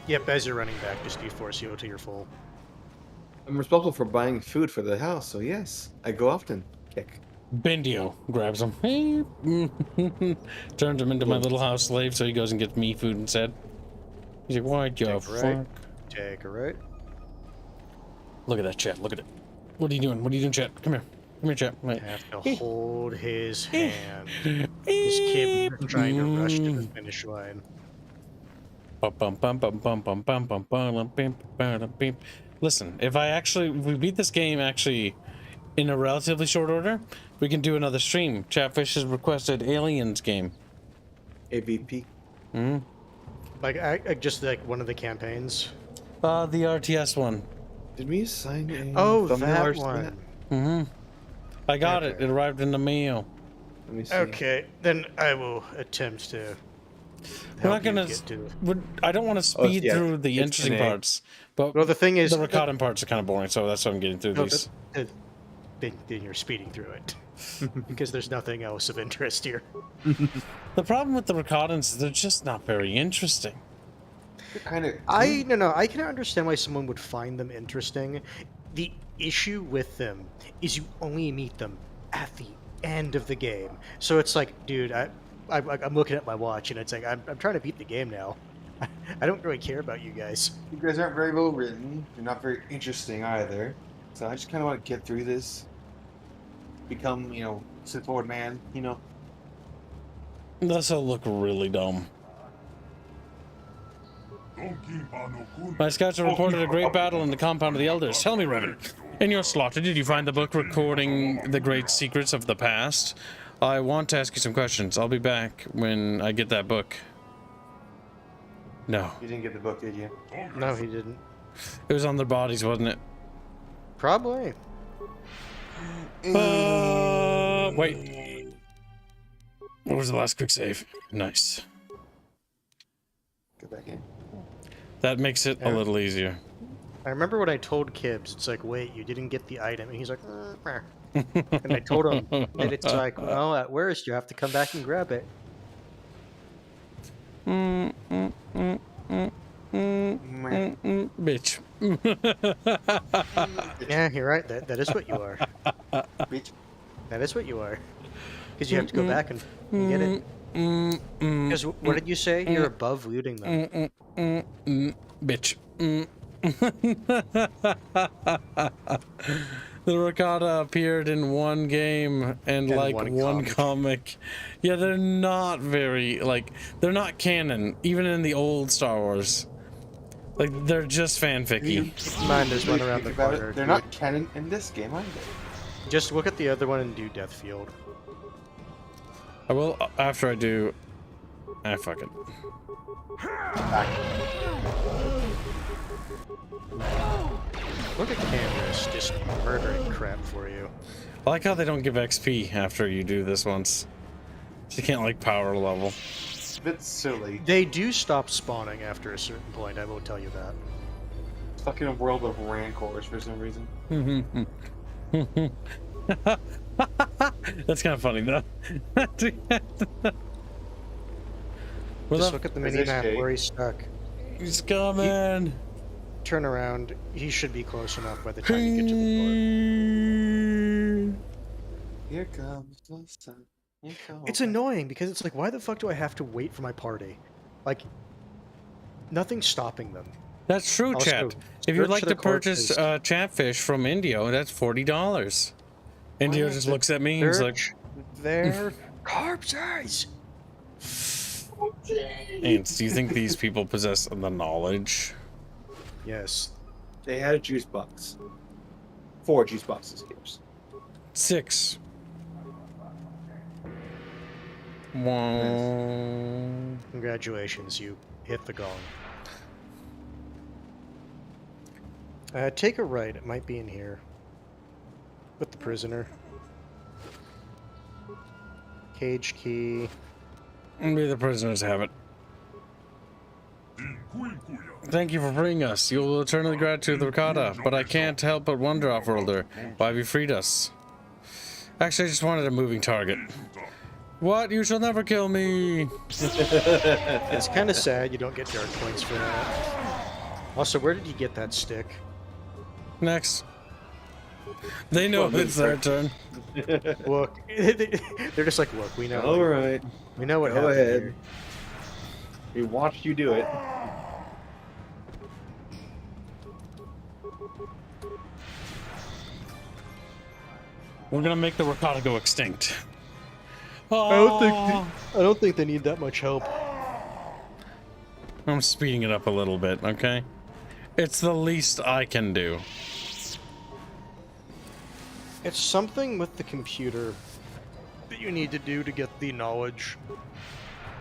Yep, as you're running back, just do Force Heal till you're full. I'm responsible for buying food for the house, so yes, I go often. Kick. Bendio grabs him. Turns him into my little house slave so he goes and gets me food instead. He's like, what the fuck? Take a right. Look at that, chat. Look at it. What are you doing? What are you doing, chat? Come here. Come here, chat. I have to hold his hand. His kid trying to rush to the finish line. Listen, if we beat this game actually in a relatively short order, we can do another stream. Chatfish has requested Aliens game. AVP. Hmm. Like just like one of the campaigns. The RTS one. Did we assign a that one? Mm-hmm. I got it. It arrived in the mail. Let me see. Okay, then I will attempt to. We're not gonna. I don't want to speed through the interesting parts, but the thing is, the Ricotta parts are kind of boring, so that's why I'm getting through these. Then you're speeding through it because there's nothing else of interest here. The problem with the Ricottans is they're just not very interesting. I can understand why someone would find them interesting. The issue with them is you only meet them at the end of the game. So it's like, dude, I'm looking at my watch and it's like I'm trying to beat the game now. I don't really care about you guys. You guys aren't very well written. You're not very interesting either. So I just kind of want to get through this. Become, Sith Lord man, This will look really dumb. My scouts have reported a great battle in the compound of the Elders. Tell me, Revan, in your slaughter, did you find the book recording the great secrets of the past? I want to ask you some questions. I'll be back when I get that book. No. You didn't get the book, did you? No, he didn't. It was on their bodies, wasn't it? Probably. Wait. What was the last quick save? Nice. Go back in. That makes it a little easier. I remember when I told Kibbs, it's like, wait, you didn't get the item. And he's like, and I told him, and it's like, well, at worst, you have to come back and grab it. Bitch. Yeah, you're right. That is what you are. Bitch. That is what you are. Because you have to go back and get it. Because what did you say? You're above looting them. Bitch. The Ricotta appeared in one game and like one comic. Yeah, they're not very, they're not canon, even in the old Star Wars. Like, they're just fanficky. Keep in mind, there's one around the corner. They're not canon in this game either. Just look at the other one and do Deathfield. I will after I do. Fuck it. Look at Candace just murdering crap for you. I like how they don't give XP after you do this once. So you can't power level. It's a bit silly. They do stop spawning after a certain point, I will tell you that. Stuck in a world of rancors for some reason. That's kind of funny though. Just look at the mini-map where he's stuck. He's coming. Turn around. He should be close enough by the time you get to the door. Here comes the sun. It's annoying because it's like, why the fuck do I have to wait for my party? Like, nothing's stopping them. That's true, Also, chat. If you'd like to purchase Chatfish from Indio, that's $40. Indio just looks at me and he's like, they're corpses. Ants, do you think these people possess the knowledge? Yes. They had a juice box. 4 juice boxes. 6. Nice. Congratulations, you hit the gong. Take a right. It might be in here. With the prisoner. Cage key. Maybe the prisoners have it. Thank you for freeing us. You will eternally gratitude the Ricotta, but I can't help but wonder, Off-Worlder, why have you freed us? Actually, I just wanted a moving target. What? You shall never kill me! It's kind of sad you don't get dark points for that. Also, where did you get that stick? Next. They know it's their turn. Look, they're just like, look, we know. All right. We know what Go happened ahead. here. We watched you do it. We're gonna make the Ricotta go extinct. I don't think they need that much help. I'm speeding it up a little bit, okay? It's the least I can do. It's something with the computer that you need to do to get the knowledge,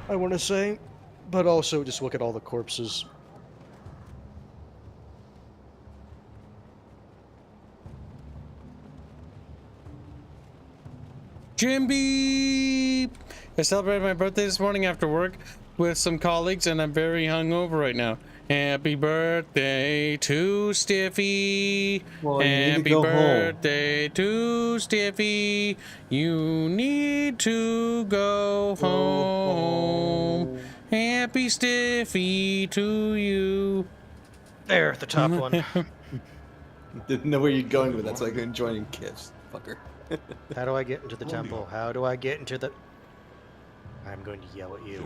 I want to say, but also just look at all the corpses. Jim Beep! I celebrated my birthday this morning after work with some colleagues, and I'm very hungover right now. Happy birthday to Stiffy. Well, you need to Happy go home. birthday to Stiffy. You need to go home. Happy Stiffy to you. There, the top one. Didn't know where you're going with that, so I couldn't join in Kiss, fucker. How do I get into the temple? How do I get into the... I'm going to yell at you.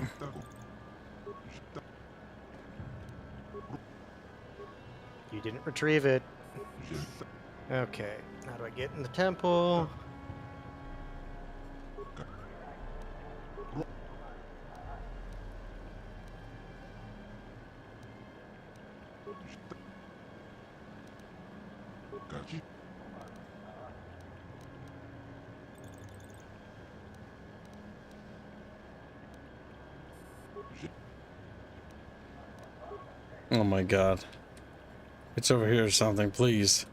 You didn't retrieve it. Okay, how do I get in the temple? Oh my god. It's over here or something, please.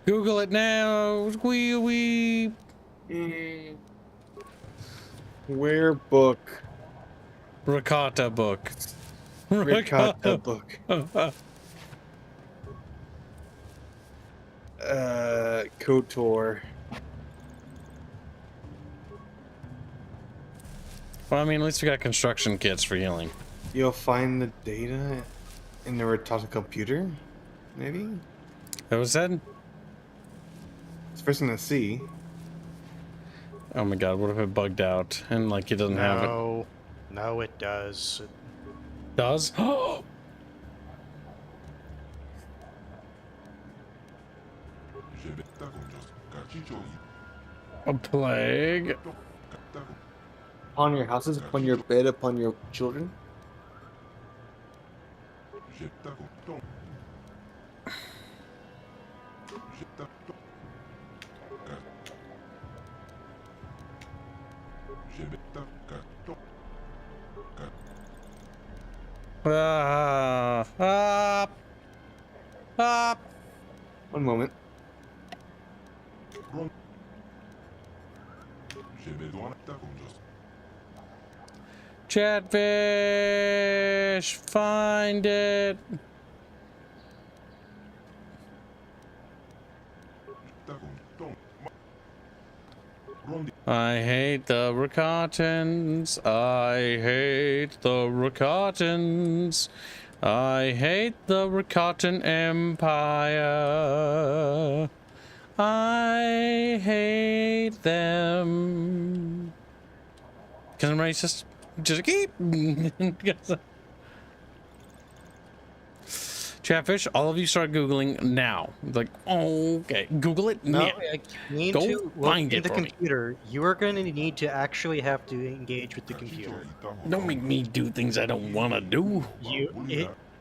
Google it now. Wee. Where book? Ricotta book. Ricotta book. KOTOR. Well, I mean, at least we got construction kits for healing. You'll find the data in the Ricotta computer, maybe? That was said? It's first thing to see. Oh my god, what if it bugged out and like it doesn't have it? No, it does. Does? A plague? Upon your houses, upon your bed, upon your children? One moment. Chatfish! Find it! I hate the Ricottans. I hate the Ricottans. I hate the Ricottan Empire. I hate them. Because I'm racist. Just keep. Chatfish, all of you start Googling now. Like, okay, Google it now. I need Go to find look it in the for me. computer. You are going to need to actually have to engage with the computer. Don't make me do things I don't want to do.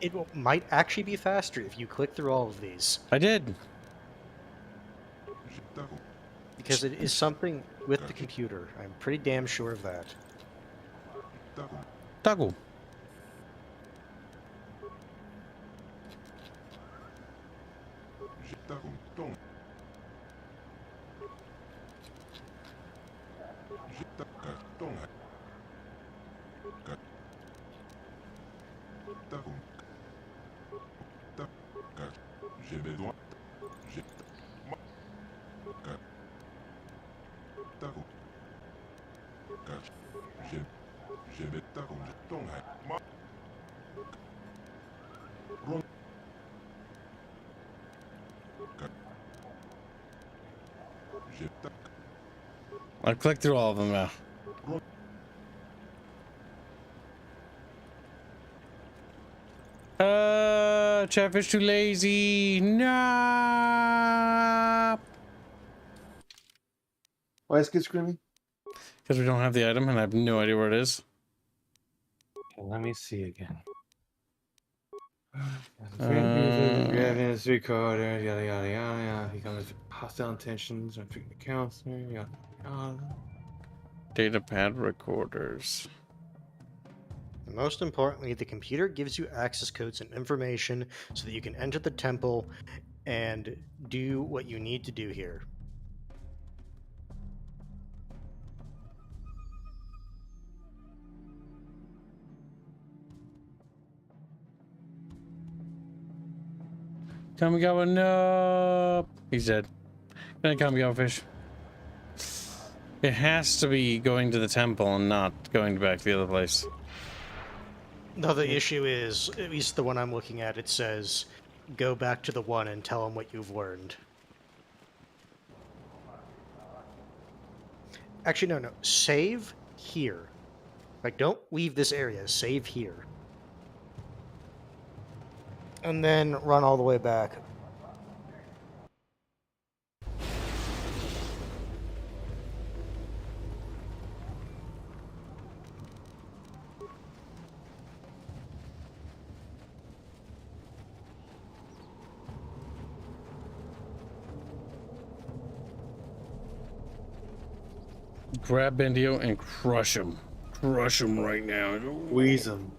It might actually be faster if you click through all of these. I did. Because it is something with the computer. I'm pretty damn sure of that. Toggle. I clicked through all of them now. Chatfish too lazy. Nah. Why is Kid screaming? Because we don't have the item and I have no idea where it is. Okay, let me see again. Revenue, 3/4, yada yada yada. He comes with hostile intentions. I'm treating the counselor. Yada yada. Data pad recorders. And most importantly, the computer gives you access codes and information so that you can enter the temple and do what you need to do here. Kamigawa, no. He's dead. Good night, Kamigawa fish. It has to be going to the temple and not going back to the other place. No, the issue is, at least the one I'm looking at, it says, go back to the one and tell them what you've learned. Actually, no. Save here. Like, don't leave this area. Save here. And then run all the way back. Grab Bendio and crush him. Crush him right now. Squeeze him.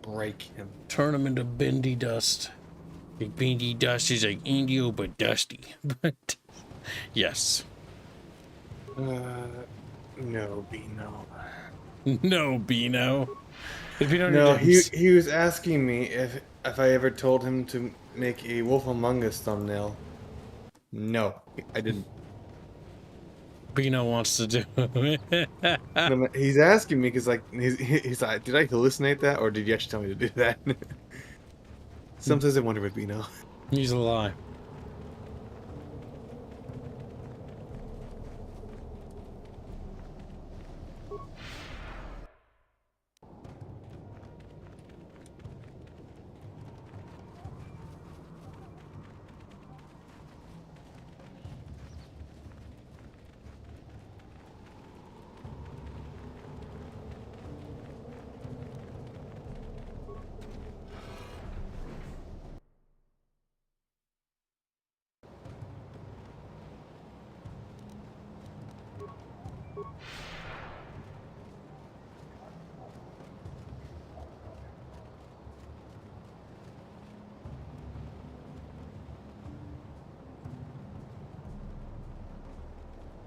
Break him. Turn him into bendy dust. Big bendy dust is like Indio, but dusty. But yes. No, Bino. No, Bino. No, he was asking me if I ever told him to make a Wolf Among Us thumbnail. No, I didn't. Bino wants to do it. No, he's asking me because like he's like, did I hallucinate that or did you actually tell me to do that? Sometimes I wonder with Bino. He's a lie.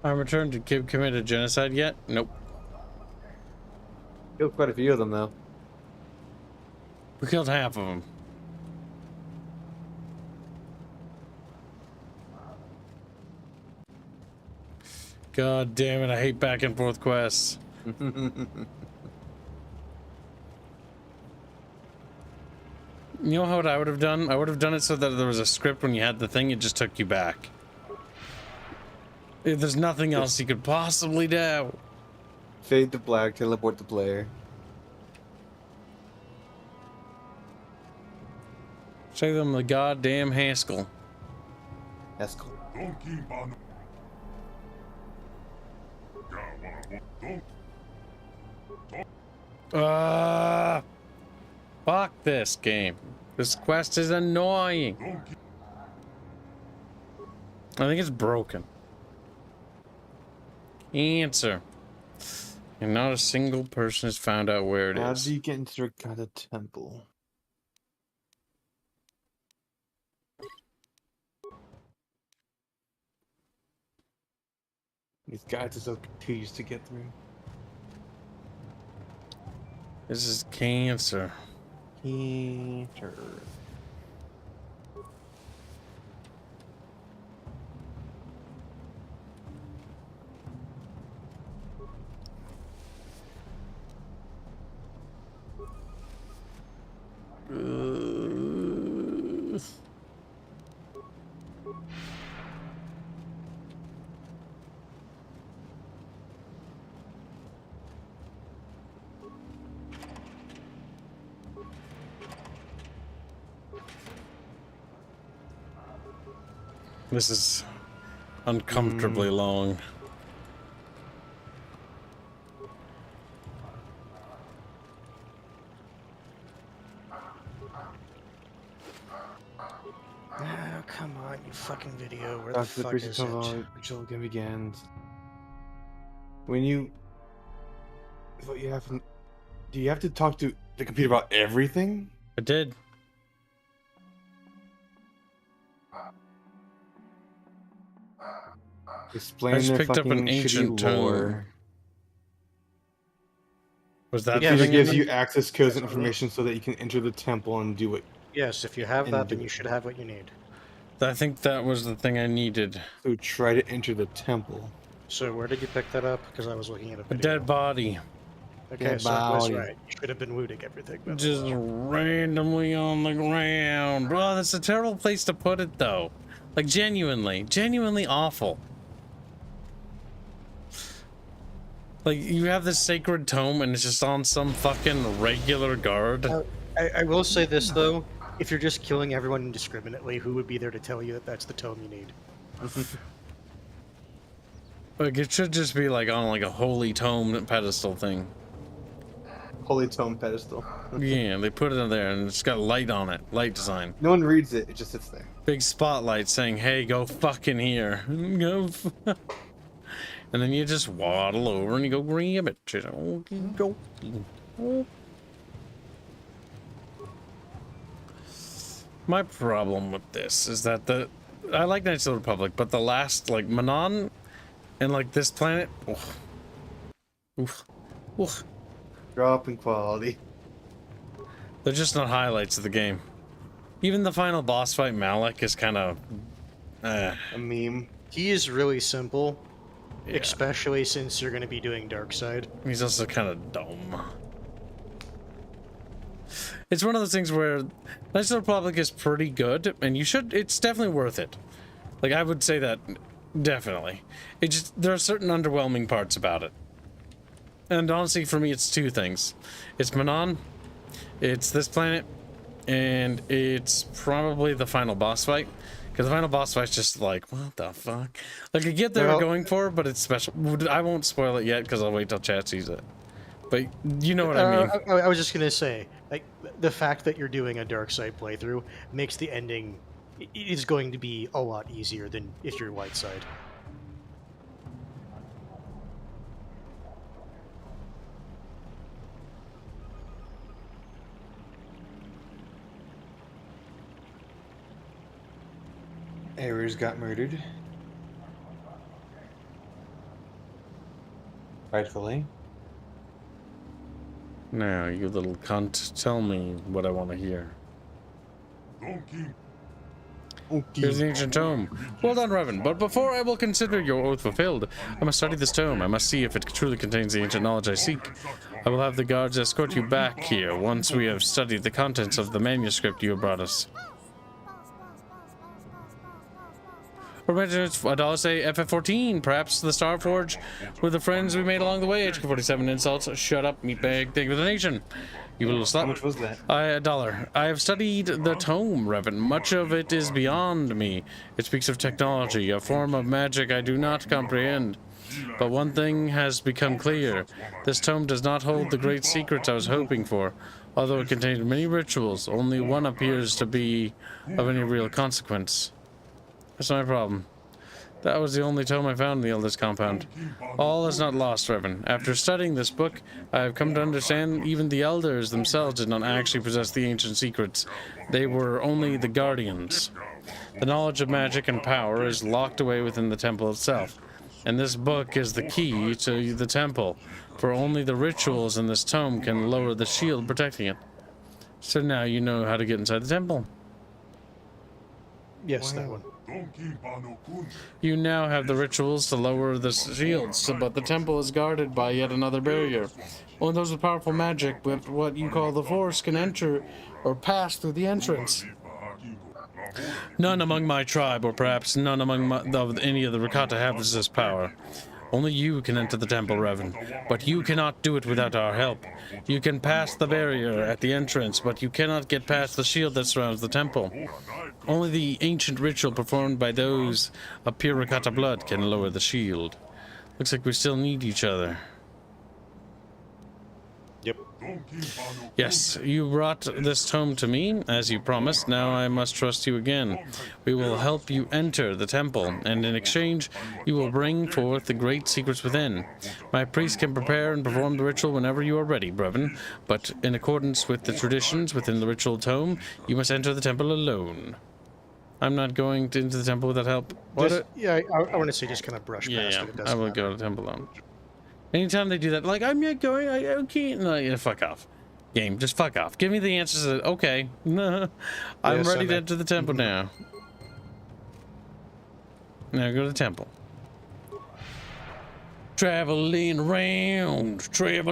I'm returned to Kib committed genocide yet? Nope. Killed quite a few of them though. We killed half of them. God damn it, I hate back and forth quests. You know what I would have done? I would have done it so that there was a script when you had the thing, it just took you back. If there's nothing else you could possibly do. Fade to black, teleport the player. Show them the goddamn Haskell. Haskell. Fuck this game. This quest is annoying. I think it's broken. Answer. And not a single person has found out where it is. How do you get into the Regatta Temple? These guys are so tedious to get through. This is cancer. Cancer. This is uncomfortably long. Oh, come on, you fucking video. Where Talk the to the fuck person is it? until again begins. When you... What you have... Do you have to talk to the computer about everything? I did. Explain I just their picked up an fucking ancient shitty tome. lore. Was that The the computer thing gives in you it? access codes and information so that you can enter the temple and do it. Yes, if you have that, then you should have what you need. I think that was the thing I needed. So try to enter the temple. So where did you pick that up? Because I was looking at a A video. dead body. Okay, Dead so I was body. right. You should have been looting everything. by the Just way. randomly on the ground. Bro, that's a terrible place to put it, though. Like, genuinely awful. Like, you have this sacred tome and it's just on some fucking regular guard. I will say this, though. If you're just killing everyone indiscriminately, who would be there to tell you that that's the tome you need? Like, it should just be, like, on, like, a holy tome pedestal thing. Holy tome pedestal. Yeah, they put it in there and it's got light on it. Light design. No one reads it, it just sits there. Big spotlight saying, hey, go fucking here. Go and then you just waddle over and you go grab it. Go. My problem with this is that I like Knights of the Republic, but the last, like, Manaan and, like, this planet, oof. Drop in quality. They're just not highlights of the game. Even the final boss fight, Malik, is kind of a meme. He is really simple, especially since you're going to be doing Dark Side. He's also kind of dumb. It's one of those things where Knights of the Republic is pretty good, and it's definitely worth it. Like, I would say that, definitely. There are certain underwhelming parts about it. And honestly, for me, it's two things. It's Manaan, it's this planet, and it's probably the final boss fight. Because the final boss fight's just like, what the fuck? Like, I get they were going for, but it's special. I won't spoil it yet, because I'll wait till chat sees it. But you know what I mean. I was just going to say, like, the fact that you're doing a Dark Side playthrough makes the ending is going to be a lot easier than if you're Light Side. Errors got murdered. Rightfully. Now, you little cunt, tell me what I want to hear. Here's the ancient tome. Well done, Revan, but before I will consider your oath fulfilled, I must study this tome. I must see if it truly contains the ancient knowledge I seek. I will have the guards escort you back here once we have studied the contents of the manuscript you have brought us. I'd also say FF14, perhaps the Starforge with the friends we made along the way. HK47 insults. Shut up, meatbag. Thank you for the donation. You little slut. How much was that? $1. I have studied the tome, Revan. Much of it is beyond me. It speaks of technology, a form of magic I do not comprehend. But one thing has become clear. This tome does not hold the great secrets I was hoping for. Although it contained many rituals, only one appears to be of any real consequence. That's not my problem. That was the only tome I found in the Eldest compound. All is not lost, Revan. After studying this book, I have come to understand even the Elders themselves did not actually possess the ancient secrets. They were only the guardians. The knowledge of magic and power is locked away within the temple itself. And this book is the key to the temple, for only the rituals in this tome can lower the shield protecting it. So now you know how to get inside the temple. Yes, that one. You now have the rituals to lower the shields, but the temple is guarded by yet another barrier. Only those with powerful magic with what you call the Force can enter or pass through the entrance. None among my tribe, or perhaps none among any of the Rakata have this power. Only you can enter the temple, Revan, but you cannot do it without our help. You can pass the barrier at the entrance, but you cannot get past the shield that surrounds the temple. Only the ancient ritual performed by those of pure Rakata blood can lower the shield. Looks like we still need each other. Yep. Yes, you brought this tome to me, as you promised. Now I must trust you again. We will help you enter the temple, and in exchange, you will bring forth the great secrets within. My priest can prepare and perform the ritual whenever you are ready, Brevin, but in accordance with the traditions within the ritual tome, you must enter the temple alone. I'm not going into the temple without help. Yeah, I want to say just kind of brush past it. It doesn't I will matter. go to the temple alone. Anytime they do that, like, I'm not going, I can't, no, yeah, fuck off. Game, just fuck off. Give me the answers that, okay, I'm ready to enter the temple now. Now go to the temple. Traveling around. I'm pretty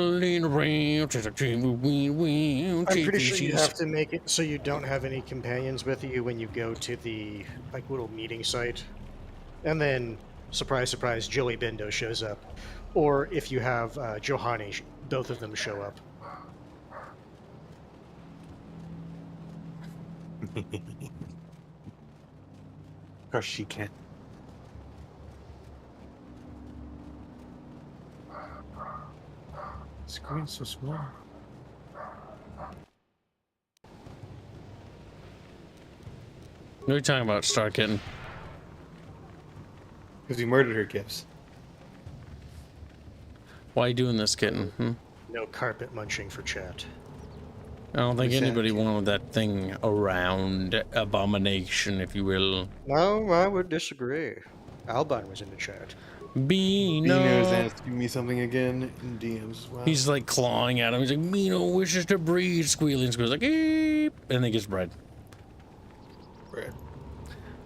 sure you have to make it so you don't have any companions with you when you go to the, like, little meeting site. And then, surprise, surprise, Joey Bendo shows up. Or if you have Johanny, both of them show up. Of course she can. Screen's so small. What are you talking about, Star Kitten? Because he murdered her gifts. Why are you doing this, Kitten? No carpet munching for chat. I don't think anybody wanted that thing around. Abomination, if you will. No, I would disagree. Albon was in the chat. Beano. asking me something again in DMs as well. He's like clawing at him. He's like, Beano wishes to breed. Squealing, squeals like, eep, and then gets bread. Bread.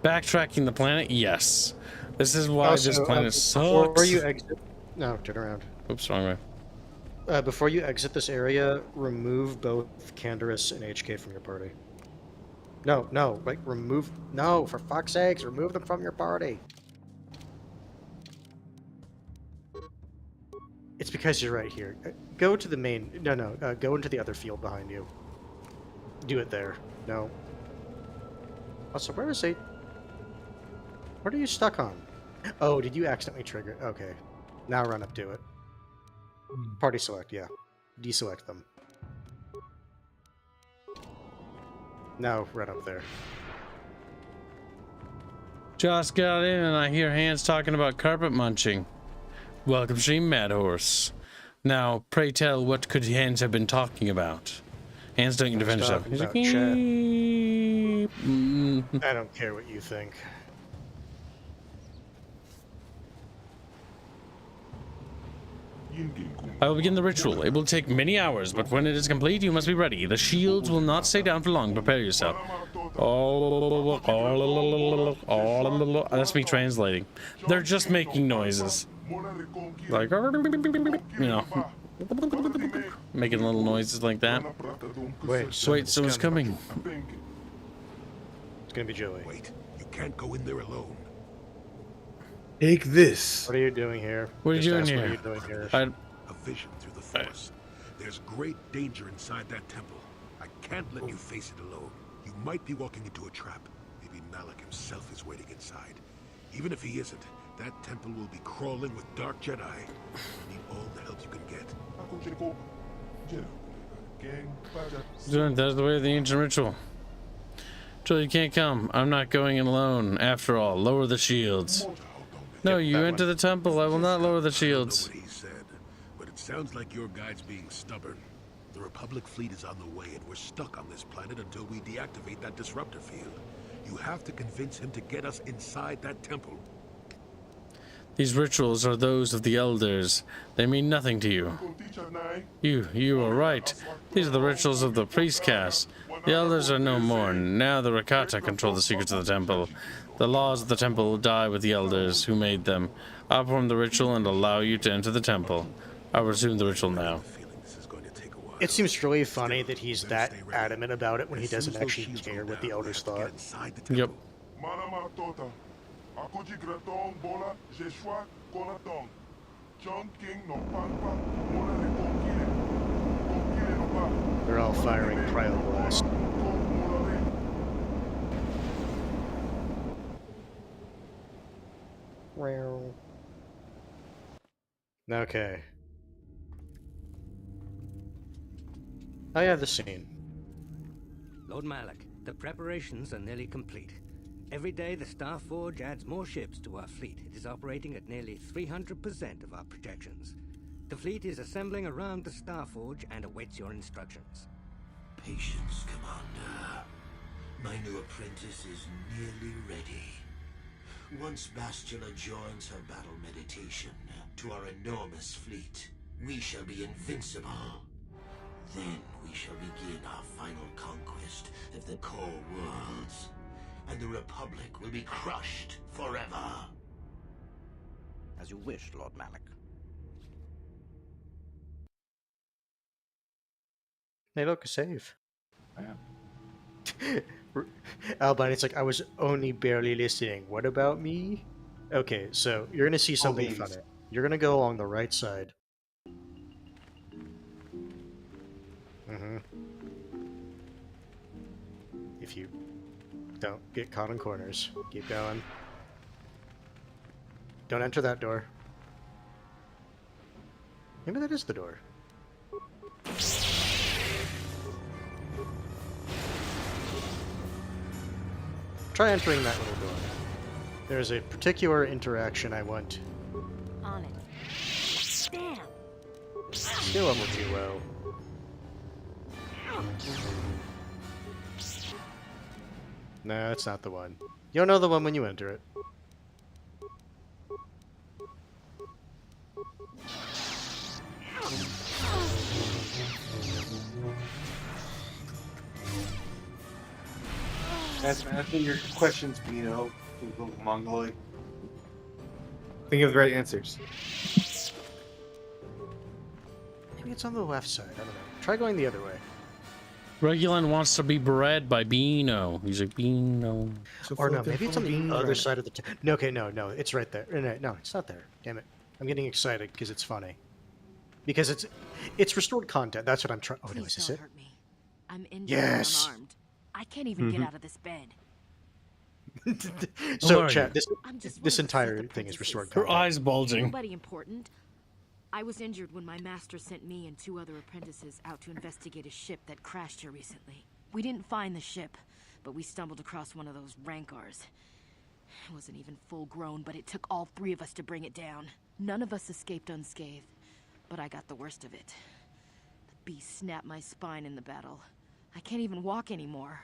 Backtracking the planet? Yes. This is why this planet sucks. Before you exit... No, turn around. Oops, wrong way. Before you exit this area, remove both Canderous and HK from your party. No, like, remove... No, for fuck's sakes, remove them from your party. It's because you're right here. Go to the main... No, go into the other field behind you. Do it there. No. Also, where is he? What are you stuck on? Oh, did you accidentally trigger it? Okay. Now run up to it. Party select, yeah. Deselect them. Now run up there. Just got in and I hear Hans talking about carpet munching. Welcome, stream Mad Horse. Now, pray tell, what could Hans have been talking about? Hans, don't you defend yourself. He's like, I don't care what you think. I will begin the ritual. It will take many hours, but when it is complete, you must be ready. The shields will not stay down for long. Prepare yourself. That's me translating. They're just making noises. Like, you know, making little noises like that. Wait, someone's coming. It's gonna be Joey. Wait, you can't go in there alone. Take this. What are you doing here? What are you doing here? What are you doing here? A vision through the Force. There's great danger inside that temple. I can't let you face it alone. You might be walking into a trap. Maybe Malak himself is waiting inside. Even if he isn't, that temple will be crawling with dark Jedi. You need all the help you can get. That's the way of the ancient ritual. Joel, you can't come. I'm not going in alone. After all, lower the shields. No, you enter the temple. I will not lower the shields. But it sounds like your guide's being stubborn. The Republic fleet is on the way, and we're stuck on this planet until we deactivate that disruptor field. You have to convince him to get us inside that temple. These rituals are those of the elders. They mean nothing to you. You are right. These are the rituals of the priest caste. The elders are no more. Now the Rakata control the secrets of the temple. The laws of the temple will die with the elders who made them. I'll perform the ritual and allow you to enter the temple. I'll resume the ritual now. It seems really funny that he's that adamant about it when he doesn't actually care what the elders thought. Yep. They're all firing cryoblast. Okay. I have the scene. Lord Malik, the preparations are nearly complete. Every day the Star Forge adds more ships to our fleet. It is operating at nearly 300% of our projections. The fleet is assembling around the Star Forge and awaits your instructions. Patience, Commander. My new apprentice is nearly ready. Once Bastila joins her battle meditation to our enormous fleet, we shall be invincible. Then we shall begin our final conquest of the core worlds, and the Republic will be crushed forever. As you wish, Lord Malik. Hey, look, a save. Albine, it's like, I was only barely listening. What about me? Okay, so you're gonna see something funny. You're gonna go along the right side. If you don't get caught in corners, keep going. Don't enter that door. Maybe that is the door. Try entering that little door. There's a particular interaction I want. On it. Damn! Skill level too low. No, that's not the one. You'll know the one when you enter it. Asking your questions, Bino, Mongoloid. Think of the right answers. Maybe it's on the left side. I don't know. Try going the other way. Regulan wants to be bred by Beano. He's like, Beano. Or no, maybe it's on the other side of the... No, okay, no, it's right there. No, it's not there. Damn it. I'm getting excited because it's funny. Because it's restored content. That's what I'm trying... Oh, no, is this it? Hurt me. I'm injured Yes! and unarmed. I can't even get out of this bed. So, chat, this entire thing is restored content. Her eyes bulging. Nobody important. I was injured when my master sent me and 2 other apprentices out to investigate a ship that crashed here recently. We didn't find the ship, but we stumbled across one of those rancars. It wasn't even full grown, but it took all 3 of us to bring it down. None of us escaped unscathed, but I got the worst of it. The beast snapped my spine in the battle. I can't even walk anymore.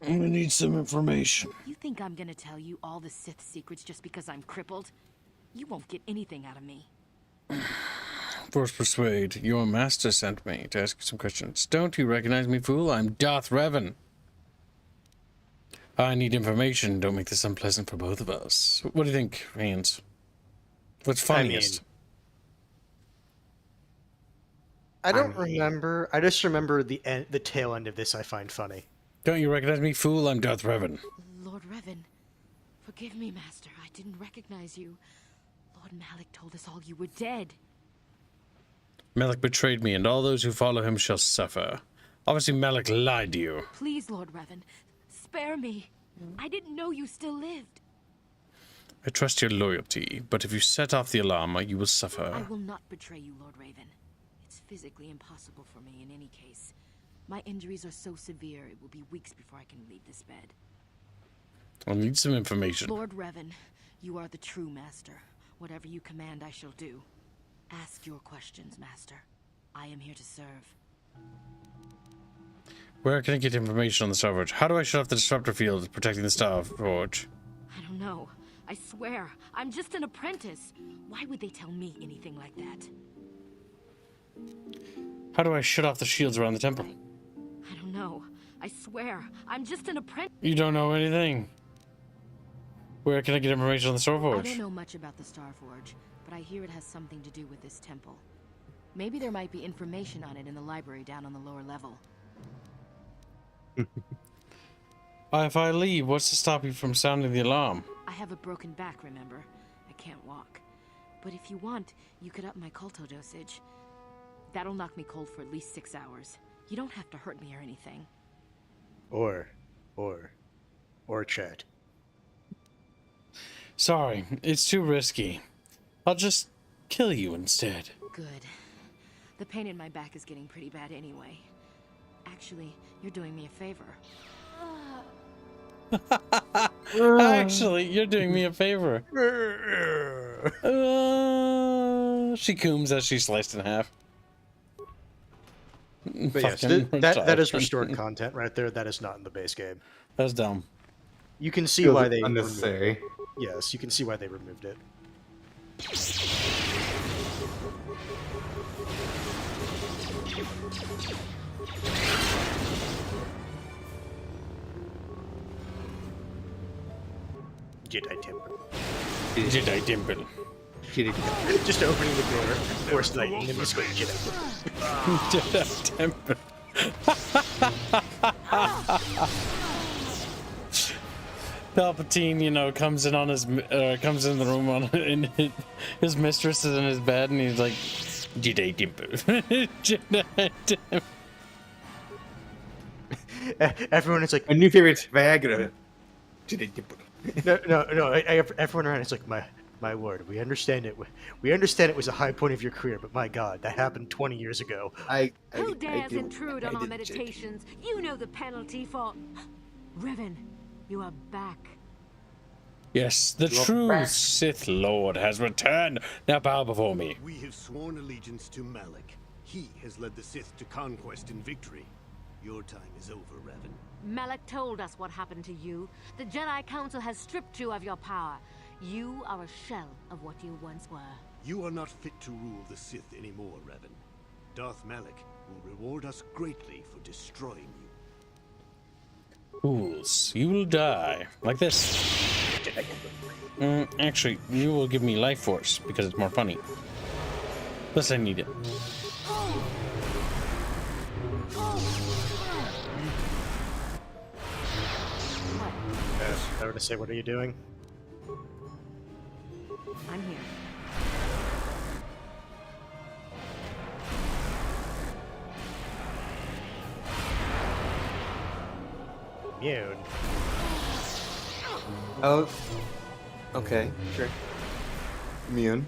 I'm gonna need some information. You think I'm gonna tell you all the Sith secrets just because I'm crippled? You won't get anything out of me. Force persuade. Your master sent me to ask you some questions. Don't you recognize me, fool? I'm Darth Revan. I need information. Don't make this unpleasant for both of us. What do you think, Haynes? What's funniest? I don't remember. I just remember the tail end of this I find funny. Don't you recognize me, fool? I'm Darth Revan. Lord Revan, forgive me, Master. I didn't recognize you. Lord Malik told us all you were dead. Malik betrayed me, and all those who follow him shall suffer. Obviously, Malik lied to you. Please, Lord Revan, spare me. I didn't know you still lived. I trust your loyalty, but if you set off the alarm, you will suffer. I will not betray you, Lord Raven. It's physically impossible for me in any case. My injuries are so severe, it will be weeks before I can leave this bed. I'll need some information. Lord Revan, you are the true master. Whatever you command, I shall do. Ask your questions, Master. I am here to serve. Where can I get information on the Star Forge? How do I shut off the disruptor field protecting the Star Forge? I don't know. I swear, I'm just an apprentice. Why would they tell me anything like that? How do I shut off the shields around the temple? I don't know. I swear, I'm just an apprentice. You don't know anything. Where can I get information on the Star Forge? I don't know much about the Star Forge, but I hear it has something to do with this temple. Maybe there might be information on it in the library down on the lower level. If I leave, what's to stop you from sounding the alarm? I have a broken back, remember? I can't walk. But if you want, you could up my Kolto dosage. That'll knock me cold for at least 6 hours. You don't have to hurt me or anything. Or chat. Sorry, it's too risky. I'll just kill you instead. Good. The pain in my back is getting pretty bad anyway. Actually, you're doing me a favor. Actually, you're doing me a favor. She cooms as she's sliced in half. But yes, that is restored content right there. That is not in the base game. That's dumb. You can see Feels why they unnecessary. Yes, you can see why they removed it. Jedi Temple. Jedi Temple. Just opening the door, force lightning, and just going Jedi Temple. Palpatine, you know, comes in on his comes in the room on and his mistress is in his bed, and he's like, Jedi Temple. Jedi Temple. Everyone is like, my new favorite Viagra. Jedi Temple. No. Everyone around is like, my word. We understand it. We understand it was a high point of your career, but my God, that happened 20 years ago. Who dares intrude on our meditations? You know the penalty for. Revan, you are back. Yes, the true Sith Lord has returned. Now bow before me. We have sworn allegiance to Malak. He has led the Sith to conquest and victory. Your time is over, Revan. Malak told us what happened to you. The Jedi Council has stripped you of your power. You are a shell of what you once were. You are not fit to rule the Sith anymore, Revan. Darth Malak will reward us greatly for destroying you. Fools, you will die. Like this. Actually, you will give me life force because it's more funny. Plus, I need it. I were to say, what are you doing? I'm here. Immune. Oh. Okay, sure. Immune.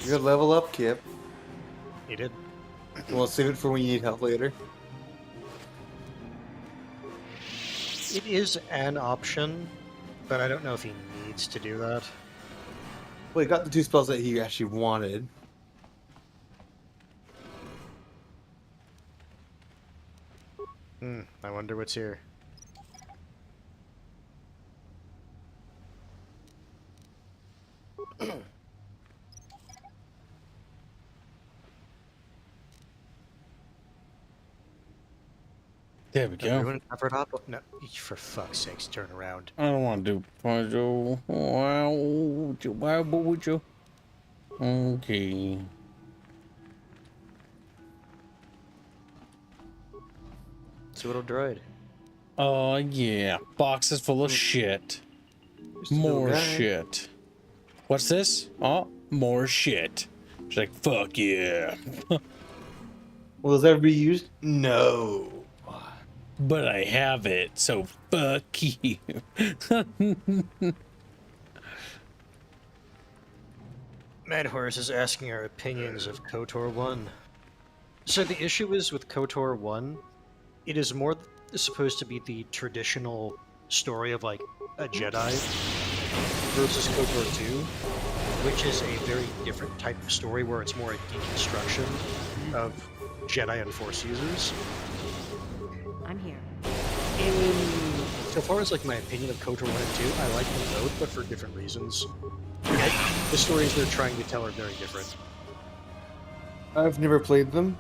Good level up, Kip. He did. We'll save it for when you need help later. It is an option, but I don't know if he needs to do that. Well, he got the 2 spells that he actually wanted. I wonder what's here. There we go. Everyone covered up? No, for fuck's sakes, turn around. I don't want to do Ponzo. Why would you? Okay. Little droid. Oh yeah, boxes full of shit. More shit. What's this? Oh, more shit. She's like, fuck yeah. Will this ever be used? No. But I have it, so fuck you. Mad Horse is asking our opinions of KOTOR 1. So the issue is with KOTOR 1, it is more supposed to be the traditional story of like a Jedi versus KOTOR 2, which is a very different type of story where it's more a deconstruction of Jedi and Force users. I'm here. So far as like my opinion of KOTOR 1 and 2, I like them both, but for different reasons. The stories they're trying to tell are very different. I've never played them,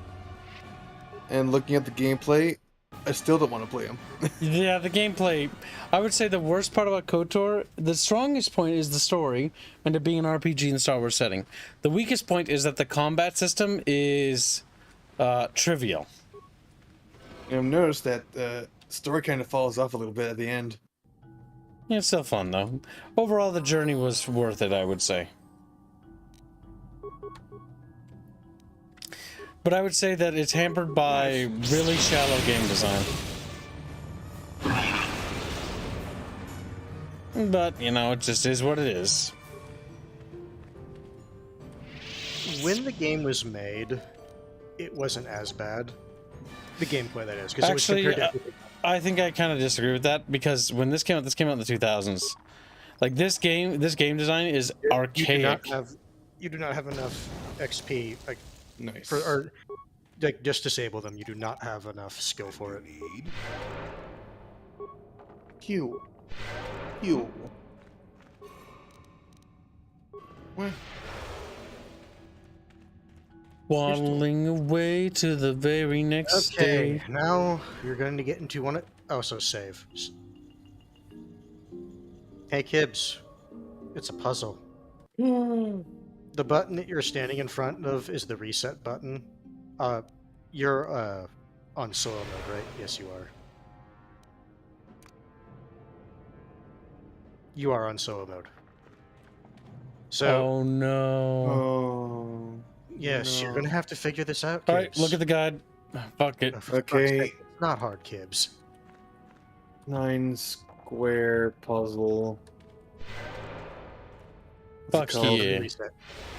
and looking at the gameplay, I still don't want to play them. Yeah, the gameplay. I would say the worst part about KOTOR, the strongest point is the story and it being an RPG in Star Wars setting. The weakest point is that the combat system is trivial. I've noticed that the story kind of falls off a little bit at the end. Yeah, it's still fun though. Overall, the journey was worth it, I would say. But I would say that it's hampered by really shallow game design. But, you know, it just is what it is. When the game was made, it wasn't as bad. The gameplay, that is, because it was Actually, compared to everything. I think I kind of disagree with that, because when this came out in the 2000s. Like this game design is archaic. You do not have enough XP, like, nice. or like, just disable them. You do not have enough skill for it. Q. What? Waddling away to the very next day. Okay, now you're going to get into one. Oh, so save. Hey, Kibbs. It's a puzzle. The button that you're standing in front of is the reset button. You're on solo mode, right? Yes, you are. You are on solo mode. So. Oh no. Oh. Yes, no. you're gonna have to figure this out, Kibbs. All right, look at the guide. Fuck it. Okay. It's not hard, Kibbs. 9 square puzzle. Fuck yeah. Reset.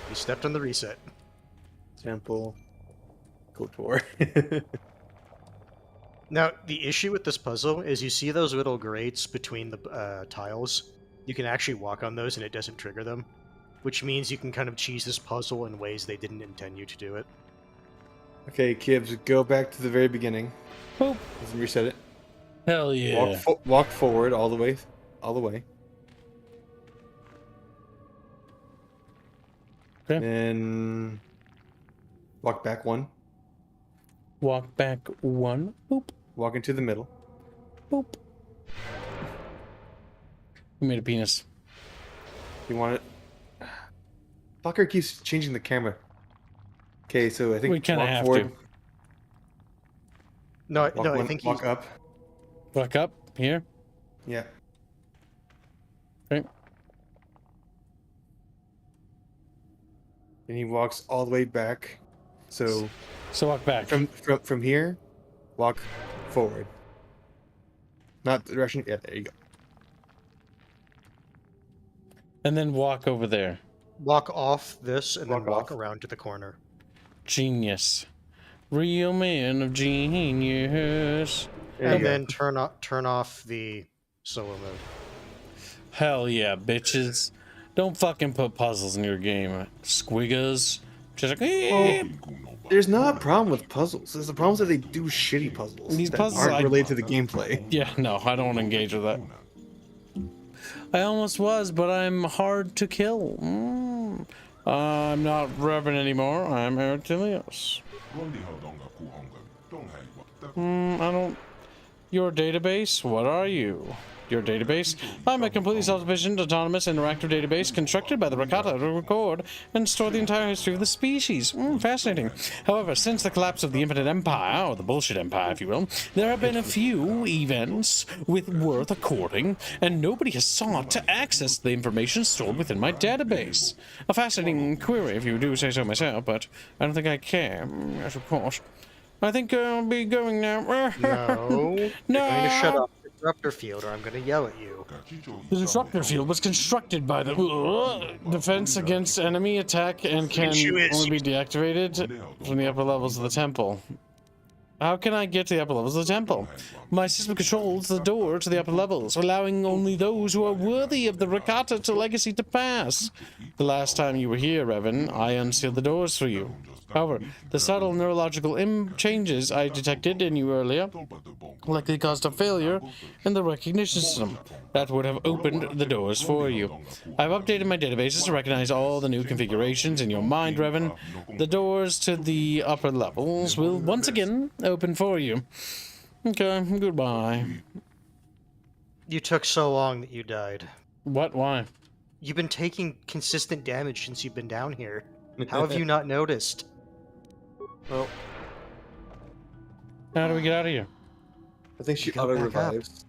You stepped on the reset. Temple. KOTOR. Now, the issue with this puzzle is you see those little grates between the tiles. You can actually walk on those and it doesn't trigger them, which means you can kind of cheese this puzzle in ways they didn't intend you to do it. Okay, Kibbs, go back to the very beginning. Boop. Reset it. Hell yeah. Walk forward all the way. Okay. And walk back 1. Walk back 1. Boop. Walk into the middle. Boop. We made a penis. You want it? Fucker keeps changing the camera. Okay, so I think we kind of have forward. to. No, Walk I think walk up. Walk up here. Yeah. Okay. And he walks all the way back. So walk back. From here, walk forward. Not the direction. Yeah, there you go. And then walk over there. Walk off this and then walk off. around to the corner. Genius. Real man of genius. And then turn off the solo mode. Hell yeah, bitches. Don't fucking put puzzles in your game. Squiggers. Just like, there's not a problem with puzzles. There's a problem that they do shitty puzzles. These that puzzles aren't related to the gameplay. Yeah, no, I don't want to engage with that. I almost was, but I'm hard to kill. I'm not Reverend anymore. I'm Eritilius. I don't... Your database? What are you? Your database? I'm a completely self-sufficient, autonomous, interactive database constructed by the Rakata to record and store the entire history of the species. Fascinating. However, since the collapse of the Infinite Empire, or the Bullshit Empire, if you will, there have been a few events worth recording, and nobody has sought to access the information stored within my database. A fascinating query, if you do say so myself, but I don't think I care. Yes, of course. I think I'll be going now. No. No. You're going to shut up the disruptor field or I'm going to yell at you. The disruptor field was constructed by the defense against enemy attack and can only be deactivated from the upper levels of the temple. How can I get to the upper levels of the temple? My system controls the door to the upper levels, allowing only those who are worthy of the Rakata to legacy to pass. The last time you were here, Revan, I unsealed the doors for you. However, the subtle neurological changes I detected in you earlier likely caused a failure in the recognition system that would have opened the doors for you. I've updated my databases to recognize all the new configurations in your mind, Revan. The doors to the upper levels will once again open for you. Okay, goodbye. You took so long that you died. What? Why? You've been taking consistent damage since you've been down here. How have you not noticed? Well, how do we get out of here? I think she auto-revives.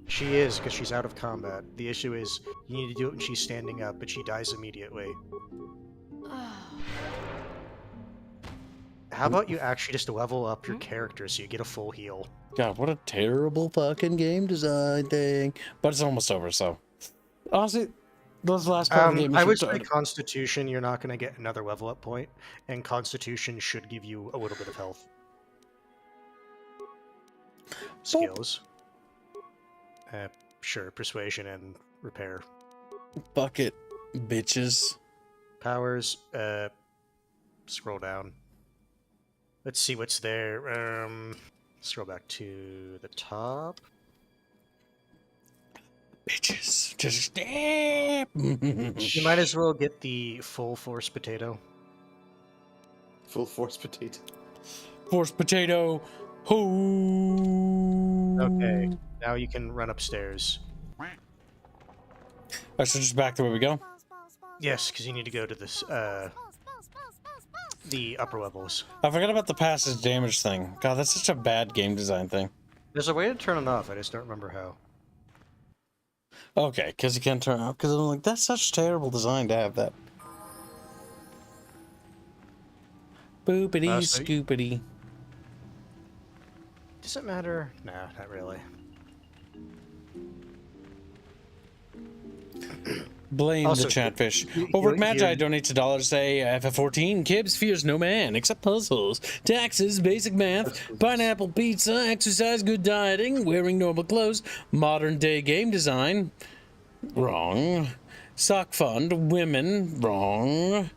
She is, because she's out of combat. The issue is, you need to do it when she's standing up, but she dies immediately. How about you actually just level up your character so you get a full heal? God, what a terrible fucking game design thing. But it's almost over, so... Honestly, Those last part of the game. I would say Constitution, you're not going to get another level up point, and Constitution should give you a little bit of health. Skills. Sure, Persuasion and Repair. Bucket, bitches. Powers, scroll down. Let's see what's there. Scroll back to the top. Bitches, just step. You might as well get the full force potato. Full force potato. Force potato. Ho. Okay, now you can run upstairs. Alright, so just back to where we go? Yes, because you need to go to this, the upper levels. I forgot about the passage damage thing. God, that's such a bad game design thing. There's a way to turn it off, I just don't remember how. Okay, because you can't turn it off. Because I'm like, that's such terrible design to have that. Boopity scoopity. Does it matter? No, not really. Blame Also, the Chatfish. Over at Magi donates $1 to say, FF14, Kibbs fears no man, except puzzles, taxes, basic math, pineapple pizza, exercise, good dieting, wearing normal clothes, modern day game design, wrong, sock fund, women, wrong,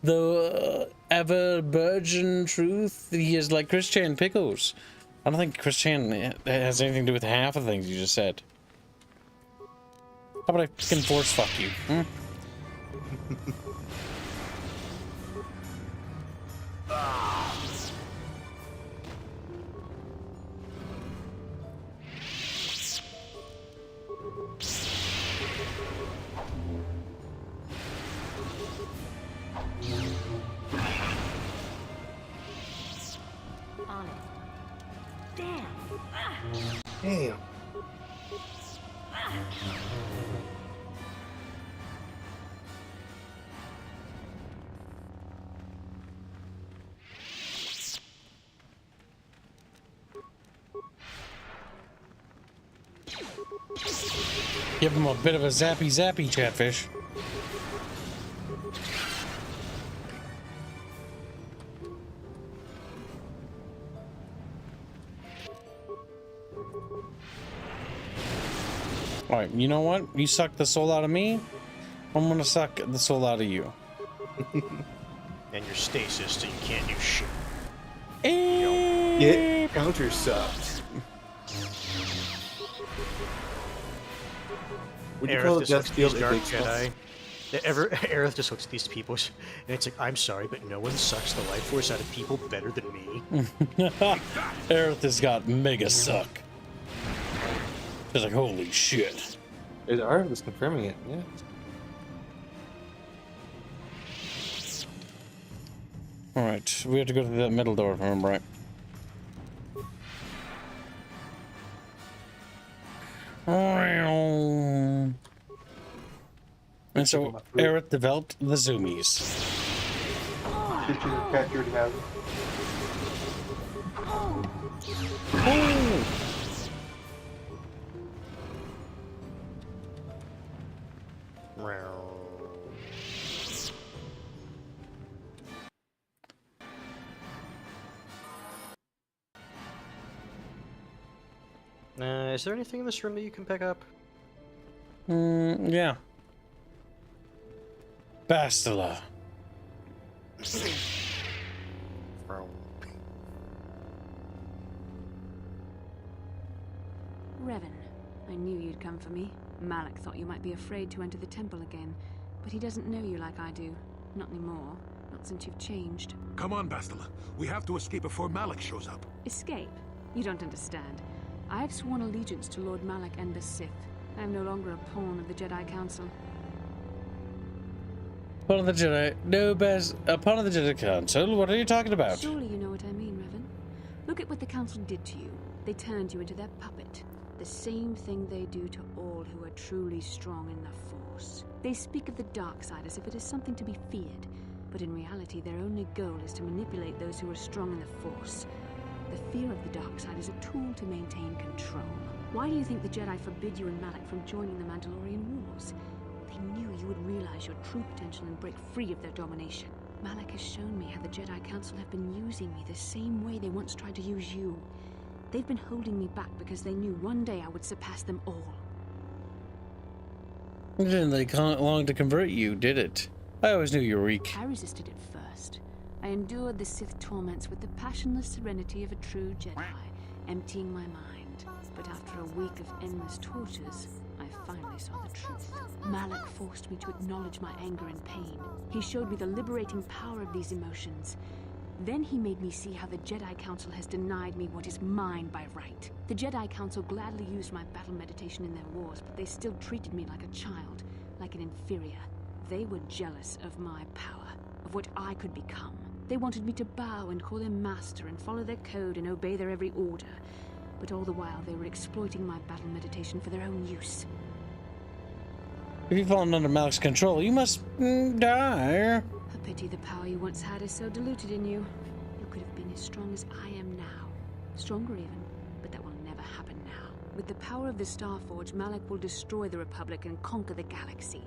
the ever virgin truth, he is like Chris Chan Pickles. I don't think Chris Chan has anything to do with half of the things you just said. How about I fucking force fuck you? On it. Damn. Damn. Give him a bit of a zappy Chatfish. Alright, you know what? You suck the soul out of me, I'm gonna suck the soul out of you. And your stasis, so you can't do shit. Get counter sucked. Would you call it death field a big Jedi? Aerith just looks at these people, and it's like, I'm sorry, but no one sucks the life force out of people better than me. Aerith has got mega suck. It's like, holy shit. Aerith is confirming it, yeah. Alright, we have to go to that middle door, if I remember right. And so, Aerith developed the zoomies. Did you capture it now? Is there anything in this room that you can pick up? Yeah. Bastila. Revan, I knew you'd come for me. Malak thought you might be afraid to enter the temple again, but he doesn't know you like I do. Not anymore. Not since you've changed. Come on, Bastila. We have to escape before Malak shows up. Escape? You don't understand. I have sworn allegiance to Lord Malak and the Sith. I am no longer a pawn of the Jedi Council. Pawn of the Jedi... No, Baz... A pawn of the Jedi Council? What are you talking about? Surely you know what I mean, Revan. Look at what the Council did to you. They turned you into their puppet. The same thing they do to all who are truly strong in the Force. They speak of the dark side as if it is something to be feared, but in reality their only goal is to manipulate those who are strong in the Force. The fear of the dark side is a tool to maintain control. Why do you think the Jedi forbid you and Malak from joining the Mandalorian Wars? They They knew you would realize your true potential and break free of their domination. Malak has shown me how the Jedi Council have been using me the same way they once tried to use you. They've been holding me back because they knew one day I would surpass them all. It didn't take long to convert you, did it? I always knew you were weak. I resisted at first. I endured the Sith torments with the passionless serenity of a true Jedi, emptying my mind. But after a week of endless tortures, I finally saw the truth. Malak forced me to acknowledge my anger and pain. He showed me the liberating power of these emotions. Then he made me see how the Jedi Council has denied me what is mine by right. The Jedi Council gladly used my battle meditation in their wars, but they still treated me like a child, like an inferior. They were jealous of my power, of what I could become. They wanted me to bow and call them master and follow their code and obey their every order. But all the while they were exploiting my battle meditation for their own use. If you've fallen under Malak's control, you must die. A pity the power you once had is so diluted in you. You could have been as strong as I am now. Stronger even, but that will never happen now. With the power of the Starforge, Malak will destroy the Republic and conquer the galaxy.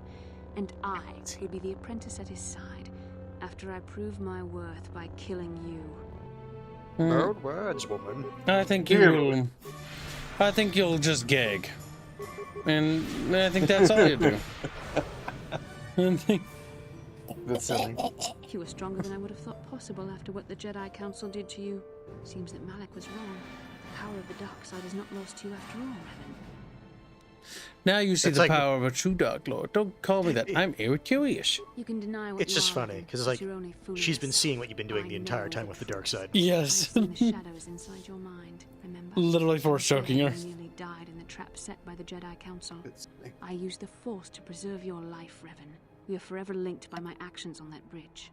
And I will be the apprentice at his side, after I prove my worth by killing you. Bold words, woman. I think you'll just gag. And I think that's all you do. That's silly. You were stronger than I would have thought possible after what the Jedi Council did to you. Seems that Malak was wrong. The power of the dark side is not lost to you after all, Revan. Now you see the power of a true Dark Lord. Don't call me that. I'm curious. You can deny what It's you just are, funny, because like, she's been seeing what you've been doing the entire time with the dark side. Yes. I've seen the shadows inside your mind, remember? Literally force choking her. You nearly died in the trap set by the Jedi Council. I used the Force to preserve your life, Revan. We are forever linked by my actions on that bridge.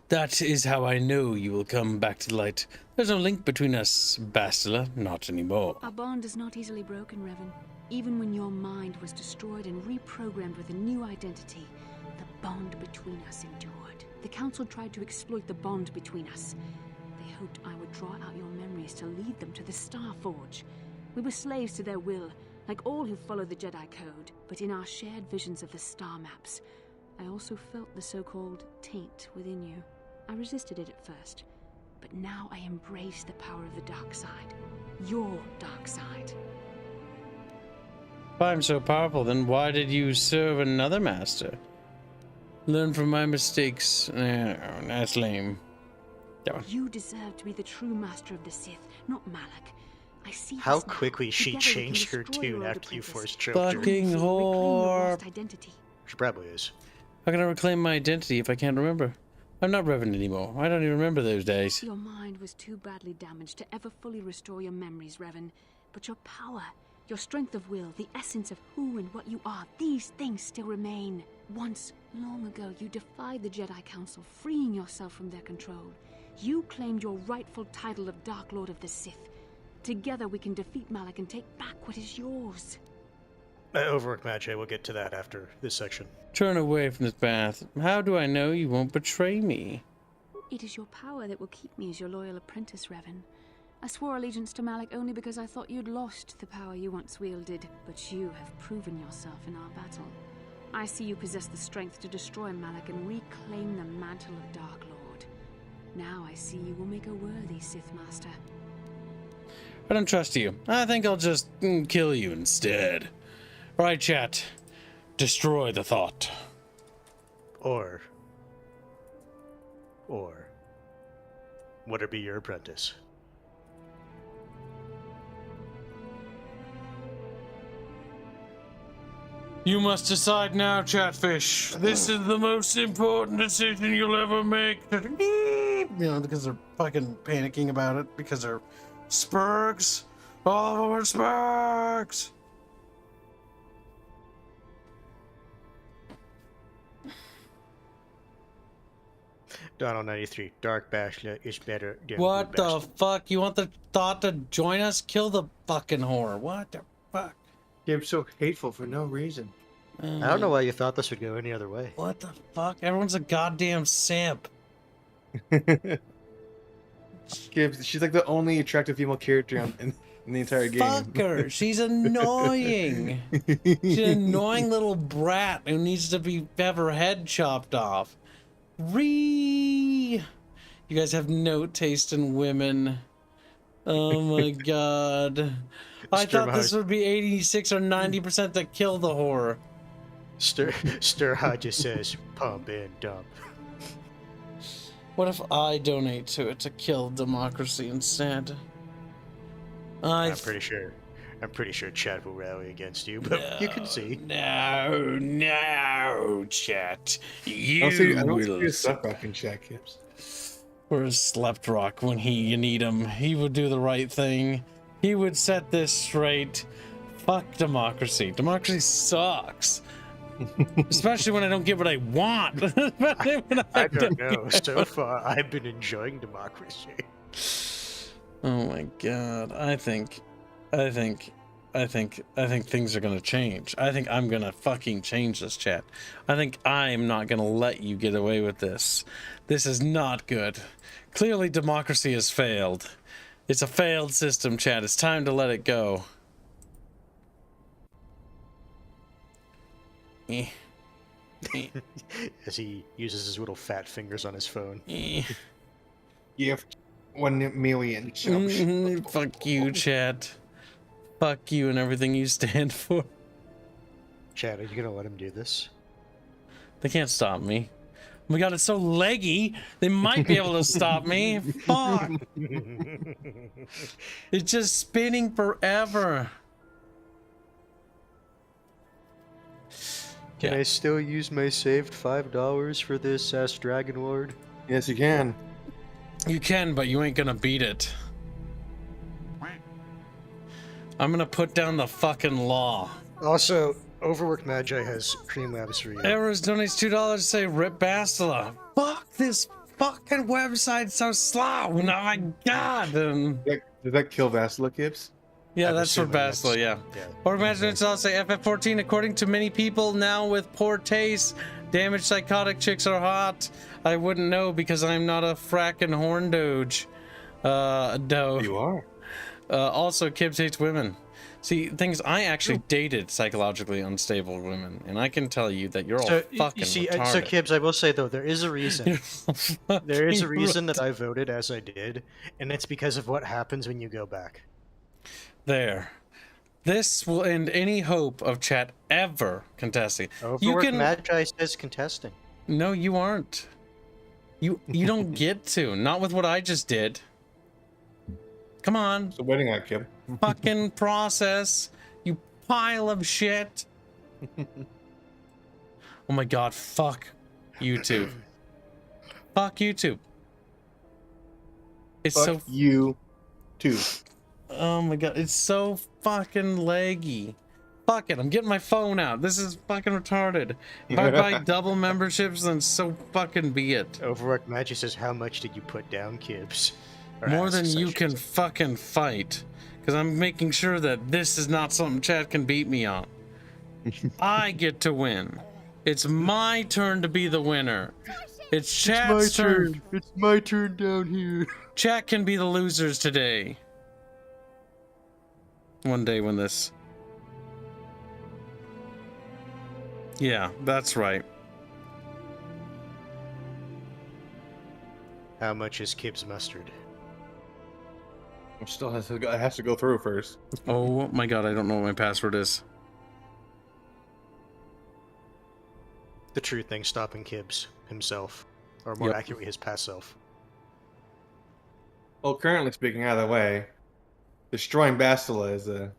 That is how I know you will come back to light. There's no link between us, Bastila. Not anymore. Our bond is not easily broken, Revan. Even when your mind was destroyed and reprogrammed with a new identity, the bond between us endured. The Council tried to exploit the bond between us. They hoped I would draw out your memories to lead them to the Starforge. We were slaves to their will, like all who follow the Jedi Code. But in our shared visions of the star maps, I also felt the so-called taint within you. I resisted it at first, but now I embrace the power of the dark side. Your dark side. If I'm so powerful, then why did you serve another master? Learn from my mistakes. That's lame. You deserve to be the true master of the Sith, not Malak. I see. How quickly she changed her tune after you force choked her. Fucking whore. Identity. She probably is. How can I reclaim my identity if I can't remember? I'm not Revan anymore. I don't even remember those days. Your mind was too badly damaged to ever fully restore your memories, Revan. But your power, your strength of will, the essence of who and what you are, these things still remain. Once, long ago, you defied the Jedi Council, freeing yourself from their control. You claimed your rightful title of Dark Lord of the Sith. Together we can defeat Malak and take back what is yours. Overworked match, we'll get to that after this section. Turn away from this path. How do I know you won't betray me? It is your power that will keep me as your loyal apprentice, Revan. I swore allegiance to Malak only because I thought you'd lost the power you once wielded, but you have proven yourself in our battle. I see you possess the strength to destroy Malak and reclaim the mantle of Dark Lord. Now I see you will make a worthy Sith Master. I don't trust you. I think I'll just kill you instead. Right, chat. Destroy the thought. Or, would it be your apprentice? You must decide now, Chatfish. This is the most important decision you'll ever make. You know, because they're fucking panicking about it, because they're Spurgs. All of them are Spurgs. Donald 93. Dark Bachelor is better than What Blue the Bachelor. fuck? You want the thought to join us? Kill the fucking whore. What the fuck? Game's so hateful for no reason. I don't know why you thought this would go any other way. What the fuck? Everyone's a goddamn simp. She's like the only attractive female character in the entire game. Fuck her. She's annoying. She's an annoying little brat who needs to have her head chopped off. You guys have no taste in women. Oh my god. I thought this would be 86 or 90% to kill the whore. Stirha just says, pump and dump. What if I donate to it to kill democracy instead? I'm pretty sure Chad will rally against you, but you can see. No, Chat. You I don't see a slept rock in chat, Kips. Where's slept rock when you need him? He would do the right thing. He would set this straight. Fuck democracy. Democracy sucks. Especially when I don't get what I want. I don't know. So far, I've been enjoying democracy. Oh my god. I think things are gonna change. I think I'm gonna fucking change this, chat. I think I'm not gonna let you get away with this. This is not good. Clearly democracy has failed. It's a failed system, chat. It's time to let it go. As he uses his little fat fingers on his phone. You have 1 million. Fuck you, chat. Fuck you and everything you stand for. Chad, are you gonna let him do this? They can't stop me. Oh my god, it's so leggy. They might be able to stop me. Fuck. It's just spinning forever. Can I still use my saved $5 for this Dragon Lord? Yes, you can. You can, but you ain't gonna beat it. I'm gonna put down the fucking law. Also, Overworked Magi has Cream Labs for you. Errors donates $2 to say Rip Bastila. Fuck this fucking website so slow. Oh my god. Did that kill Bastila, Kips? Yeah, that's for Bastila, yeah. Or imagine it's all say FF14. According to many people now with poor taste, damaged psychotic chicks are hot. I wouldn't know because I'm not a frackin' horn doge. You are. Also, Kibbs hates women. See, things I actually dated psychologically unstable women, and I can tell you that you're all fucking retarded. So Kibbs, I will say though, there is a reason. There is a reason that I voted as I did, and it's because of what happens when you go back. There. This will end any hope of chat ever contesting. Overworked Magi says contesting. No, you aren't. You don't get to. Not with what I just did. Come on. So waiting on Kib. Fucking process. You pile of shit. Oh my god, fuck YouTube. Fuck YouTube. It's fuck so you too. Oh my god, it's so fucking laggy. Fuck it, I'm getting my phone out. This is fucking retarded. If I buy double memberships, then so fucking be it. Overworked Magic says, how much did you put down, Kibbs? More than you can fucking fight. Because I'm making sure that this is not something Chad can beat me on. I get to win. It's my turn to be the winner. It's Chad's turn. It's my turn down here. Chad can be the losers today. One day when this... Yeah, that's right. How much is Kibbs mustard? It still has to go through first. Oh my god, I don't know what my password is. The true thing stopping Kibbs himself. Or more accurately, his past self. Well, currently speaking, either way, destroying Bastila is in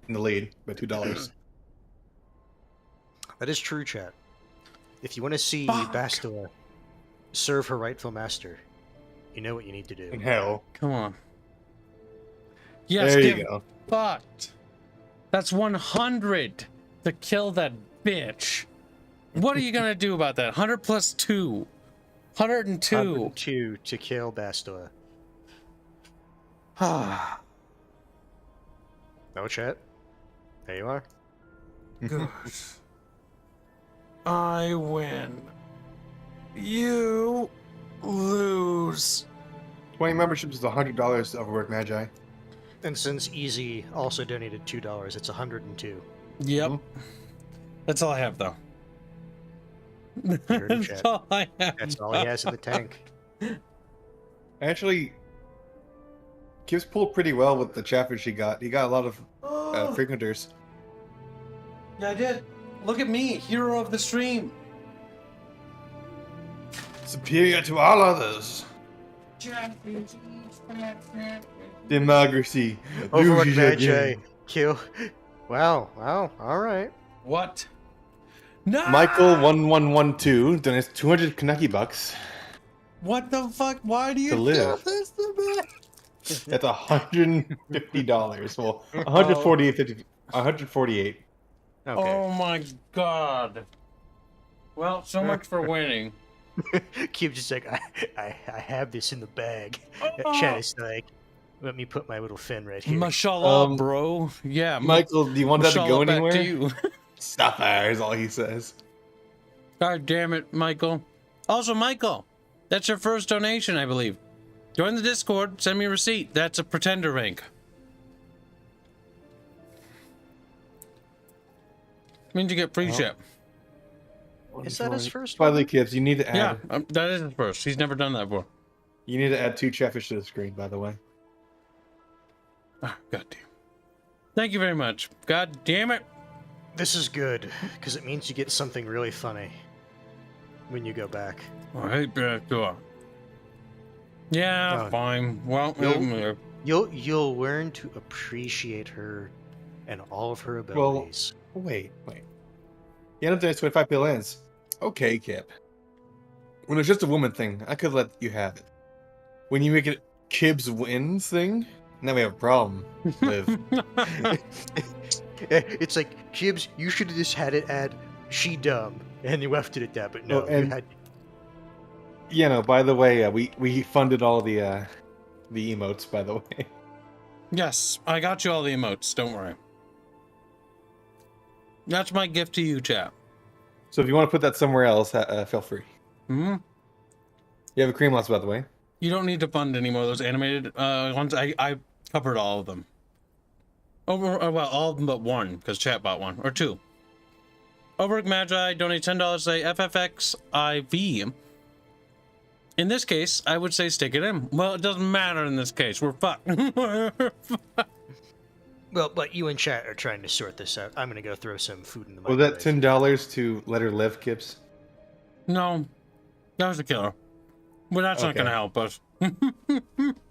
the lead by $2. That is true, chat. If you want to see Bastila serve her rightful master, you know what you need to do. In hell. Come on. Yes, there you go. Fucked. That's 100 to kill that bitch. What are you gonna do about that? 100 plus 2. 102. 102 to kill Bastila. No, chat. There you are. Good. I win. You lose. 20 memberships is $100 to Overworked Magi. And since Easy also donated $2, it's 102. Yep. That's all I have, though. That's all I have. That's all he has in the tank. Actually, Kib's pulled pretty well with the Chatfish he got. He got a lot of frequenters. Yeah, I did. Look at me, hero of the stream. Superior to all others. Democracy. Overlook badge, Q. Wow, alright. What? No! Michael1112 donates 200 Kaneki bucks. What the fuck? Why do you To live. do this to me? That's $150. Well, 148. Okay. Oh my god. Well, so much for winning. Cube just like, I have this in the bag. Chat is like, let me put my little fin right here. Mashallah, bro. Yeah. Michael, do you want that to go Mashallah back anywhere? to you. Stop there is all he says. God damn it, Michael. Also, Michael, that's your first donation, I believe. Join the Discord, send me a receipt. That's a pretender rank. Means you get free ship. Is that his first By one? the kids, you need to add. Yeah, that is his first. He's never done that before. You need to add 2 Chatfish to the screen, by the way. Oh, god damn. Thank you very much. God damn it. This is good, because it means you get something really funny when you go back. I hate backdoor. Yeah, fine. Well, you'll learn to appreciate her and all of her abilities. Well, wait. You end up doing 25 PLNs. Okay, Kip. When it's just a woman thing, I could let you have it. When you make it Kib's wins thing, now we have a problem. Liv. It's like, Kibbs, you should have just had it add she dumb, and you left it at that, but no, you had... Yeah, no, by the way, we funded all the emotes, by the way. Yes, I got you all the emotes. Don't worry. That's my gift to you, chat. So if you want to put that somewhere else, feel free. Mm-hmm. You have a cream loss, by the way. You don't need to fund any more of those animated ones. I covered all of them. Well, all of them but one, because chat bought one. Or 2. Overwork Magi, donate $10, say FFXIV. In this case, I would say stick it in. Well, it doesn't matter in this case. We're fucked. Well, but you and chat are trying to sort this out. I'm going to go throw some food in the Was microwave. that $10 to let her live, Kips? No. That was a killer. But that's not Okay. going to help us.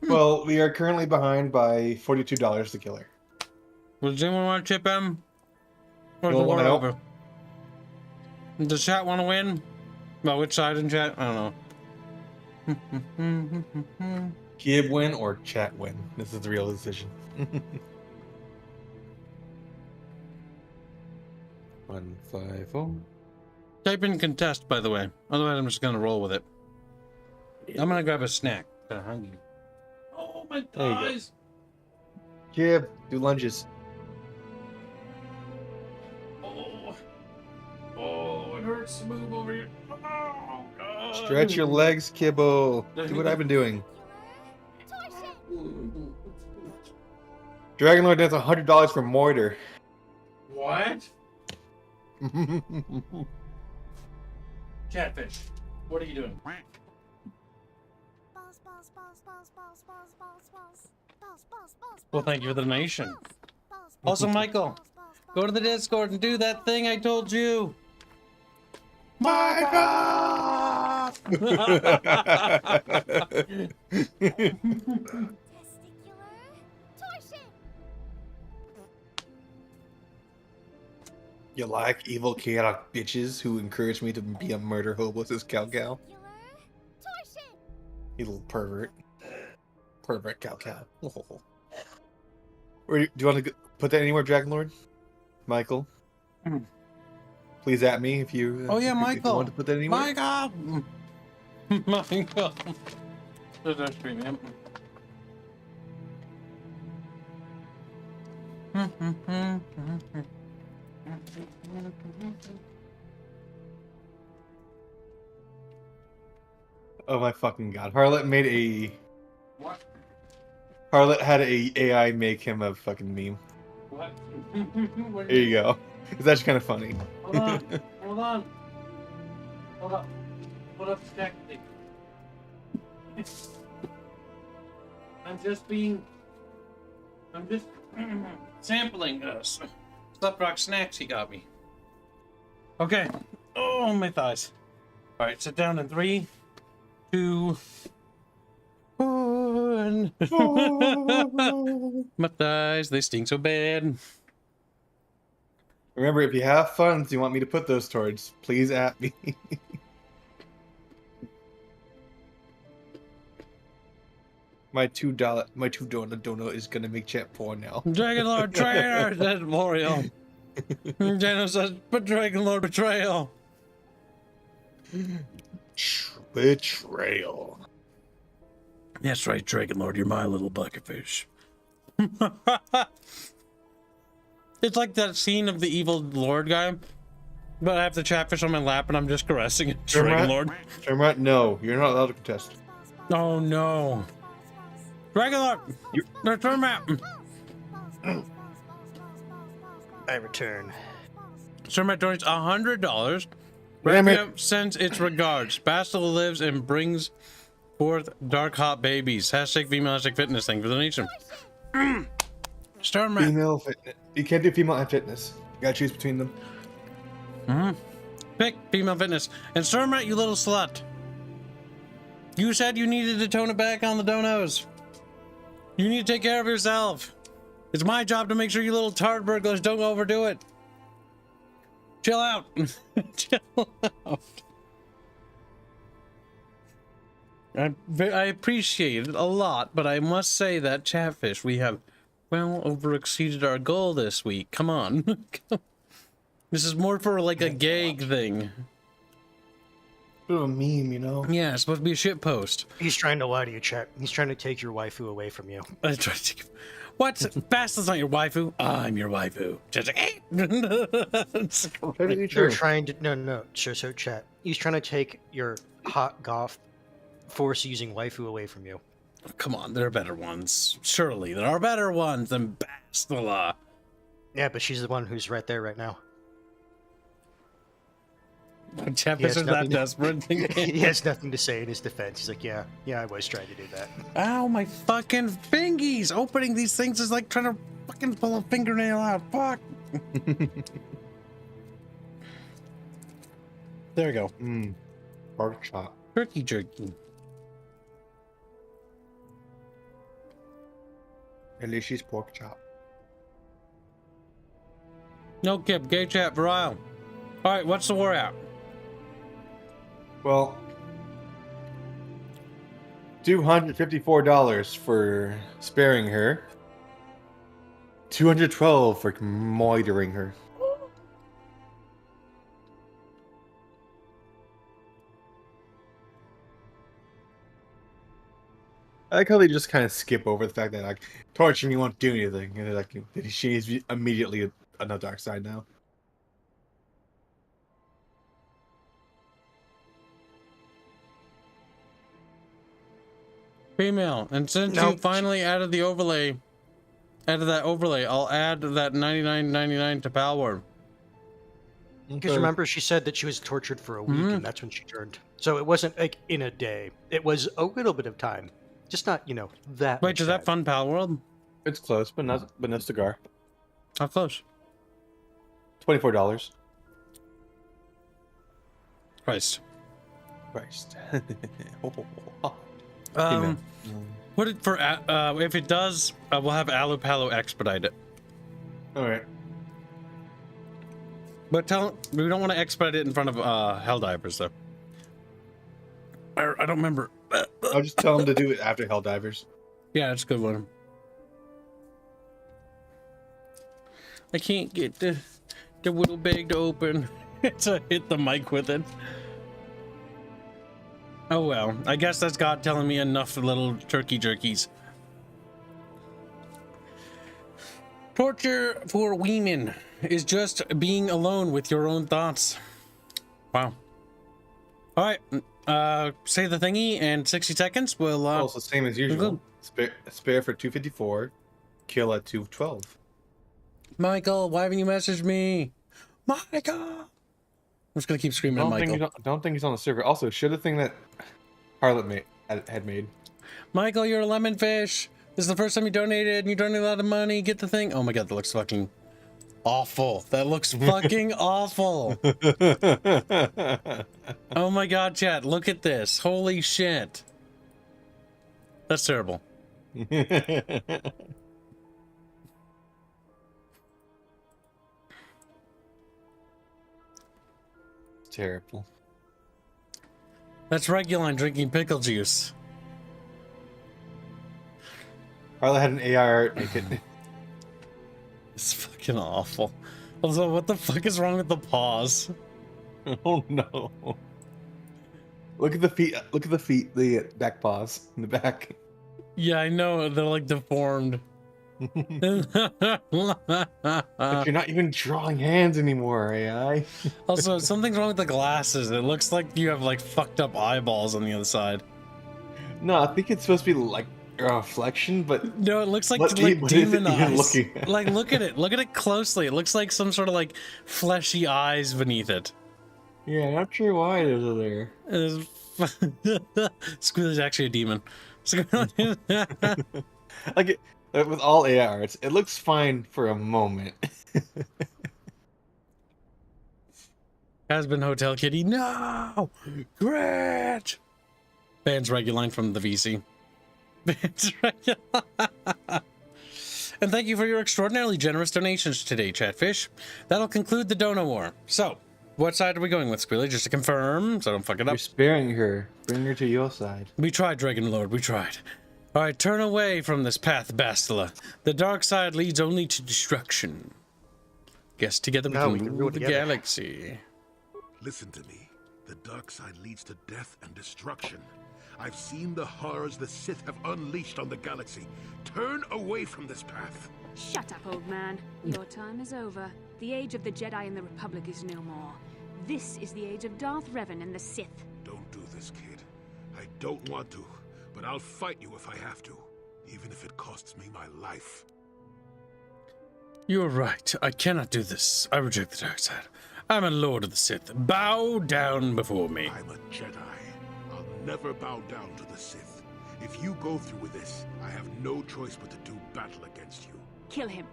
Well, we are currently behind by $42 to kill her. Does anyone want to chip in? Or is You the want war help? over? Does chat want to win? Well, which side in chat? I don't know. Kib win or chat win? This is the real decision. 150. Type in contest, by the way. Otherwise, I'm just going to roll with it. I'm going to grab a snack. I'm hungry. Oh, my There you go. thighs. Kib, do lunges. Oh, it hurts to move over here. Oh, God. Stretch your legs, Kibbo. Do what I've been doing. Dragon Lord does $100 for Moiter. What? Chatfish, what are you doing? Well, thank you for the donation. Also, Michael, go to the Discord and do that thing I told you. Michael! You like evil, chaotic bitches who encourage me to be a murder hobo, says Cow Cow. You little pervert. Pervert Cow Cow. Where, do you want to put that anywhere, Dragon Lord? Michael? Please at me if you, Oh, yeah, if you Michael. want to put that anywhere. Michael! Michael. There's our stream, yep. Oh my fucking god. Harlot made a... What? Harlot had a AI make him a fucking meme. What? There you go. It's actually kind of funny. Hold on. Hold on. Hold up. Hold up the tactic. I'm just sampling us. Slap rock snacks he got me. Okay. Oh, my thighs. All right, sit down in 3, 2, 1. My thighs, they stink so bad. Remember, if you have funds you want me to put those towards, please at me. My $2 donut is gonna make chat poor now. Dragon Lord traitor, says L'Oreal. Dano says, but Dragon Lord betrayal. Betrayal. That's right, Dragon Lord, you're my little bucketfish. It's like that scene of the evil Lord guy, but I have the chatfish on my lap and I'm just caressing it. Dragon Lord. Shermat, no, you're not allowed to contest. Oh no. Dragon Lord, return map. I return. Shermat donates $100. Raffle sends its regards. Bastel lives and brings forth dark hot babies. Hashtag female, hashtag fitness. Thank you for the donation. Shermat. Female fitness. You can't do female and fitness. You gotta choose between them. Pick female fitness. And Shermat, you little slut. You said you needed to tone it back on the donos. You need to take care of yourself. It's my job to make sure you little tard burglars don't overdo it. Chill out. Chill out. I appreciate it a lot, but I must say that Chatfish, we have well over exceeded our goal this week. Come on. This is more for like a gag thing. Bit of a meme, you know? Yeah, it's supposed to be a shit post. He's trying to lie to you, Chat. He's trying to take your waifu away from you. I try to take... What? Bastards not your waifu? I'm your waifu. Just like, They're trying to... No. So, Chat. He's trying to take your hot goth force using waifu away from you. Come on, there are better ones. Surely, there are better ones than Bastila. Yeah, but she's the one who's right there right now. Chatfish is that desperate. He has nothing to say in his defense. He's like, yeah, I was trying to do that. Ow, my fucking fingies! Opening these things is like trying to fucking pull a fingernail out. Fuck. There we go. Pork chop. Turkey jerky. Delicious pork chop. No Kip, gay chat for Isle. Alright, what's the war at? Well, $254 for sparing her. $212 for moitering her. I like how they just kind of skip over the fact that like torturing me won't do anything, and they're like, she is immediately on the dark side now. Female, and since you finally added the overlay, I'll add that $99.99 to power. Because remember, she said that she was tortured for a week, and that's when she turned. So it wasn't like in a day. It was a little bit of time, just not that. Wait, is that Fun Pal World? It's close, but no cigar. How close? $24. Christ. Put it for if it does, we'll have Alu Palo expedite it. All right. But we don't want to expedite it in front of Helldivers though. I don't remember. I'll just tell them to do it after Helldivers. Yeah, that's a good one. I can't get the wheel bag to open. So I hit the mic with it. Oh well, I guess that's God telling me enough little turkey jerkies. Torture for women is just being alone with your own thoughts. Wow. Alright, Say the thingy and 60 seconds. We'll. Also, same as usual. Spare for 254. Kill at 212. Michael, why haven't you messaged me? Michael! I'm just gonna keep screaming at Michael. Don't think he's on the server. Also, show the thing that Harlot had made. Michael, you're a lemon fish. This is the first time you donated, and you donated a lot of money. Get the thing. Oh my god, that looks fucking awful. That looks fucking awful. Oh my god, chat, look at this. Holy shit. That's terrible. Terrible. That's Reguline drinking pickle juice. Harlot had an AR make it. It's fucking awful. Also, what the fuck is wrong with the paws? Oh no. Look at the feet. Look at the feet. The back paws in the back. Yeah, I know. They're like deformed. But you're not even drawing hands anymore, AI. Also, something's wrong with the glasses. It looks like you have like fucked up eyeballs on the other side. No, I think it's supposed to be like a reflection, but no, it looks like demon eyes. Like, look at it. Look at it closely. It looks like some sort of like fleshy eyes beneath it. Yeah, not sure why those are there. Squealy's actually a demon. Like it. With all ARs, it looks fine for a moment. Has been Hotel Kitty. No! Gretch! Bans Reguline from the VC. Bans Reguline. And thank you for your extraordinarily generous donations today, Chatfish. That'll conclude the Dono War. So, what side are we going with, Squealy? Just to confirm, so I don't fuck it up. You're sparing her. Bring her to your side. We tried, Dragon Lord. We tried. All right, turn away from this path, Bastila. The dark side leads only to destruction. Guess together we can rule the galaxy. Listen to me. The dark side leads to death and destruction. I've seen the horrors the Sith have unleashed on the galaxy. Turn away from this path. Shut up, old man. Your time is over. The age of the Jedi and the Republic is no more. This is the age of Darth Revan and the Sith. Don't do this, kid. I don't want to. But I'll fight you if I have to, even if it costs me my life. You're right. I cannot do this. I reject the dark side. I'm a Lord of the Sith. Bow down before me. I'm a Jedi. I'll never bow down to the Sith. If you go through with this, I have no choice but to do battle against you. Kill him.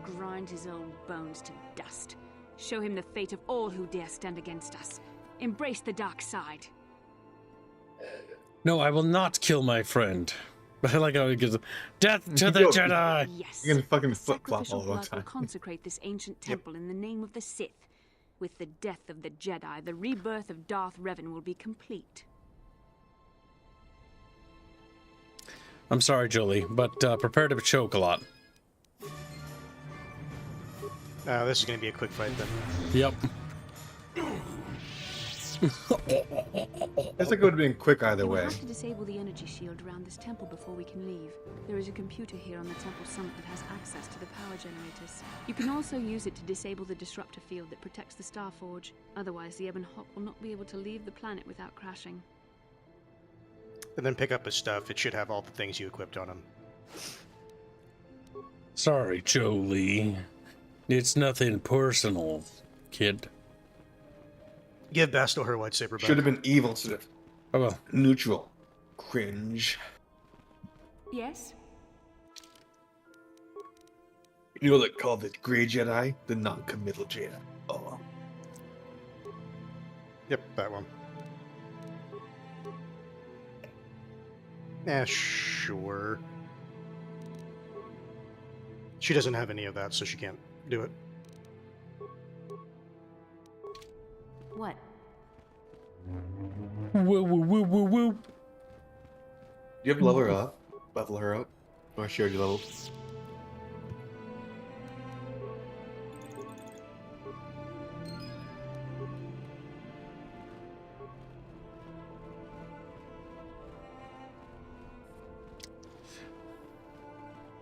Grind his old bones to dust. Show him the fate of all who dare stand against us. Embrace the dark side. No, I will not kill my friend. I like how he gives death to the Jedi. Yes. You're gonna fucking flip-flop all the blood time. will consecrate this ancient temple in the name of the Sith. With the death of the Jedi, the rebirth of Darth Revan will be complete. I'm sorry, Jolie, but prepare to choke a lot. This is going to be a quick fight then. Yep. Guess it would have been quick either way. We have to disable the energy shield around this temple before we can leave. There is a computer here on the temple summit that has access to the power generators. You can also use it to disable the disruptor field that protects the Starforge. Otherwise, the Ebon Hawk will not be able to leave the planet without crashing. And then pick up his stuff. It should have all the things you equipped on him. Sorry, Jolie. It's nothing personal, kid. Give Bastel her lightsaber back. Should have been evil instead of well. Neutral. Cringe. Yes? You know what they call the Grey Jedi? The non-committal Jedi. Oh. Yep, that one. Yeah, sure. She doesn't have any of that, so she can't do it. What? Woo woo woo woo woo. Do you have to level her up? Level her up? Or share your levels?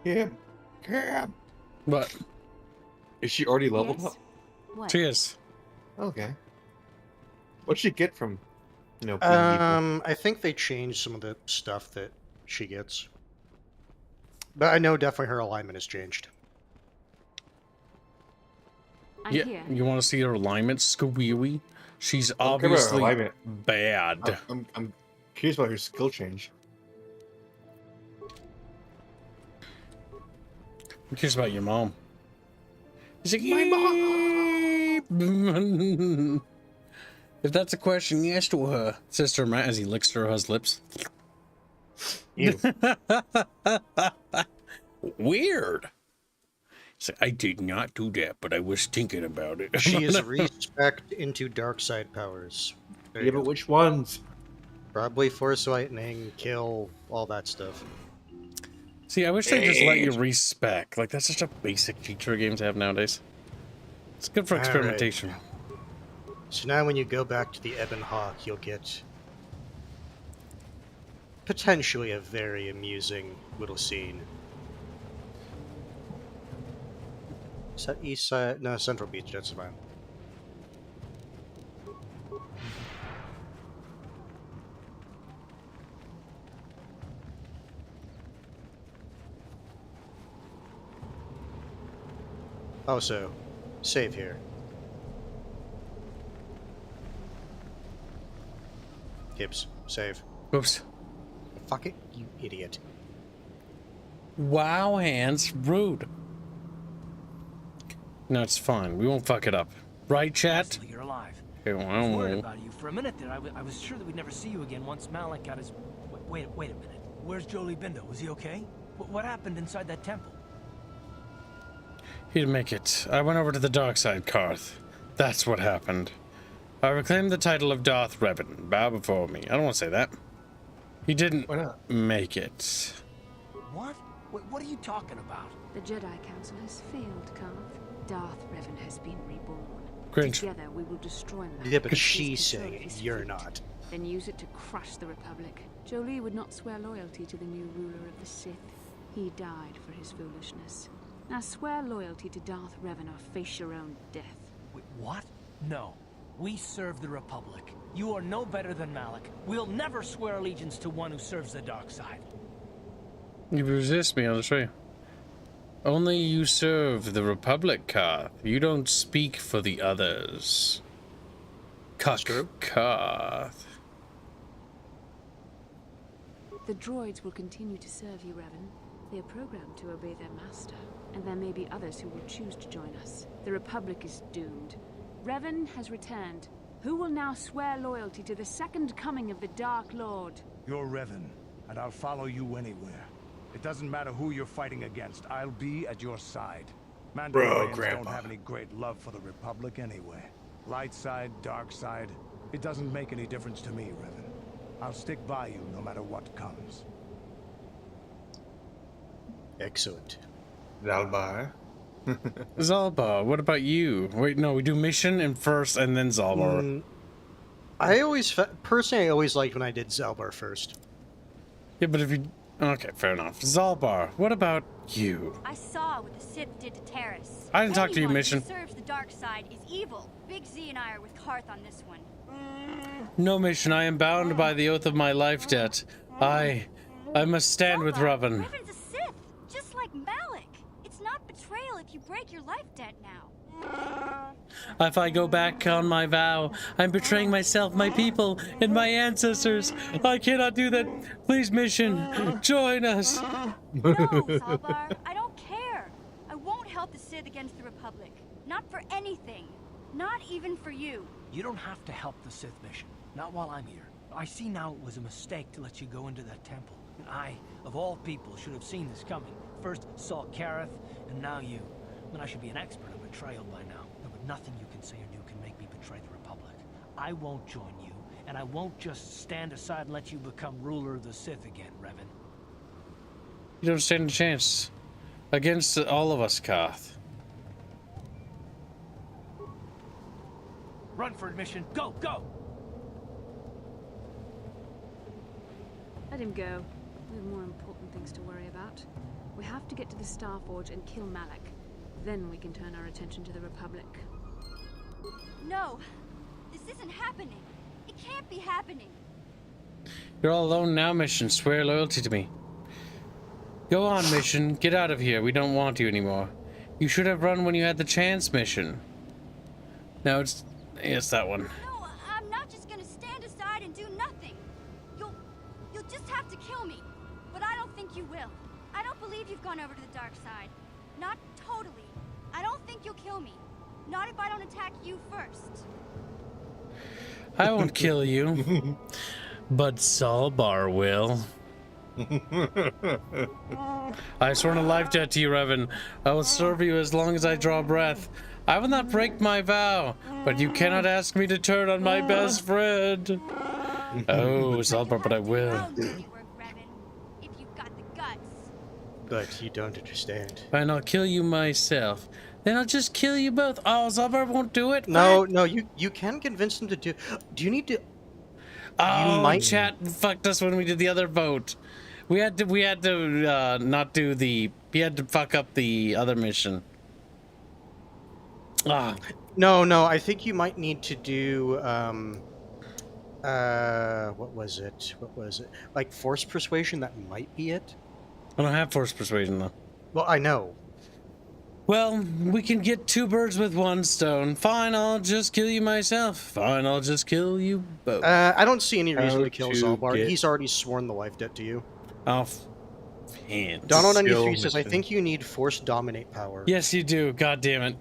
Cam. Cam. What? Is she already leveled Yes. up? What? She is. Okay. What'd she get from No. I think they changed some of the stuff that she gets, but I know definitely her alignment has changed. Yeah, you want to see her alignment, Squeewy? She's obviously bad. I'm curious about her skill change. I'm curious about your mom. He's like, my mom. If that's a question, yes to her, says to her as he licks Stroha's lips. Ew. Weird. He's like, I did not do that, but I was thinking about it. She is respect into dark side powers. Yeah, but which ones? Probably force lightning, kill, all that stuff. See, I wish they just let you respec. Like, that's such a basic feature games have nowadays. It's good for experimentation. Right. So now when you go back to the Ebon Hawk, you'll get potentially a very amusing little scene. Is that east side? No, Central Beach, that's fine. Also, save here. Gibbs, save. Oops. Fuck it, you idiot. Wow, hands, rude. No, it's fine. We won't fuck it up. Right, chat? You're alive. Okay, well, I was worried about you. For a minute there, I was sure that we'd never see you again once Malik got his... Wait a minute. Where's Jolie Bindo? Was he okay? What happened inside that temple? He didn't make it. I went over to the dark side, Karth. That's what happened. I reclaimed the title of Darth Revan. Bow before me. I don't want to say that. He didn't make it. What? What are you talking about? The Jedi Council has failed, Karth. Darth Revan has been reborn. Cringe. Together we will destroy Malik. Yeah, but she's saying it, you're not. Then use it to crush the Republic. Jolie would not swear loyalty to the new ruler of the Sith. He died for his foolishness. Now swear loyalty to Darth Revan or face your own death. Wait, what? No. We serve the Republic. You are no better than Malik. We'll never swear allegiance to one who serves the dark side. You resist me, I'll show you. Only you serve the Republic, Karth. You don't speak for the others. Karth. The droids will continue to serve you, Revan. They are programmed to obey their master, and there may be others who will choose to join us. The Republic is doomed. Revan has returned. Who will now swear loyalty to the second coming of the Dark Lord? You're Revan, and I'll follow you anywhere. It doesn't matter who you're fighting against. I'll be at your side. Mandalorians don't have any great love for the Republic anyway. Light side, dark side, it doesn't make any difference to me, Revan. I'll stick by you no matter what comes. Excellent. Zalbar. Zalbar, what about you? Wait, no, we do mission and first and then Zalbar. I always, personally, I always liked when I did Zalbar first. Yeah, but if you... Okay, fair enough. Zalbar, what about you? I saw what the Sith did to Terrace. I didn't talk to you, Mission. Anyone who serves the dark side is evil. Big Z and I are with Karth on this one. No, Mission, I am bound by the oath of my life debt. I must stand with Revan. Revan's a Sith, just like Malik. It's not betrayal if you break your life debt now. If I go back on my vow, I'm betraying myself, my people, and my ancestors. I cannot do that. Please, Mission, join us. No, Zalbar, I don't care. I won't help the Sith against the Republic. Not for anything. Not even for you. You don't have to help the Sith mission. Not while I'm here. I see now it was a mistake to let you go into that temple. And I, of all people, should have seen this coming. First saw Kareth, and now you. And I should be an expert on betrayal by now. But nothing you can say or do can make me betray the Republic. I won't join you, and I won't just stand aside and let you become ruler of the Sith again, Revan. You don't stand a chance against all of us, Karth. Run for admission. Go, go! Let him go. We have more important things to worry about. We have to get to the Starforge and kill Malik. Then we can turn our attention to the Republic. No, this isn't happening. It can't be happening. You're all alone now, Mission. Swear loyalty to me. Go on, Mission. Get out of here. We don't want you anymore. You should have run when you had the chance, Mission. No, it's that one. No, I'm not just gonna stand aside and do nothing. You'll just have to kill me. But I don't think you will. I don't believe you've gone over to the dark side. Not totally. I don't think you'll kill me. Not if I don't attack you first. I won't kill you. But Zalbar will. I've sworn a life debt to you, Revan. I will serve you as long as I draw breath. I will not break my vow, but you cannot ask me to turn on my best friend. Oh, Zalbar, but I will. But you don't understand. Fine, I'll kill you myself. Then I'll just kill you both. Oh, Zalbar won't do it? No, no, you can convince him to do... Do you need to... Oh, chat fucked us when we did the other vote. We had to not do the... We had to fuck up the other mission. Ah. No, I think you might need to do, what was it? Like, force persuasion, that might be it? I don't have force persuasion, though. Well, I know. Well, we can get 2 birds with 1 stone. Fine, I'll just kill you myself. Fine, I'll just kill you both. I don't see any reason to kill Zalbar. He's already sworn the life debt to you. Oh, hands. Donald93 says, I think you need force dominate power. Yes, you do. God damn it.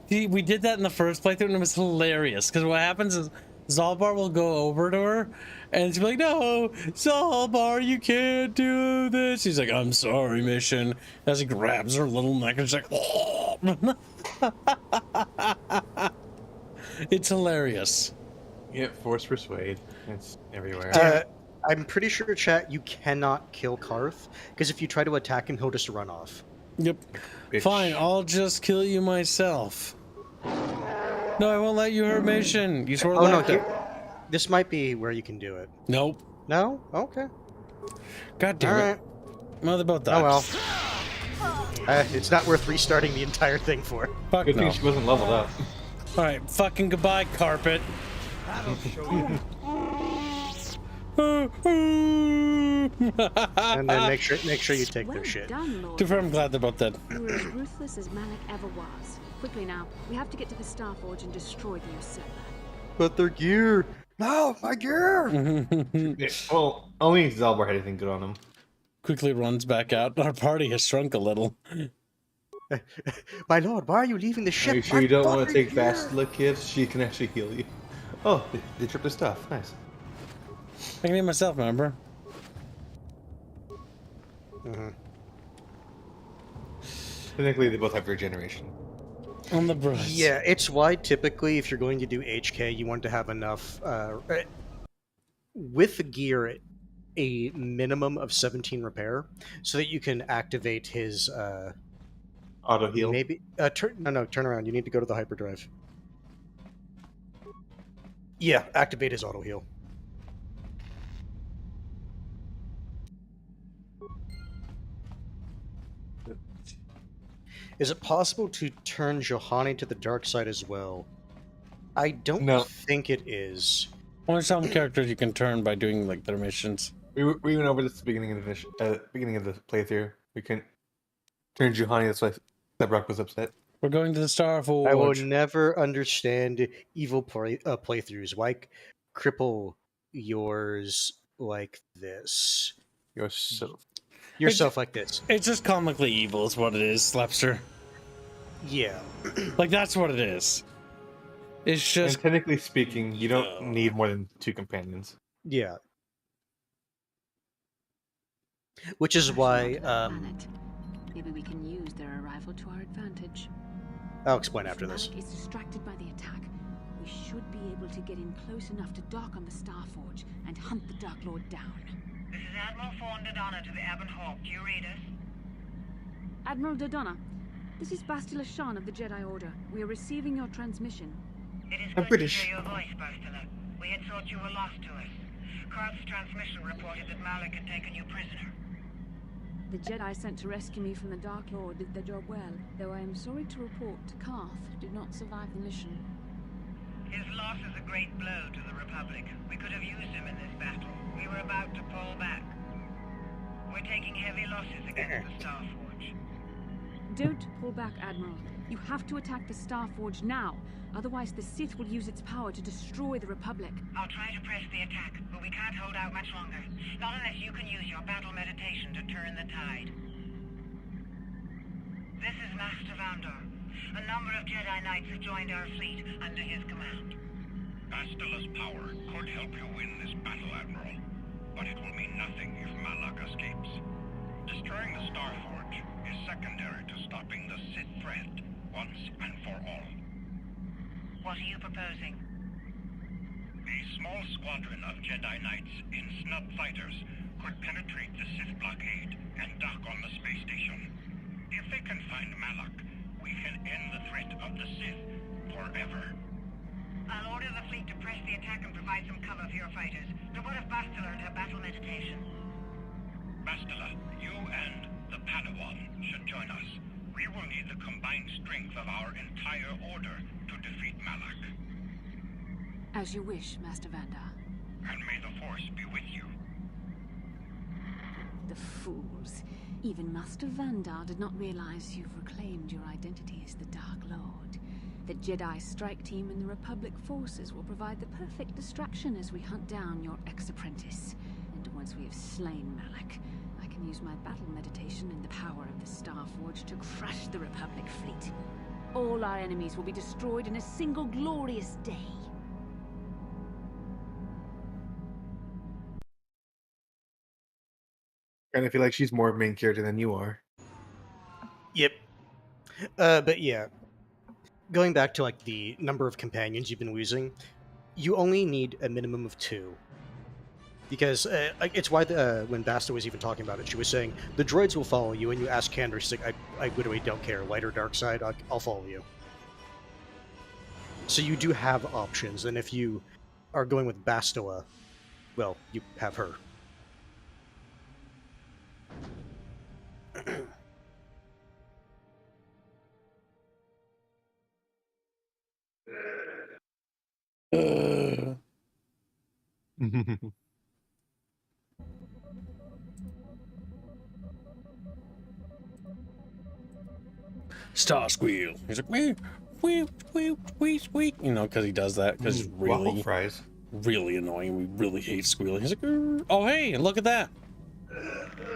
See, we did that in the first playthrough, and it was hilarious. Because what happens is Zalbar will go over to her, and she'll be like, no, Zalbar, you can't do this. He's like, I'm sorry, Mission. As he grabs her little neck, and she's like, oh. It's hilarious. Yeah, force persuade. It's everywhere. I'm pretty sure, chat, you cannot kill Karth, because if you try to attack him, he'll just run off. Yep. Bitch. Fine, I'll just kill you myself. No, I won't let you hurt Mission. You swore this might be where you can do it. Nope. No? Okay. God damn it. Well, they're both Oh well. It's not worth restarting the entire thing for. Fuck Good no. thing she wasn't leveled up. Alright, fucking goodbye, carpet. And then make sure you take their shit. Too far, I'm glad they're both dead. You were as ruthless as Malik ever was. Quickly now, we have to get to the Starforge and destroy the usurper. But their gear. No, my gear. Well, only Zalbar had anything good on him. Quickly runs back out. Our party has shrunk a little. My lord, why are you leaving the ship? Are you sure you don't want to take Bastila, kids? She can actually heal you. Oh, they tripped the stuff. Nice. I can heal myself, remember? Technically, they both have regeneration. On the brush. Yeah, it's why typically if you're going to do HK, you want to have enough with the gear a minimum of 17 repair, so that you can activate his auto heal. Maybe turn around. You need to go to the hyperdrive. Yeah, activate his auto heal. Is it possible to turn Juhani to the dark side as well? I don't think it is. Only some characters you can turn by doing like their missions. We went over this at the beginning of the playthrough. We can turn Juhani. That's why that Brock was upset. We're going to the Starforge. I will never understand evil playthroughs. Why cripple yours like this? Yourself like this. It's just comically evil is what it is, Slapster. Yeah. Like, that's what it is. It's just... And technically speaking, you don't need more than 2 companions. Yeah. Which is why... Maybe we can use their arrival to our advantage. I'll explain after this. Malik is distracted by the attack. We should be able to get in close enough to dock on the Starforge and hunt the Dark Lord down. This is Admiral Fawn Dodonna to the Ebon Hawk. Do you read us? Admiral Dodonna, this is Bastila Shan of the Jedi Order. We are receiving your transmission. It is good to hear your voice, Bastila. We had thought you were lost to us. Karth's transmission reported that Malik had taken you prisoner. The Jedi sent to rescue me from the Dark Lord did their job well, though I am sorry to report Karth did not survive the mission. His loss is a great blow to the Republic. We could have used him in this battle. We were about to pull back. We're taking heavy losses against the Starforge. Don't pull back, Admiral. You have to attack the Starforge now. Otherwise, the Sith will use its power to destroy the Republic. I'll try to press the attack, but we can't hold out much longer. Not unless you can use your battle meditation to turn the tide. This is Master Vandor. A number of Jedi Knights have joined our fleet under his command. Bastila's power could help you win this battle, Admiral, but it will mean nothing if Malak escapes. Destroying the Starforge is secondary to stopping the Sith threat once and for all. What are you proposing? A small squadron of Jedi Knights in snub fighters could penetrate the Sith blockade and dock on the space station. If they can find Malak, we can end the threat of the Sith forever. I'll order the fleet to press the attack and provide some cover for your fighters. But what if Bastila and her battle meditation? Bastila, you and the Padawan should join us. We will need the combined strength of our entire order to defeat Malak. As you wish, Master Vandar. And may the Force be with you. The fools. Even Master Vandar did not realize you've reclaimed your identity as the Dark Lord. The Jedi strike team and the Republic forces will provide the perfect distraction as we hunt down your ex-apprentice. And once we have slain Malak, I can use my battle meditation and the power of the Starforge to crush the Republic fleet. All our enemies will be destroyed in a single glorious day. Kind of feel like she's more main character than you are. Yep. But yeah, going back to like the number of companions you've been losing, you only need a minimum of 2. Because it's why when Basta was even talking about it, she was saying the droids will follow you, and you ask Candor, she's like, I literally don't care, light or dark side, I'll follow you. So you do have options, and if you are going with Bastila, well, you have her. Star squeal. He's like, wee, you know, because he does that because he's really fries. Really annoying. We really hate squealing. He's like, oh hey, look at that.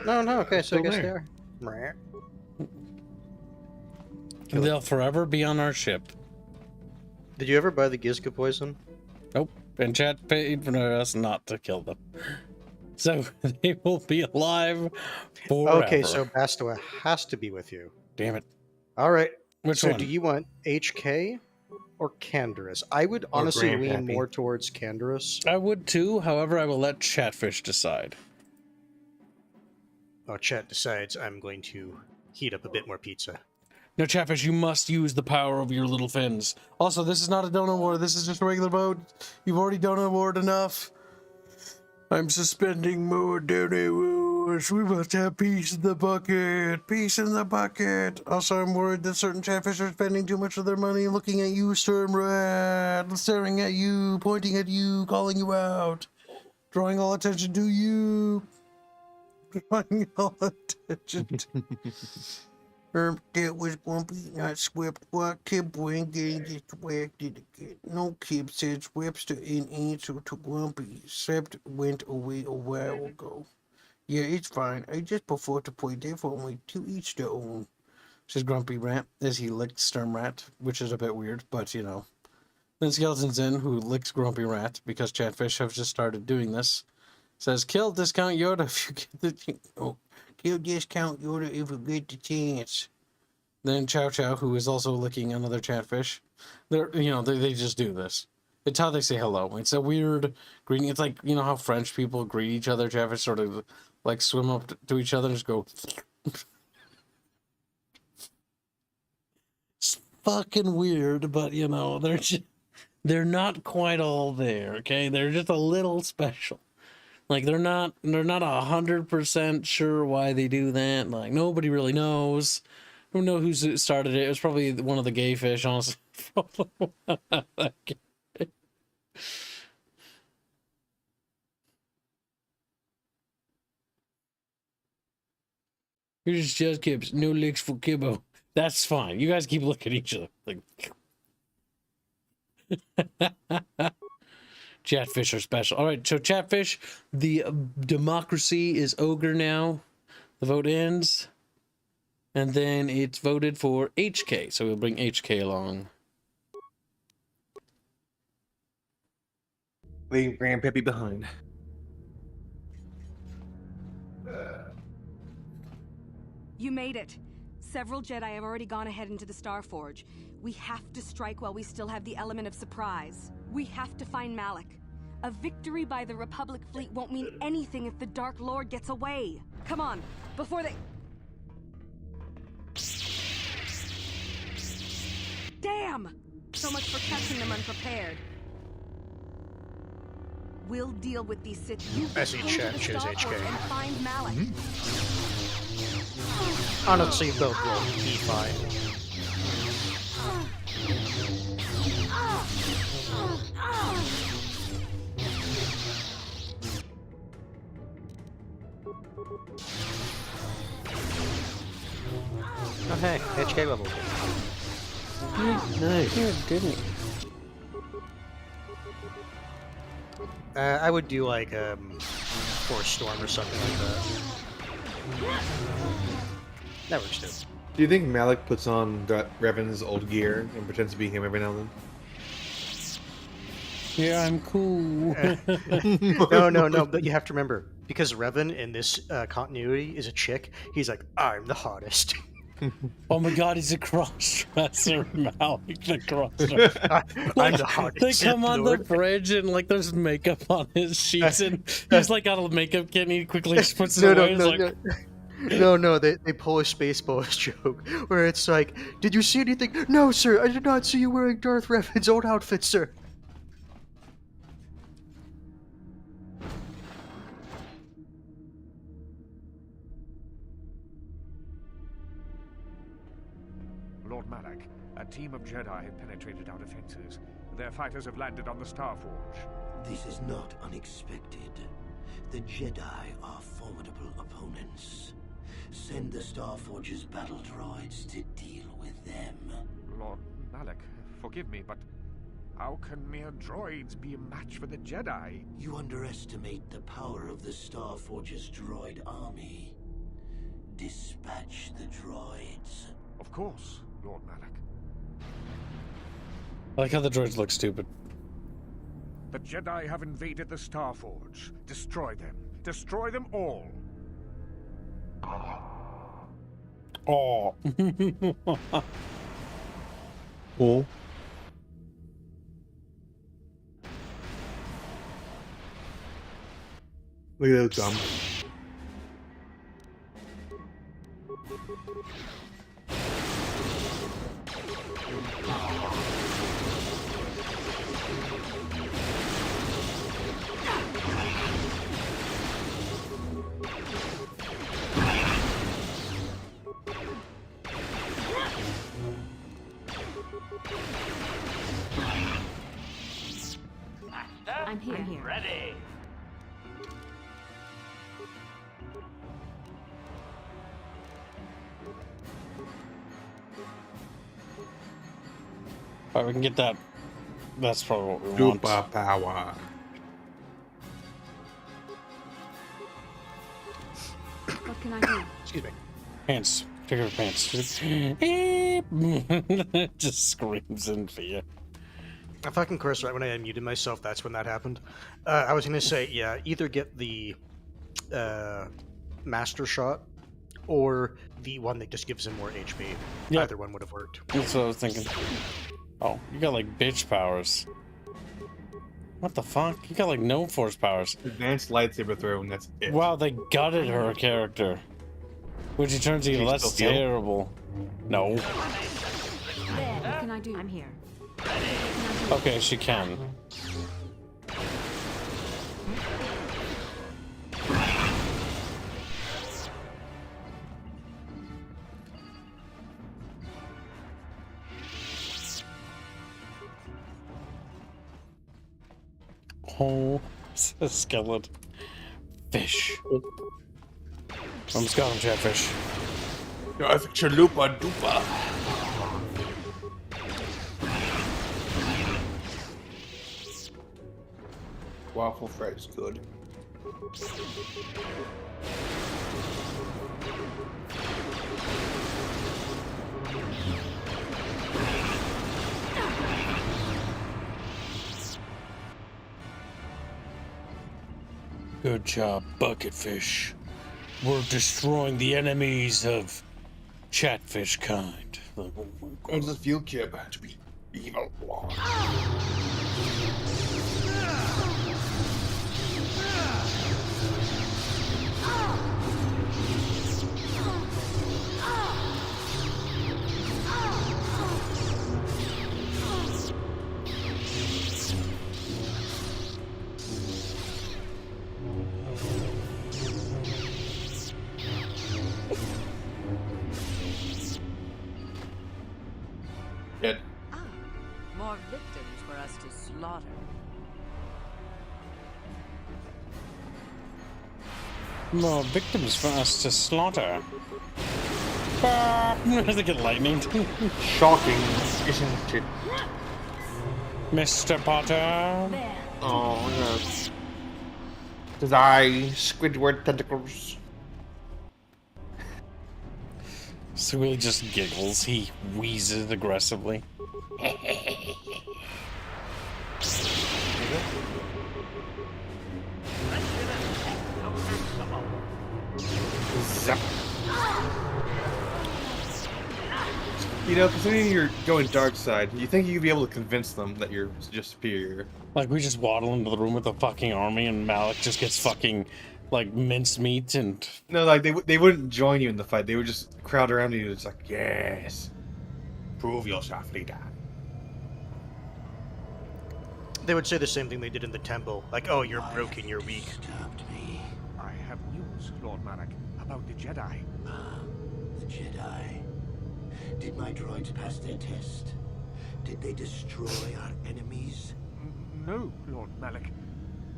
No, okay, so I guess they are. They'll forever be on our ship. Did you ever buy the Gizka poison? Nope. And chat paid for us not to kill them. So they will be alive forever. Okay, so Bastila has to be with you. Damn it. All right. Which one? Do you want HK or Canderous? I would honestly lean more towards Canderous. I would too. However, I will let Chatfish decide. Oh, Chat decides I'm going to heat up a bit more pizza. No, Chatfish, you must use the power of your little fins. Also, this is not a donut award. This is just a regular vote. You've already donut award enough. I'm suspending more donut awards. We must have peace in the bucket. Peace in the bucket. Also, I'm worried that certain Chatfish are spending too much of their money looking at you, Sturmrat, staring at you, pointing at you, calling you out, drawing all attention to you. Drawing all attention to that was Grumpy, not swept. What Kib when getting distracted again. No Kib said Webster in answer to Grumpy. Sept went away a while ago. Yeah, it's fine. I just prefer to play differently, to each their own, says Grumpy Rat as he licked Sturmrat, which is a bit weird, but you know. Then Skeleton's in, who licks Grumpy Rat because Chatfish have just started doing this. Says, kill discount Yoda if you get the kill discount Yoda if you get the chance. Then Chow Chow, who is also licking another Chatfish. They just do this. It's how they say hello. It's a weird greeting. It's like, you know how French people greet each other. Chatfish sort of like swim up to each other and just go. It's fucking weird, but you know, they're not quite all there, okay? They're just a little special. Like they're not 100% sure why they do that. Like nobody really knows. I don't know who started it. It was probably one of the gay fish, honestly. Here's just Kibbs. No licks for Kibbo. That's fine. You guys keep looking at each other. Like Chatfish are special. All right, so Chatfish, the democracy is ogre now. The vote ends. And then it's voted for HK. So we'll bring HK along. Leave Grandpappy behind. You made it. Several Jedi have already gone ahead into the Star Forge. We have to strike while we still have the element of surprise. We have to find Malak. A victory by the Republic fleet won't mean anything if the Dark Lord gets away. Come on, before they... Damn! So much for catching them unprepared. We'll deal with these Sith. You As each chat chose HK. and find Malak. Honestly, both will be fine. Okay, HK level. Nice. Yeah, didn't. I would do like Force Storm or something like that. That works too. Do you think Malak puts on Revan's old gear and pretends to be him every now and then? Yeah, I'm cool. No, but you have to remember, because Revan in this continuity is a chick, he's like, I'm the hottest. Oh my god, he's a cross-dresser, Malik the cross-dresser. I'm the hottest. They come on the bridge and like there's makeup on his sheets and he's like got a makeup kit and he quickly just puts it away. No, they pull a Spaceballs joke where it's like, did you see anything? No, sir, I did not see you wearing Darth Revan's old outfit, sir. Lord Malak, a team of Jedi have penetrated our defenses. Their fighters have landed on the Star Forge. This is not unexpected. The Jedi are formidable opponents. Send the Star Forge's battle droids to deal with them. Lord Malak, forgive me, but how can mere droids be a match for the Jedi? You underestimate the power of the Star Forge's droid army. Dispatch the droids. Of course, Lord Malak. I like how the droids look stupid. The Jedi have invaded the Star Forge. Destroy them. Destroy them all. Oh. Cool. Look at those dumb. I'm here. Ready. Alright, we can get that. That's probably what we want. Super power. What can I do? Excuse me. Pants. Pick up your pants. Just screams in fear. If I can curse right when I unmuted myself, that's when that happened. I was going to say, yeah, either get the Master Shot or the one that just gives him more HP. Yep. Either one would have worked. That's what I was thinking. Oh, you got like bitch powers. What the fuck? You got like no force powers. Advanced lightsaber throw, and that's it. Wow, they gutted her character. When she turns evil, that's terrible. No. What can I do? I'm here. Okay, she can. Oh, it's a skeleton. Fish. Let's go, Chatfish. Chalupa dupa. Waffle fry is good. Good job, Bucketfish. We're destroying the enemies of Chatfish kind. What's the field kib to be evil? Dead. More victims for us to slaughter. More victims for us to slaughter. They get lightning. Shocking, isn't it? Mr. Potter. Oh no. His eye, Squidward tentacles. So he just giggles. He wheezes aggressively. Zap. You know, considering you're going dark side, you think you'd be able to convince them that you're just superior. Like, we just waddle into the room with a fucking army and Malik just gets fucking, like, mincemeat and... No, like, they wouldn't join you in the fight. They would just crowd around you. It's like, yes, prove yourself, leader. They would say the same thing they did in the temple. Like, oh, you're broken, you're weak. I have news, Lord Malik, about the Jedi. The Jedi. Did my droids pass their test? Did they destroy our enemies? No, Lord Malik.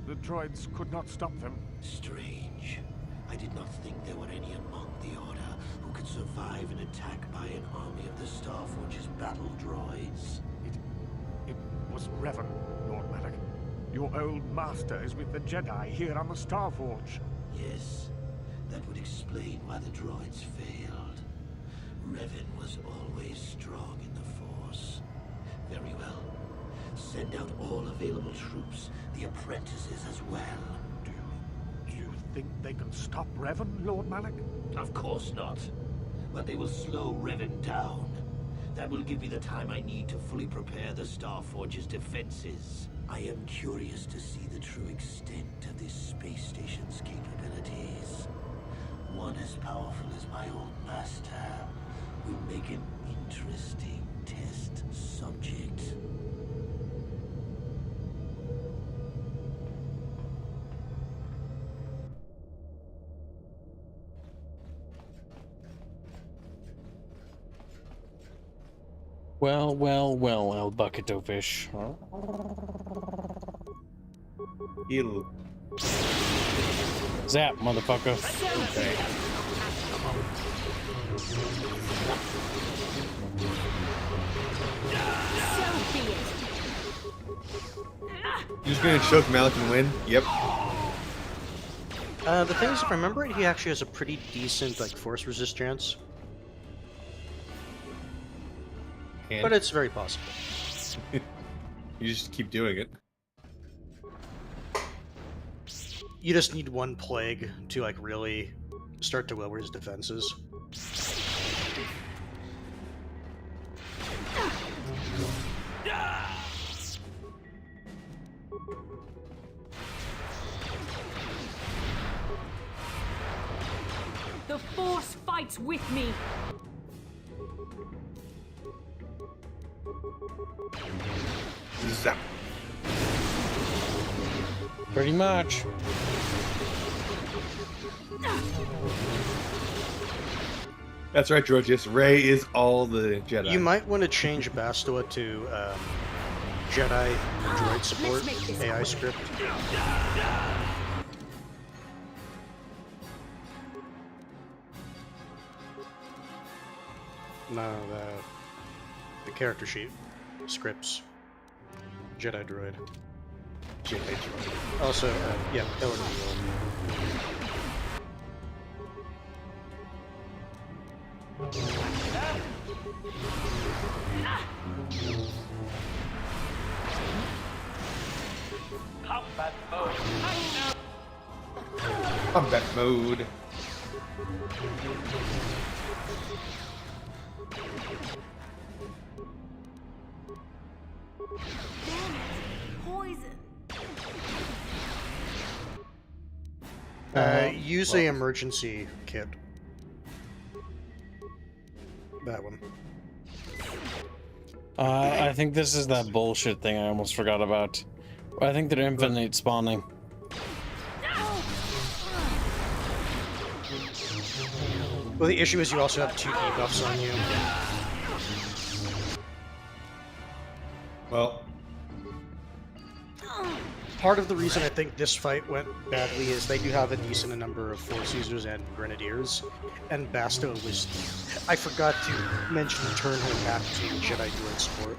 The droids could not stop them. Strange. I did not think there were any among the Order who could survive an attack by an army of the Starforge's battle droids. It was Revan, Lord Malik. Your old master is with the Jedi here on the Starforge. Yes, that would explain why the droids failed. Revan was always strong in the Force. Very well. Send out all available troops, the apprentices as well. Do you think they can stop Revan, Lord Malik? Of course not. But they will slow Revan down. That will give me the time I need to fully prepare the Starforge's defenses. I am curious to see the true extent of this space station's capabilities. One as powerful as my old master will make an interesting test subject. Well, well, well, El Bucketofish. Ew. Zap, motherfucker. Okay. You're just gonna choke Malik and win? Yep. The thing is, if I remember it, he actually has a pretty decent, like, force resistance. And but it's very possible. You just keep doing it. You just need one plague to, like, really start to lower his defenses. The Force fights with me! Zap. Pretty much. That's right, Georgius. Rey is all the Jedi. You might want to change Bastoa to Jedi droid support AI script. No, the character sheet scripts. Jedi droid. Jedi droid. Also, yeah, that would Combat mode. Combat mode. Poison. use a emergency kit. That one. I think this is that bullshit thing I almost forgot about. I think they're infinite spawning. Well, the issue is you also have 2 debuffs on you. Well, part of the reason I think this fight went badly is they do have a decent number of Force users and Grenadiers, and Basto was... I forgot to mention to turn him back to Jedi droid support.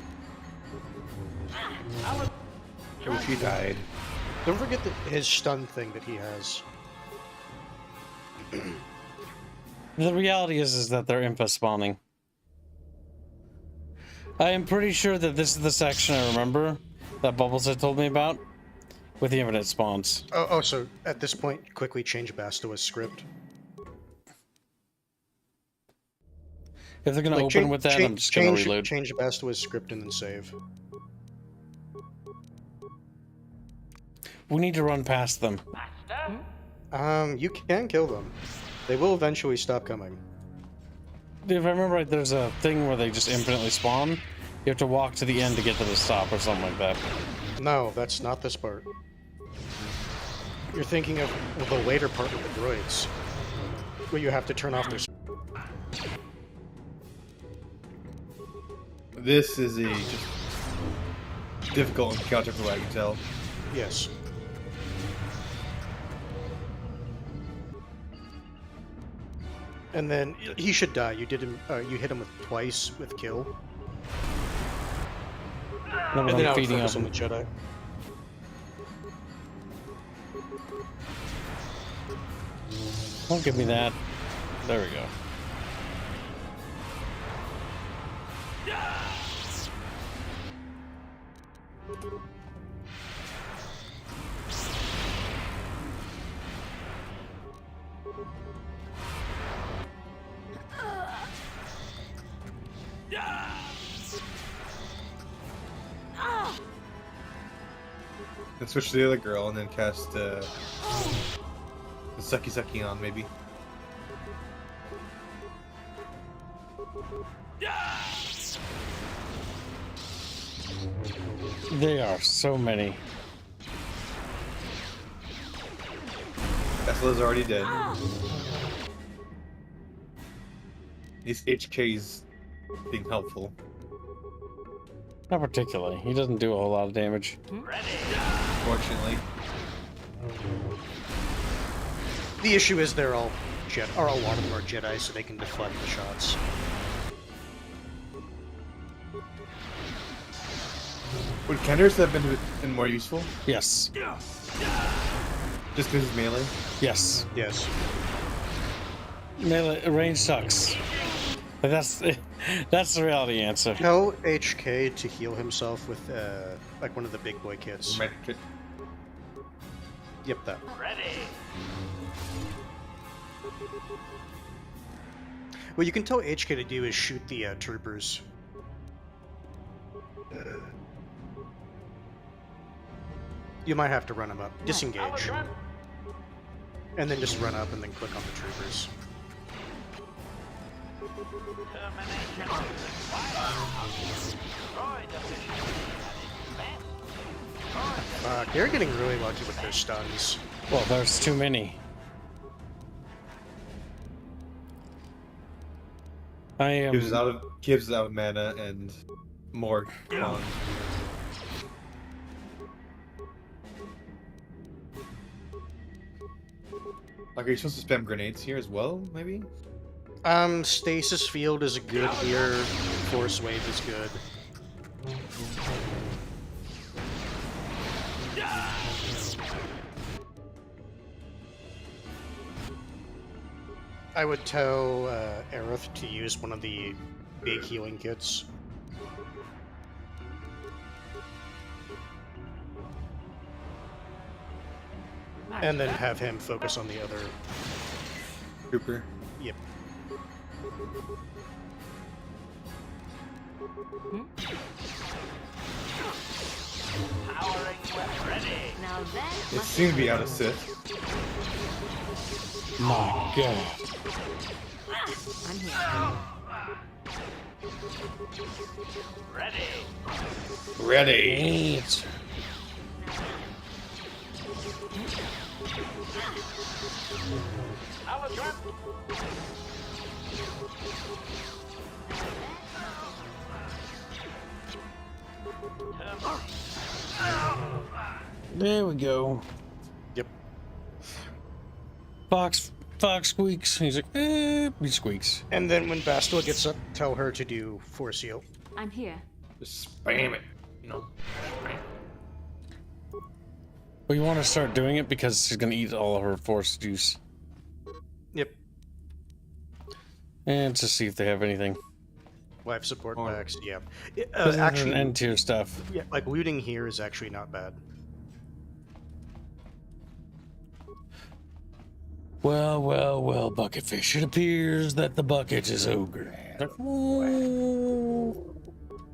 I wish he died. Don't forget his stun thing that he has. The reality is that they're impa spawning. I am pretty sure that this is the section I remember that Bubbles had told me about with the infinite spawns. Oh, so at this point, quickly change Basto's script. If they're gonna open with that, I'm just gonna reload. Change Basto's script and then save. We need to run past them. You can kill them. They will eventually stop coming. If I remember right, there's a thing where they just infinitely spawn. You have to walk to the end to get to the stop or something like that. No, that's not this part. You're thinking of the later part with the droids, where you have to turn off their... This is a just difficult encounter from what I can tell. Yes. And then he should die. You did him. You hit him with twice with kill. No, and then feeding focus on the Jedi. Don't give me that. There we go. Then switch to the other girl and then cast the Sucky on, maybe. They are so many. Tesla's already dead. These HKs being helpful. Not particularly. He doesn't do a whole lot of damage. Fortunately. The issue is they're all a lot of them are Jedi, so they can deflect the shots. Would counters have been more useful? Yes. Just because it's melee? Yes. Yes. Melee range sucks. But that's the reality answer. Tell HK to heal himself with like one of the big boy kits. Medic kit. Yep, that. Ready. What you can tell HK to do is shoot the troopers. You might have to run them up. Disengage. And then just run up and then click on the troopers. They're getting really lucky with their stuns. Well, there's too many. I am... Gives out of mana and more con. Are you supposed to spam grenades here as well, maybe? Stasis field is good here. Force wave is good. I would tell Aerith to use one of the big healing kits. And then have him focus on the other trooper. Yep. Now It seems to be out of Sith. My God. I'm here. Ready. There we go. Yep. Fox squeaks. He's like, he squeaks. And then when Bastila gets up, tell her to do Force Heal. I'm here. Just spam it, you know. Well, you want to start doing it because she's gonna eat all of her force juice. Yep. And to see if they have anything. Life support packs, yeah. Actually, end tier stuff. Yeah, like looting here is actually not bad. Well, well, well, Bucketfish. It appears that the bucket is ogre.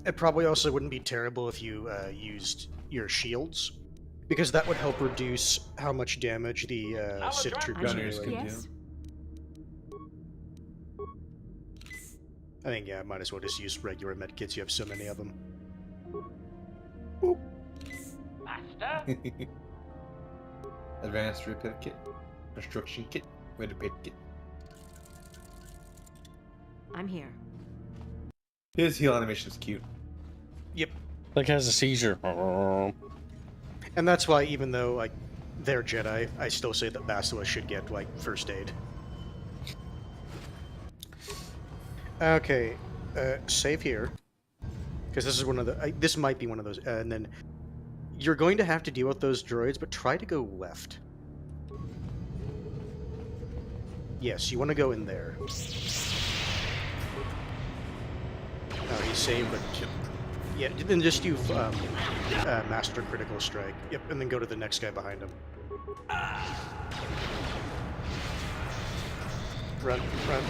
It probably also wouldn't be terrible if you used your shields, because that would help reduce how much damage the Sith troop gunners can do. I think, yeah, might as well just use regular medkits. You have so many of them. Master? Advanced repair kit. Construction kit. Repair kit. I'm here. His heal animation is cute. Yep. Like has a seizure. And that's why, even though like they're Jedi, I still say that Bastila should get like first aid. Okay, save here, because this is one of the. This might be one of those, and then you're going to have to deal with those droids, but try to go left. Yes, you want to go in there. Oh, he's saved, but yeah, then just do Master Critical Strike. Yep, and then go to the next guy behind him. Run, run.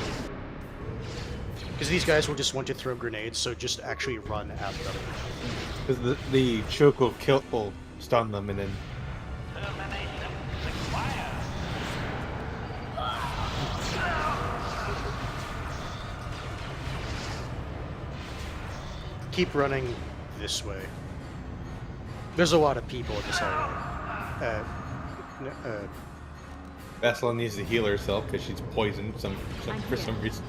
Because these guys will just want to throw grenades, so just actually run after them. Because the choke will stun them and then. Keep running this way. There's a lot of people in this area. Bastila needs to heal herself because she's poisoned for some reason.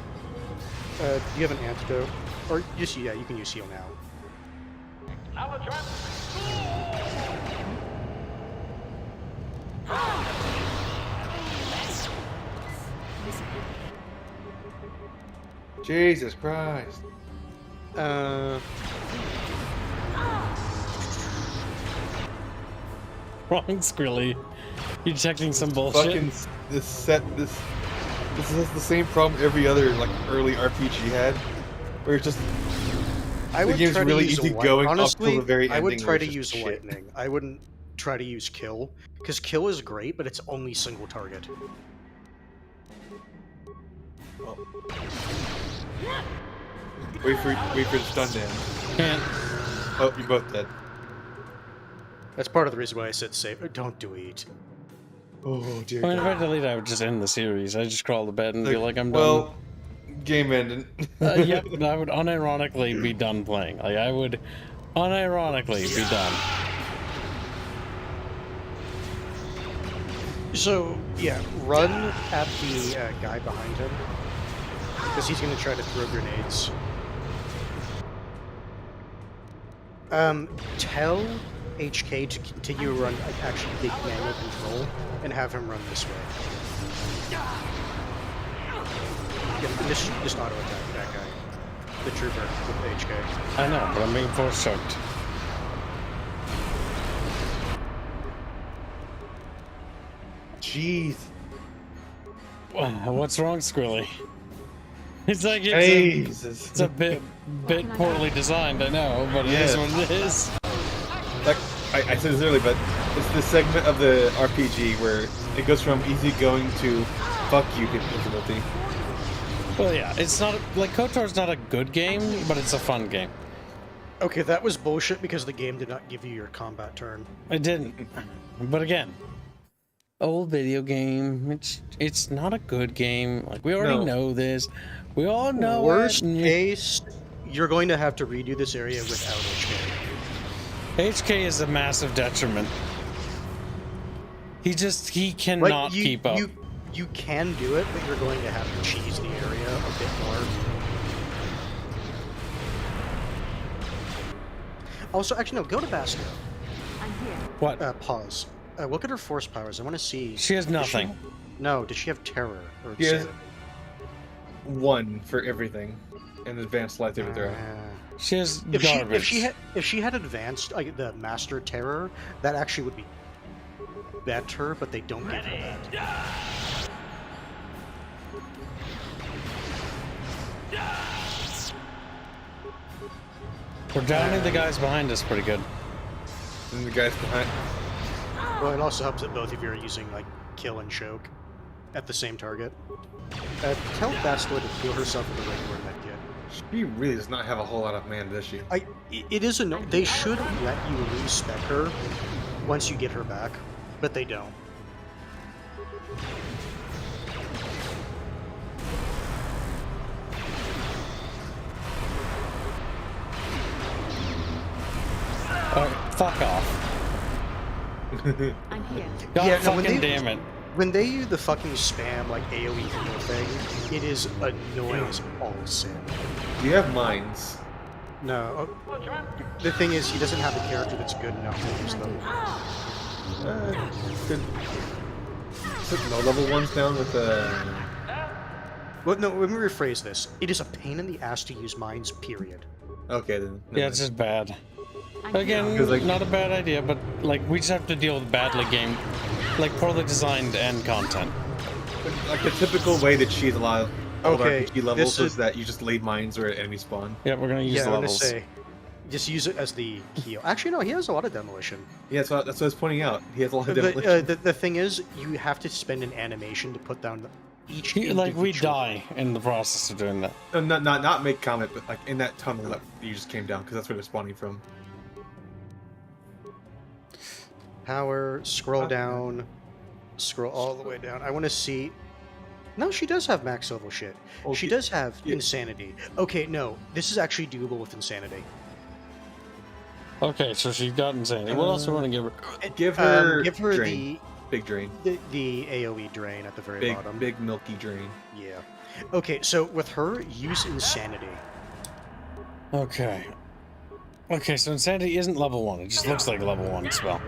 Do you have an antidote? Or just, yeah, you can use heal now. Jesus Christ. Wrong, Skrilly. You're detecting some bullshit. Fucking this is the same problem every other like early RPG had, where it's just the game's really easy going up till the very ending. I would try to use lightning. I wouldn't try to use kill, because kill is great, but it's only single target. Oh. Wait for the stun down. Can't. Oh, you're both dead. That's part of the reason why I said save. Don't delete. Oh dear. I mean, if I delete, I would just end the series. I just crawl to bed and be like, I'm done. Well, game ending. Yep, I would unironically be done playing. Like, I would unironically be done. So, yeah, run at the guy behind him, because he's going to try to throw grenades. Tell HK to continue to run actually big manual control and have him run this way. Yeah, just auto attack that guy, the trooper with the HK. I know, but I'm being force choked. Jeez. What's wrong, Squilly? It's like it's a bit poorly designed, I know, but it is what it is. Like I said this earlier, but it's the segment of the RPG where it goes from easygoing to fuck you difficulty. Well, yeah, it's not like KOTOR's not a good game, but it's a fun game. Okay, that was bullshit because the game did not give you your combat turn. It didn't. But again, old video game. It's not a good game. Like we already know this. We all know Worst case, you're going to have to redo this area without HK. HK is a massive detriment. He cannot keep up. You can do it, but you're going to have to cheese the area a bit more. Also, actually, no, go to Basco. I'm here. What? Pause. Look at her force powers. I want to see. She has nothing. No, does she have terror? Or she has 1 for everything. And advanced lightsaber throw. She has garbage. If she had advanced, like the master terror, that actually would be better, but they don't give her that. We're downing the guys behind us pretty good. And the guys behind. Well, it also helps that both of you are using like kill and choke at the same target. Tell Bastila to heal herself with a regular medkit. She really does not have a whole lot of mana, does she? It is annoying. They should let you respec her once you get her back, but they don't. Fuck off. I'm here. God fucking damn it. When they use the fucking spam, like AoE heal thing, it is annoying as all sin. Do you have mines? No. The thing is, he doesn't have a character that's good enough to use them. Could put low-level ones down with the... Well, no, let me rephrase this. It is a pain in the ass to use mines, period. Okay, then. Yeah, it's just bad. Again, not a bad idea, but like we just have to deal with badly game, like poorly designed end content. Like the typical way to cheese a lot of old Okay, RPG levels is that you just leave mines where enemy spawn. Yeah, we're gonna use the levels. Just use it as the key. Actually, no, he has a lot of demolition. Yeah, that's what I was pointing out. He has a lot of demolition. The thing is, you have to spend an animation to put down each. Like we die in the process of doing that. No, not make comment, but like in that tunnel that you just came down, because that's where they're spawning from. Power, scroll down, scroll all the way down. I want to see. No, she does have max level shit. Okay. She does have insanity. Okay, no, this is actually doable with insanity. Okay, so she got insanity. What else do we want to give her? Give her drain. The big drain. The AoE drain at the very bottom. Big milky drain. Yeah. Okay, so with her, use insanity. Okay. Okay, so insanity isn't level 1. It just looks like a level 1 spell.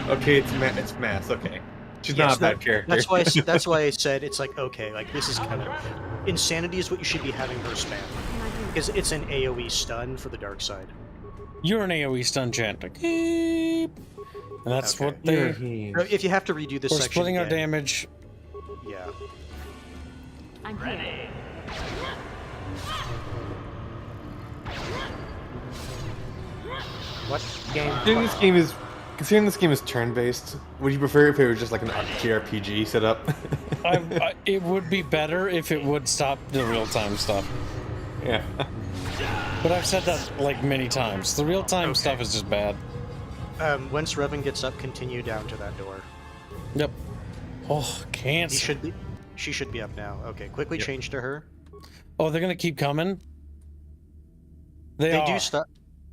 Okay, it's math. Okay, she's not a bad character. That's why I said it's like okay, like this is kind of insanity is what you should be having her spam because it's an AoE stun for the dark side. You're an AoE stun chant. And that's what they're. If you have to redo this section, we're splitting again, our damage. Yeah. I'm here. What game? Considering this game is turn-based, would you prefer if it was just like an JRPG setup? It would be better if it would stop the real-time stuff. Yeah. But I've said that like many times. The real-time stuff is just bad. Once Revan gets up, continue down to that door. Yep. Oh, can't. She should be up now. Okay, quickly change to her. Oh, they're gonna keep coming? They do stop.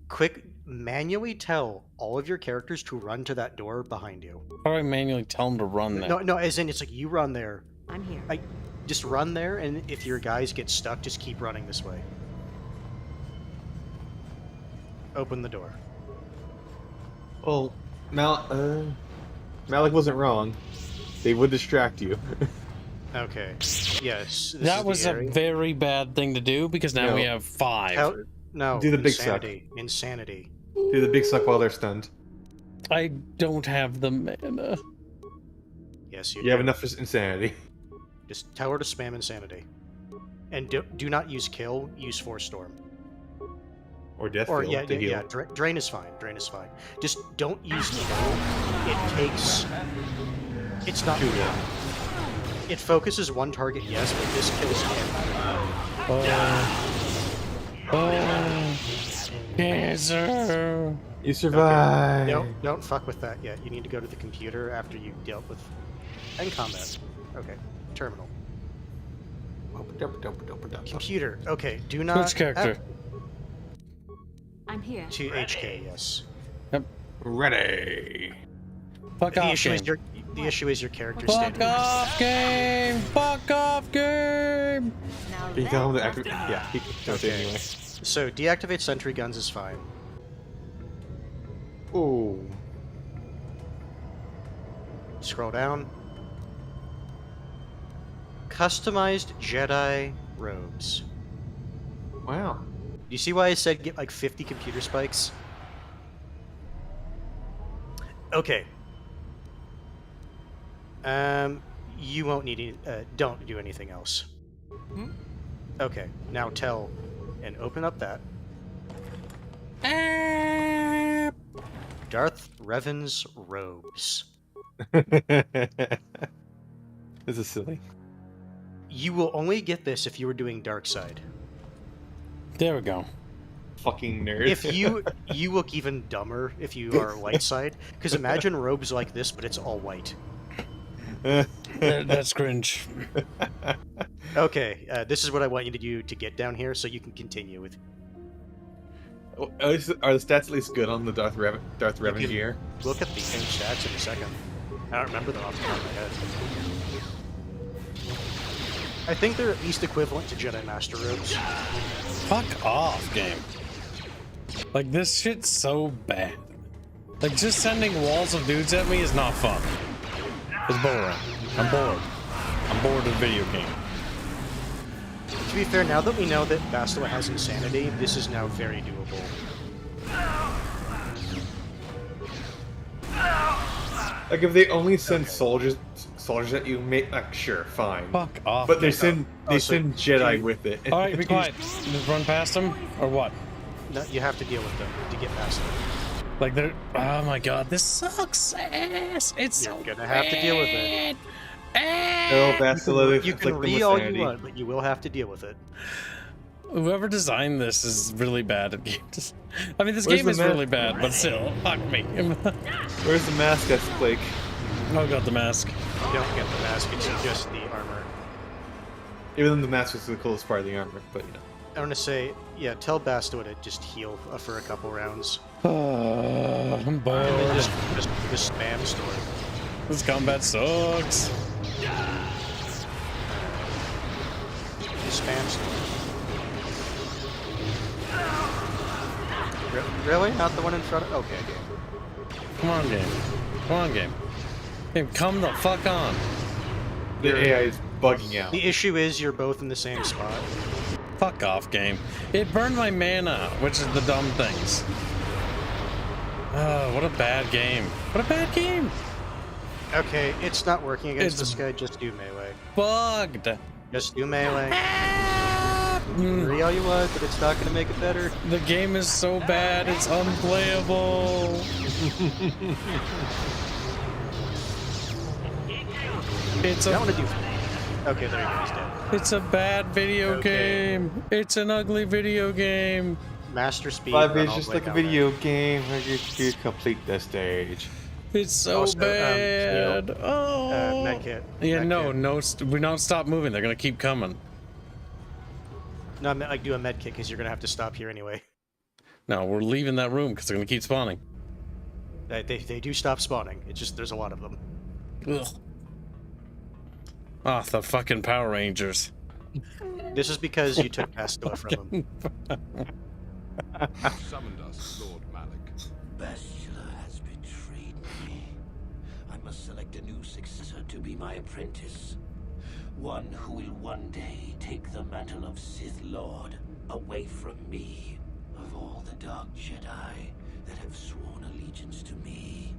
Quick, manually tell all of your characters to run to that door behind you. How do I manually tell them to run there? No, as in it's like you run there. I'm here. Just run there, and if your guys get stuck, just keep running this way. Open the door. Well, Malik wasn't wrong. They would distract you. Okay. Yes. That was a very bad thing to do because now we have 5. No. Do the big suck. Insanity. Do the big suck while they're stunned. I don't have the mana. Yes, you You have enough for insanity. Just tell her to spam insanity. And do not use kill, use Force Storm. Or Death Or Field to heal. yeah, drain is fine. Drain is fine. Just don't use kill. It takes. It's not good. It focuses one target, yes, but this kills Cancer. You survive. Okay. Don't fuck with that yet. You need to go to the computer after you dealt with end combat. Okay. Terminal. Computer. Okay. Do not. Which character? I'm here. To HK, yes. Yep. Ready. Fuck the off issue game. is the issue is your character Fuck standing. off game. Fuck off game. Can you tell him to activate? Yeah, he can do it anyway. So deactivate sentry guns is fine. Ooh. Scroll down. Customized Jedi robes. Wow. Do you see why I said get like 50 computer spikes? Okay. You won't need any, don't do anything else. Okay, now tell and open up that. Darth Revan's robes. This is silly. You will only get this if you were doing dark side. There we go. Fucking nerd. If you look even dumber if you are light side, because imagine robes like this, but it's all white. That's cringe. Okay, this is what I want you to do to get down here, so you can continue with. Are the stats at least good on the Darth Revan gear? Look at the same stats in a second. I don't remember them off the top of my head. I think they're at least equivalent to Jedi Master robes. Fuck off, game. Like, this shit's so bad. Like, just sending walls of dudes at me is not fun. It's boring. I'm bored. I'm bored of the video game. To be fair, now that we know that Bastila has insanity, this is now very doable. Like, if they only send soldiers at you, sure, fine. Fuck off. But they send Jedi with it. All right, be quiet. Just run past them, or what? No, you have to deal with them to get past them. Like they're. Oh my god, this sucks ass. It's You're gonna have to deal with it. No, Bastila. You can re all you want, but you will have to deal with it. Whoever designed this is really bad at games. I mean, this game is really bad, but still, fuck me. Where's the mask, Blake? Oh god, the mask. You don't get the mask, it's just the armor. Even though the mask was the coolest part of the armor, but you know. I want to say, yeah, tell Bastila to just heal for a couple rounds. I'm bored. And then just spam store. This combat sucks. Just spam store. Really? Not the one in front of... Okay, game. Come on, game. Come on, game. Game, come the fuck on. The AI is bugging out. The issue is you're both in the same spot. Fuck off, game. It burned my mana, which is the dumb things. Oh, what a bad game. What a bad game. Okay, it's not working against this guy. Just do melee. Bugged. Just do melee. Agree all you want, but it's not going to make it better. The game is so bad, it's unplayable. It's a... Okay, there you go, he's dead. It's a bad video game. It's an ugly video game. Master speed. 5 is just like a video game where you complete the stage. It's so Also, bad. Oh. Medkit. Yeah, Medkit. we don't stop moving. They're gonna keep coming. No, I meant like do a medkit because you're gonna have to stop here anyway. No, we're leaving that room because they're gonna keep spawning. They do stop spawning. It's just there's a lot of them. Ugh. Ah, the fucking Power Rangers. This is because you took Bastila from them. Summoned us, Lord Malik. Bastila has betrayed me. I must select a new successor to be my apprentice. One who will one day take the mantle of Sith Lord away from me. Of all the Dark Jedi that have sworn allegiance to me,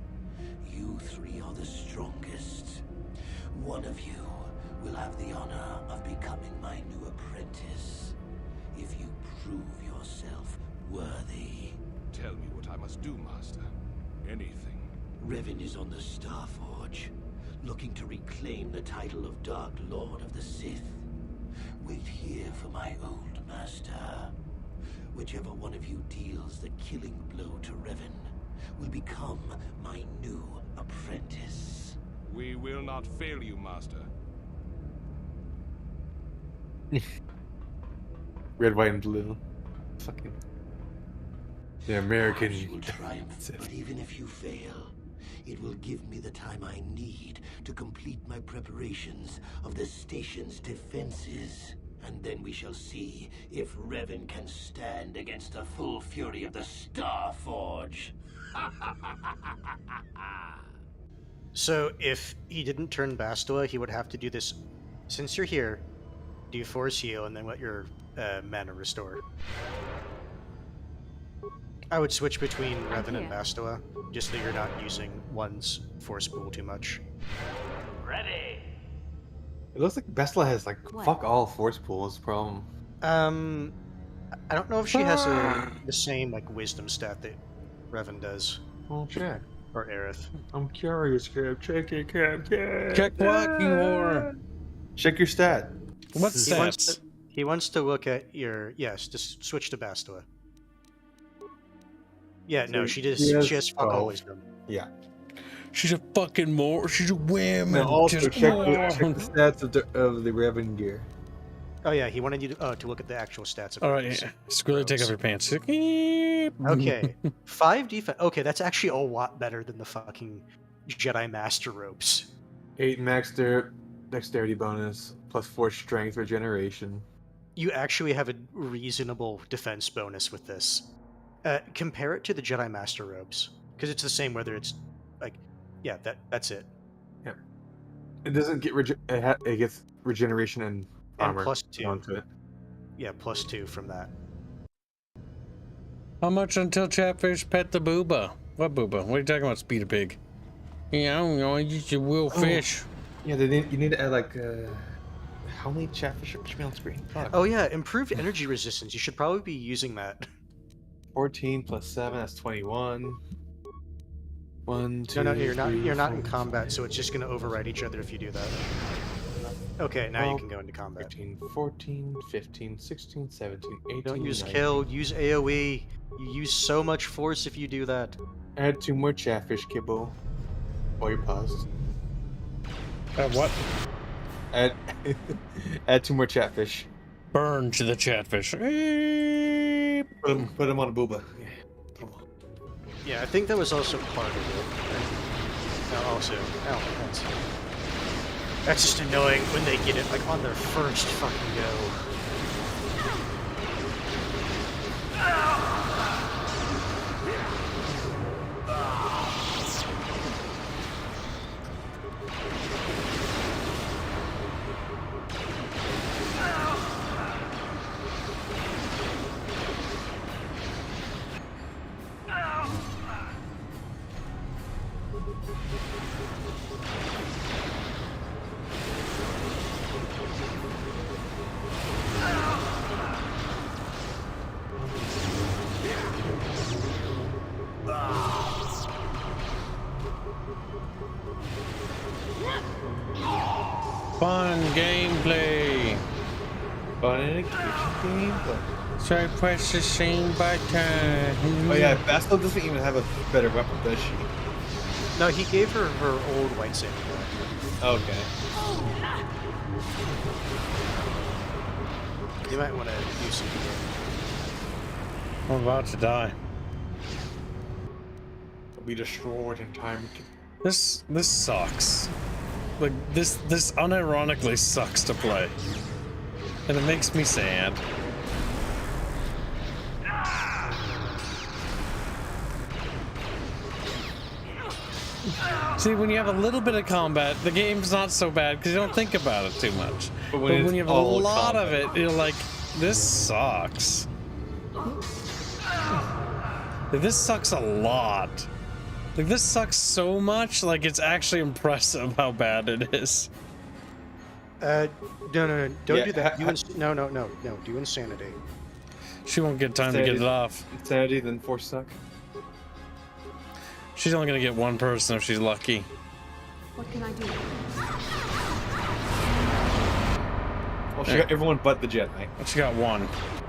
you three are the strongest. One of you will have the honor of becoming my new apprentice, if you prove yourself worthy. Tell me what I must do, Master. Anything. Revan is on the Starforge, looking to reclaim the title of Dark Lord of the Sith. Wait here for my old master. Whichever one of you deals the killing blow to Revan will become my new apprentice. We will not fail you, Master. Red, white, and blue. Fucking. The American. You will triumph, but even if you fail, it will give me the time I need to complete my preparations of the station's defenses. And then we shall see if Revan can stand against the full fury of the Starforge. So if he didn't turn Bastila, he would have to do this. Since you're here, do Force Heal and then let your mana restore. I would switch between Revan and Bastila, just so that you're not using one's Force pool too much. Ready. It looks like Bastila has like fuck all force pools. Problem. I don't know if she has the same like wisdom stat that Revan does. Well, check. Or Aerith. I'm curious, Cap. Check it, Cap. Check what, more. Check your stat. What stats? He wants to look at your just switch to Bastila. Yeah, no, she has fuck all wisdom. Yeah. She's a fucking more. She's a woman. No, also just check the stats of the Revan gear. Oh yeah, he wanted you to look at the actual stats. Of all right, Squirrely, take off your pants. Okay, 5 defense. Okay, that's actually a lot better than the fucking Jedi Master robes. 8 max dexterity bonus plus 4 strength regeneration. You actually have a reasonable defense bonus with this. Compare it to the Jedi Master robes, because it's the same whether it's like, yeah, that's it. Yeah, it doesn't get it gets regeneration and armor plus 2 onto it. Yeah, plus 2 from that. How much until Chatfish pet the booba? What booba? What are you talking about, Speed a Pig? Yeah, I don't know. I just a will fish. Yeah, you need to add like how many Chatfish should be on screen? Oh yeah, improved energy resistance. You should probably be using that. 14 plus 7, that's 21. 1, 2, No, you're 3, not 4, in combat, so it's just going to override each other if you do that. Okay, now you can go into combat. 13, 14, 15, 16, 17, 18, Don't use 19. kill, use AoE. You use so much force if you do that. Add 2 more Chatfish, Kibble. While you're paused. What? Add 2 more Chatfish. Burn to the Chatfish. Put him on a booba. Yeah, I think that was also part of it. No, also, that's just annoying when they get it like on their first fucking go. Fun gameplay. Fun gameplay. So I press the same button. Oh yeah, Bastila doesn't even have a better weapon, does she? No, he gave her her old lightsaber. Okay. You might want to do something. I'm about to die. It'll be destroyed in time. This sucks. Like this unironically sucks to play, and it makes me sad. See, when you have a little bit of combat, the game's not so bad because you don't think about it too much. But when you have a lot of it, you're like, this sucks. This sucks a lot. Like, this sucks so much, like, it's actually impressive how bad it is. No, don't do that. No, do insanity. She won't get time to get it off. Insanity, then force suck. She's only gonna get one person if she's lucky. What can I do? Well, she got everyone but the Jedi. She got one.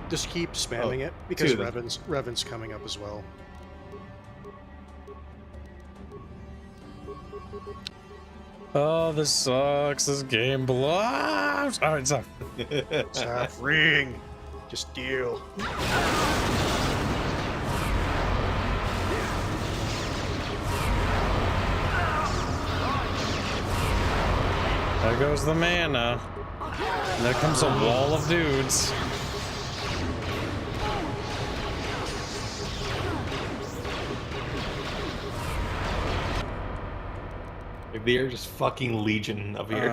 Just keep spamming it, because Revan's coming up as well. Oh, this sucks. This game blows. Alright, stop. Stop ring. Just deal. There goes the mana. And there comes a wall of dudes. They're just fucking legion of here.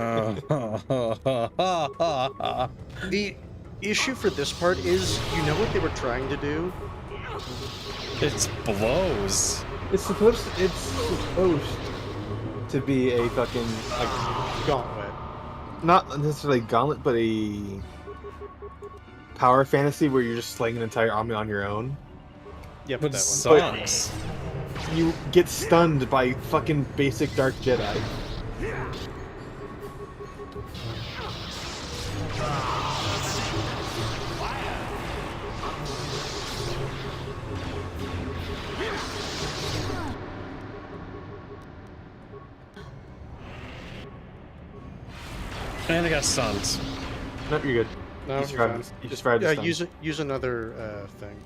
The issue for this part is, you know what they were trying to do? It blows. It's supposed to be a fucking gauntlet. Not necessarily gauntlet, but a power fantasy where you're just slaying an entire army on your own. Yep, but that sucks. You get stunned by fucking basic Dark Jedi. And I got stunned. Nope, you're good. No, you just fired the stun. use another thing.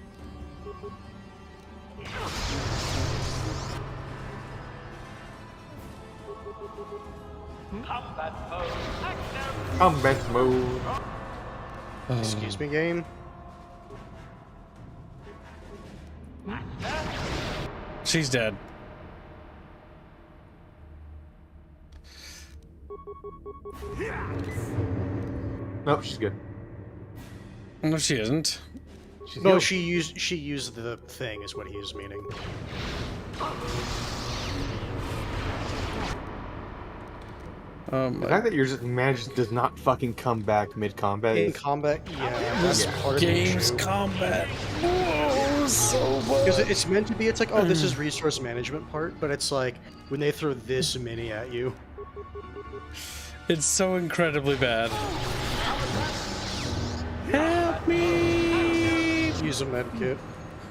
Combat mode. Excuse me, game. She's dead. Nope, she's good. No, she isn't. No, she used the thing, is what he is meaning. The fact that yours managed does not fucking come back mid-combat. In combat, yeah, that's part of the Game's issue. combat. Oh, so bad. Because it's meant to be, it's like, oh, this is resource management part, but it's like, when they throw this many at you. It's so incredibly bad. Help me! Use a med kit.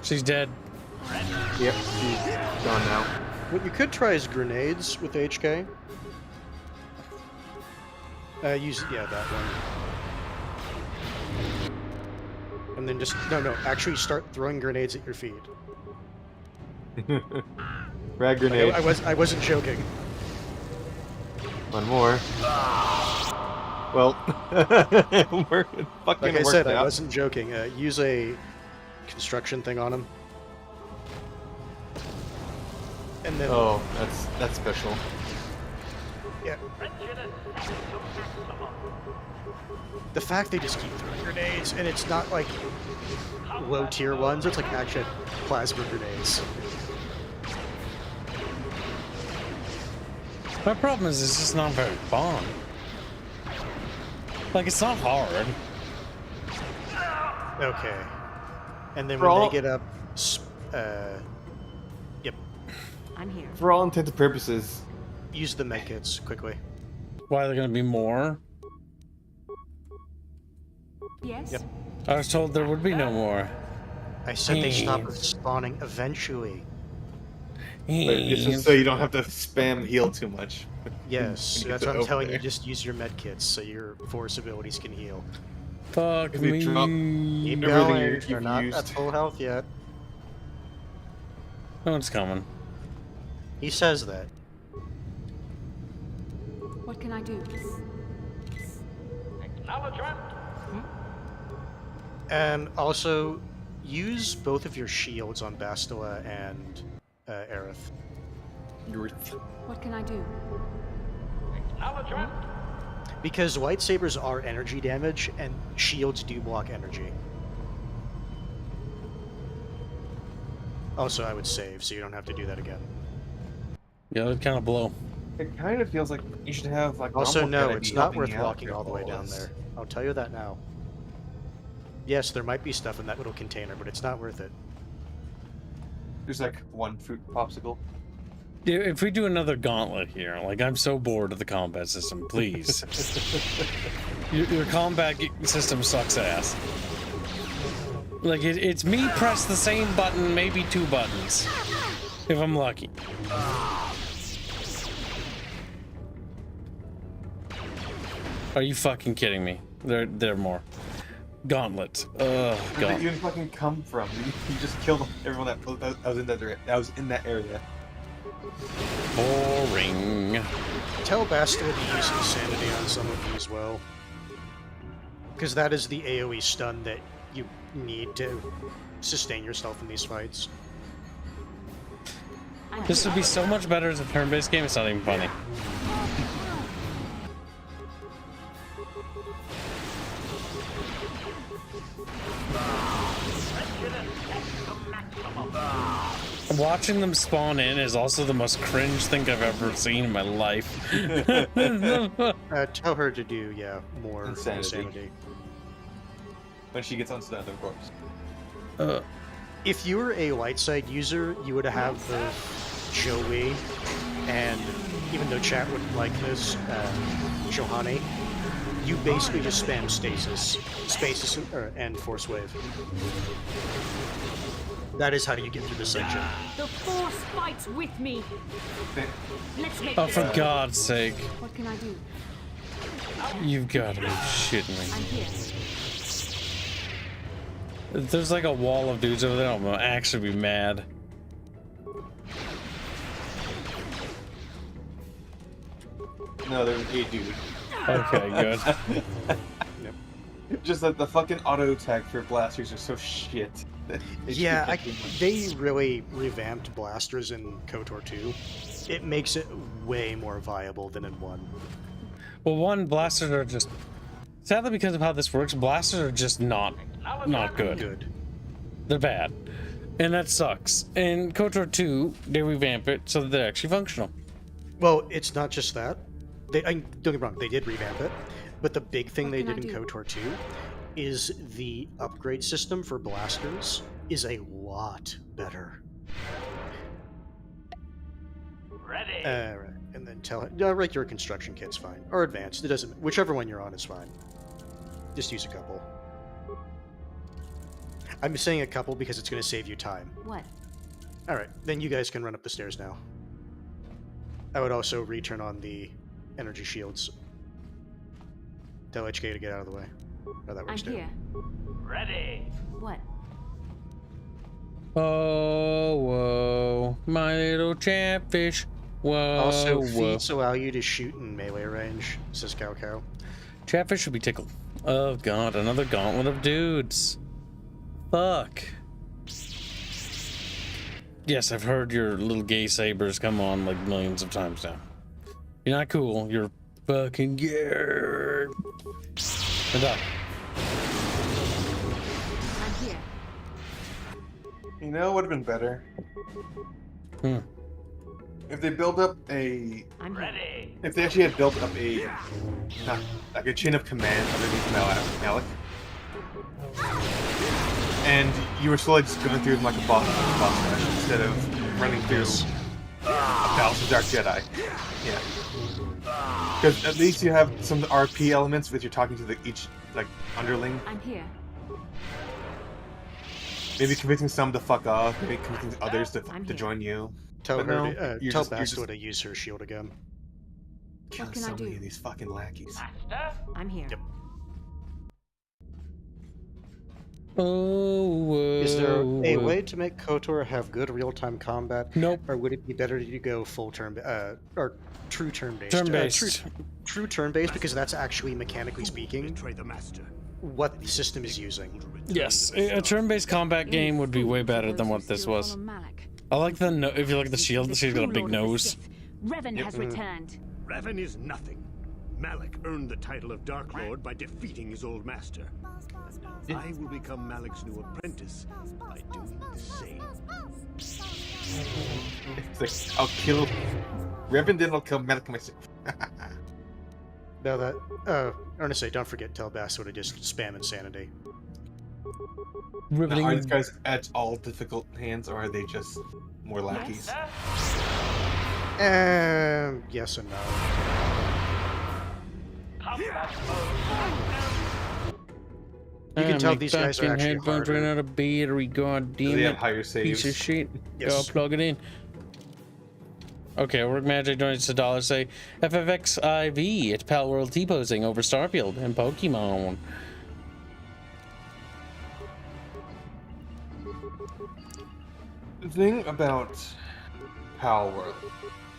She's dead. Yep, she's gone now. What you could try is grenades with HK. Yeah, that one. And then just, no, actually start throwing grenades at your feet. Frag grenade. I wasn't joking. One more. Well, we're fucking like I said, out. I wasn't joking. Use a construction thing on him. And then... Oh, that's special. Yeah. The fact they just keep throwing grenades, and it's not like low tier ones, it's like actual plasma grenades. My problem is it's just not very fun. Like, it's not hard. Okay. And then when they get up, yep. I'm here. For all intents and purposes, use the medkits quickly. Why are there gonna be more? Yes? Yep. I was told there would be no more. I said they stop spawning eventually. but it's just so you don't have to spam heal too much. Yes, that's what I'm telling you. Just use your medkits so your force abilities can heal. Fuck me. Keep going. You're not at full health yet. No one's coming. He says that. What can I do? Also, use both of your shields on Bastila and Aerith. What can I do? Because lightsabers are energy damage, and shields do block energy. Also, I would save, so you don't have to do that again. Yeah, it kind of blow. It kind of feels like you should have like. Also, no, it's not worth walking all the way down there. I'll tell you that now. Yes, there might be stuff in that little container, but it's not worth it. There's like one fruit popsicle. Yeah, if we do another gauntlet here, like I'm so bored of the combat system, please. your combat system sucks ass. Like it's me press the same button, maybe 2 buttons, if I'm lucky. Are you fucking kidding me? There are more. Gauntlets. Ugh, Where did you even fucking come from? You just killed everyone that was in that area. Boring. Tell Bastard to use Insanity on some of you as well. Because that is the AoE stun that you need to sustain yourself in these fights. This would be so much better as a turn-based game, it's not even funny. Watching them spawn in is also the most cringe thing I've ever seen in my life. Tell her to do, more Insanity. When she gets on stand, of course. If you were a light side user, you would have the Joey, and even though chat wouldn't like this, Johanny, you basically just spam stasis, and force wave. That is how you get through this section. The Force fights with me. Let's make Oh, for God's sake. What can I do? You've got to be shitting me. I'm here. If there's like a wall of dudes over there, I'm gonna actually be mad. No, there's a dude. Okay, good. Yep. Just that the fucking auto attack for blasters are so shit. Yeah, they really revamped blasters in KOTOR 2. It makes it way more viable than in 1. Well, 1, blasters are just... Sadly, because of how this works, blasters are just not good. They're bad. And that sucks. In KOTOR 2, they revamp it so that they're actually functional. Well, it's not just that. Don't get me wrong, they did revamp it. But the big thing they did in KOTOR 2 is the upgrade system for blasters is a lot better. Ready. Right. And then tell it, regular construction kit's fine. Or advanced, it doesn't, whichever one you're on is fine. Just use a couple. I'm saying a couple because it's going to save you time. What? Alright, then you guys can run up the stairs now. I would also return on the energy shields. Tell HK to get out of the way. Oh, that works I'm here. Ready. What? Oh, whoa, my little chatfish. Whoa. Also, feats allow you to shoot in melee range, says Cow Cow. Chatfish should be tickled. Oh god, another gauntlet of dudes. Fuck. Yes, I've heard your little gay sabers come on like millions of times now. You're not cool, you're fucking gay. And up. I'm here. You know what would have been better? If they build up a... I'm ready. If they actually had built up a... like a chain of command underneath Malik. And you were slowly just going through like a boss rush instead of running through a Battle of Dark Jedi. Yeah. Because at least you have some RP elements with you're talking to each like underling. I'm here. Maybe convincing some to fuck off, maybe convincing others to join you. Tell her tell Bastila to use her shield again. What can I do? Many of these fucking lackeys. I'm here. Yep. Oh, is there a way to make KOTOR have good real-time combat? Nope. Or would it be better to go full turn, or true turn-based? Turn-based. True turn-based, because that's actually, mechanically speaking, what the system is using. Yes, a turn-based combat game would be way better than what this was. I like the no if you look at the shield, she's got a big nose. Revan has returned. Revan is nothing. Malik earned the title of Dark Lord by defeating his old master. And I will become Malik's new apprentice by doing the same. It's like, I'll kill Revan, then I'll kill Malik myself. No, that. I want to say, don't forget Telbasso to just spam Insanity. Now, are these guys at all difficult hands, or are they just more lackeys? Yes and no. You can tell these guys are actually headphones ran out of battery. God damn They it! have higher saves. Piece of shit. Yes. Go plug it in. Okay, Work Magic donates $1. Say FFXIV. It's Pal World T-posing over Starfield and Pokemon. The thing about Pal World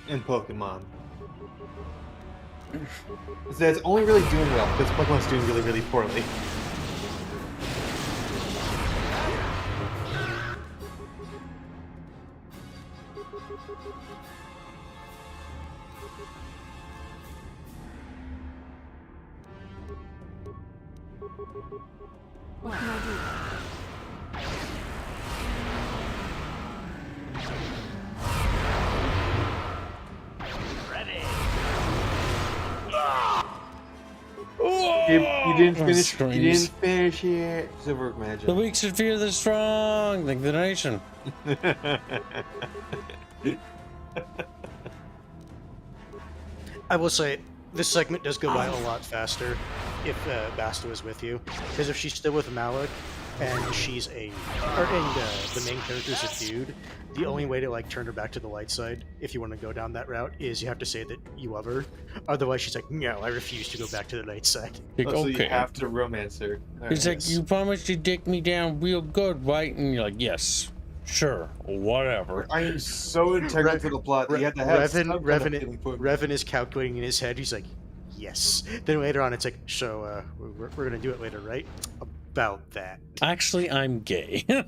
and Pokemon is that it's only really doing well because Pokemon's doing really, really poorly. What can I do? You didn't finish. You didn't finish it. It's a Work Magic. The weak should fear the strong. Like the nation. I will say, this segment does go by a lot faster if Basta is with you. Because if she's still with Malik, and she's the main character's a dude, the only way to like turn her back to the light side, if you want to go down that route, is you have to say that you love her. Otherwise, she's like, no, I refuse to go back to the light side. Like, So okay. you have to romance her. He's like, you promised to dick me down real good, right? And you're like, yes, sure, whatever. I am so integral to the plot. You have to have Revan is calculating in his head. He's like, yes. Then later on, it's like, so we're gonna do it later, right? About that. Actually, I'm gay. I'm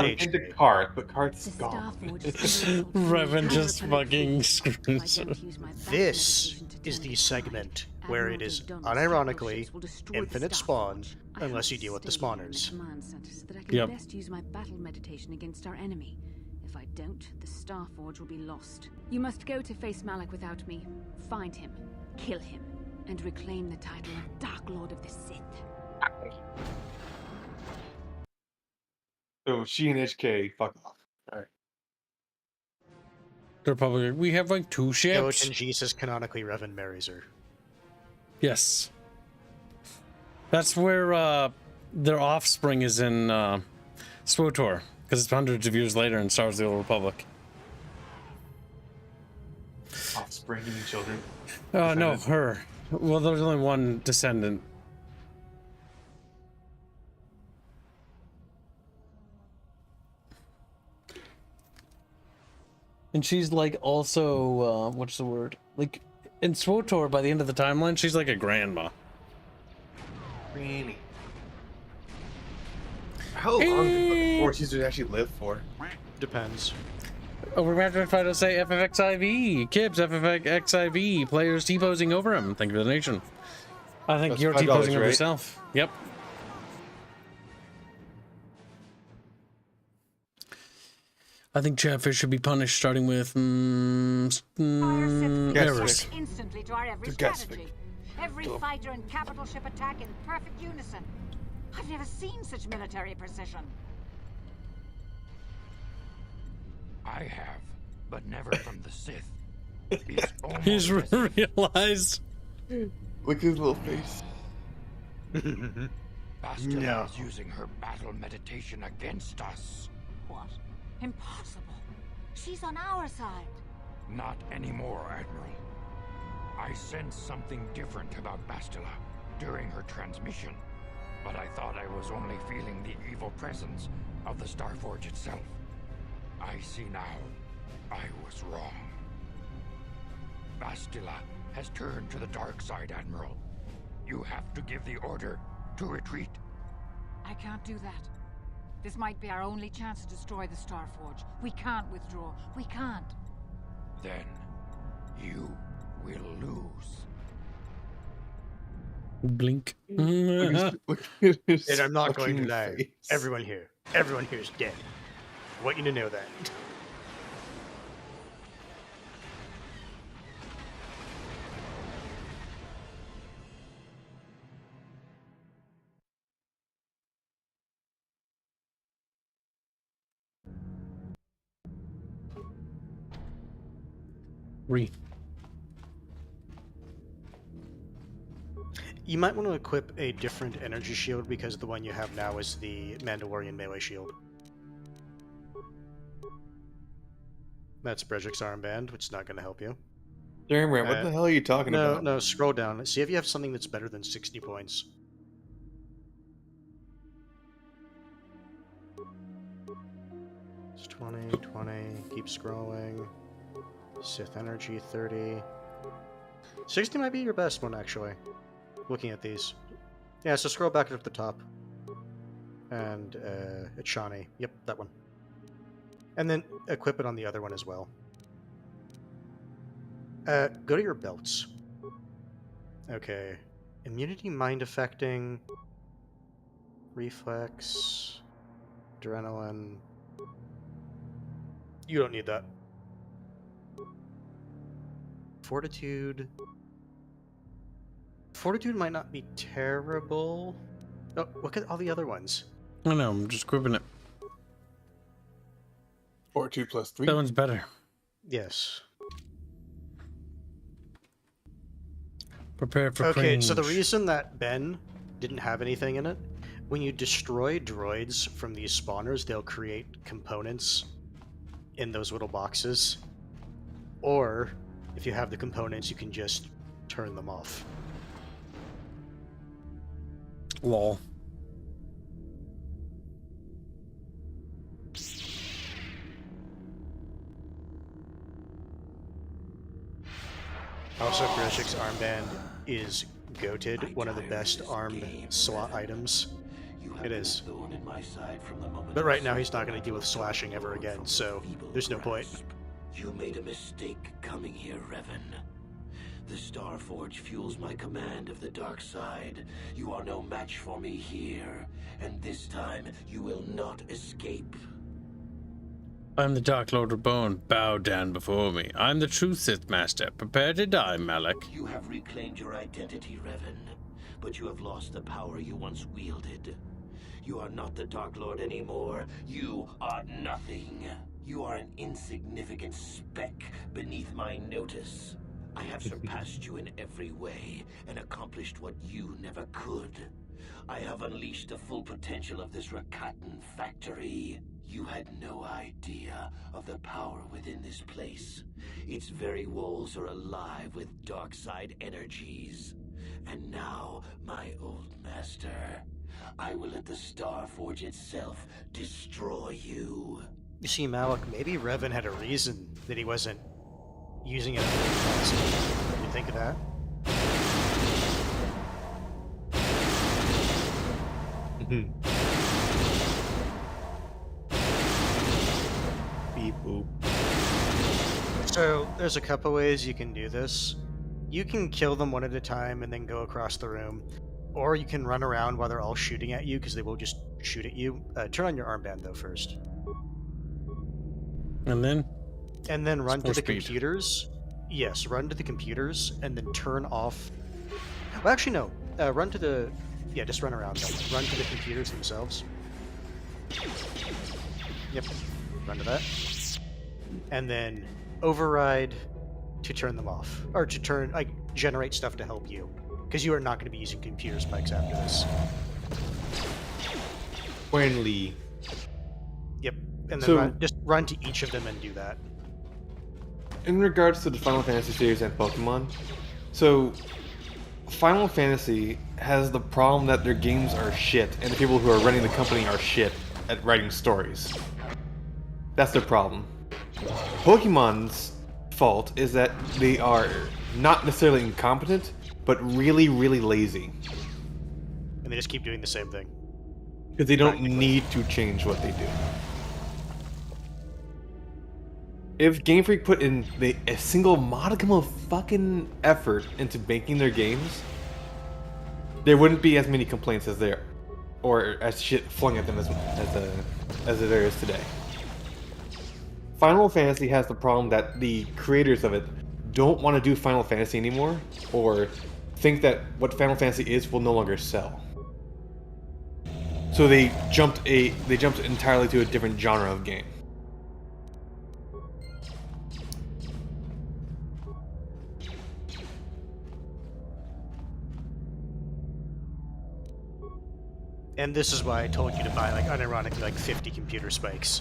into Cart, but Cart's gone. Revan just fucking screws her. This is the segment where it is unironically infinite spawn unless you deal with the spawners. Yep. Best use my battle meditation against our enemy. If I don't, the Starforge will be lost. You must go to face Malik without me. Find him, kill him, and reclaim the title of Dark Lord of the Sith. So she and HK, fuck off. Alright. They're probably we have like 2 ships. Skeleton Jesus canonically Revan marries her. Yes. That's where their offspring is in SWTOR, because it's hundreds of years later in Star Wars: The Old Republic. Offspring, you mean children? No, her. Well, there's only one descendant. And she's like also, what's the word? Like, in SWTOR, by the end of the timeline, she's like a grandma. Granny. How long did the Forces actually live for? Depends. Over Magic Fight, I'll say FFXIV. Kibbs, FFXIV. Players T-posing over him. Thank you for the donation. I think That's you're $5, T-posing over right? yourself. Yep. I think Chatfish should be punished, starting with errors. Instantly to our every strategy. Every fighter and capital ship attack in perfect unison. I've never seen such military precision. I have, but never from the Sith. He's realized. Look at his little face. Bastila is using her battle meditation against us. What? Impossible. She's on our side. Not anymore, Admiral. I sensed something different about Bastila during her transmission, but I thought I was only feeling the evil presence of the Starforge itself. I see now, I was wrong. Bastila has turned to the dark side, Admiral. You have to give the order to retreat. I can't do that. This might be our only chance to destroy the Starforge. We can't withdraw. We can't. Then you will lose. Blink. And I'm not going to lie. Face. Everyone here is dead. I want you to know that. You might want to equip a different energy shield because the one you have now is the Mandalorian melee shield. That's Brejik's armband, which is not going to help you. Damn right, what the hell are you talking about? No, scroll down. See if you have something that's better than 60 points. It's 20, 20, keep scrolling. Sith energy, 30. 60 might be your best one, actually. Looking at these. Yeah, so scroll back up to the top. And, it's Shawnee. Yep, that one. And then equip it on the other one as well. Go to your belts. Okay. Immunity, mind affecting. Reflex. Adrenaline. You don't need that. Fortitude. Fortitude might not be terrible. Oh, look at all the other ones. I know, I'm just equipping it. Fortitude plus 3. That one's better. Yes. Prepare for Okay, cringe. so the reason that Ben didn't have anything in it, when you destroy droids from these spawners, they'll create components in those little boxes. Or, if you have the components, you can just turn them off. Lol. Also, Brejik's armband is goated, one of the best armed slot items. It is. But right now he's not going to deal with slashing ever again, so there's no point. You made a mistake coming here, Revan. The Starforge fuels my command of the dark side. You are no match for me here, and this time you will not escape. I'm the Dark Lord Reborn. Bow down before me. I'm the true Sith Master. Prepare to die, Malak. You have reclaimed your identity, Revan, but you have lost the power you once wielded. You are not the Dark Lord anymore. You are nothing. You are an insignificant speck beneath my notice. I have surpassed you in every way and accomplished what you never could. I have unleashed the full potential of this Rakatan factory. You had no idea of the power within this place. Its very walls are alive with dark side energies. And now, my old master, I will let the Starforge itself destroy you. You see, Malak, maybe Revan had a reason that he wasn't using it as a defense. You think of that? Beep boop. So, there's a couple ways you can do this. You can kill them one at a time and then go across the room. Or you can run around while they're all shooting at you, because they will just shoot at you. Turn on your armband, though, first. And then? And then run to the computers. Yes, run to the computers, and then turn off... Well, actually, no. Run to the... Yeah, just run around. Run to the computers themselves. Yep. Run to that. And then override to turn them off. Or to turn... like, generate stuff to help you. Because you are not going to be using computer spikes after this. Friendly. Yep. And then just run to each of them and do that. In regards to the Final Fantasy series and Pokemon, so Final Fantasy has the problem that their games are shit, and the people who are running the company are shit at writing stories. That's their problem. Pokemon's fault is that they are not necessarily incompetent, but really, really lazy. And they just keep doing the same thing. Because they don't need to change what they do. If Game Freak put in a single modicum of fucking effort into making their games, there wouldn't be as many complaints as there, or as shit flung at them as there is today. Final Fantasy has the problem that the creators of it don't want to do Final Fantasy anymore, or think that what Final Fantasy is will no longer sell. So they jumped entirely to a different genre of game. And this is why I told you to buy, like, unironically, like 50 computer spikes.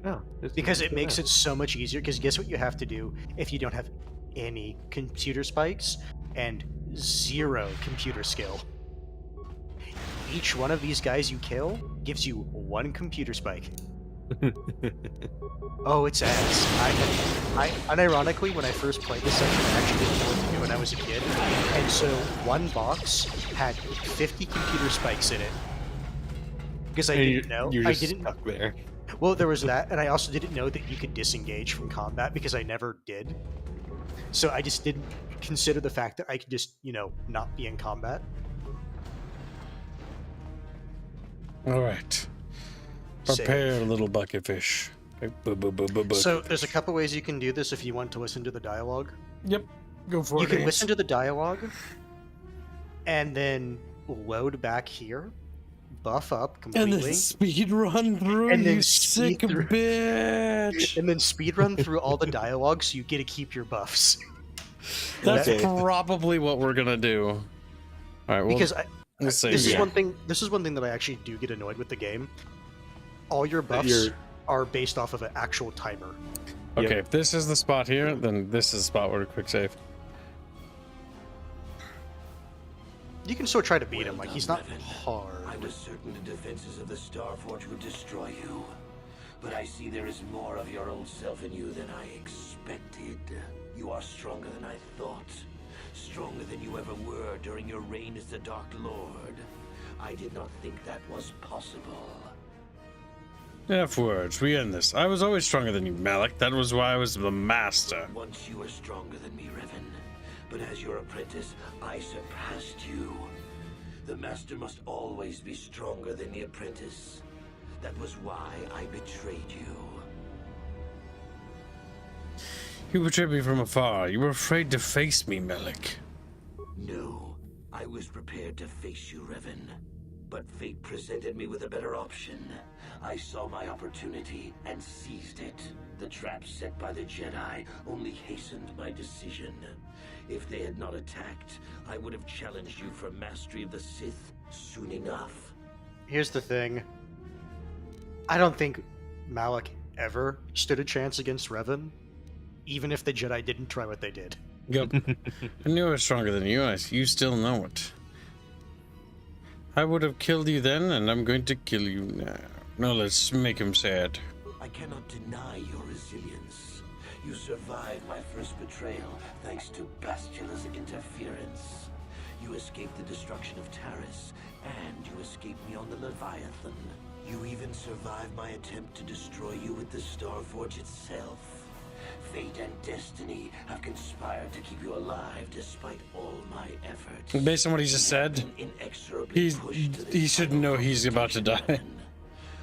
No, because it makes it so much easier. Because guess what you have to do if you don't have any computer spikes and 0 computer skill? Each one of these guys you kill gives you 1 computer spike. Oh, it's ass. I unironically, when I first played this section, I actually didn't know what to do when I was a kid. And so one box had 50 computer spikes in it. Because I didn't know. You're just I didn't stuck there. Well, there was that, and I also didn't know that you could disengage from combat because I never did. So I just didn't consider the fact that I could just, not be in combat. All right. Prepare, little bucket fish. So there's a couple ways you can do this if you want to listen to the dialogue. Yep, go for it. You can listen to the dialogue, and then load back here, buff up completely, and then speed run through. And then you sick bitch. And then speed run through all the dialogue, so you get to keep your buffs. That's probably what we're gonna do. All right, well, because this is one thing. This is one thing that I actually do get annoyed with the game. All your buffs are based off of an actual timer. Okay, if this is the spot here, then this is the spot where to quick save. You can still try to beat him, like he's not hard. I was certain the defenses of the Starforge would destroy you, but I see there is more of your old self in you than I expected. You are stronger than I thought, stronger than you ever were during your reign as the Dark Lord. I did not think that was possible. F words, we end this. I was always stronger than you, Malik. That was why I was the master. Once you were stronger than me, Revan. But as your apprentice, I surpassed you. The master must always be stronger than the apprentice. That was why I betrayed you. You betrayed me from afar. You were afraid to face me, Malik. No, I was prepared to face you, Revan. But fate presented me with a better option. I saw my opportunity and seized it. The trap set by the Jedi only hastened my decision. If they had not attacked, I would have challenged you for mastery of the Sith soon enough. Here's the thing. I don't think Malik ever stood a chance against Revan, even if the Jedi didn't try what they did. Yep. I knew I was stronger than you. You still know it. I would have killed you then, and I'm going to kill you now. No, let's make him sad. I cannot deny your resilience. You survived my first betrayal thanks to Bastula's interference. You escaped the destruction of Taris, and you escaped me on the Leviathan. You even survived my attempt to destroy you with the Starforge itself. Fate and destiny have conspired to keep you alive despite all my efforts. Based on what he just said, he should know he's about to die.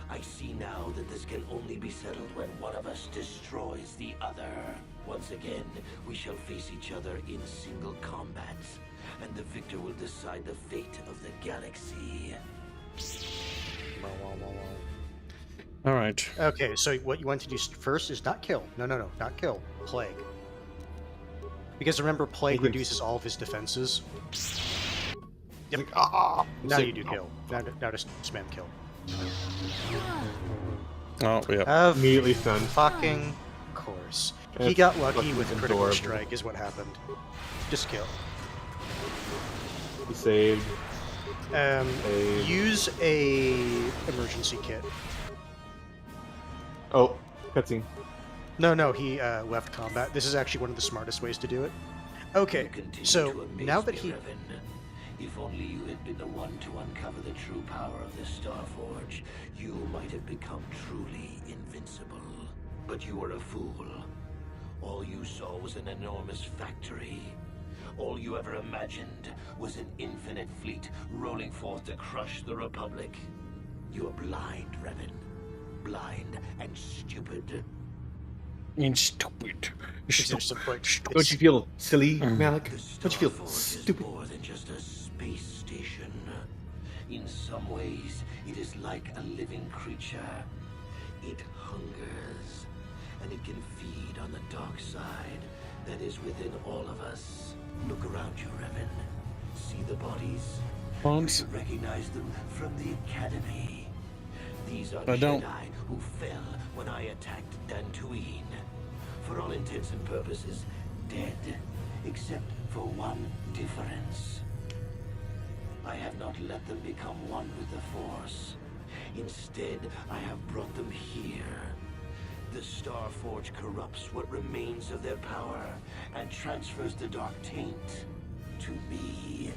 I see now that this can only be settled when one of us destroys the other. Once again, we shall face each other in single combat, and the victor will decide the fate of the galaxy. All right. Okay, so what you want to do first is not kill. No, not kill. Plague. Because remember, Plague reduces all of his defenses. Yep. Now you do kill. Now just spam kill. Oh, yeah. Immediately stunned. Fucking course. He got lucky with a critical strike is what happened. Just kill. He saved. Use a emergency kit. Oh, cutscene. No, he left combat. This is actually one of the smartest ways to do it. Okay, so now that he... If only you had been the one to uncover the true power of the Starforge, you might have become truly invincible. But you were a fool. All you saw was an enormous factory. All you ever imagined was an infinite fleet rolling forth to crush the Republic. You are blind, Revan. Blind and stupid. And stupid. Don't you feel silly, Malik? Don't you feel stupid? More than just a space station. In some ways, it is like a living creature. It hungers, and it can feed on the dark side that is within all of us. Look around you, Revan. See the bodies? Bones? You recognize them from the Academy. These are I don't. Jedi who fell when I attacked Dantooine. For all intents and purposes, dead, except for one difference. I have not let them become one with the Force. Instead, I have brought them here. The Starforge corrupts what remains of their power and transfers the dark taint to me.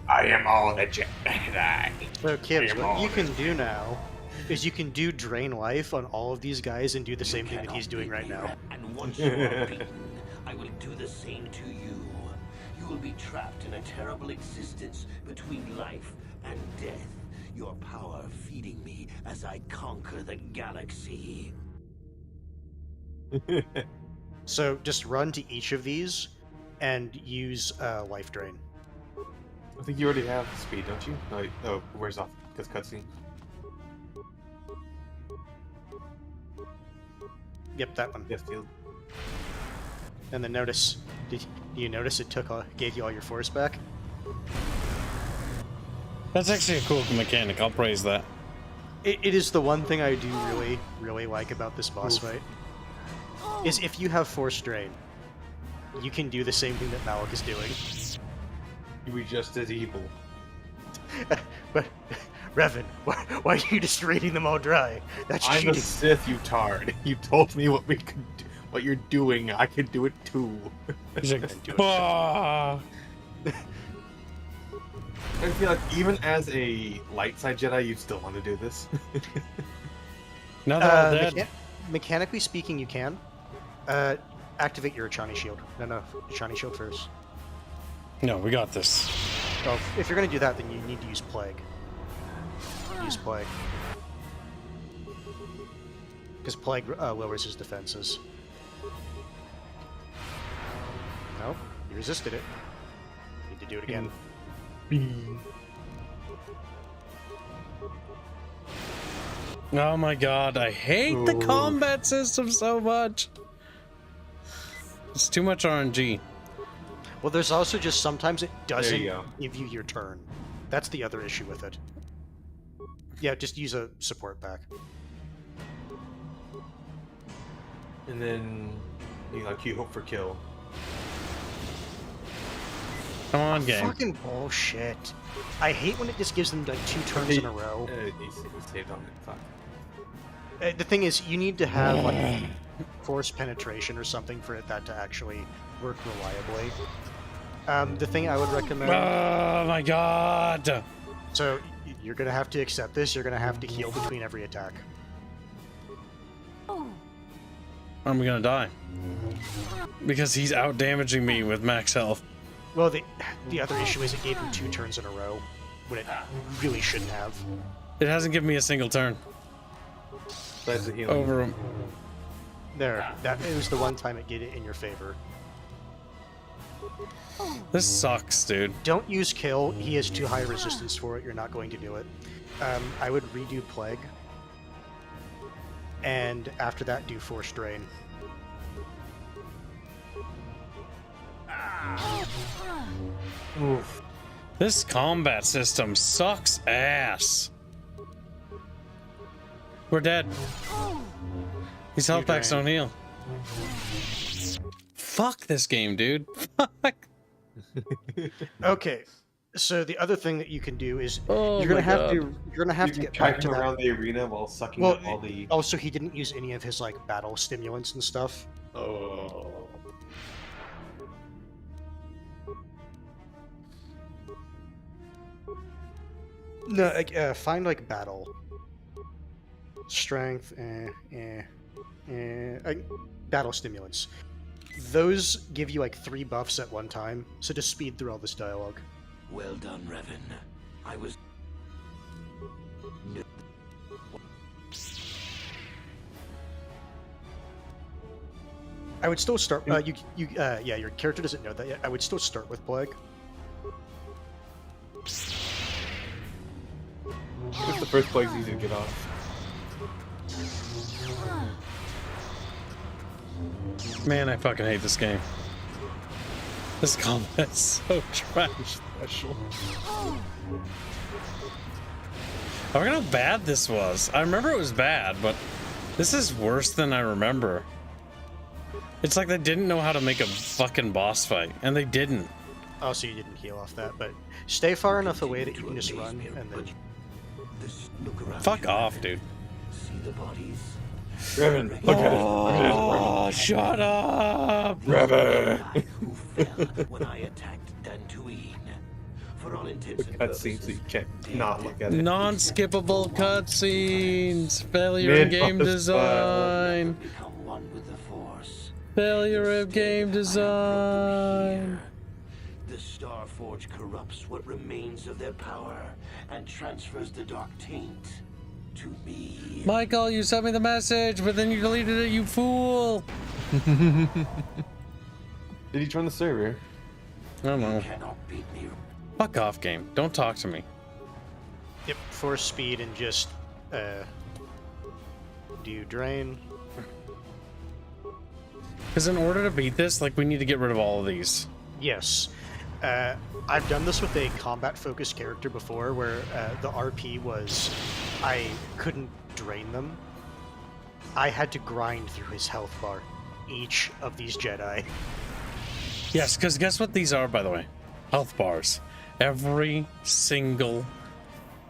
I am all the Jedi. So, Kibbs, what you can do now is you can do drain life on all of these guys and do the same thing that he's doing right now. And once you are beaten, I will do the same to you. You will be trapped in a terrible existence between life and death. Your power feeding me as I conquer the galaxy. So just run to each of these and use life drain. I think you already have speed, don't you? Oh, where's off? Because cutscene. Yep, that one. Yes, field. And then notice, did you notice it gave you all your force back? That's actually a cool mechanic. I'll praise that. It is the one thing I do really like about this boss fight. Is if you have force drain, you can do the same thing that Malik is doing. You be just as evil. But Revan, why are you just reading them all dry? That's cheating. I'm a Sith, you tard. You told me what we could do, what you're doing. I could do it too. He's like, I feel like even as a light side Jedi, you'd still want to do this. No, they're all dead. Mechanically speaking, you can. Activate your Achani shield. No, Achani shield first. No, we got this. Well, if you're going to do that, then you need to use Plague. Use Plague. Because Plague lowers his defenses. No, you resisted it. Need to do it again. Oh my god, I hate the combat system so much. It's too much RNG. Well, there's also just sometimes it doesn't give you your turn. That's the other issue with it. Yeah, just use a support pack. And then you queue hope for kill. Come on, game. Fucking bullshit. I hate when it just gives them like 2 turns in a row. He saved on it. Fuck. The thing is, you need to have like force penetration or something for that to actually work reliably. The thing I would recommend... Oh my god! So, you're gonna have to accept this, you're gonna have to heal between every attack. I'm gonna die. Because he's out-damaging me with max health. Well, the other issue is it gave him 2 turns in a row, when it really shouldn't have. It hasn't given me a single turn. That's the healing. Over him. There, it was the one time it did it in your favor. This sucks, dude. Don't use kill. He has too high resistance for it. You're not going to do it. I would redo Plague. And after that, do Force Drain. Oof. This combat system sucks ass. We're dead. These health packs don't heal. Fuck this game, dude. Fuck. Okay, so the other thing that you can do is you're gonna have to get back to around the arena while sucking up all the. Also, he didn't use any of his like battle stimulants and stuff. Oh. No, find like battle. Strength, battle stimulants. Those give you like 3 buffs at one time, so just speed through all this dialogue. Well done, Revan. I was... I would still start. Yeah, your character doesn't know that yet. I would still start with Plague. It's the first place easy to get off. Man, I fucking hate this game. This combat's so trash. Special. I forgot how bad this was. I remember it was bad, but this is worse than I remember. It's like they didn't know how to make a fucking boss fight, and they didn't. Oh, so you didn't heal off that, but stay far enough away that you can just run, and then... Fuck off, dude. See the bodies? Revan, look at it. Oh, shut up! Revan! Who fell when I attacked Dantooine. For all intents and Cutscenes, so you can't not look at it. Non-skippable cutscenes. Failure in game design. Become one with the Force. Failure of game design. The Starforge corrupts what remains of their power and transfers the dark taint to me. Michael, you sent me the message, but then you deleted it, you fool. Did he join the server? I don't know. You cannot beat me. Fuck off, game. Don't talk to me. Yep, force speed and just, do drain. Because in order to beat this, like, we need to get rid of all of these. Yes. I've done this with a combat-focused character before, where the RP was I couldn't drain them. I had to grind through his health bar, each of these Jedi. Yes, because guess what these are, by the way? Health bars. Every single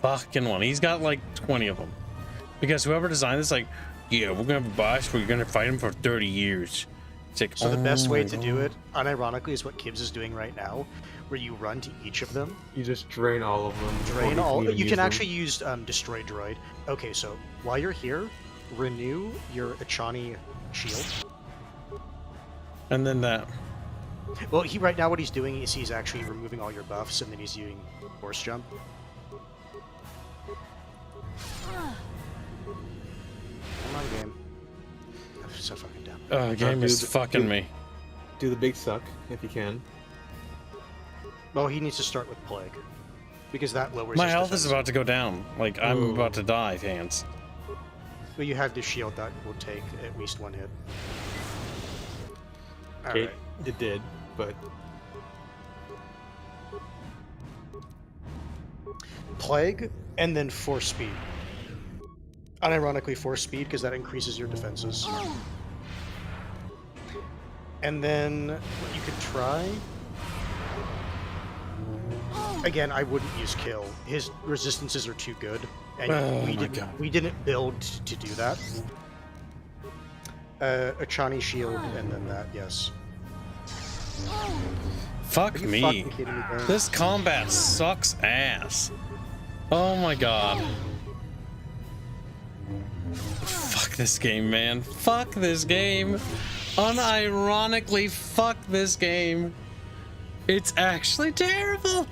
fucking one. He's got like 20 of them. Because whoever designed this, like, yeah, we're gonna have a boss, we're gonna fight him for 30 years. It's like, So the best way to do it, unironically, is what Kibbs is doing right now, where you run to each of them. You just drain all of them. Drain all. You can actually use Destroy Droid. Okay, so while you're here, renew your Achani shield. And then that. Well, right now what he's doing is he's actually removing all your buffs, and then he's using Force Jump. Come on, game. I'm so fucking dumb. Game is fucking me. Do the big suck, if you can. Well, he needs to start with Plague. Because that lowers My his health defense. is about to go down. Like, I'm about to die, Hans. But you have the shield that will take at least one hit. Okay, Alright. it did, but... Plague, and then Force Speed. Unironically, Force Speed, because that increases your defenses. And then, what you could try... Again, I wouldn't use Kill. His resistances are too good, and we didn't build to do that. Achani shield, and then that, yes. Fuck Are you me. fucking kidding me, bro? This combat sucks ass. Oh my god. Fuck this game, man. Fuck this game. Unironically, fuck this game. It's actually terrible.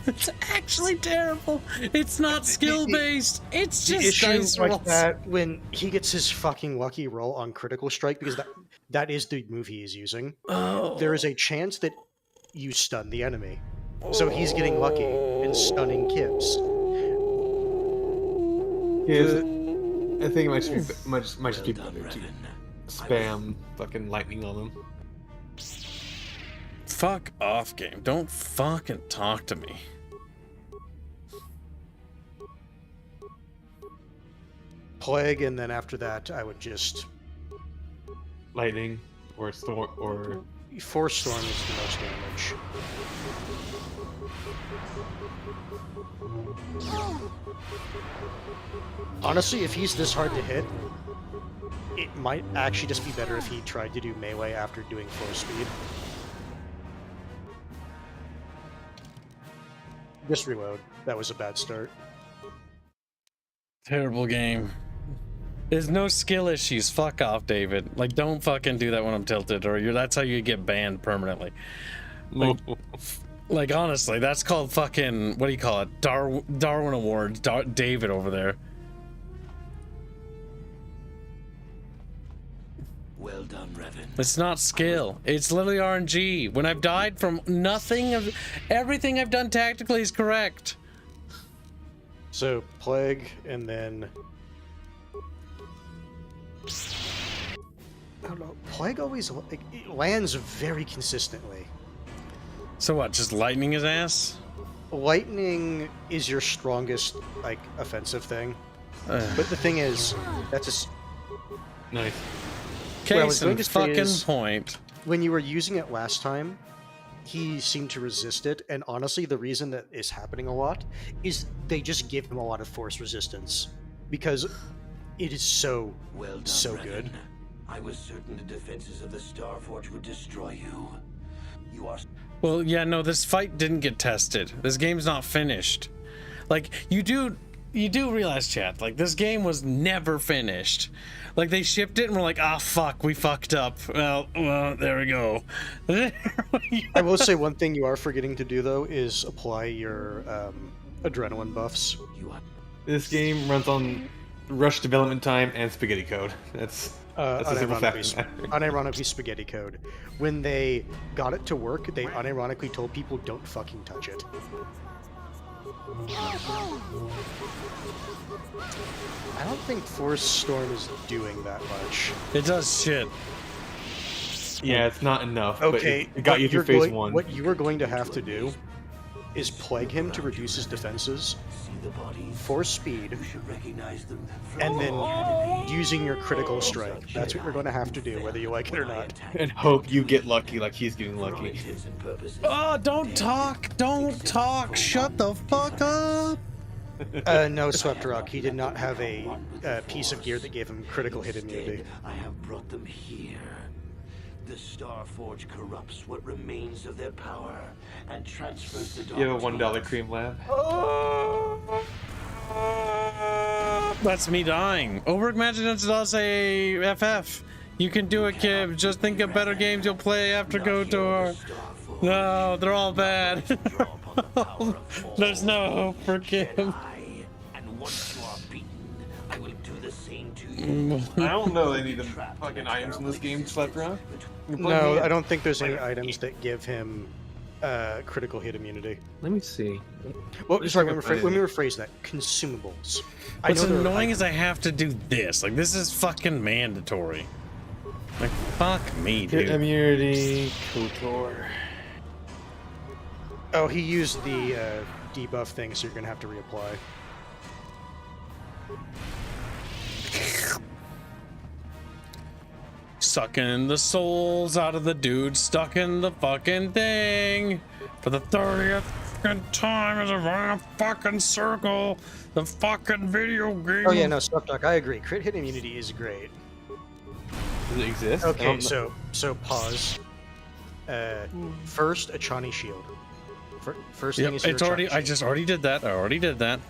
It's actually terrible. It's not skill-based. It's The just issue dice like rolls. that when he gets his fucking lucky roll on critical strike, because that is the move he is using. There is a chance that you stun the enemy, so he's getting lucky and stunning Kibbs. Yeah, I think it might just be better to spam fucking lightning on them. Fuck off, game. Don't fucking talk to me. Plague, and then after that, I would just Lightning or storm or Force Storm is the most damage. Honestly, if he's this hard to hit, it might actually just be better if he tried to do melee after doing Force Speed. Just reload. That was a bad start. Terrible game. There's no skill issues. Fuck off, David. Like, don't fucking do that when I'm tilted, or that's how you get banned permanently. Like honestly, that's called fucking, what do you call it? Darwin Awards. David over there. Well done, Revan. It's not skill. It's literally RNG. When I've died from nothing, everything I've done tactically is correct. So plague, and then I don't know. Plague always it lands very consistently. So what? Just lightning his ass? Lightning is your strongest like offensive thing, but the thing is, that's a nice. Case in fucking point. When you were using it last time, he seemed to resist it, and honestly, the reason that is happening a lot is they just give him a lot of force resistance because it is so good. I was certain the defenses of the Starforge would destroy you. You are. Well, yeah, no, this fight didn't get tested. This game's not finished. Like, you do realize, chat, like, this game was never finished. Like, they shipped it and we're like, ah, fuck, we fucked up. Well, there we go. I will say one thing you are forgetting to do, though, is apply your adrenaline buffs. This game runs on rush development time and spaghetti code. That's unironically spaghetti code. When they got it to work, they unironically told people don't fucking touch it. I don't think Force Storm is doing that much. It does shit. Yeah, it's not enough. Okay, but it got you through phase 1. What you are going to have to do is plague him to reduce his defenses, force speed, and then using your critical strike. That's what you're going to have to do, whether you like it or not. And hope you get lucky like he's getting lucky. Oh, don't talk! Don't talk! Shut the fuck up! No, Swept Rock. He did not have a piece of gear that gave him critical hit immunity. I have brought them here. The Starforge corrupts what remains of their power and transfers the dark. You have a $1 cream lab. That's me dying. Overimagine does a FF. You can do it, kid. Just think of better games you'll play after KOTOR. No, they're all bad. There's no hope for Kim. And once you are beaten, I will do the same to you. I don't know they need the fucking items in this game slept around. No, I don't think there's any items that give him critical hit immunity. Let me see. Well, sorry, let me rephrase that. Consumables. What's annoying is I have to do this. Like, this is fucking mandatory. Like, fuck me, dude. Hit immunity, KOTOR. Oh, he used the debuff thing, so you're gonna have to reapply. Sucking the souls out of the dude stuck in the fucking thing for the 30th fucking time as around a fucking circle. The fucking video game. Oh yeah, no, Slapdog, I agree. Crit hit immunity is great. Does it exist? Okay, so pause. First, a Chani shield. First thing is it's already. I just already did that. I already did that.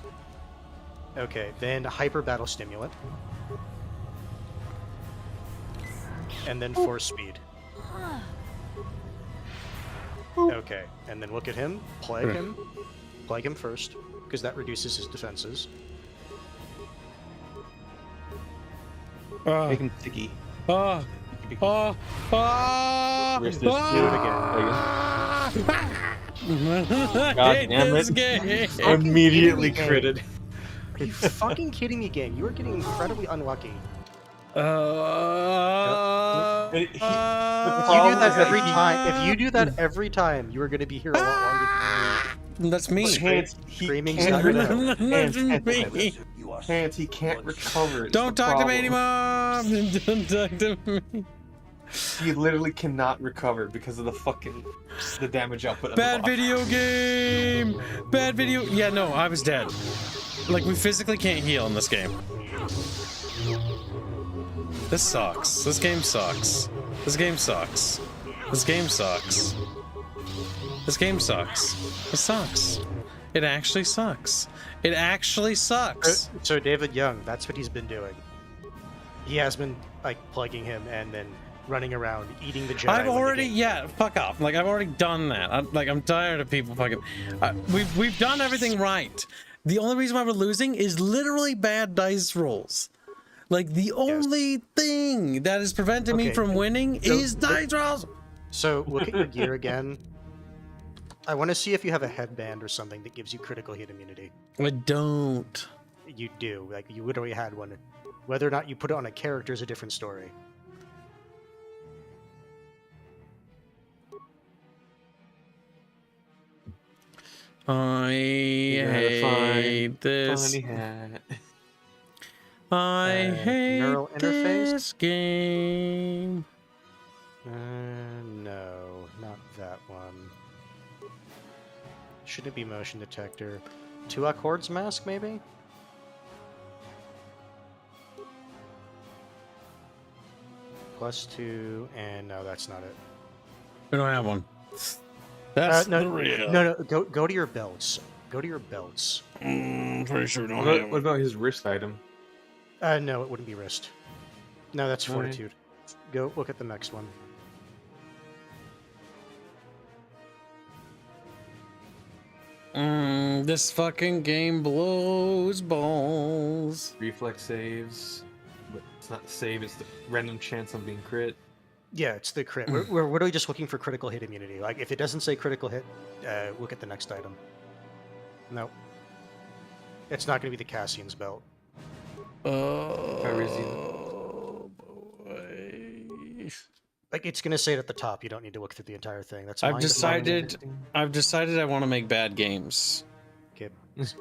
Okay, then hyper battle stimulant. And then force speed. Okay, and then look at him, plague him first, because that reduces his defenses. Make him sticky. Do it again. God damn it! Immediately critted. Are you fucking kidding me, game? You are getting incredibly unlucky. If you do that every time, you are going to be here a lot longer than me. That's me. Screaming's not gonna help. Hands, he can't recover. Don't talk to me anymore. Don't talk to me. He literally cannot recover because of the damage output. Bad video game. Bad video. Yeah, no, I was dead. Like, we physically can't heal in this game. This sucks. This game sucks. This game sucks. This game sucks. This game sucks. It sucks. It actually sucks. It actually sucks. So David Young, that's what he's been doing. He has been like plugging him and then running around eating the Jedi. I've already, fuck off. Like I've already done that. I'm tired of people fucking. We've done everything right. The only reason why we're losing is literally bad dice rolls. Like the only thing that is preventing me from winning is dice rolls. So look at your gear again. I want to see if you have a headband or something that gives you critical hit immunity. I don't. You do. Like you literally had one. Whether or not you put it on a character is a different story. I hate this. Funny hat. I hate neural interface? this game. No, not that one. Shouldn't it be motion detector? 2 Accords mask, maybe? +2, and no, that's not it. We don't have one. That's no, the real. No, go to your belts. Go to your belts. Pretty sure we don't What have what about his wrist item? No, it wouldn't be wrist. No, that's Alright. fortitude. Go look at the next one. This fucking game blows balls. Reflex saves. But it's not the save, it's the random chance of being crit. Yeah, it's the crit. We're literally just looking for critical hit immunity. Like, if it doesn't say critical hit, look at the next item. No. It's not going to be the Cassian's belt. Oh, boy. Like, it's going to say it at the top. You don't need to look through the entire thing. That's I've decided I want to make bad games. Okay. Let's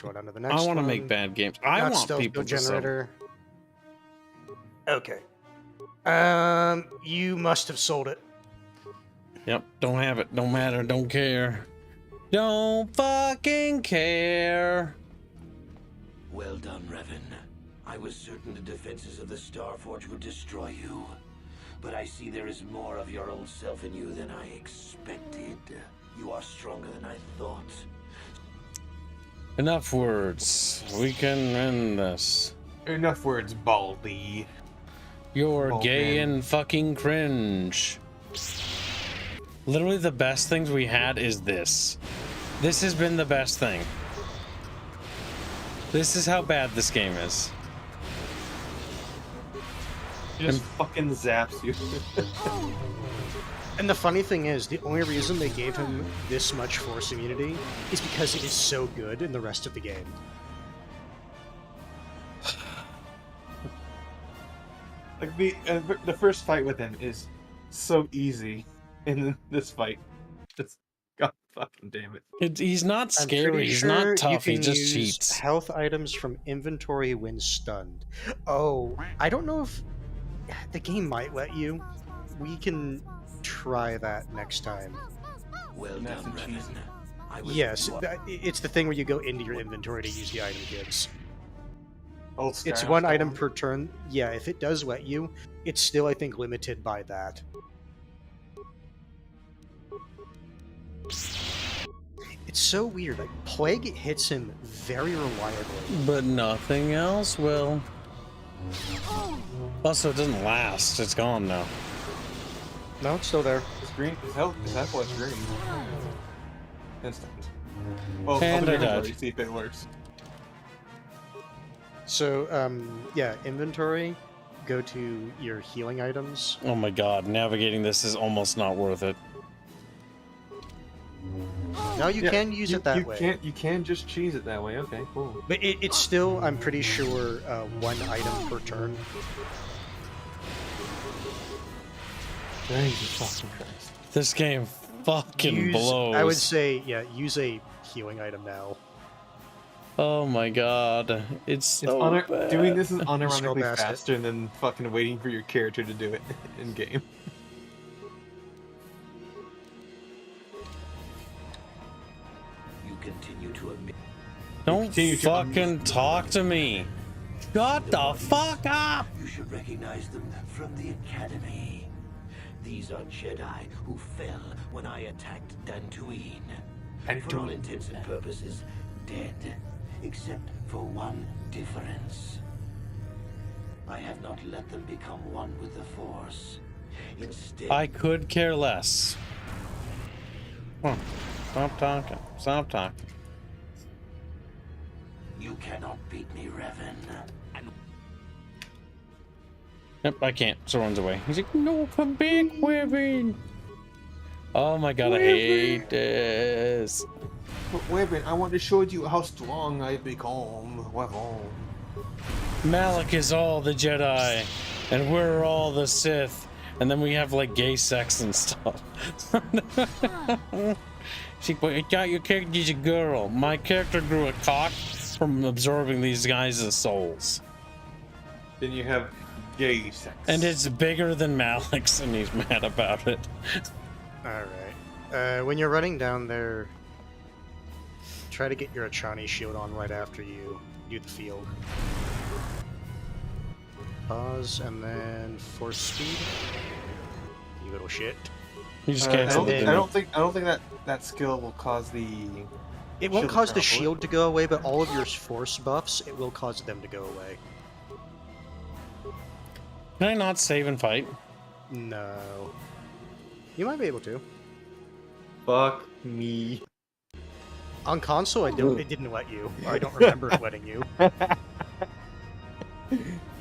go down to the next I want to one. make bad games. I Not want stealth people code to sell. generator. Okay. You must have sold it. Yep, don't have it. Don't matter. Don't care. Don't fucking care. Well done, Revan. I was certain the defenses of the Starforge would destroy you. But I see there is more of your old self in you than I expected. You are stronger than I thought. Enough words. We can end this. Enough words, Baldy. You're Bald gay man. and fucking cringe. Literally the best things we had is this. This has been the best thing. This is how bad this game is. Just fucking zaps you. And the funny thing is, the only reason they gave him this much force immunity is because it is so good in the rest of the game. Like the first fight with him is so easy in this fight. Just god fucking damn it. He's not I'm scary. pretty He's sure not tough. you He can just use cheats. Health items from inventory when stunned. Oh, I don't know if the game might let you. We can try that next time. Well done, Revan. Yes, it's the thing where you go into your inventory to use the item gives. Old It's style one style. item per turn. Yeah, if it does let you, it's still, I think, limited by that. It's so weird. Like, Plague hits him very reliably. But nothing else will. Also, it doesn't last. It's gone now. No, it's still there. His green, his health was green. Instant. Well, And open I inventory, died. see if it works. So, yeah, inventory, go to your healing items. Oh my god, navigating this is almost not worth it. No, you can use it that you way. You can just cheese it that way. Okay, cool. But it's still, I'm pretty sure, one item per turn. Jesus fucking Christ. This game fucking blows. I would say, yeah, use a healing item now. Oh my god, it's so bad. Doing this is Scroll unironically past it. faster than fucking waiting for your character to do it in game. You continue to admit. Don't fucking talk to me. Shut the fuck up! You should recognize them from the Academy. These are Jedi who fell when I attacked Dantooine. For all intents and purposes, dead. except for one difference. I have not let them become one with the Force. Instead, I could care less. Come on. Stop talking. Stop talking. you cannot beat me, Revan. Yep, I can't. So runs away. He's like, no, come back, Weapon. Oh my god, I hate this. But Weapon, I want to show you how strong I become. Weapon. Malik is all the Jedi, and we're all the Sith. And then we have like gay sex and stuff. She's like, I thought your character's a girl. My character grew a cock from absorbing these guys' souls. Then you have gay sex. And it's bigger than Malik's, and he's mad about it. Alright. When you're running down there, try to get your Achani shield on right after you do the field. Pause, and then force speed. You little shit. You just I don't think that skill will cause the. It won't cause the shield to go away, but all of your force buffs, it will cause them to go away. Can I not save and fight? No. You might be able to. Fuck me. On console, it didn't let you. Or I don't remember it letting you.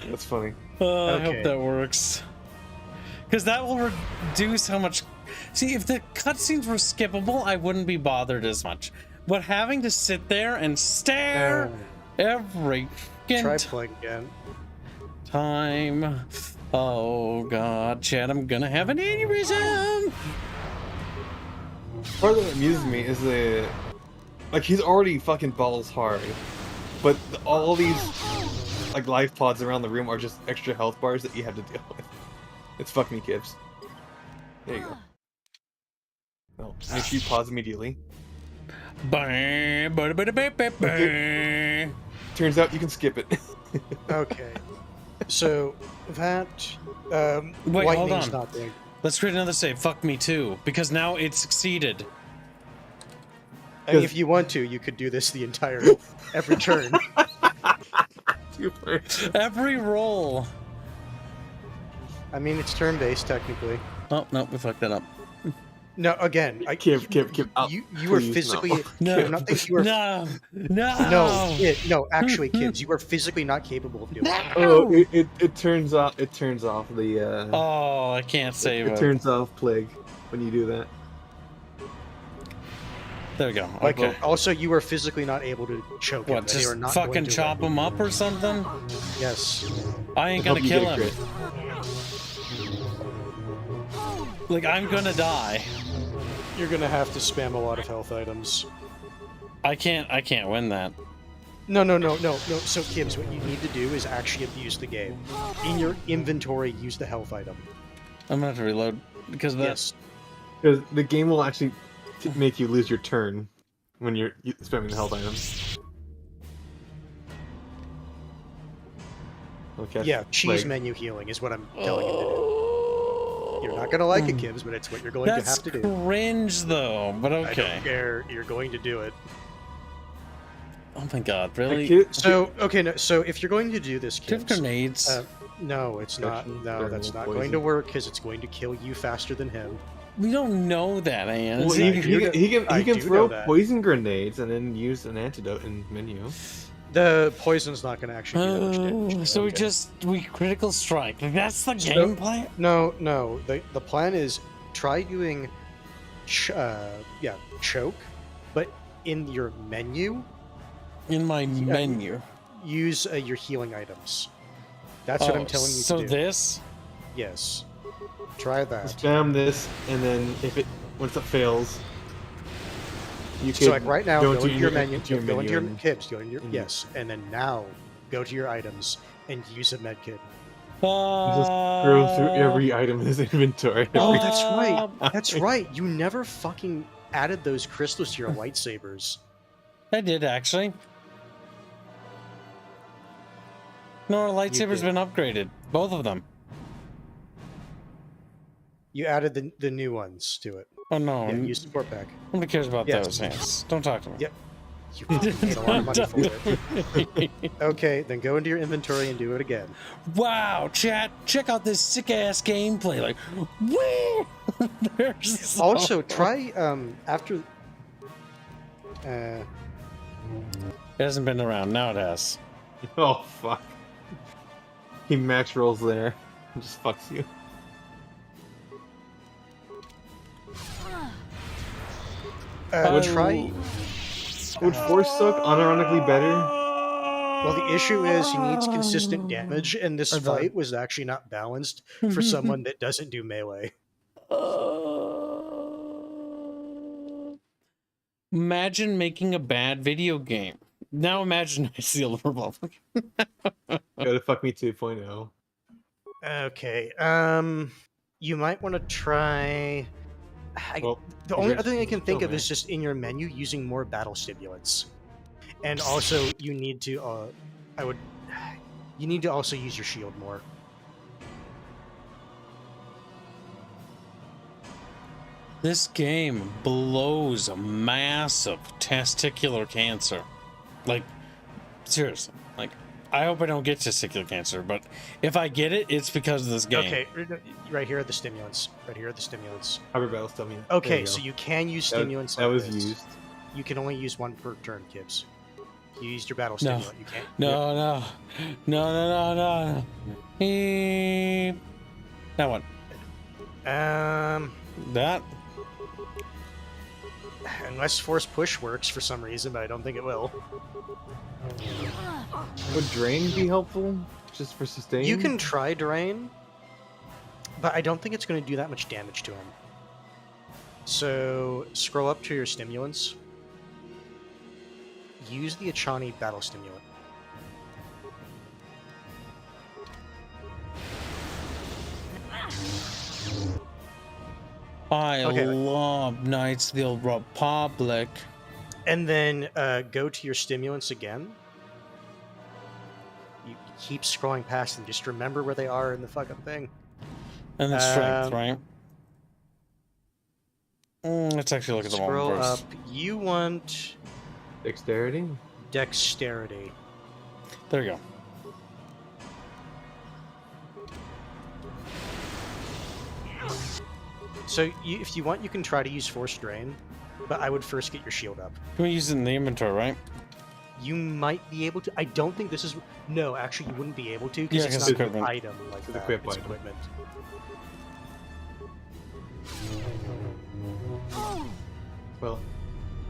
That's funny. I hope that works. Because that will reduce how much... See, if the cutscenes were skippable, I wouldn't be bothered as much. But having to sit there and stare every Try playing again. time... Oh, God, Chad, I'm gonna have an aneurysm! Part that amuses me is the... Like, he's already fucking balls hard. But all these... like life pods around the room are just extra health bars that you have to deal with. It's fuck me, Gibbs. There you go. Well, make sure you pause immediately. Turns out you can skip it. Okay. So that wait, hold on. not big. Let's create another save. Fuck me too, because now it succeeded. And if you want to, you could do this the entire every turn. Every roll. I mean, it's turn-based technically. Oh no, we fucked that up. No, again, Kip, you were physically no, not that you were, no, actually, kids, you were physically not capable of doing it. Oh, it turns off. It turns off the. Oh, I can't save it. It turns off plague when you do that. There we go. Like, Okay. also, you were physically not able to choke him. What? They were Just not fucking going to chop him up or something? Yes. I ain't gonna kill him. Like, I'm gonna die. You're gonna have to spam a lot of health items. I can't win that. No. So, Kibbs, what you need to do is actually abuse the game. In your inventory, use the health item. I'm gonna have to reload because of that. Yes. Because the game will actually make you lose your turn when you're spamming the health items. Okay. Yeah, cheese menu healing is what I'm telling you to do. You're not gonna like it, Kibbs, but it's what you're going to have to do. That's cringe, though. But okay. I don't care. You're going to do it. Oh my god, really? So okay, no, so if you're going to do this, Do you have Kibbs, grenades? no, it's not. No, that's not going to work because it's going to kill you faster than him. We don't know that, Ian. Well, he can throw poison grenades and then use an antidote in menu. The poison's not going to actually do much damage. So we critical strike. Like, that's the gameplay? No. The plan is try doing choke, but in your menu. In my menu. Use your healing items. That's what I'm telling you to do. So this? Yes. Try that. Spam this, and then once it fails, you can. So like right now, go into your menu. Go into your Kibbs. Yes, and then now go to your items and use a med kit. Just scroll through every item in his inventory. Oh, that's right. That's right. You never fucking added those crystals to your lightsabers. I did actually. No, our lightsaber's been upgraded. Both of them. You added the new ones to it. Oh no. Yeah, use support pack. Nobody cares about those. Yes. Don't talk to me. Yep. You fucking paid a lot of money for it. Okay, then go into your inventory and do it again. Wow, chat! Check out this sick ass gameplay. Like, woo! Also, try after. It hasn't been around. Now it has. Oh fuck! He max rolls there. Just fucks you. Try. Would Force Suck unironically better? Well, the issue is he needs consistent damage, and this fight was actually not balanced for someone that doesn't do melee. Imagine making a bad video game. Now imagine I Seal the Republic. Go to Fuck Me 2.0. Okay. You might want to try. The only other thing I can think of is just in your menu using more battle stimulants, and also you need to. You need to also use your shield more. This game blows a massive testicular cancer. Like, seriously. Like, I hope I don't get testicular cancer, but if I get it, it's because of this game. Okay, right here are the stimulants. Right here are the stimulants. Hybrid battle stimulant. Okay, so you can use stimulants. That was used. You can only use one per turn, Kibbs. You used your battle stimulant. You can't. No. That one. That. Unless force push works for some reason, but I don't think it will. Would drain be helpful? Just for sustain? You can try drain, but I don't think it's going to do that much damage to him. So scroll up to your stimulants. Use the Achani battle stimulant. I love Knights of the Old Republic. And then go to your stimulants again. You keep scrolling past them. Just remember where they are in the fucking thing. And the strength, right? Let's actually look at the one Scroll first. up. You want... Dexterity? Dexterity. There you go. So if you want, you can try to use Force Drain, but I would first get your shield up. Can we use it in the inventory, right? You might be able to. I don't think this is... No, actually, you wouldn't be able to, because it's not an item like that. It's equipment. Well...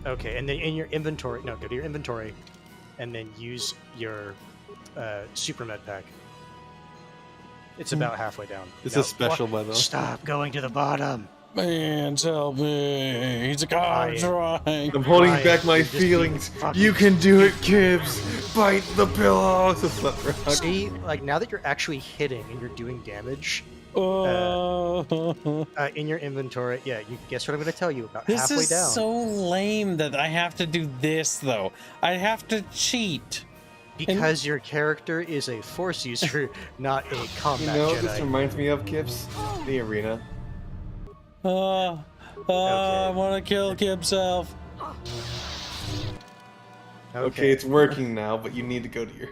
Okay, and then in your inventory... No, go to your inventory, and then use your Super Med Pack. It's about halfway down. It's a special, by the way. Stop going to the bottom. Man, tell me. He's a card drawing. I'm holding back my feelings. You can do it, Kibbs. Bite the pillow. See, like, now that you're actually hitting and you're doing damage, in your inventory, yeah, you guess what I'm going to tell you about this halfway down. This is so lame that I have to do this, though. I have to cheat. Because your character is a Force user, not a combat You know Jedi. what this reminds me of, Kibbs? The arena. I want to kill himself. Okay, it's working now, but you need to go to your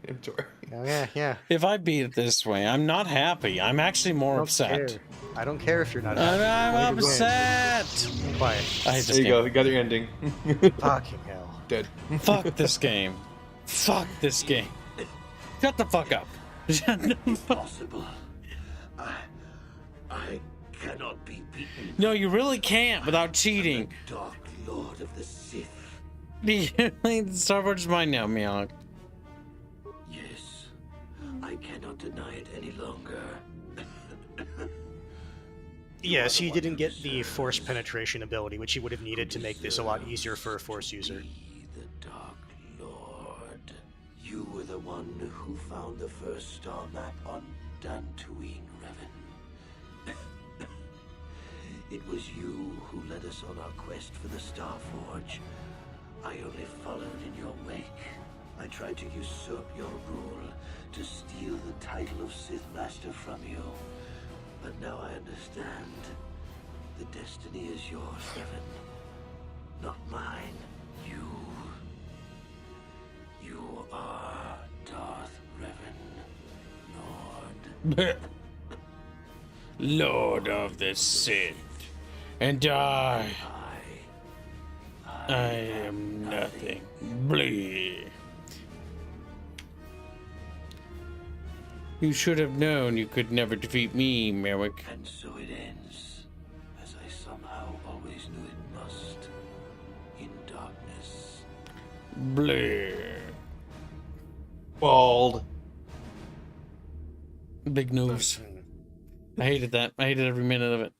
inventory. Oh, yeah. If I beat it this way, I'm not happy. I'm actually more upset. I don't care if you're not happy. I'm upset. Quiet. I hate this There you game. go. You got your ending. Fucking hell. Dead. Fuck this game. Fuck this game. Shut the fuck up. Impossible. I cannot be beaten. No, you really can't without cheating. Dark Lord of the Sith. Starboard's mine now, Miak. Yes, I cannot deny it any longer. Yes, you didn't get the Force penetration ability, which you would have needed to make this a lot easier for a Force user. The Dark Lord. You were the one who found the first star map on Dantooine, Revan. It was you who led us on our quest for the Star Forge. I only followed in your wake. I tried to usurp your rule, to steal the title of Sith Master from you. But now I understand. The destiny is yours, Revan. Not mine. You Lord of the Sith. And I am nothing. Blee. You should have known you could never defeat me, Merrick. And so it ends, as I somehow always knew it must, in darkness. Blair. Bald. Big nose. I hated that. I hated every minute of it.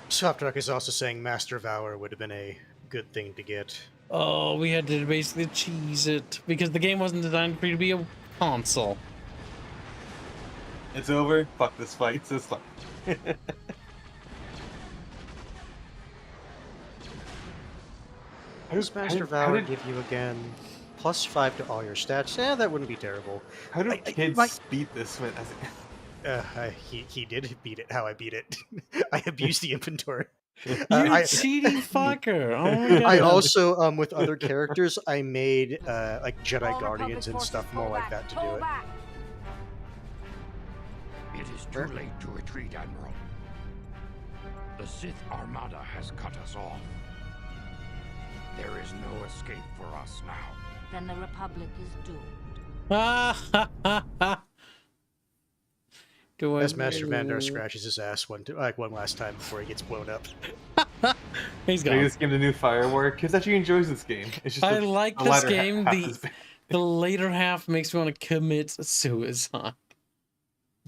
Softrock is also saying Master of Hour would have been a good thing to get. Oh, we had to basically cheese it because the game wasn't designed for you to be a console. It's over. Fuck this fight. It's fine. How does Master of Hour give you again +5 to all your stats? Yeah, that wouldn't be terrible. How do kids beat this one? He did beat it. How I beat it. I abused the inventory. You cheating fucker! Oh my god! I also, with other characters, I made like Jedi Guardians and stuff more like that to do it. It is too late to retreat, Admiral. The Sith Armada has cut us off. There is no escape for us now. Then the Republic is doomed. As Master Vandar scratches his ass one last time before he gets blown up. He's gone. This game, the new firework. Kids actually enjoys this game. It's just I like this game. The later half makes me want to commit suicide.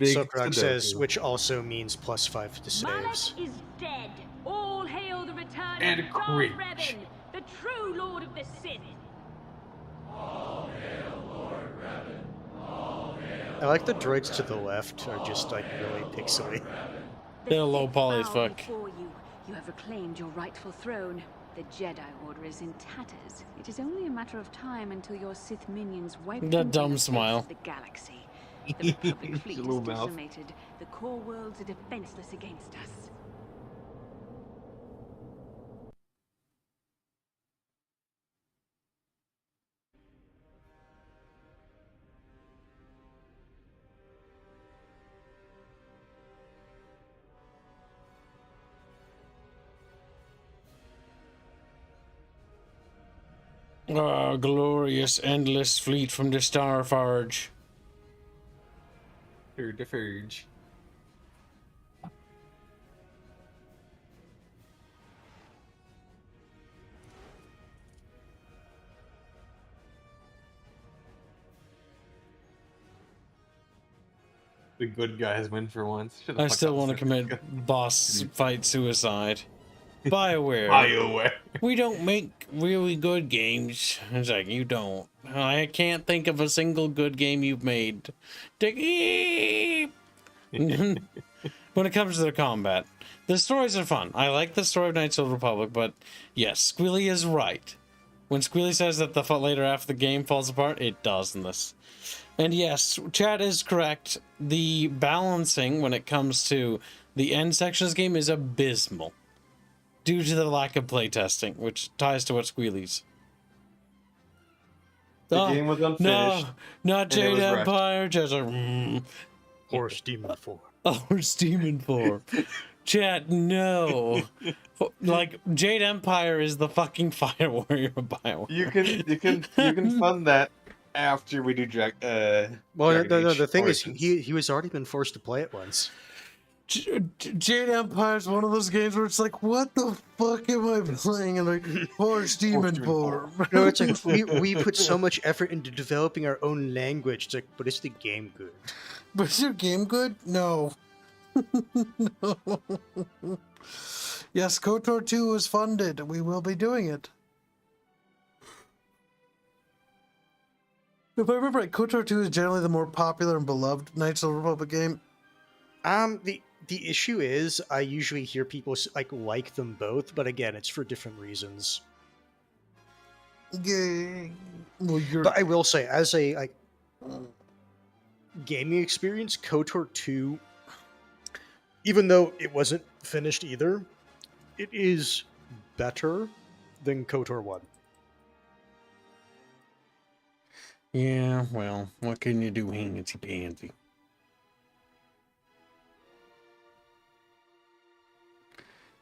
Sokrag says, which also means +5 to saves. Malak is dead. All hail the return And of Darth cringe. Revan, the true Lord of the Sith. I like the droids to the left are just like really pixely. They're low poly as Bow fuck. before you. You have reclaimed your rightful throne. The Jedi Order is in tatters. It is only a matter of time until your Sith minions wipe The them from dumb the face smile. of the galaxy. The Republic fleet is Little mouth. decimated. The core worlds are defenseless against us. Ah, glorious, endless fleet from the Starforge. Forge. The good guys win for once. Shut the I fuck still up, want to Sir. commit boss fight suicide. BioWare. BioWare. We don't make really good games. It's like, you don't. I can't think of a single good game you've made. When it comes to the combat, the stories are fun. I like the story of Knights of the Republic, but yes, Squealy is right. When Squealy says that the later after the game falls apart, it does in this. And yes, chat is correct. The balancing when it comes to the end section of this game is abysmal due to the lack of playtesting, which ties to what Squealy's. The game was unfinished. No, not and it Jade was rushed. Empire. Just Horse Demon 4. Horse Demon 4. Chat, no. Like, Jade Empire is the fucking Fire Warrior of BioWare. You can fund that after we do Well, no, the thing is, he was already been forced to play it once. Jade Empire is one of those games where it's like, what the fuck am I playing? And like, Horse Demon 4. No, it's like, we put so much effort into developing our own language. It's like, but is the game good? But is your game good? No. No. Yes, KOTOR 2 is funded. We will be doing it. If I remember right, KOTOR 2 is generally the more popular and beloved Knights of the Republic game. The issue is, I usually hear people like them both, but again, it's for different reasons. Yeah. Well, But I will say, as a gaming experience, KOTOR 2, even though it wasn't finished either, it is better than KOTOR 1. Yeah, well, what can you do, handsy pansy?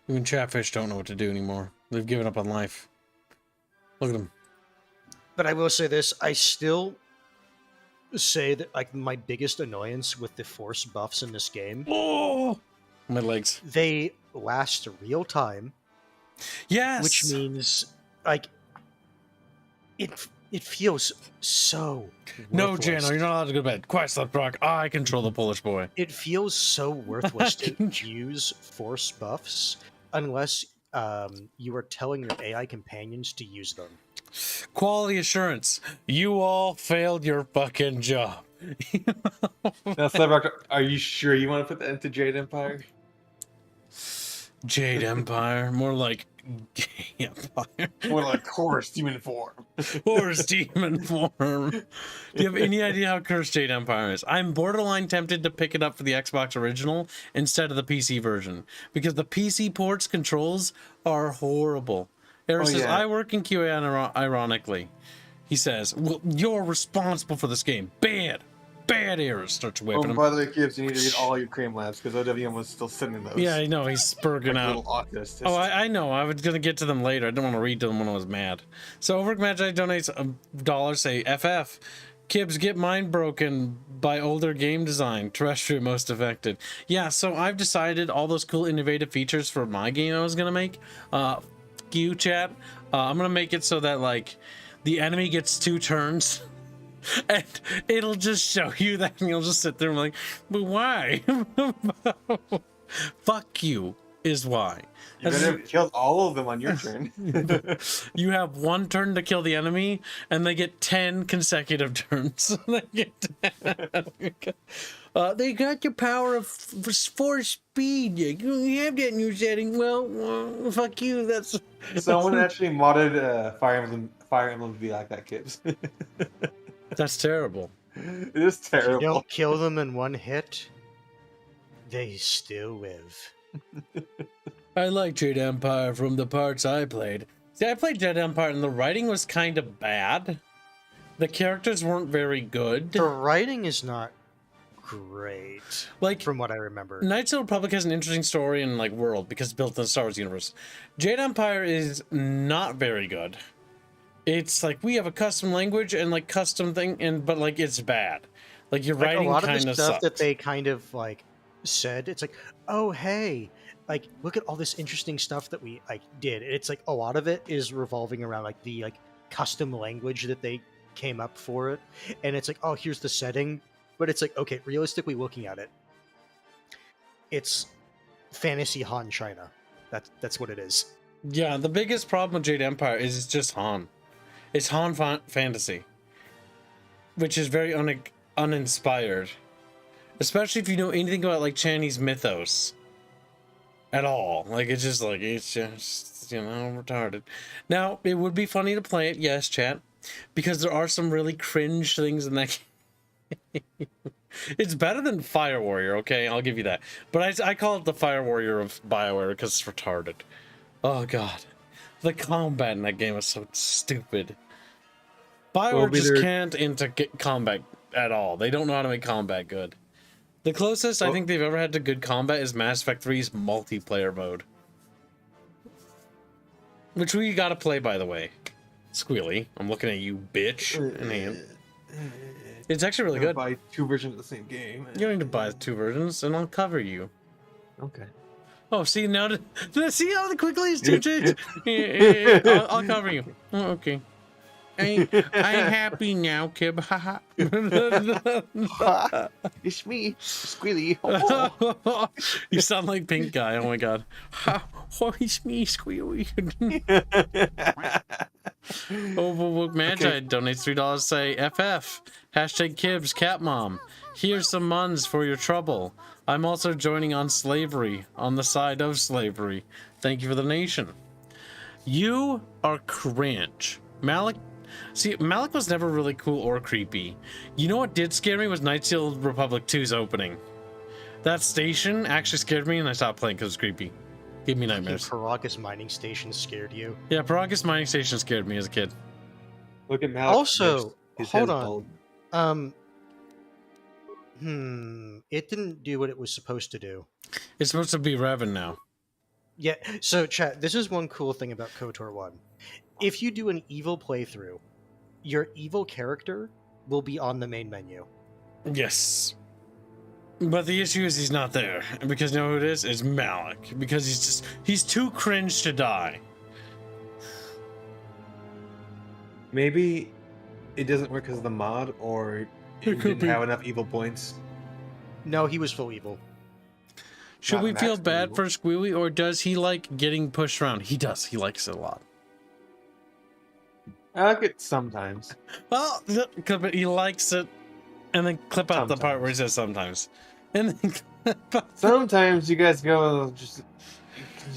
Even Chatfish don't know what to do anymore. They've given up on life. Look at them. But I will say this, I still say that like my biggest annoyance with the force buffs in this game. Oh, my legs. They last real time. Yes. Which means like it feels so No, worthless. Jano, you're not allowed to go to bed. Quiet, slept rock. I control the Polish boy. It feels so worthless to use force buffs unless you are telling your AI companions to use them. Quality assurance. You all failed your fucking job. Now, Slevrock, are you sure you want to put that into Jade Empire? Jade Empire, more like Gay Empire. More like Horus Demon Form. Horus Demon Form. Do you have any idea how cursed Jade Empire is? I'm borderline tempted to pick it up for the Xbox original instead of the PC version because the PC ports controls are horrible. Eric says, I work in QA ironically. He says, well, you're responsible for this game. Bad. Bad errors. Starts whipping him. By the way, Gibbs, you need to get all your cream labs because OWM was still sending those. Yeah, I know. He's spurging out. Oh, I know. I was going to get to them later. I didn't want to read to them when I was mad. So, Overwork Magi donates $1, say, FF. Kibbs, get mind broken by older game design. Terrestrial most affected. Yeah, so I've decided all those cool innovative features for my game I was going to make. You, chat. I'm going to make it so that, like, the enemy gets 2 turns. And it'll just show you that, and you'll just sit there and be like, but why? Fuck you is why. You better have killed all of them on your turn. You have 1 turn to kill the enemy, and they get 10 consecutive turns. They got your power of force speed. You have that in your setting. Well, fuck you. That's someone actually modded Fire Emblem to be like that, Kibbs. That's terrible. It is terrible. If you don't kill them in 1 hit, they still live. I like Jade Empire from the parts I played. See, I played Jade Empire and the writing was kind of bad. The characters weren't very good. The writing is not great, like from what I remember. Knights of the Republic has an interesting story and like world because it's built in the Star Wars universe. Jade Empire is not very good. It's like we have a custom language and like custom thing, but like it's bad. Like your writing a lot of kind the of stuff sucked. that they kind of like said. It's like, oh hey, like look at all this interesting stuff that we like did. It's like a lot of it is revolving around like the like custom language that they came up for it, and it's like, oh here's the setting, but it's like, okay, realistically looking at it, it's fantasy Han China. That's what it is. Yeah, the biggest problem with Jade Empire is it's just Han. It's Han fantasy, which is very uninspired, especially if you know anything about like Chinese mythos at all. Like it's just you know, retarded. Now it would be funny to play it, yes, chat, because there are some really cringe things in that game. It's better than Fire Warrior, okay, I'll give you that. But I call it the Fire Warrior of BioWare because it's retarded. Oh god. The combat in that game is so stupid. BioWare just can't into combat at all. They don't know how to make combat good. The closest I think they've ever had to good combat is Mass Effect 3's multiplayer mode. Which we gotta play, by the way. Squealy, I'm looking at you, bitch. It's actually really good. Buy 2 versions of the same game. You don't need to buy 2 versions, and I'll cover you. Okay. Oh, see now, see how quickly it's changed? I'll cover you. Oh, okay. I'm happy now, Kib. Haha. It's me, Squealy. Oh. You sound like Pink Guy. Oh my god. Oh, it's me, Squealy. Overwork Magi donates $3. Say FF. Hashtag Kibbs Catmom. Here's some muns for your trouble. I'm also joining on slavery, on the side of slavery. Thank you for the donation. You are cringe. Malik. See, Malik was never really cool or creepy. You know what did scare me was Knights of the Republic 2's opening. That station actually scared me and I stopped playing because it was creepy. Gave me nightmares. Paragus Mining Station scared you? Yeah, Paragus Mining Station scared me as a kid. Look at Malik. Also, hold on. It didn't do what it was supposed to do. It's supposed to be Revan now. Yeah, so chat, this is one cool thing about KOTOR 1. If you do an evil playthrough, your evil character will be on the main menu. Yes. But the issue is he's not there. And because you know who it is? It's Malik. Because he's too cringe to die. Maybe it doesn't work because of the mod, or it didn't have enough evil points. No, he was full evil. Should we feel bad for Squealy, or does he like getting pushed around? He does. He likes it a lot. I like it sometimes. Well, he likes it, and then clip out the part where he says sometimes. And then sometimes you guys go just.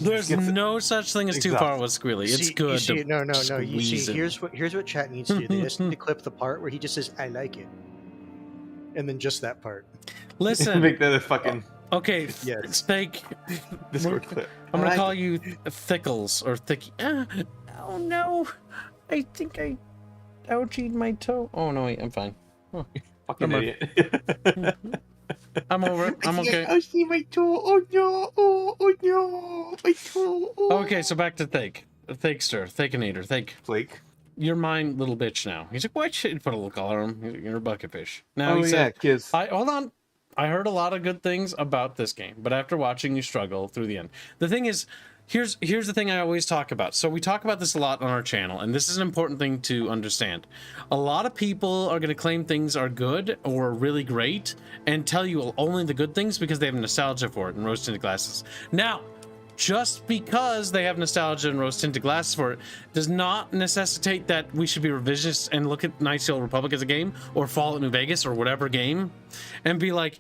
There's no such thing as too far with Squealy. It's good. No. You see, here's what chat needs to do. They just need to clip the part where he just says, "I like it," and then just that part. Listen, make that a fucking. Okay, yes. Steak. Discord clip. I'm gonna call you Thickles or Thicky. Oh no, I think I ouchied my toe. Oh no, wait, I'm fine. Oh, fucking idiot. I'm over it. I'm okay. I see my toe. Oh no! Oh no! My toe. Oh. Okay, so back to Thake. Thakester. Thakenator. Thake. Flake. You're mine, little bitch now. He's like, why should you put a little collar on him? You're a bucket fish. Now he said, kiss. Hold on. I heard a lot of good things about this game, but after watching you struggle through the end. The thing is, here's the thing I always talk about. So we talk about this a lot on our channel, and this is an important thing to understand. A lot of people are going to claim things are good or really great and tell you only the good things because they have nostalgia for it and rose-tinted glasses. Now, just because they have nostalgia and rose-tinted glasses for it does not necessitate that we should be revisionist and look at Knights of the Old Republic as a game or Fallout New Vegas or whatever game and be like,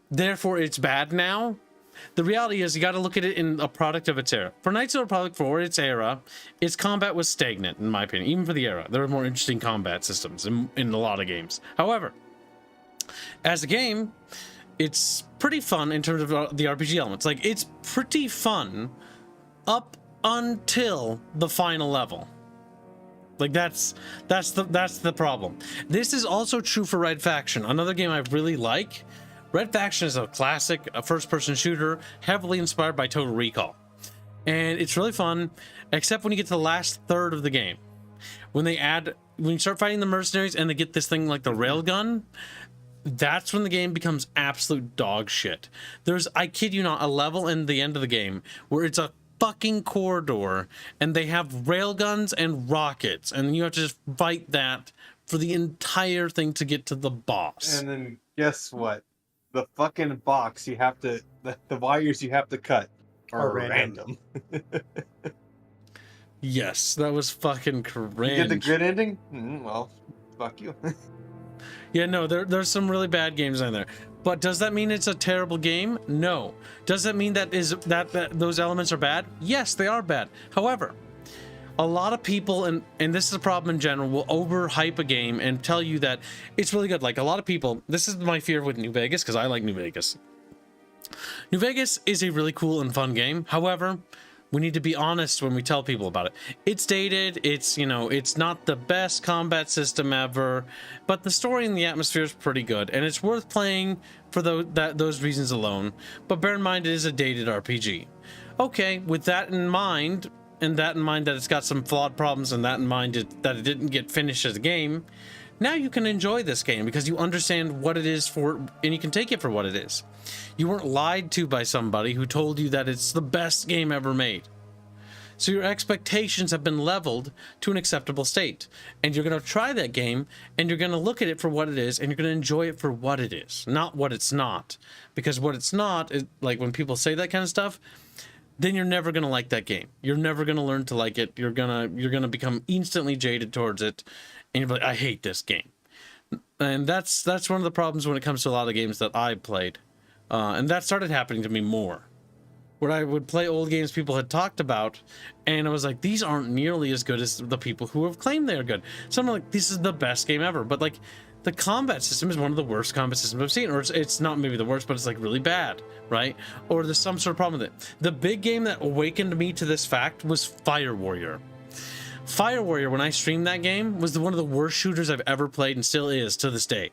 therefore it's bad now. The reality is you got to look at it in a product of its era. For Knights of the Republic, for its era, its combat was stagnant, in my opinion. Even for the era, there were more interesting combat systems in a lot of games. However, as a game, it's pretty fun in terms of the RPG elements. Like, it's pretty fun up until the final level. Like, that's the problem. This is also true for Red Faction, another game I really like. Red Faction is a classic, a first-person shooter, heavily inspired by Total Recall. And it's really fun, except when you get to the last third of the game. When you start fighting the mercenaries and they get this thing like the railgun, that's when the game becomes absolute dog shit. There's, I kid you not, a level in the end of the game where it's a fucking corridor and they have railguns and rockets, and you have to just fight that for the entire thing to get to the boss. And then guess what? The fucking box you have to, the wires you have to cut are random. Yes, that was fucking cringe. You get the grid ending? Well, fuck you. Yeah, no, there's some really bad games in there. But does that mean it's a terrible game? No. Does that mean that those elements are bad? Yes, they are bad. However, a lot of people, and this is a problem in general, will overhype a game and tell you that it's really good. Like, a lot of people, this is my fear with New Vegas, because I like New Vegas. New Vegas is a really cool and fun game. However, we need to be honest when we tell people about it. It's dated, it's not the best combat system ever, but the story and the atmosphere is pretty good, and it's worth playing for those reasons alone. But bear in mind, it is a dated RPG. Okay, with that in mind, and that in mind that it's got some flawed problems, and that in mind that it didn't get finished as a game, now you can enjoy this game because you understand what it is for, and you can take it for what it is. You weren't lied to by somebody who told you that it's the best game ever made. So your expectations have been leveled to an acceptable state, and you're going to try that game, and you're going to look at it for what it is, and you're going to enjoy it for what it is, not what it's not. Because what it's not is, like, when people say that kind of stuff, then you're never going to like that game. You're never going to learn to like it. You're going to become instantly jaded towards it, and you're like, I hate this game. And that's one of the problems when it comes to a lot of games that I played. And that started happening to me more, where I would play old games people had talked about, and I was like, these aren't nearly as good as the people who have claimed they're good. So I'm like, this is the best game ever. But, like, the combat system is one of the worst combat systems I've seen, or it's not maybe the worst, but it's like really bad, right? Or there's some sort of problem with it. The big game that awakened me to this fact was Fire Warrior. Fire Warrior, when I streamed that game, was one of the worst shooters I've ever played and still is to this day.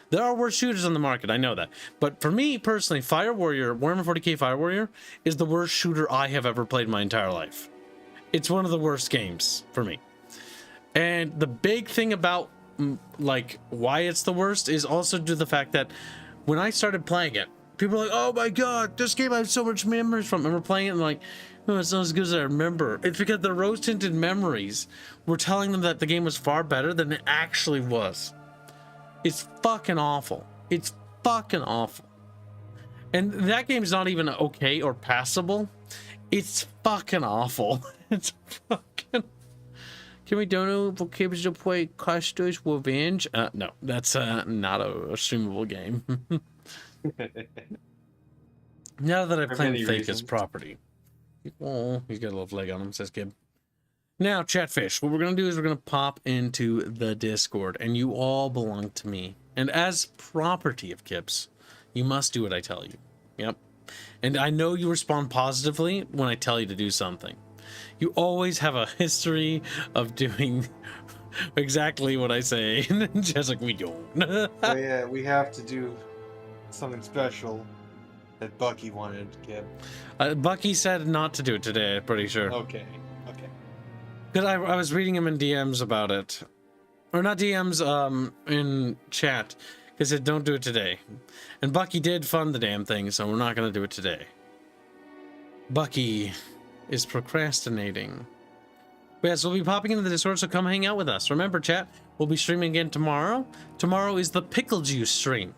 There are worse shooters on the market, I know that. But for me, personally, Fire Warrior, Warhammer 40k Fire Warrior, is the worst shooter I have ever played in my entire life. It's one of the worst games for me. And the big thing about, like, why it's the worst is also due to the fact that when I started playing it, people were like, oh my god, this game I have so much memories from. And we're playing it and like, oh, it's not as good as I remember. It's because the rose-tinted memories were telling them that the game was far better than it actually was. It's fucking awful. It's fucking awful. And that game's not even okay or passable. It's fucking awful. It's fucking... Can we donate for kids to play Custer's Revenge? No, that's not a streamable game. Now that I've claimed Fake as property. Oh, he's got a little leg on him, says Kib. Now, Chatfish, what we're going to do is we're going to pop into the Discord, and you all belong to me. And as property of Kib's, you must do what I tell you. Yep. And I know you respond positively when I tell you to do something. You always have a history of doing exactly what I say. And just like, we don't. Oh, yeah, we have to do something special that Bucky wanted, Kib. Bucky said not to do it today, I'm pretty sure. Okay. Because I was reading him in DMs about it. Or not DMs, in chat. Because he said, don't do it today. And Bucky did fund the damn thing, so we're not going to do it today. Bucky is procrastinating. But yes, we'll be popping into the Discord, so come hang out with us. Remember, chat, we'll be streaming again tomorrow. Tomorrow is the Pickle Juice stream.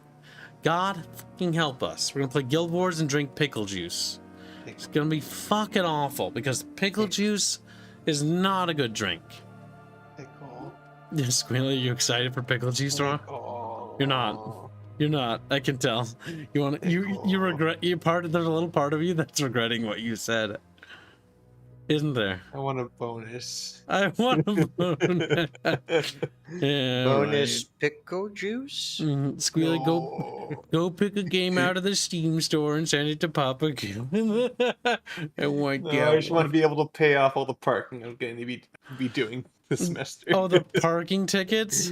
God fucking help us. We're going to play Guild Wars and drink pickle juice. It's going to be fucking awful, because pickle juice is not a good drink. Pickle. Yeah, Squealer, are you excited for pickle juice tomorrow? You're not. You're not. I can tell. You want you regret. There's a little part of you that's regretting what you said. Isn't there? I want a bonus. I want a bonus. Yeah, bonus pickle juice? Mm-hmm. Squealy, go pick a game out of the Steam store and send it to Papa Q. I just want to be able to pay off all the parking I'm going to be doing this semester. Oh, the parking tickets?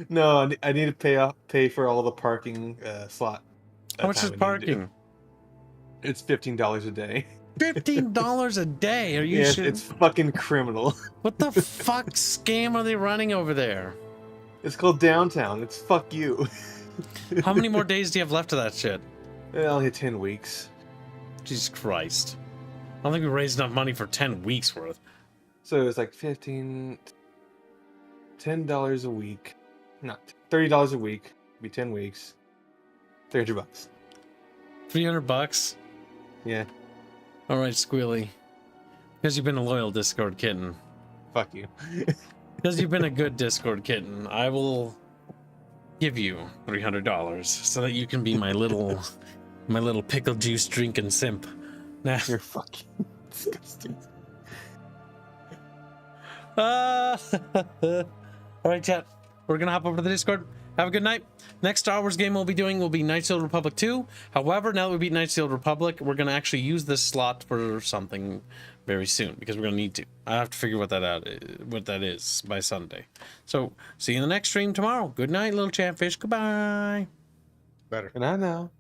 No, I need to pay for all the parking slot. How much is parking? It's $15 a day. $15 a day? Are you sure? It's fucking criminal. What the fuck scam are they running over there? It's called downtown. It's fuck you. How many more days do you have left of that shit? Only 10 weeks. Jesus Christ. I don't think we raised enough money for 10 weeks worth. So it's like $10 a week. Not $30 a week. Be 10 weeks. $300. $300? Yeah. All right, Squealy. Because you've been a loyal Discord kitten. Fuck you. Because you've been a good Discord kitten, I will give you $300 so that you can be my little pickle juice drinking simp. Nah. You're fucking disgusting. All right, chat. We're gonna hop over to the Discord. Have a good night. Next Star Wars game we'll be doing will be Knights of the Old Republic 2. However, now that we beat Knights of the Old Republic, we're going to actually use this slot for something very soon because we're going to need to. I have to figure what that is by Sunday. So, see you in the next stream tomorrow. Good night, little chatfish. Goodbye. Better. Good night now.